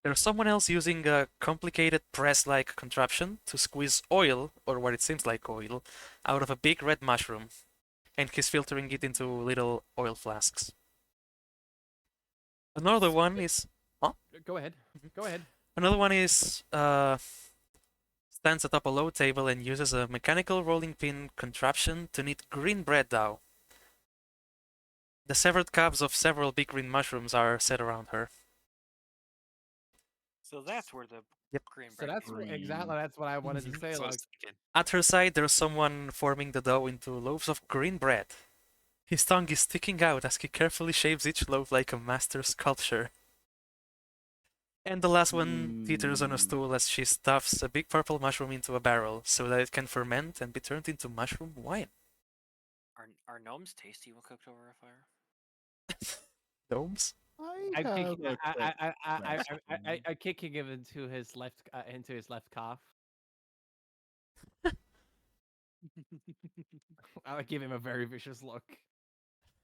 Speaker 1: There's someone else using a complicated press-like contraption to squeeze oil, or what it seems like oil, out of a big red mushroom, and he's filtering it into little oil flasks. Another one is
Speaker 3: Go ahead. Go ahead.
Speaker 1: Another one is stands atop a low table and uses a mechanical rolling pin contraption to knead green bread dough. The severed calves of several big green mushrooms are set around her.
Speaker 2: So that's where the
Speaker 1: Yep.
Speaker 2: green
Speaker 3: So
Speaker 2: bread
Speaker 3: that's
Speaker 2: came from.
Speaker 3: exactly that's what I wanted to say.
Speaker 5: That's what I
Speaker 3: Like,
Speaker 5: was thinking.
Speaker 1: At her side, there's someone forming the dough into loaves of green bread. His tongue is sticking out as he carefully shapes each loaf like a master sculpture. And the last one teeters on a stool as she stuffs a big purple mushroom into a barrel so that it can ferment and be turned into mushroom wine.
Speaker 2: Are gnomes tasty when cooked over a fire?
Speaker 1: Gnomes?
Speaker 6: I have a quick
Speaker 3: I kicking him into his left calf. I would give him a very vicious look.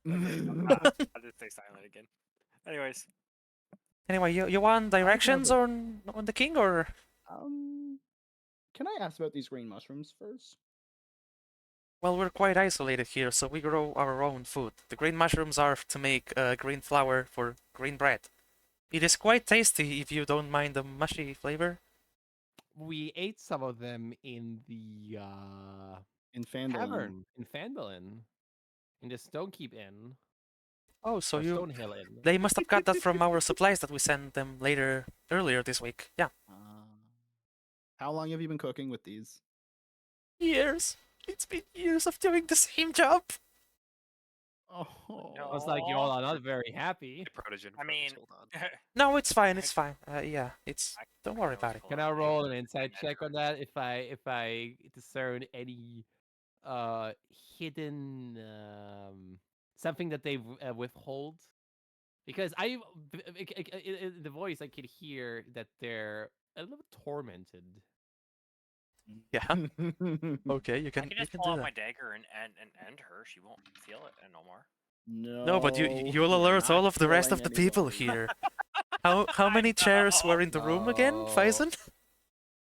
Speaker 2: I'll just stay silent again. Anyways,
Speaker 1: Anyway, you want directions
Speaker 6: a-
Speaker 1: on the king, or?
Speaker 6: Can I ask about these green mushrooms first?
Speaker 1: Well, we're quite isolated here, so we grow our own food. The green mushrooms are to make green flour for green bread. It is quite tasty if you don't mind the mushy flavor.
Speaker 3: We ate some of them in the
Speaker 6: In Fandolin.
Speaker 3: tavern in Fandolin, in the Stonekeep Inn
Speaker 1: Oh, so
Speaker 3: or
Speaker 1: you...
Speaker 3: Stonehill Inn.
Speaker 1: They must have got that from our supplies that we sent them earlier this week. Yeah.
Speaker 6: How long have you been cooking with these?
Speaker 1: Years. It's been years of doing the same job.
Speaker 6: Oh,
Speaker 3: I was like, you all are not very happy.
Speaker 5: The protogen.
Speaker 2: I mean,
Speaker 5: hold on.
Speaker 1: No, it's fine. It's fine. Yeah, it's...
Speaker 2: I-
Speaker 1: Don't worry about it.
Speaker 3: Can I roll an insight check on that if I discern any hidden something that they withhold? Because in the voice I could hear that they're a little tormented.
Speaker 1: Yeah. Okay, you
Speaker 2: I
Speaker 1: can
Speaker 2: can just
Speaker 1: do
Speaker 2: pull out
Speaker 1: that.
Speaker 2: my dagger and end her. She won't feel it no more.
Speaker 1: No, but you'll
Speaker 6: you're
Speaker 1: alert all
Speaker 6: not
Speaker 1: of the rest of
Speaker 6: killing
Speaker 1: the people
Speaker 6: anybody.
Speaker 1: here. How many chairs were in the room again,
Speaker 3: No.
Speaker 1: Faison?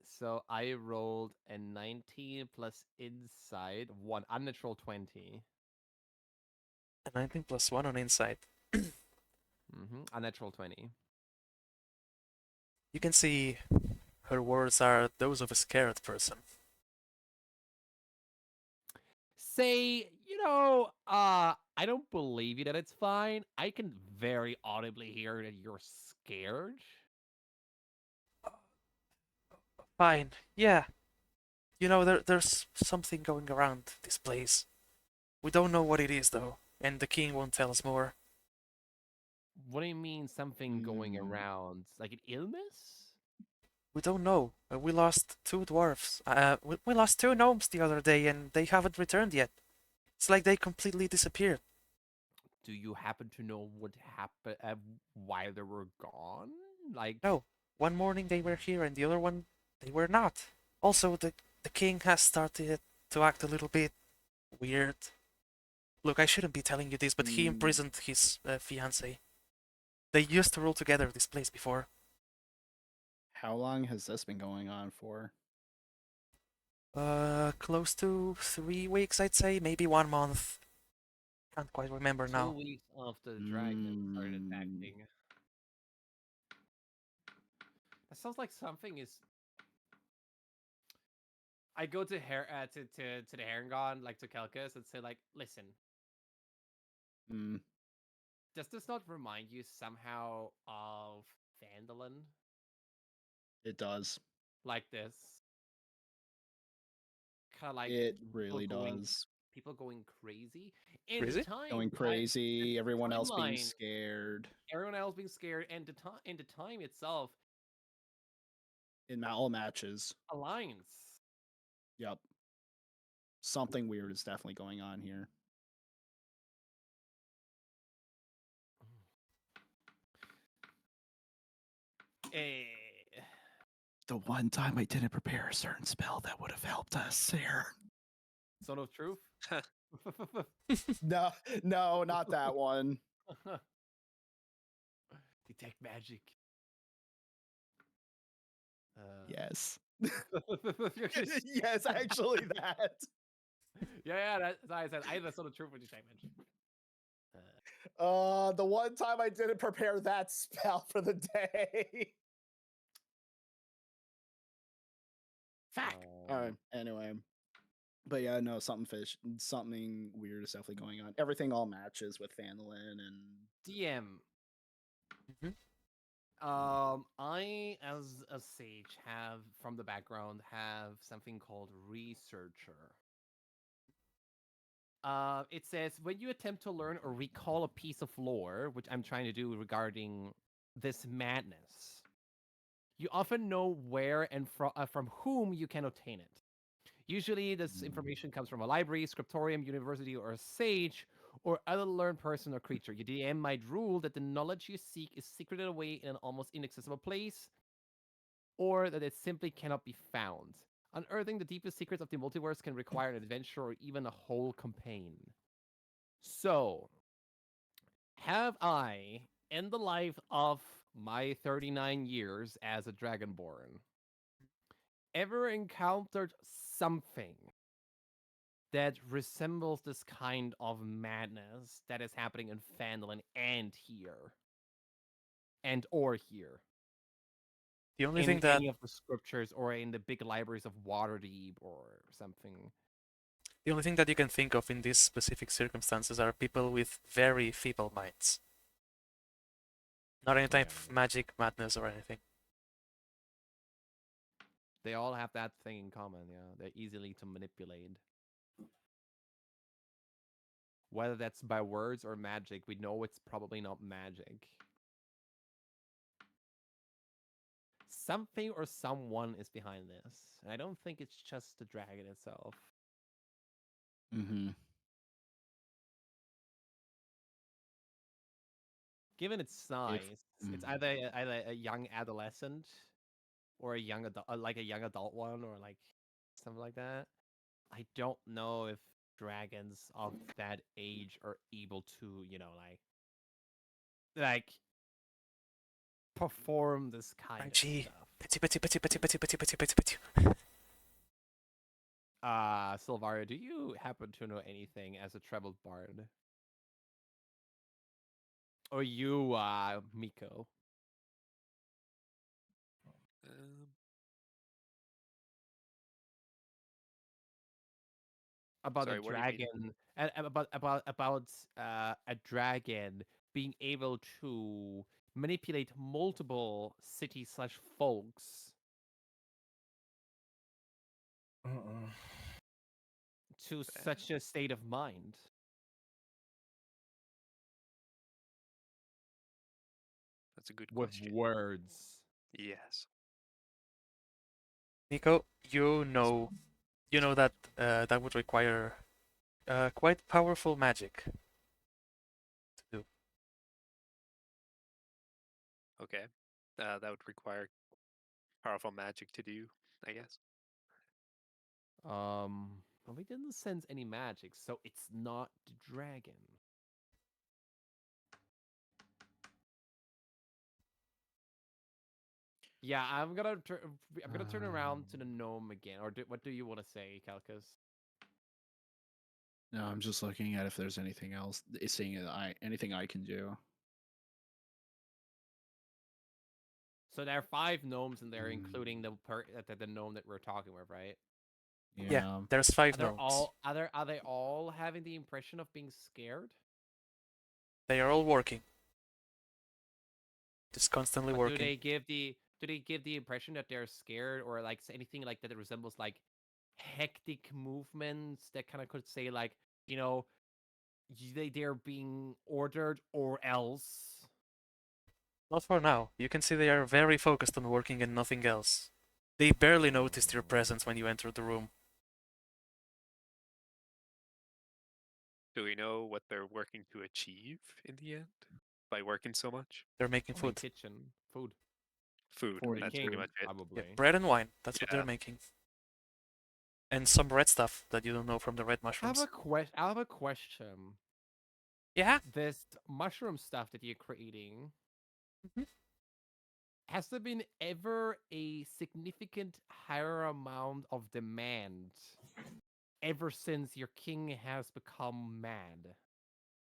Speaker 3: So I rolled a 19 plus inside, one unnatural 20.
Speaker 1: A 19 plus 1 on inside.
Speaker 3: Unnatural 20.
Speaker 1: You can see her words are those of a scared person.
Speaker 3: Say, I don't believe you that it's fine. I can very audibly hear that you're scared.
Speaker 1: Fine. Yeah. You know, there's something going around this place. We don't know what it is, though, and the king won't tell us more.
Speaker 3: What do you mean something going around? Like an illness?
Speaker 1: We don't know. We lost 2 dwarfs. We lost 2 gnomes the other day, and they haven't returned yet. It's like they completely disappeared.
Speaker 3: Do you happen to know what happened while they were gone? Like,
Speaker 1: No. One morning they were here, and the other one, they were not. Also, the king has started to act a little bit weird. Look, I shouldn't be telling you this, but he imprisoned his fiancée. They used to rule together this place before.
Speaker 6: How long has this been going on for?
Speaker 1: Close to 3 weeks, I'd say, maybe 1 month. Can't quite remember
Speaker 3: 2
Speaker 1: now.
Speaker 3: weeks after the dragon started
Speaker 6: Mm.
Speaker 3: attacking. That sounds like something is. I go to to the Heron God, like to Kelkis, and say like, listen,
Speaker 6: Mm,
Speaker 3: does this not remind you somehow of Vandalin?
Speaker 6: it does.
Speaker 3: Like this, kind of like
Speaker 6: It
Speaker 3: people
Speaker 6: really
Speaker 3: going,
Speaker 6: does.
Speaker 3: people going crazy. And the
Speaker 1: Crazy?
Speaker 3: time
Speaker 6: Going crazy, everyone else being
Speaker 3: timeline,
Speaker 6: scared.
Speaker 3: everyone else being scared, and the time itself
Speaker 6: In all matches.
Speaker 3: aligns.
Speaker 6: Yep. Something weird is definitely going on here.
Speaker 3: Eh,
Speaker 6: The one time I didn't prepare a certain spell that would have helped us here.
Speaker 3: Son of Truth.
Speaker 6: No, not that one.
Speaker 3: Detect magic.
Speaker 6: Yes.
Speaker 3: Yes.
Speaker 6: Yes, actually that.
Speaker 3: Yeah, that's why I said I that's not a truth with detect magic.
Speaker 6: The one time I didn't prepare that spell for the day. Fact. All right. Anyway. But yeah, no, something weird is definitely going on. Everything all matches with Fanolin and
Speaker 3: DM.
Speaker 1: Mhm.
Speaker 3: I as a sage have from the background have something called researcher. It says when you attempt to learn or recall a piece of lore, which I'm trying to do regarding this madness, you often know where and from whom you can obtain it. Usually, this information comes from a library, scriptorium, university, or a sage, or other learned person or creature. Your DM might rule that the knowledge you seek is secreted away in an almost inaccessible place, or that it simply cannot be found. Unearthing the deepest secrets of the multiverse can require an adventure or even a whole campaign. So, have I, in the life of my 39 years as a Dragonborn, ever encountered something that resembles this kind of madness that is happening in Fandolin and here? And or here?
Speaker 1: The only
Speaker 3: In
Speaker 1: thing that
Speaker 3: any of the scriptures or in the big libraries of Waterdeep or something.
Speaker 1: the only thing that you can think of in these specific circumstances are people with very feeble minds. Not any type of
Speaker 3: Yeah.
Speaker 1: magic, madness, or anything.
Speaker 3: They all have that thing in common, yeah. They're easily to manipulate. Whether that's by words or magic, we know it's probably not magic. Something or someone is behind this. And I don't think it's just the dragon itself.
Speaker 6: Mm-hmm.
Speaker 3: Given its size, it's either a young adolescent or a young adult, like a young adult one, or like something like that. I don't know if dragons of that age are able to, like perform this kind of
Speaker 1: Archie,
Speaker 3: stuff. Silvario, do you happen to know anything as a traveled bard? Or you, Miko?
Speaker 5: Um,
Speaker 3: About a
Speaker 5: Sorry, what do you mean?
Speaker 3: dragon, and about a dragon being able to manipulate multiple cities slash folks to such a state of mind.
Speaker 5: That's a good
Speaker 3: With
Speaker 5: question.
Speaker 3: words.
Speaker 5: Yes.
Speaker 1: Nico, you know that that would require quite powerful magic to do.
Speaker 5: Okay. That would require powerful magic to do, I guess.
Speaker 3: But we didn't sense any magic, so it's not the dragon. Yeah, I'm gonna turn around to the gnome again. Or what do you want to say, Calcus?
Speaker 6: No, I'm just looking at if there's anything else, seeing anything I can do.
Speaker 3: So there are 5 gnomes in there, including the gnome that we're talking with, right?
Speaker 1: Yeah, there's 5 gnomes.
Speaker 3: Are they all having the impression of being scared?
Speaker 1: They are all working. Just constantly
Speaker 3: But
Speaker 1: working.
Speaker 3: do they give the impression that they're scared, or like anything like that resembles like hectic movements that kind of could say like, you know, they're being ordered or else?
Speaker 1: Not for now. You can see they are very focused on working and nothing else. They barely noticed your presence when you entered the room.
Speaker 5: Do we know what they're working to achieve in the end by working so much?
Speaker 1: They're making
Speaker 3: Probably
Speaker 1: food.
Speaker 3: kitchen food.
Speaker 5: Food.
Speaker 6: For the
Speaker 5: That's
Speaker 3: king,
Speaker 5: pretty much it.
Speaker 3: probably.
Speaker 1: Yeah, bread and wine. That's what
Speaker 5: Yeah.
Speaker 1: they're making. And some red stuff that you don't know from the red
Speaker 3: I have
Speaker 1: mushrooms.
Speaker 3: a question.
Speaker 1: Yeah?
Speaker 3: This mushroom stuff that you're creating,
Speaker 1: Mhm.
Speaker 3: has there been ever a significant higher amount of demand ever since your king has become mad?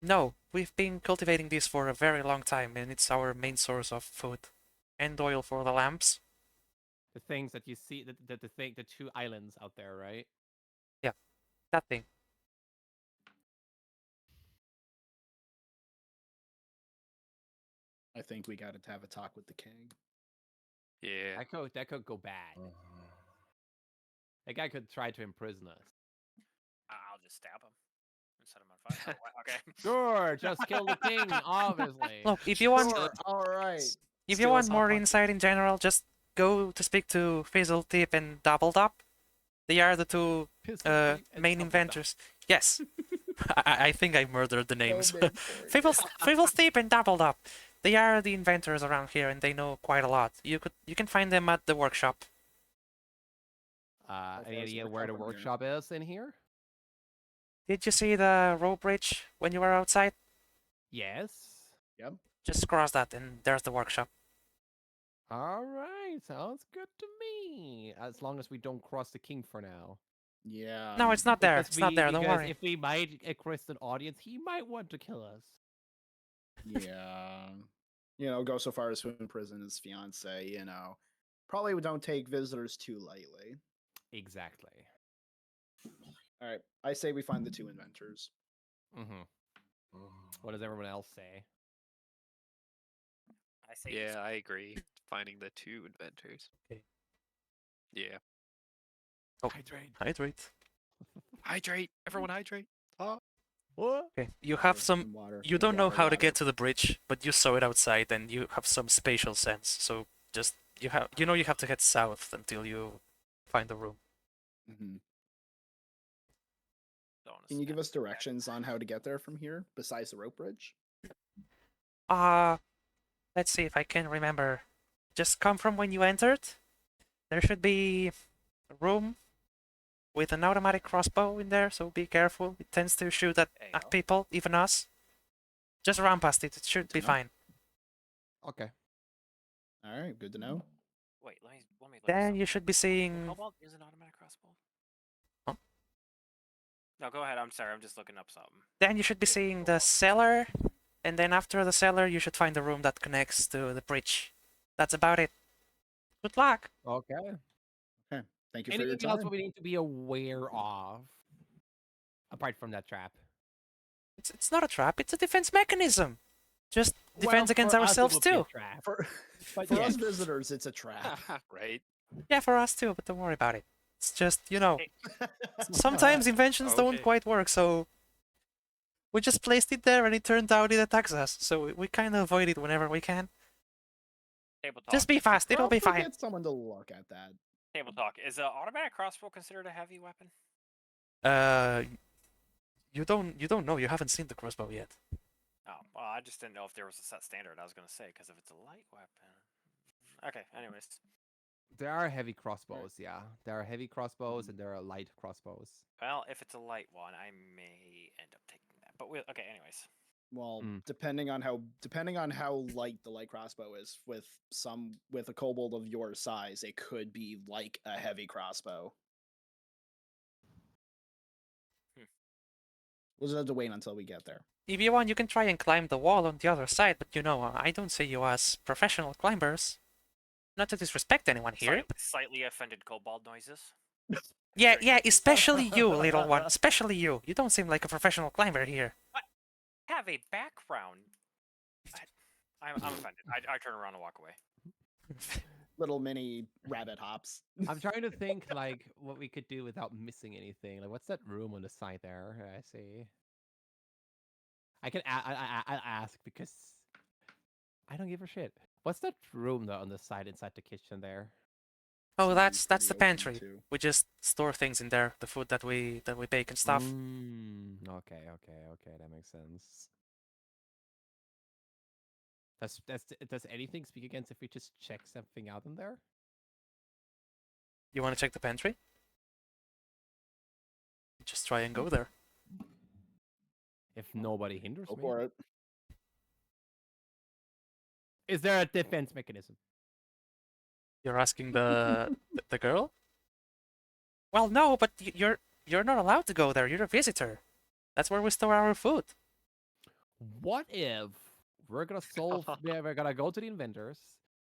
Speaker 1: No, we've been cultivating these for a very long time, and it's our main source of food. And oil for the lamps.
Speaker 3: The things that you see, the 2 islands out there, right?
Speaker 1: Yeah, that thing.
Speaker 6: I think we got to have a talk with the king.
Speaker 5: Yeah.
Speaker 3: That could go bad. That guy could try to imprison us.
Speaker 2: I'll just stab him and set him on fire. Oh, okay.
Speaker 3: Sure, just kill the king, obviously.
Speaker 1: Look, if you want,
Speaker 6: Sure, all right.
Speaker 1: if you
Speaker 6: Steal
Speaker 1: want
Speaker 6: his hot
Speaker 1: more
Speaker 6: pocket.
Speaker 1: insight in general, just go to speak to Fizzletip and Doubledop. They are the 2 main inventors. Yes. I think I murdered the names.
Speaker 6: No name for it.
Speaker 1: Fizzletip and Doubledop. They are the inventors around here, and they know quite a lot. You can find them at the workshop.
Speaker 3: Any idea where the workshop is in here?
Speaker 1: Did you see the rope bridge when you were outside?
Speaker 3: Yes.
Speaker 6: Yep.
Speaker 1: Just cross that, and there's the workshop.
Speaker 3: All right, sounds good to me. As long as we don't cross the king for now.
Speaker 6: Yeah.
Speaker 1: No, it's not there.
Speaker 3: Because
Speaker 1: It's not there. Don't
Speaker 3: because
Speaker 1: worry.
Speaker 3: if we might request an audience, he might want to kill us.
Speaker 6: Yeah. Go so far as to imprison his fiance, Probably don't take visitors too lightly.
Speaker 3: Exactly.
Speaker 6: All right. I say we find the 2 inventors.
Speaker 3: Mm-hmm. What does everyone else say?
Speaker 2: I say
Speaker 5: Yeah, I agree. Finding the 2 inventors.
Speaker 1: Okay.
Speaker 5: Yeah.
Speaker 1: Oh,
Speaker 3: Hydrate.
Speaker 1: hydrate.
Speaker 5: Hydrate. Everyone hydrate. Oh.
Speaker 3: What?
Speaker 1: Okay, you have some.
Speaker 6: Water.
Speaker 1: You don't know how to get to the bridge, but you saw it outside, and you have some spatial sense. So just you have you have to head south until you find the room.
Speaker 6: Mm-hmm.
Speaker 2: Don't wanna
Speaker 6: Can you give
Speaker 2: stab
Speaker 6: us directions on how to get there from here, besides the rope bridge?
Speaker 1: Let's see if I can remember. Just come from when you entered. There should be a room with an automatic crossbow in there, so be careful. It tends to shoot
Speaker 2: There you
Speaker 1: at
Speaker 2: go.
Speaker 1: people, even us. Just run past it. It should be
Speaker 6: know.
Speaker 1: fine.
Speaker 3: Okay.
Speaker 6: All right, good to know.
Speaker 2: Wait, let me look this
Speaker 1: Then
Speaker 2: up.
Speaker 1: you should be
Speaker 2: The
Speaker 1: seeing.
Speaker 2: Cobalt is an automatic crossbow.
Speaker 1: Huh?
Speaker 2: No, go ahead. I'm sorry. I'm just looking up something.
Speaker 1: Then you should be seeing the cellar, and then after the cellar, you should find the room that connects to the bridge. That's about it. Good luck.
Speaker 3: Okay.
Speaker 6: Okay, thank you for your
Speaker 3: Anything else
Speaker 6: time.
Speaker 3: we need to be aware of? Apart from that trap.
Speaker 1: It's not a trap. It's a defense mechanism. Just defense against ourselves too.
Speaker 6: For
Speaker 3: But
Speaker 6: for
Speaker 3: yeah.
Speaker 6: us visitors, it's a trap.
Speaker 5: Right.
Speaker 1: Yeah, for us too. But don't worry about it. It's just
Speaker 2: Hey.
Speaker 1: sometimes inventions don't
Speaker 5: Okay.
Speaker 1: quite work. So we just placed it there, and it turned out it attacks us. So we kind of avoid it whenever we can.
Speaker 2: Table talk.
Speaker 1: Just be fast. It'll be
Speaker 6: Probably
Speaker 1: fine.
Speaker 6: Get someone to look at that.
Speaker 2: Table talk. Is an automatic crossbow considered a heavy weapon?
Speaker 1: You don't know. You haven't seen the crossbow yet.
Speaker 2: Oh, well, I just didn't know if there was a set standard. I was gonna say because if it's a light weapon. Okay. Anyways,
Speaker 3: There are heavy crossbows, yeah. There are heavy crossbows and there are light crossbows.
Speaker 2: well, if it's a light one, I may end up taking that. But okay. Anyways,
Speaker 6: Well,
Speaker 3: Mm.
Speaker 6: depending on how light the light crossbow is, with a kobold of your size, it could be like a heavy crossbow. We'll just have to wait until we get there.
Speaker 1: If you want, you can try and climb the wall on the other side, but I don't see you as professional climbers. Not to disrespect anyone here.
Speaker 2: Slightly offended kobold noises.
Speaker 1: Yeah,
Speaker 2: Very
Speaker 1: yeah,
Speaker 2: good.
Speaker 1: especially you, little one. Especially you. You don't seem like a professional climber here.
Speaker 2: Have a background. I'm offended. I turn around and walk away.
Speaker 6: Little mini rabbit hops.
Speaker 3: I'm trying to think like what we could do without missing anything. Like, what's that room on the side there? I see. I can I ask because I don't give a shit. What's that room though on the side inside the kitchen there?
Speaker 1: Oh,
Speaker 6: Seems
Speaker 1: that's the
Speaker 6: pretty open,
Speaker 1: pantry.
Speaker 6: too.
Speaker 1: We just store things in there, the food that we bake and stuff.
Speaker 3: Okay, that makes sense. Does anything speak against if we just check something out in there?
Speaker 1: You want to check the pantry? Just try and go there.
Speaker 3: If nobody hinders
Speaker 6: Go
Speaker 3: me.
Speaker 6: for it.
Speaker 3: Is there a defense mechanism?
Speaker 1: You're asking the girl? Well, no, but you're not allowed to go there. You're a visitor. That's where we store our food.
Speaker 3: What if we're gonna solve? We're gonna go to the inventors,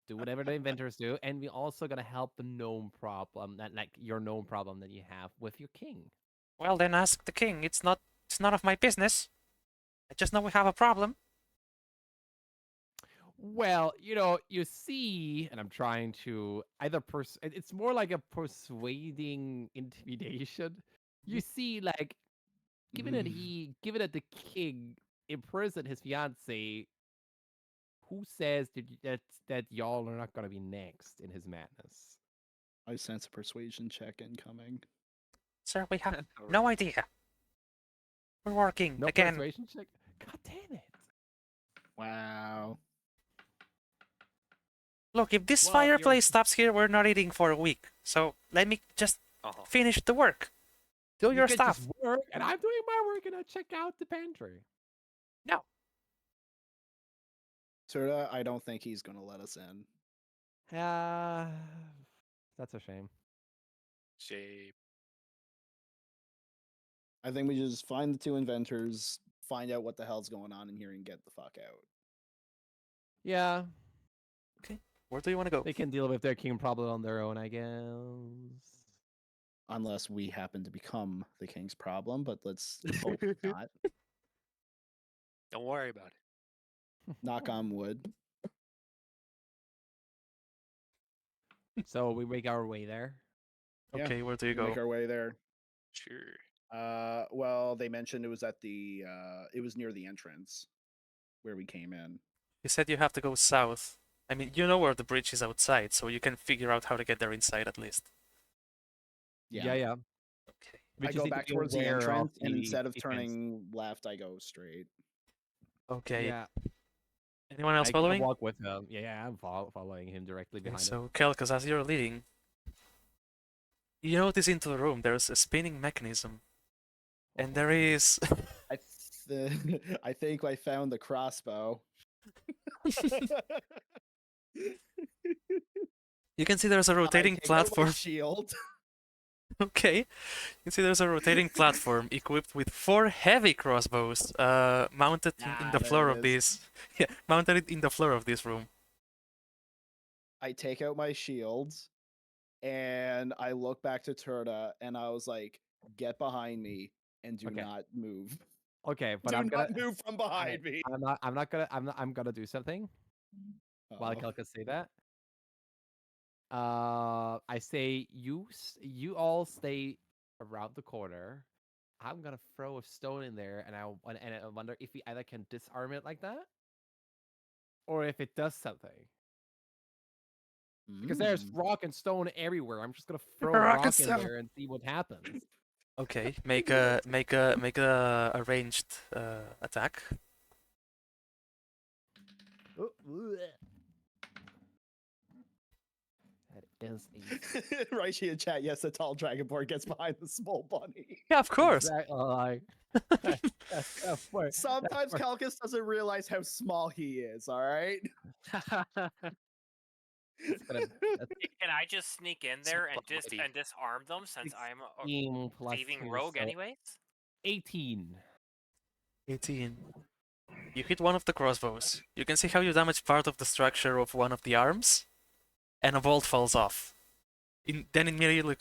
Speaker 3: do whatever the inventors do, and we're also gonna help the gnome problem, that like your gnome problem that you have with your king.
Speaker 1: Well, then ask the king. It's none of my business. I just know we have a problem.
Speaker 3: Well, you see, and I'm trying to either it's more like a persuading intimidation. You see, like, given that the king imprisoned his fiancée, who says that y'all are not gonna be next in his madness?
Speaker 6: I sense a persuasion check incoming.
Speaker 1: Sir, we have no idea. We're working
Speaker 3: No
Speaker 1: again.
Speaker 3: persuasion check. God damn it!
Speaker 6: Wow.
Speaker 1: Look, if this
Speaker 3: Well,
Speaker 1: fireplace stops here, we're not eating for a week. So let me just finish the work. Do your
Speaker 3: can
Speaker 1: stuff.
Speaker 3: just work, and I'm doing my work, and I check out the pantry.
Speaker 1: No.
Speaker 6: Turda, I don't think he's gonna let us in.
Speaker 3: That's a shame.
Speaker 5: Shame.
Speaker 6: I think we just find the two inventors, find out what the hell's going on in here, and get the fuck out.
Speaker 3: Yeah,
Speaker 1: Where do you want to go?
Speaker 3: they can deal with their king problem on their own, I guess.
Speaker 6: Unless we happen to become the king's problem, but let's hope not.
Speaker 5: Don't worry about it.
Speaker 6: Knock on wood.
Speaker 3: So we make our way there.
Speaker 6: Yeah,
Speaker 1: Okay, where do you
Speaker 6: We make
Speaker 1: go?
Speaker 6: our way there.
Speaker 5: Sure.
Speaker 6: Well, they mentioned it was at it was near the entrance where we came in.
Speaker 1: You said you have to go south. I mean, you know where the bridge is outside, so you can figure out how to get there inside at least.
Speaker 3: Yeah.
Speaker 1: Okay.
Speaker 3: We
Speaker 6: I
Speaker 3: just
Speaker 6: go
Speaker 3: need to
Speaker 6: back
Speaker 3: be
Speaker 6: towards the
Speaker 3: aware of
Speaker 6: entrance, and
Speaker 3: the
Speaker 6: instead of
Speaker 3: defense.
Speaker 6: turning left, I go straight.
Speaker 1: Okay.
Speaker 3: Yeah.
Speaker 1: Anyone else
Speaker 3: I
Speaker 1: following?
Speaker 3: walk with him. Yeah, I'm following him directly
Speaker 1: Okay,
Speaker 3: behind him.
Speaker 1: so Kelkas, as you're leading, you notice into the room there's a spinning mechanism, and there is.
Speaker 6: I think I found the crossbow.
Speaker 1: You can see there's a rotating
Speaker 6: I take out my
Speaker 1: platform.
Speaker 6: shield.
Speaker 1: Okay. You can see there's a rotating platform equipped with 4 heavy crossbows, mounted in the
Speaker 6: there
Speaker 1: floor
Speaker 6: it
Speaker 1: of
Speaker 6: is.
Speaker 1: this. Yeah, mounted in the floor of this room.
Speaker 6: I take out my shields, and I look back to Turda, and I was like, "Get behind me and do
Speaker 3: Okay.
Speaker 6: not move.
Speaker 3: Okay, but
Speaker 6: Do
Speaker 3: I'm
Speaker 6: not
Speaker 3: gonna.
Speaker 6: move from behind me."
Speaker 3: I'm gonna do something while
Speaker 6: Uh-oh.
Speaker 3: Kelka say that. I say you all stay around the corner. I'm gonna throw a stone in there, and I wonder if we either can disarm it like that, or if it does something. Because there's
Speaker 6: Mm.
Speaker 3: rock and stone everywhere. I'm just gonna throw
Speaker 1: Rock
Speaker 3: a
Speaker 1: and
Speaker 3: rock in
Speaker 1: stone.
Speaker 3: there and see what happens.
Speaker 1: Okay, make a ranged attack.
Speaker 3: Oh, bleh. That is a
Speaker 6: Right in chat, yes, the tall dragonborn gets behind the small bunny.
Speaker 1: Yeah, of course.
Speaker 3: exact- like, that's where-
Speaker 6: Sometimes
Speaker 3: where-
Speaker 6: Calcus doesn't realize how small he is, alright?
Speaker 3: that's gonna
Speaker 2: Can I just sneak in there and
Speaker 5: Mighty.
Speaker 2: disarm them since I'm a
Speaker 3: 16 plus
Speaker 2: thieving
Speaker 3: 2,
Speaker 2: rogue
Speaker 3: so
Speaker 2: anyways?
Speaker 3: 18.
Speaker 1: 18. You hit one of the crossbows. You can see how you damage part of the structure of one of the arms, and a bolt falls off. Then immediately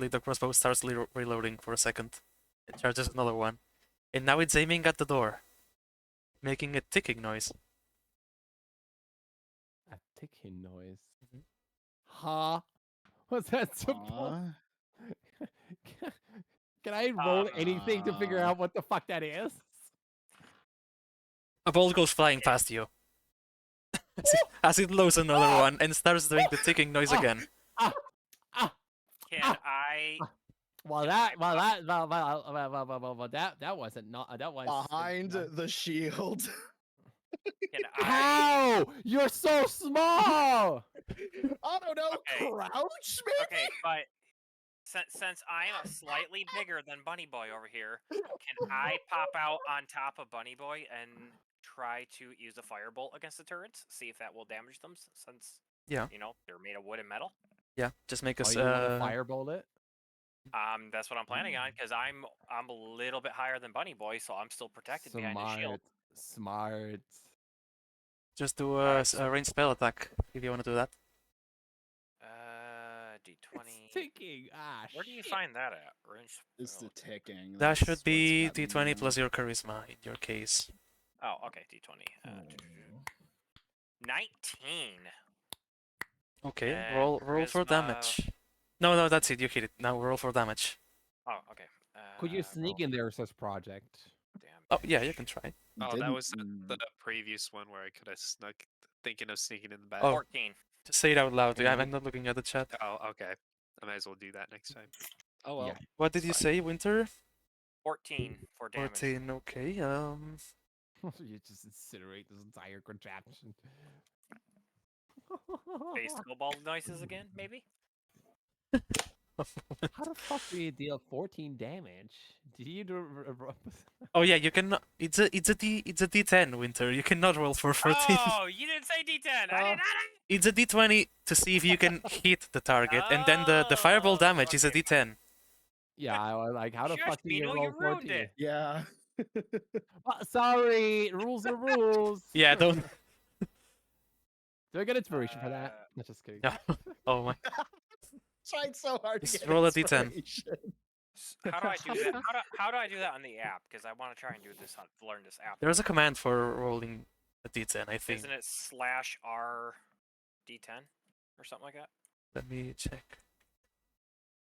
Speaker 1: the crossbow starts reloading for a second. It charges another one. And now it's aiming at the door, making a ticking noise.
Speaker 3: A ticking noise.
Speaker 1: Mhm.
Speaker 3: Huh? What's that supposed?
Speaker 6: Aw.
Speaker 3: Can I roll anything to figure out what the fuck that is?
Speaker 1: A bolt goes flying past you. as it loads another one and starts doing the ticking noise again.
Speaker 2: Can I?
Speaker 3: Well, that wasn't not that was
Speaker 6: Behind the shield.
Speaker 2: Can I?
Speaker 3: How? You're so small.
Speaker 6: I don't know,
Speaker 2: Okay.
Speaker 6: crouch maybe?
Speaker 2: Okay, but since I am slightly bigger than Bunny Boy over here, can I pop out on top of Bunny Boy and try to use a firebolt against the turrets? See if that will damage them, since
Speaker 1: Yeah.
Speaker 2: they're made of wood and metal.
Speaker 1: Yeah, just make
Speaker 3: Oh,
Speaker 1: us
Speaker 3: you want to firebolt it?
Speaker 2: That's what I'm planning on, because I'm a little bit higher than Bunny Boy, so I'm still protected behind the shield.
Speaker 3: Smart.
Speaker 1: just do
Speaker 2: Alright,
Speaker 1: a ranged spell attack if you want to do that.
Speaker 2: D20.
Speaker 3: It's ticking. Ah,
Speaker 2: Where do you
Speaker 3: shit.
Speaker 2: find that at? Range
Speaker 6: It's the
Speaker 2: spell.
Speaker 6: ticking.
Speaker 1: That
Speaker 6: that's
Speaker 1: should
Speaker 6: what's
Speaker 1: be
Speaker 6: got me
Speaker 1: d20
Speaker 6: now.
Speaker 1: plus your charisma in your case.
Speaker 2: Oh, okay, D20. 19.
Speaker 1: Okay,
Speaker 2: And
Speaker 1: roll for
Speaker 2: charisma-
Speaker 1: damage. No, that's it. You hit it. Now roll for damage.
Speaker 2: Oh, okay.
Speaker 3: Could you sneak in there, such project?
Speaker 2: Damn.
Speaker 1: Oh yeah, you can try.
Speaker 5: Oh, that
Speaker 6: Didn't-
Speaker 5: was the previous one where I could have snuck, thinking of sneaking in the back.
Speaker 1: Oh.
Speaker 2: 14.
Speaker 1: Just say it out loud.
Speaker 6: Yeah.
Speaker 1: I'm not looking at the chat.
Speaker 5: Oh, okay. I might as well do that next time. Oh well.
Speaker 3: Yeah.
Speaker 1: What did you
Speaker 5: Fine.
Speaker 1: say, Winter?
Speaker 2: 14 for damage.
Speaker 1: 14. Okay.
Speaker 3: You just incinerate this entire contraption.
Speaker 2: Face cobalt noises again, maybe?
Speaker 3: How the fuck do you deal 14 damage? Did you do?
Speaker 1: Oh yeah, you can. It's a D10, Winter. You cannot roll for 14.
Speaker 2: Oh, you didn't say D10. I did not.
Speaker 1: It's a D20 to see if you can hit the target, and then the fireball damage is a
Speaker 2: okay.
Speaker 1: D10.
Speaker 3: Yeah, I was like, how the
Speaker 2: Shush,
Speaker 3: fuck do you
Speaker 2: Beano,
Speaker 3: roll
Speaker 2: you ruined
Speaker 3: 14?
Speaker 2: it.
Speaker 6: Yeah.
Speaker 3: Sorry, rules are rules.
Speaker 1: Yeah, don't.
Speaker 3: Do I get inspiration for that? No, just kidding.
Speaker 1: Yeah. Oh my.
Speaker 6: Tried so hard to
Speaker 1: Just
Speaker 6: get
Speaker 1: roll a D10.
Speaker 6: inspiration.
Speaker 2: How do I do that? How do I do that on the app? Because I want to try and do this on learn this app.
Speaker 1: There's a command for rolling a D10, I think.
Speaker 2: Isn't it /R D10 or something like that?
Speaker 1: Let me check.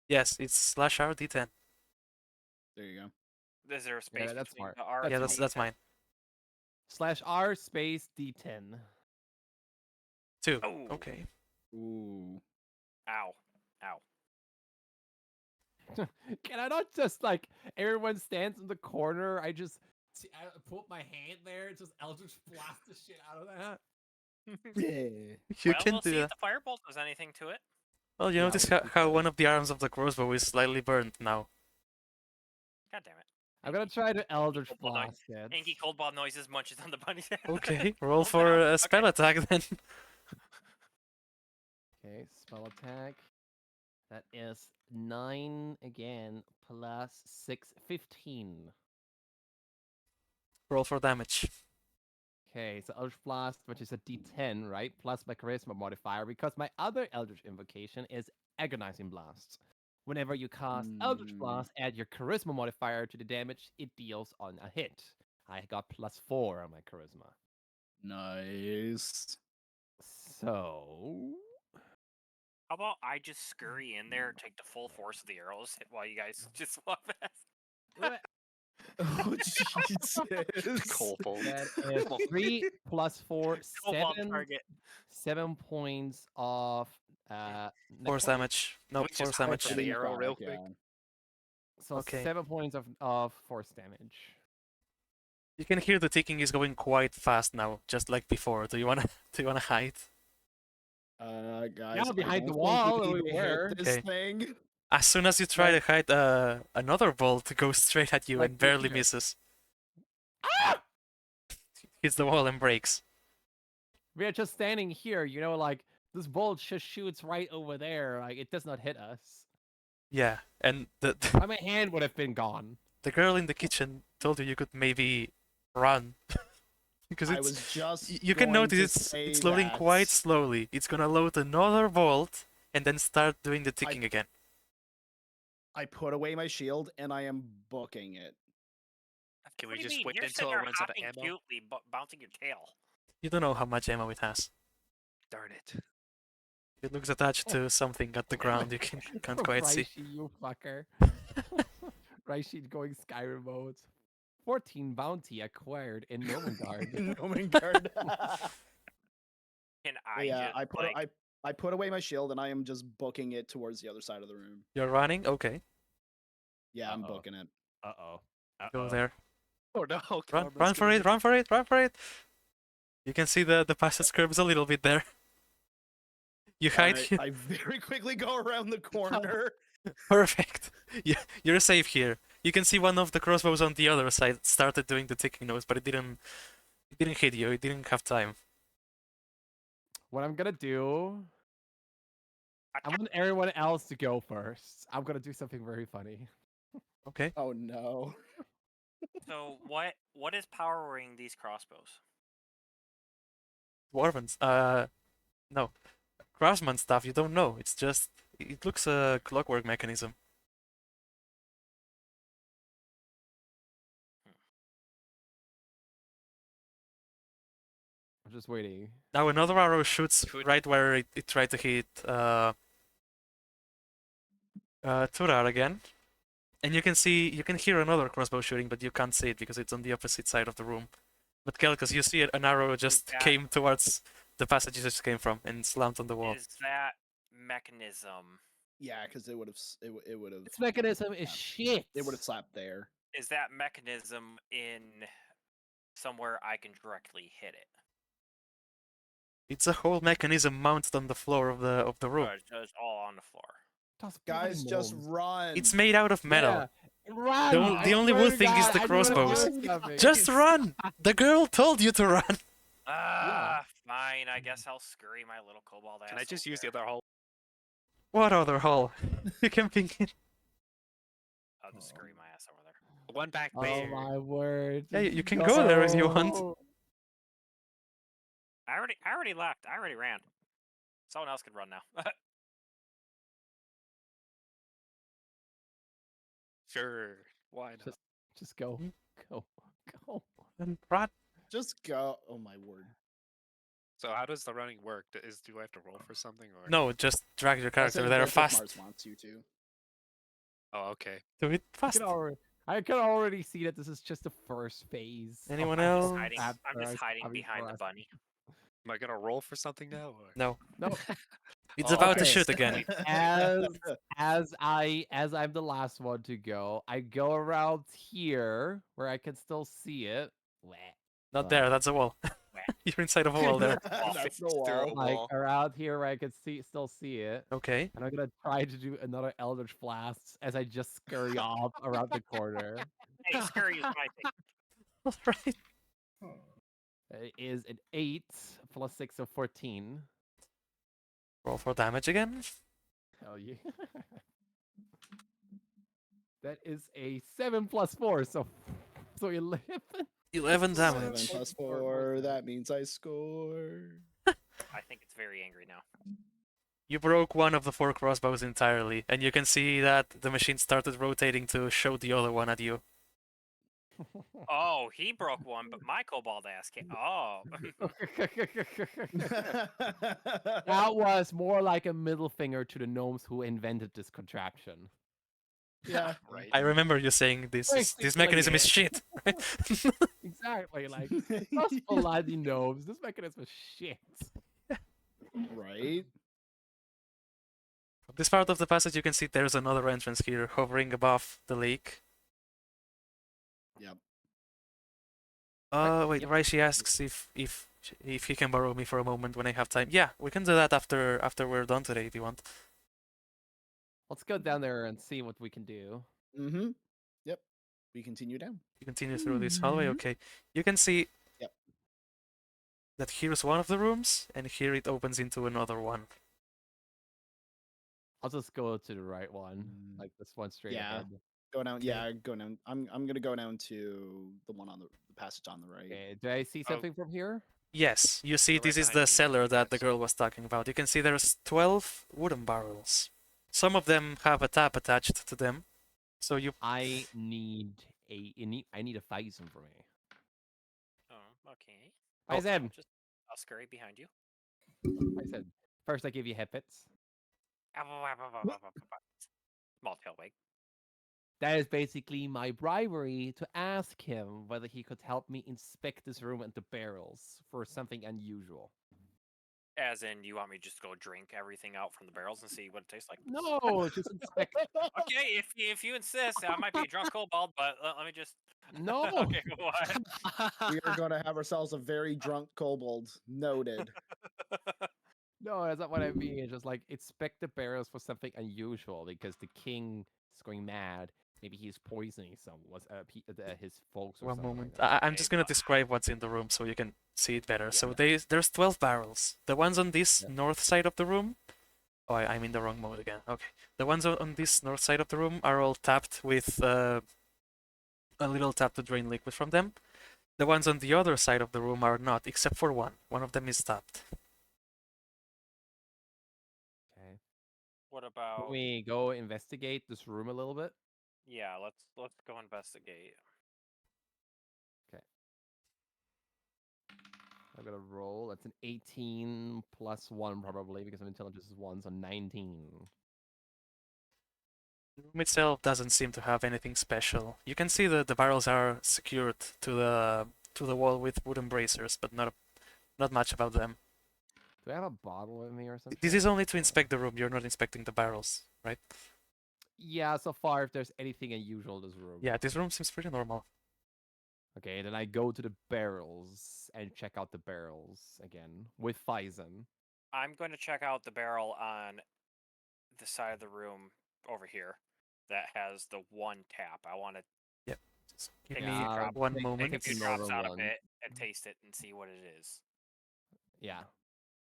Speaker 1: Yes, it's /R D10.
Speaker 6: There you go.
Speaker 2: Is there a space
Speaker 3: Yeah, that's
Speaker 2: between
Speaker 3: smart.
Speaker 2: the R?
Speaker 3: That's
Speaker 1: Yeah,
Speaker 2: and
Speaker 1: that's
Speaker 2: D10?
Speaker 1: mine.
Speaker 3: /R space D10.
Speaker 1: 2.
Speaker 2: Oh.
Speaker 1: Okay.
Speaker 6: Ooh.
Speaker 2: Ow. Ow.
Speaker 3: Can I not just like everyone stands in the corner? I put my hand there, just Eldritch blast the shit out of that.
Speaker 6: Yeah.
Speaker 1: You
Speaker 2: Well,
Speaker 1: can
Speaker 2: we'll
Speaker 1: do
Speaker 2: see
Speaker 1: that.
Speaker 2: if the firebolt does anything to it.
Speaker 1: Well, you
Speaker 3: Yeah,
Speaker 1: notice
Speaker 3: we'll
Speaker 1: how
Speaker 3: see.
Speaker 1: one of the arms of the crossbow is slightly burned now.
Speaker 2: God damn it.
Speaker 3: I'm gonna try to Eldritch
Speaker 2: Cold Ball
Speaker 3: blast it.
Speaker 2: Anky Cold Ball noises munches on the bunny's head.
Speaker 1: Okay, roll
Speaker 2: Calm
Speaker 1: for
Speaker 2: down.
Speaker 1: a spell attack then.
Speaker 3: Okay, spell attack. That is 9 again plus 6, 15.
Speaker 1: Roll for damage.
Speaker 3: Okay, so Eldritch Blast, which is a D10, right? Plus my charisma modifier, because my other Eldritch invocation is Agonizing Blast. Whenever you cast Eldritch
Speaker 6: Mm.
Speaker 3: Blast, add your charisma modifier to the damage it deals on a hit. I got +4 on my charisma.
Speaker 6: Nice.
Speaker 3: So.
Speaker 2: How about I just scurry in there and take the full force of the arrows while you guys just swap past?
Speaker 6: Oh Jesus.
Speaker 5: Cobalt.
Speaker 3: That is 3 plus 4,
Speaker 2: Cobalt
Speaker 3: 7,
Speaker 2: target.
Speaker 3: 7 points of
Speaker 1: Force
Speaker 3: necrotic.
Speaker 1: damage. No,
Speaker 5: Let me just
Speaker 1: force
Speaker 5: hide
Speaker 1: damage.
Speaker 5: from the arrow real
Speaker 6: Necrotic,
Speaker 5: quick.
Speaker 3: So
Speaker 1: Okay.
Speaker 3: 7 points of force damage.
Speaker 1: You can hear the ticking is going quite fast now, just like before. Do you wanna hide?
Speaker 6: guys, I
Speaker 3: behind the
Speaker 6: don't
Speaker 3: wall,
Speaker 6: think we
Speaker 3: we
Speaker 6: need to
Speaker 3: were.
Speaker 6: hit this
Speaker 1: Okay.
Speaker 6: thing.
Speaker 1: As soon as you try
Speaker 6: Like-
Speaker 1: to hide, another bolt goes straight at you
Speaker 3: Like
Speaker 1: and barely
Speaker 3: here.
Speaker 1: misses.
Speaker 3: Ah!
Speaker 1: Hits the wall and breaks.
Speaker 3: We are just standing here, like this bolt just shoots right over there. Like it does not hit us.
Speaker 1: Yeah, and
Speaker 3: My hand would have been gone.
Speaker 1: the girl in the kitchen told you could maybe run. Because
Speaker 6: I
Speaker 1: it's
Speaker 6: was just
Speaker 1: you can
Speaker 6: going
Speaker 1: notice
Speaker 6: to say
Speaker 1: it's loading
Speaker 6: that.
Speaker 1: quite slowly. It's gonna load another bolt and then start doing the ticking again.
Speaker 6: I put away my shield and I am booking it.
Speaker 5: Can
Speaker 2: What
Speaker 5: we
Speaker 2: do you
Speaker 5: just
Speaker 2: mean?
Speaker 5: wait
Speaker 2: You're
Speaker 5: until
Speaker 2: sitting
Speaker 5: it
Speaker 2: there
Speaker 5: runs out of
Speaker 2: hopping
Speaker 5: ammo?
Speaker 2: cutely, bouncing your tail.
Speaker 1: You don't know how much ammo it has.
Speaker 5: Darn it.
Speaker 1: It looks attached to something at the ground you can't quite see.
Speaker 3: Raishi, you fucker. Raishi going Skyrim mode. 14 bounty acquired in Normangard.
Speaker 6: Nomengard.
Speaker 2: Can
Speaker 6: But
Speaker 2: I
Speaker 6: yeah,
Speaker 2: just
Speaker 6: I put
Speaker 2: like
Speaker 6: I put away my shield and I am just booking it towards the other side of the room.
Speaker 1: You're running? Okay,
Speaker 6: Yeah, I'm
Speaker 3: Uh-oh.
Speaker 6: booking it.
Speaker 3: Uh-oh.
Speaker 1: go there.
Speaker 5: Oh no,
Speaker 1: Run,
Speaker 5: Karma's
Speaker 1: run for
Speaker 5: gonna
Speaker 1: it,
Speaker 5: get-
Speaker 1: run for it, run for it! You can see the passage curves a little bit there. You hide here.
Speaker 6: I very quickly go around the corner.
Speaker 1: Perfect. You're safe here. You can see one of the crossbows on the other side started doing the ticking noise, but it didn't hit you. It didn't have time.
Speaker 3: What I'm gonna do, I
Speaker 2: attack.
Speaker 3: want everyone else to go first. I'm gonna do something very funny.
Speaker 1: Okay.
Speaker 6: Oh no.
Speaker 2: So what is powering these crossbows?
Speaker 1: Dwarven. No. Craftsman stuff, you don't know. It's just it looks a clockwork mechanism.
Speaker 3: I'm just waiting.
Speaker 1: Now another arrow shoots
Speaker 5: Could-
Speaker 1: right where it tried to hit Turar again. And you can hear another crossbow shooting, but you can't see it because it's on the opposite side of the room. But Kelkas, you see it, an arrow just
Speaker 2: that-
Speaker 1: came towards the passage you just came from and slammed on the wall.
Speaker 2: Is that mechanism?
Speaker 6: Yeah, because it would have it would have
Speaker 3: This mechanism is shit.
Speaker 6: it would have slapped there.
Speaker 2: Is that mechanism in somewhere I can directly hit it?
Speaker 1: It's a whole mechanism mounted on the floor of the room.
Speaker 2: Or just all on the floor?
Speaker 3: Just
Speaker 6: Guys,
Speaker 3: bloody
Speaker 6: just
Speaker 3: gnomes.
Speaker 6: run.
Speaker 1: It's made out of metal.
Speaker 3: Yeah, run!
Speaker 1: The
Speaker 3: I
Speaker 1: only
Speaker 3: swear
Speaker 1: wood
Speaker 3: to
Speaker 1: thing is
Speaker 3: God,
Speaker 1: the
Speaker 3: I knew it
Speaker 1: crossbows.
Speaker 3: was coming.
Speaker 1: Just run! The girl told you to run.
Speaker 2: Fine. I guess I'll scurry my little kobold ass.
Speaker 5: Can I just
Speaker 2: over
Speaker 5: use the
Speaker 2: there.
Speaker 5: other hole?
Speaker 1: What other hall? You can ping it.
Speaker 2: I'll just scurry my ass over there.
Speaker 5: One back
Speaker 3: Oh
Speaker 5: there.
Speaker 3: my word.
Speaker 1: Yeah, you
Speaker 3: just
Speaker 1: can go there if you want.
Speaker 3: go.
Speaker 2: I already left. I already ran. Someone else can run now.
Speaker 5: Sure. Why not?
Speaker 3: Just go.
Speaker 1: Mhm.
Speaker 3: Go.
Speaker 1: And run.
Speaker 6: Just go. Oh my word.
Speaker 5: So how does the running work? Do I have to roll for something or?
Speaker 1: No, just drag your
Speaker 6: I
Speaker 1: character
Speaker 6: said
Speaker 1: there
Speaker 6: go if
Speaker 1: fast.
Speaker 6: Mars wants you to.
Speaker 5: Oh, okay.
Speaker 1: Do it fast.
Speaker 3: I can already see that this is just the first phase. of
Speaker 1: Anyone
Speaker 3: my
Speaker 1: else?
Speaker 2: I'm
Speaker 3: chapter
Speaker 2: just
Speaker 3: as
Speaker 2: hiding
Speaker 3: coming
Speaker 2: behind
Speaker 3: for
Speaker 2: the
Speaker 3: us.
Speaker 2: bunny.
Speaker 5: Am I gonna roll for something now? Or?
Speaker 1: No.
Speaker 3: No,
Speaker 1: It's
Speaker 5: Oh,
Speaker 1: about to
Speaker 5: okay.
Speaker 1: shoot again.
Speaker 3: as I'm the last one to go, I go around here where I can still see it. Wah.
Speaker 1: Not there, that's a wall. You're inside of a wall there.
Speaker 6: That's the
Speaker 5: Through a
Speaker 6: wall.
Speaker 3: Like
Speaker 5: wall.
Speaker 3: around here where I can still see it.
Speaker 1: Okay.
Speaker 3: And I'm gonna try to do another Eldritch Blast as I just scurry off around the corner.
Speaker 2: Hey, scurry is my thing.
Speaker 1: Alright.
Speaker 3: It is an 8 plus 6, so 14.
Speaker 1: Roll for damage again.
Speaker 3: Hell yeah. That is a 7 plus 4, so 11.
Speaker 1: 11
Speaker 6: 7
Speaker 1: damage.
Speaker 6: plus 4. That means I score.
Speaker 2: I think it's very angry now.
Speaker 1: You broke one of the 4 crossbows entirely, and you can see that the machine started rotating to show the other one at you.
Speaker 2: Oh, he broke one, but my kobold ass can't. Oh.
Speaker 3: That was more like a middle finger to the gnomes who invented this contraption.
Speaker 6: Yeah.
Speaker 5: Right.
Speaker 1: I remember you saying this mechanism is shit. Right?
Speaker 3: Exactly, like us bloody gnomes. This mechanism is shit.
Speaker 6: Right?
Speaker 1: From this part of the passage, you can see there's another entrance here, hovering above the lake.
Speaker 6: Yep.
Speaker 1: Wait,
Speaker 3: Yep.
Speaker 1: Raishi asks if if he can borrow me for a moment when I have time. Yeah, we can do that after we're done today if you want.
Speaker 3: Let's go down there and see what we can do.
Speaker 6: Mm-hmm. Yep. We continue down.
Speaker 1: You continue through this hallway. Okay, you can see
Speaker 6: Yep.
Speaker 1: that here's one of the rooms, and here it opens into another one.
Speaker 3: I'll just go to the right one, like this one straight
Speaker 6: Yeah.
Speaker 3: ahead.
Speaker 6: Go down.
Speaker 1: Okay.
Speaker 6: Yeah, go down. I'm gonna go down to the one on the passage on the right.
Speaker 3: Okay, do I see
Speaker 2: Oh.
Speaker 3: something from here?
Speaker 1: Yes, you see
Speaker 2: Right
Speaker 1: this is
Speaker 2: behind
Speaker 1: the
Speaker 2: you,
Speaker 1: cellar that the
Speaker 2: yes.
Speaker 1: girl was talking about. You can see there's 12 wooden barrels. Some of them have a tap attached to them. So you
Speaker 3: I need I need a Phison for me.
Speaker 2: Oh, okay.
Speaker 3: Phison!
Speaker 2: I'll scurry behind you.
Speaker 3: Phison. First I give you hit-bits.
Speaker 2: Small tail wag.
Speaker 3: That is basically my bribery to ask him whether he could help me inspect this room and the barrels for something unusual.
Speaker 2: As in, you want me to just go drink everything out from the barrels and see what it tastes like?
Speaker 3: No, just inspect.
Speaker 2: Okay, if you insist, I might be a drunk kobold, but let me just.
Speaker 3: No.
Speaker 2: Okay, go on.
Speaker 6: We are going to have ourselves a very drunk kobold. Noted.
Speaker 3: No, that's not what I mean. It's just like inspect the barrels for something unusual because the king is going mad. Maybe he's poisoning his folks or
Speaker 1: one
Speaker 3: something
Speaker 1: moment.
Speaker 3: like that.
Speaker 1: I'm
Speaker 2: Okay,
Speaker 1: just gonna
Speaker 2: but-
Speaker 1: describe what's in the room so you can see it better.
Speaker 2: Yeah.
Speaker 1: So there's 12 barrels. The ones on this
Speaker 3: Yeah.
Speaker 1: north side of the room. Oh, I'm in the wrong mode again. Okay. The ones on this north side of the room are all tapped with a little tap to drain liquid from them. The ones on the other side of the room are not, except for one. One of them is tapped.
Speaker 3: Okay.
Speaker 2: What
Speaker 3: Can
Speaker 2: about?
Speaker 3: we go investigate this room a little bit?
Speaker 2: Yeah, let's go investigate.
Speaker 3: I'm gonna roll. That's an 18 plus 1 probably because my intelligence is 1, so 19.
Speaker 1: The room itself doesn't seem to have anything special. You can see that the barrels are secured to the wall with wooden bracers, but not much about them.
Speaker 3: Do I have a bottle with me or something?
Speaker 1: This is only to inspect the room. You're not inspecting the barrels, right?
Speaker 3: Yeah, so far if there's anything unusual in this room.
Speaker 1: Yeah, this room seems pretty normal.
Speaker 3: Okay, then I go to the barrels and check out the barrels again with Phison.
Speaker 2: I'm going to check out the barrel on the side of the room over here that has the one tap. I want to
Speaker 1: Just give
Speaker 2: Take
Speaker 1: me
Speaker 2: a few drops-
Speaker 1: one
Speaker 3: take-
Speaker 1: moment.
Speaker 2: take a few
Speaker 3: the
Speaker 2: drops
Speaker 3: normal
Speaker 2: out of
Speaker 3: one.
Speaker 2: it and taste it and see what it is.
Speaker 3: Yeah,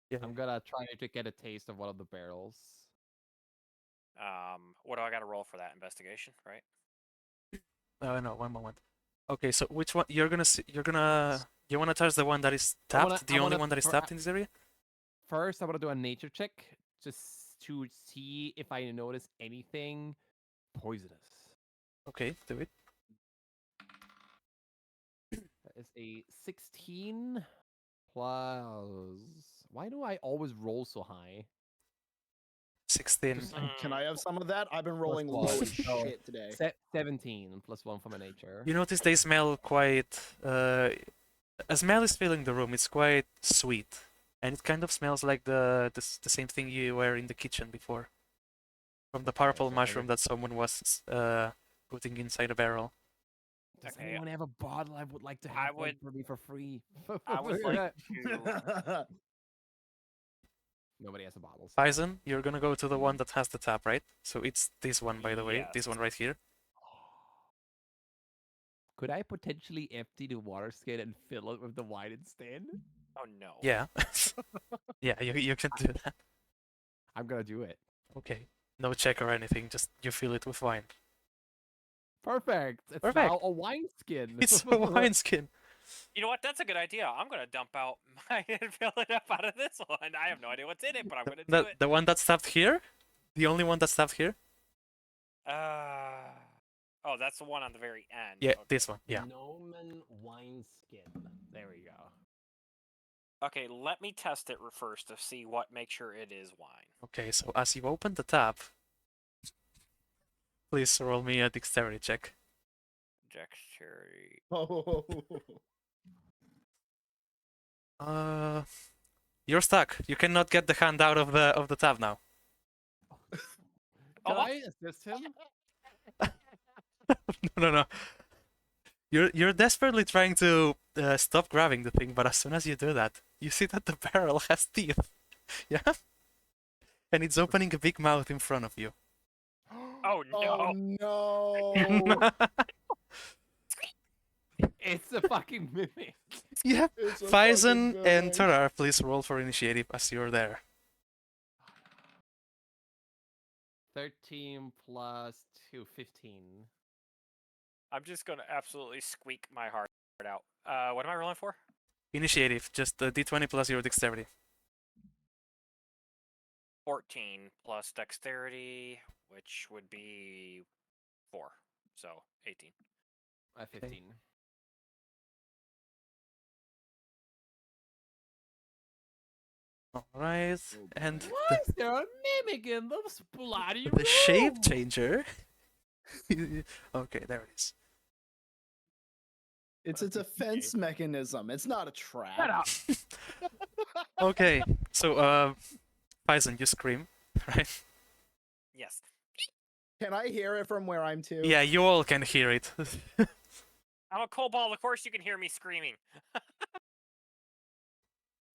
Speaker 1: Yeah.
Speaker 3: I'm gonna try to get a taste of one of the barrels.
Speaker 2: What do I got to roll for that investigation? Right?
Speaker 1: No, one moment. Okay, so which one you're gonna see, you wanna touch the one that is
Speaker 3: I wanna-
Speaker 1: tapped, the
Speaker 3: I
Speaker 1: only
Speaker 3: wanna
Speaker 1: one that is
Speaker 3: fir-
Speaker 1: tapped in this area?
Speaker 3: First, I want to do a nature check just to see if I notice anything poisonous.
Speaker 1: Okay, do it.
Speaker 3: That is a 16 plus. Why do I always roll so high?
Speaker 1: 16.
Speaker 6: Can I have some of that? I've been rolling
Speaker 3: one.
Speaker 6: low as
Speaker 3: So,
Speaker 6: shit today.
Speaker 3: 17 plus 1 from my nature.
Speaker 1: You notice they smell quite. A smell is filling the room. It's quite sweet, and it kind of smells like the same thing you were in the kitchen before, from the purple
Speaker 3: so
Speaker 1: mushroom that someone was putting inside a barrel.
Speaker 3: Does
Speaker 2: Okay.
Speaker 3: anyone have a bottle I would like to
Speaker 2: I
Speaker 3: have one
Speaker 2: would-
Speaker 3: for me for free?
Speaker 2: I would like to.
Speaker 3: Nobody has a bottle. so-
Speaker 1: Bison, you're gonna go to the one that has the tap, right? So it's this one, by the way. This one right here.
Speaker 3: Could I potentially empty the water skin and fill it with the wine instead?
Speaker 2: Oh no.
Speaker 1: Yeah. Yeah, you can do that.
Speaker 3: I'm gonna do it.
Speaker 1: Okay. No check or anything, just you fill it with wine.
Speaker 3: Perfect. It's
Speaker 1: Perfect.
Speaker 3: now a wine skin.
Speaker 1: It's a wineskin.
Speaker 2: You know what? That's a good idea. I'm gonna dump out mine and fill it up out of this one. I have no idea what's in it, but I'm gonna do it.
Speaker 1: The one that's tapped here? The only one that's tapped here?
Speaker 2: Oh, that's the one on the very end.
Speaker 1: Yeah,
Speaker 2: Okay.
Speaker 1: this one. Yeah.
Speaker 3: Noman wine skin. There we go.
Speaker 2: Okay, let me test it first to see what makes sure it is wine.
Speaker 1: Okay, so as you open the tap, please roll me a dexterity check.
Speaker 2: Dexterity.
Speaker 6: Oh.
Speaker 1: You're stuck. You cannot get the hand out of the tap now.
Speaker 3: Can
Speaker 2: what?
Speaker 3: I assist him?
Speaker 1: No. You're desperately trying to stop grabbing the thing, but as soon as you do that, you see that the barrel has teeth. Yeah? And it's opening a big mouth in front of you.
Speaker 2: Oh no!
Speaker 6: Oh no!
Speaker 3: It's a fucking mimic.
Speaker 1: Yeah.
Speaker 6: It's a
Speaker 1: Faison
Speaker 6: fucking
Speaker 1: and
Speaker 6: mimic.
Speaker 1: Tarar, please roll for initiative as you're there.
Speaker 3: 13 plus 2, 15.
Speaker 2: I'm just gonna absolutely squeak my heart out. What am I rolling for?
Speaker 1: Initiative, just d20 plus your dexterity.
Speaker 2: 14 plus dexterity, which would be 4, so 18.
Speaker 3: 15.
Speaker 1: Alright,
Speaker 6: Oh,
Speaker 1: and
Speaker 6: boy.
Speaker 3: Why is there a mimic in the bloody
Speaker 1: the shape
Speaker 3: room?
Speaker 1: changer. Okay, there it is.
Speaker 6: It's a defense mechanism. It's not a trap.
Speaker 3: Shut up.
Speaker 1: Okay, so Faison, you scream, right?
Speaker 2: Yes.
Speaker 6: Can I hear it from where I'm to?
Speaker 1: Yeah, you all can hear it.
Speaker 2: I'm a kobold, of course you can hear me screaming.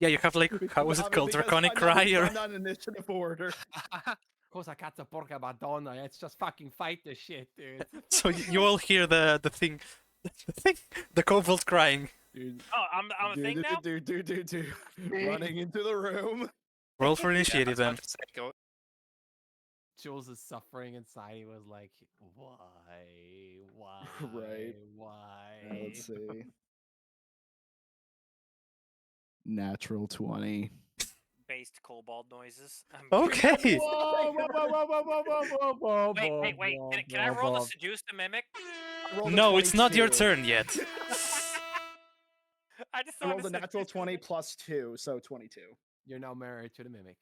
Speaker 1: Yeah, you have like, how was it called, draconic cry or?
Speaker 6: I'm not in initiative order.
Speaker 3: Cosa cazzo porca madonna, let's just fucking fight this shit, dude.
Speaker 1: So you all hear the thing, the kobold crying.
Speaker 6: Dude,
Speaker 2: Oh, I'm a thing now?
Speaker 6: Running into the room.
Speaker 1: Roll for
Speaker 5: Yeah, I
Speaker 1: initiative
Speaker 5: was
Speaker 1: then.
Speaker 5: about to say, go.
Speaker 3: Jules is suffering inside. He was like, why?
Speaker 6: Right.
Speaker 3: Why?
Speaker 6: Let's see. Natural 20.
Speaker 2: Based kobold noises.
Speaker 1: Okay.
Speaker 3: Whoa, whoa, whoa, whoa, whoa, whoa, whoa, whoa,
Speaker 2: Wait. Can I roll to seduce the mimic?
Speaker 6: I rolled a
Speaker 1: No, it's not your
Speaker 6: 22.
Speaker 1: turn yet.
Speaker 2: I just
Speaker 6: I
Speaker 2: wanted
Speaker 6: rolled a
Speaker 2: to
Speaker 6: natural
Speaker 2: seduce the
Speaker 6: 20
Speaker 2: mimic.
Speaker 6: plus 2, so 22.
Speaker 3: You're now married to the mimic.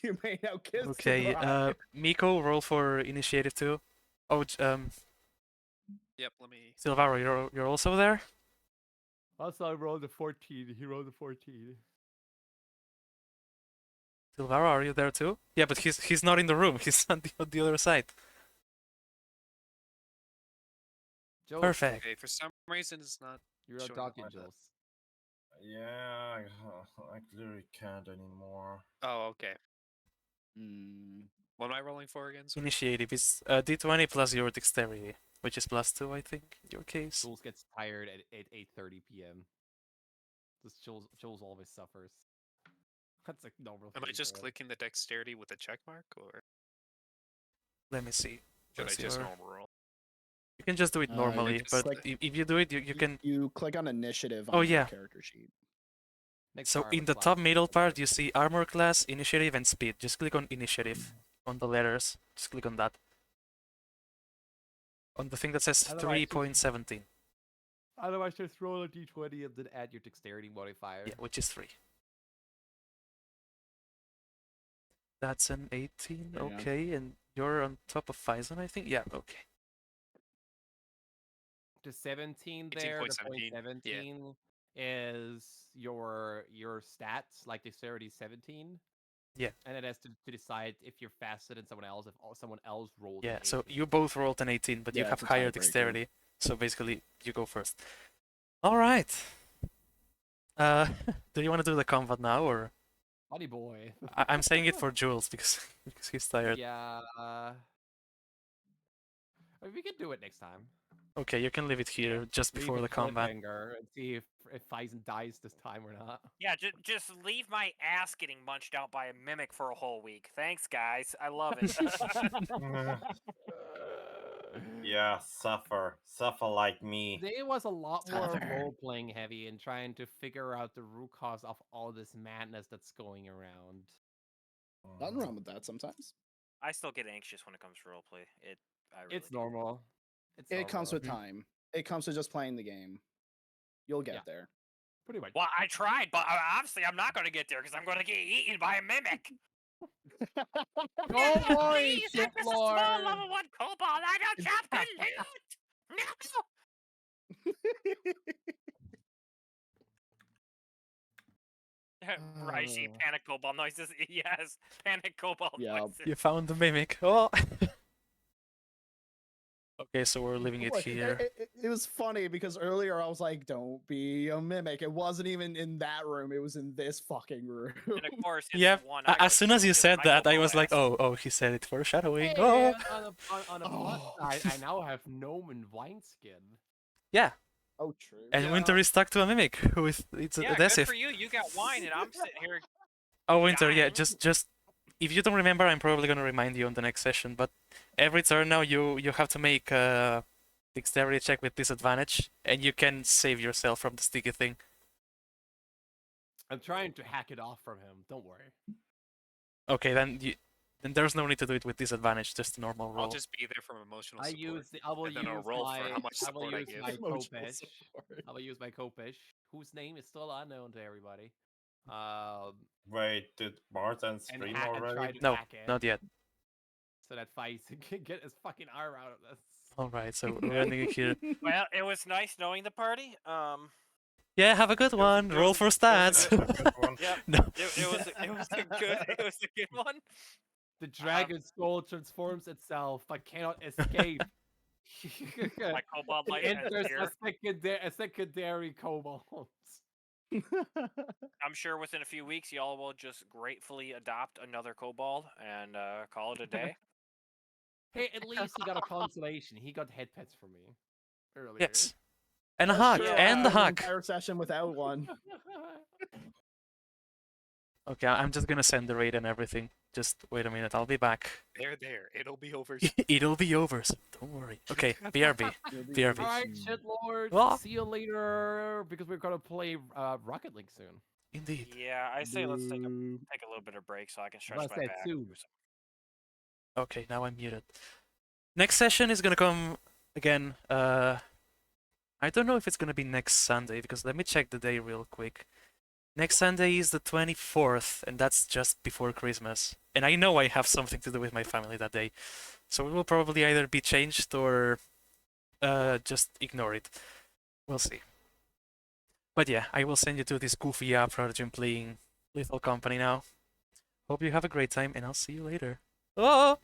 Speaker 6: You may now kiss
Speaker 1: Okay,
Speaker 6: the bride.
Speaker 1: Miko, roll for initiative too. Oh,
Speaker 5: Yep, let me.
Speaker 1: Silvaro, you're also there.
Speaker 3: Also, I rolled a 14. He rolled a 14.
Speaker 1: Silvaro, are you there too? Yeah, but he's not in the room. He's on the other side.
Speaker 3: Jules,
Speaker 1: Perfect.
Speaker 5: Okay, for some reason it's not.
Speaker 3: you're
Speaker 5: Sure.
Speaker 3: adopted, Jules.
Speaker 4: Yeah, I clearly can't anymore.
Speaker 5: Oh, okay.
Speaker 6: Mm,
Speaker 5: What am I rolling for again? Sorry.
Speaker 1: Initiative is d20 plus your dexterity, which is +2, I think, in your case.
Speaker 3: Jules gets tired at 8:30 p.m. This Jules always suffers. That's like normal.
Speaker 5: Am I
Speaker 3: thing
Speaker 5: just
Speaker 3: for him.
Speaker 5: clicking the dexterity with a check mark, or
Speaker 1: Let me see.
Speaker 5: should I
Speaker 1: Where's
Speaker 5: just
Speaker 1: your-
Speaker 5: normal roll?
Speaker 1: You can just do it
Speaker 6: you
Speaker 1: normally,
Speaker 5: just
Speaker 1: but
Speaker 6: click-
Speaker 1: if you do it, you can.
Speaker 6: You click on initiative
Speaker 1: Oh,
Speaker 6: on your
Speaker 1: yeah.
Speaker 6: character sheet.
Speaker 3: Next
Speaker 1: So
Speaker 3: armor
Speaker 1: in the
Speaker 3: class
Speaker 1: top
Speaker 3: is
Speaker 1: middle
Speaker 3: different.
Speaker 1: part, you see armor class, initiative, and speed. Just click on initiative on the letters. Just click on that. On the thing that says
Speaker 3: Otherwise, just-
Speaker 1: 3.17.
Speaker 3: Otherwise, just roll a d20 and then add your dexterity modifier.
Speaker 1: Yeah, which is 3. That's an 18.
Speaker 6: There you go.
Speaker 1: Okay, and you're on top of Faison, I think. Yeah. Okay.
Speaker 3: The 17 there, the
Speaker 5: 18.17, yeah.
Speaker 3: 17 is your stats, like dexterity 17.
Speaker 1: Yeah.
Speaker 3: And it has to decide if you're faster than someone else, if someone else rolled
Speaker 1: Yeah.
Speaker 3: an
Speaker 1: So
Speaker 3: 18.
Speaker 1: you both rolled an 18, but you
Speaker 6: Yeah,
Speaker 1: have
Speaker 6: it's a
Speaker 1: higher
Speaker 6: tiebreaker.
Speaker 1: dexterity. So basically, you go first. All right. Do you want to do the combat now, or
Speaker 3: Buddy boy.
Speaker 1: I'm saying it for Jules because he's tired.
Speaker 3: Yeah. We can do it next time.
Speaker 1: Okay, you can leave it here just
Speaker 3: Leave
Speaker 1: before
Speaker 3: a
Speaker 1: the combat.
Speaker 3: cliffhanger and see if Faison dies this time or not.
Speaker 2: Yeah, just leave my ass getting munched out by a mimic for a whole week. Thanks, guys. I love it.
Speaker 4: Yeah, suffer like me.
Speaker 3: Today was a lot more
Speaker 6: Suffer.
Speaker 3: role-playing heavy and trying to figure out the root cause of all this madness that's going around.
Speaker 6: Nothing wrong with that sometimes.
Speaker 2: I still get anxious when it comes to roleplay. I really
Speaker 3: It's
Speaker 2: do.
Speaker 3: normal. It's
Speaker 6: It comes
Speaker 3: normal.
Speaker 6: with time. It comes with just playing the game. You'll get
Speaker 3: Yeah.
Speaker 6: there.
Speaker 3: Pretty much.
Speaker 2: Well, I tried, but obviously I'm not going to get there because I'm going to get eaten by a mimic.
Speaker 3: Don't worry,
Speaker 2: Please,
Speaker 3: Sith
Speaker 2: I'm just a
Speaker 3: Lord.
Speaker 2: small level 1 kobold. I don't jump and loot. No. Raishi,
Speaker 6: Oh.
Speaker 2: panic kobold noises. Yes, panic kobold
Speaker 6: Yeah.
Speaker 2: noises.
Speaker 1: You found the mimic. Oh. Okay, so we're leaving it
Speaker 6: Like,
Speaker 1: here.
Speaker 6: It was funny because earlier I was like, "Don't be a mimic." It wasn't even in that room; it was in this fucking room.
Speaker 2: And of course, it's
Speaker 1: Yeah,
Speaker 2: one I
Speaker 1: as soon as you
Speaker 2: was
Speaker 1: said
Speaker 2: doing. I
Speaker 1: that,
Speaker 2: know
Speaker 1: I was like,
Speaker 2: Boaz.
Speaker 1: oh, he said it foreshadowing.
Speaker 3: Hey,
Speaker 1: Oh,
Speaker 3: on the plus
Speaker 6: Oh.
Speaker 3: side, I now have gnome and wineskin.
Speaker 1: yeah.
Speaker 6: Oh, true.
Speaker 1: And
Speaker 3: Yeah.
Speaker 1: Winter is stuck to a mimic with it's
Speaker 2: Yeah, good
Speaker 1: adhesive.
Speaker 2: for you. You got wine, and I'm sitting here.
Speaker 1: Oh, Winter, yeah,
Speaker 2: dying.
Speaker 1: just if you don't remember, I'm probably gonna remind you on the next session. But every turn now, you have to make a dexterity check with disadvantage, and you can save yourself from the sticky thing.
Speaker 3: I'm trying to hack it off from him. Don't worry.
Speaker 1: Okay, then there's no need to do it with disadvantage, just a normal roll.
Speaker 5: I'll just be there from emotional
Speaker 3: I
Speaker 5: support.
Speaker 3: will
Speaker 5: and then I'll
Speaker 3: use
Speaker 5: roll
Speaker 3: my
Speaker 5: for how much
Speaker 3: I will
Speaker 5: support I
Speaker 3: use
Speaker 5: give.
Speaker 3: my
Speaker 6: Emotional
Speaker 3: Kopesh.
Speaker 6: support.
Speaker 3: I will use my Kopesh, whose name is still unknown to everybody.
Speaker 4: Wait, did Martin
Speaker 3: And,
Speaker 4: stream
Speaker 3: and try
Speaker 4: already?
Speaker 3: to
Speaker 1: No,
Speaker 3: hack it
Speaker 1: not yet.
Speaker 3: so that Faiz can get his fucking arm out of this.
Speaker 1: All right, so we're ending it here.
Speaker 2: Well, it was nice knowing the party.
Speaker 1: Yeah, have a good one. Roll for stats.
Speaker 2: Yeah,
Speaker 1: No.
Speaker 2: it was a good one.
Speaker 3: The dragon soul transforms itself but cannot escape.
Speaker 2: My cobalt
Speaker 3: It
Speaker 2: life ends
Speaker 3: enters
Speaker 2: here.
Speaker 3: a secondary cobalt.
Speaker 2: I'm sure within a few weeks, y'all will just gratefully adopt another kobold and call it a day.
Speaker 3: Hey, at least he got a consolation. He got head pets from me earlier.
Speaker 1: Yes. And a
Speaker 6: That's
Speaker 1: hug.
Speaker 6: true, I
Speaker 1: And the
Speaker 6: went an
Speaker 1: hug.
Speaker 6: entire session without one.
Speaker 1: Okay, I'm just gonna send the raid and everything. Just wait a minute, I'll be back.
Speaker 5: There. It'll be over.
Speaker 1: It'll be over, so don't worry. Okay, BRB. BRB.
Speaker 3: Alright, shit lord.
Speaker 1: Well-
Speaker 3: See you later because we're gonna play Rocket League soon.
Speaker 1: Indeed.
Speaker 2: Yeah, I say let's take a
Speaker 6: Boo.
Speaker 2: little bit of break so I can stretch
Speaker 3: Well
Speaker 2: my
Speaker 3: said,
Speaker 2: back.
Speaker 3: soon.
Speaker 2: do some-
Speaker 1: Okay, now I'm muted. Next session is gonna come again. I don't know if it's gonna be next Sunday because let me check the day real quick. Next Sunday is the 24th, and that's just before Christmas. And I know I have something to do with my family that day, so it will probably either be changed or just ignore it. We'll see. But yeah, I will send you to this goofy app Prodigy I'm playing Lethal Company now. Hope you have a great time, and I'll see you later. Oh!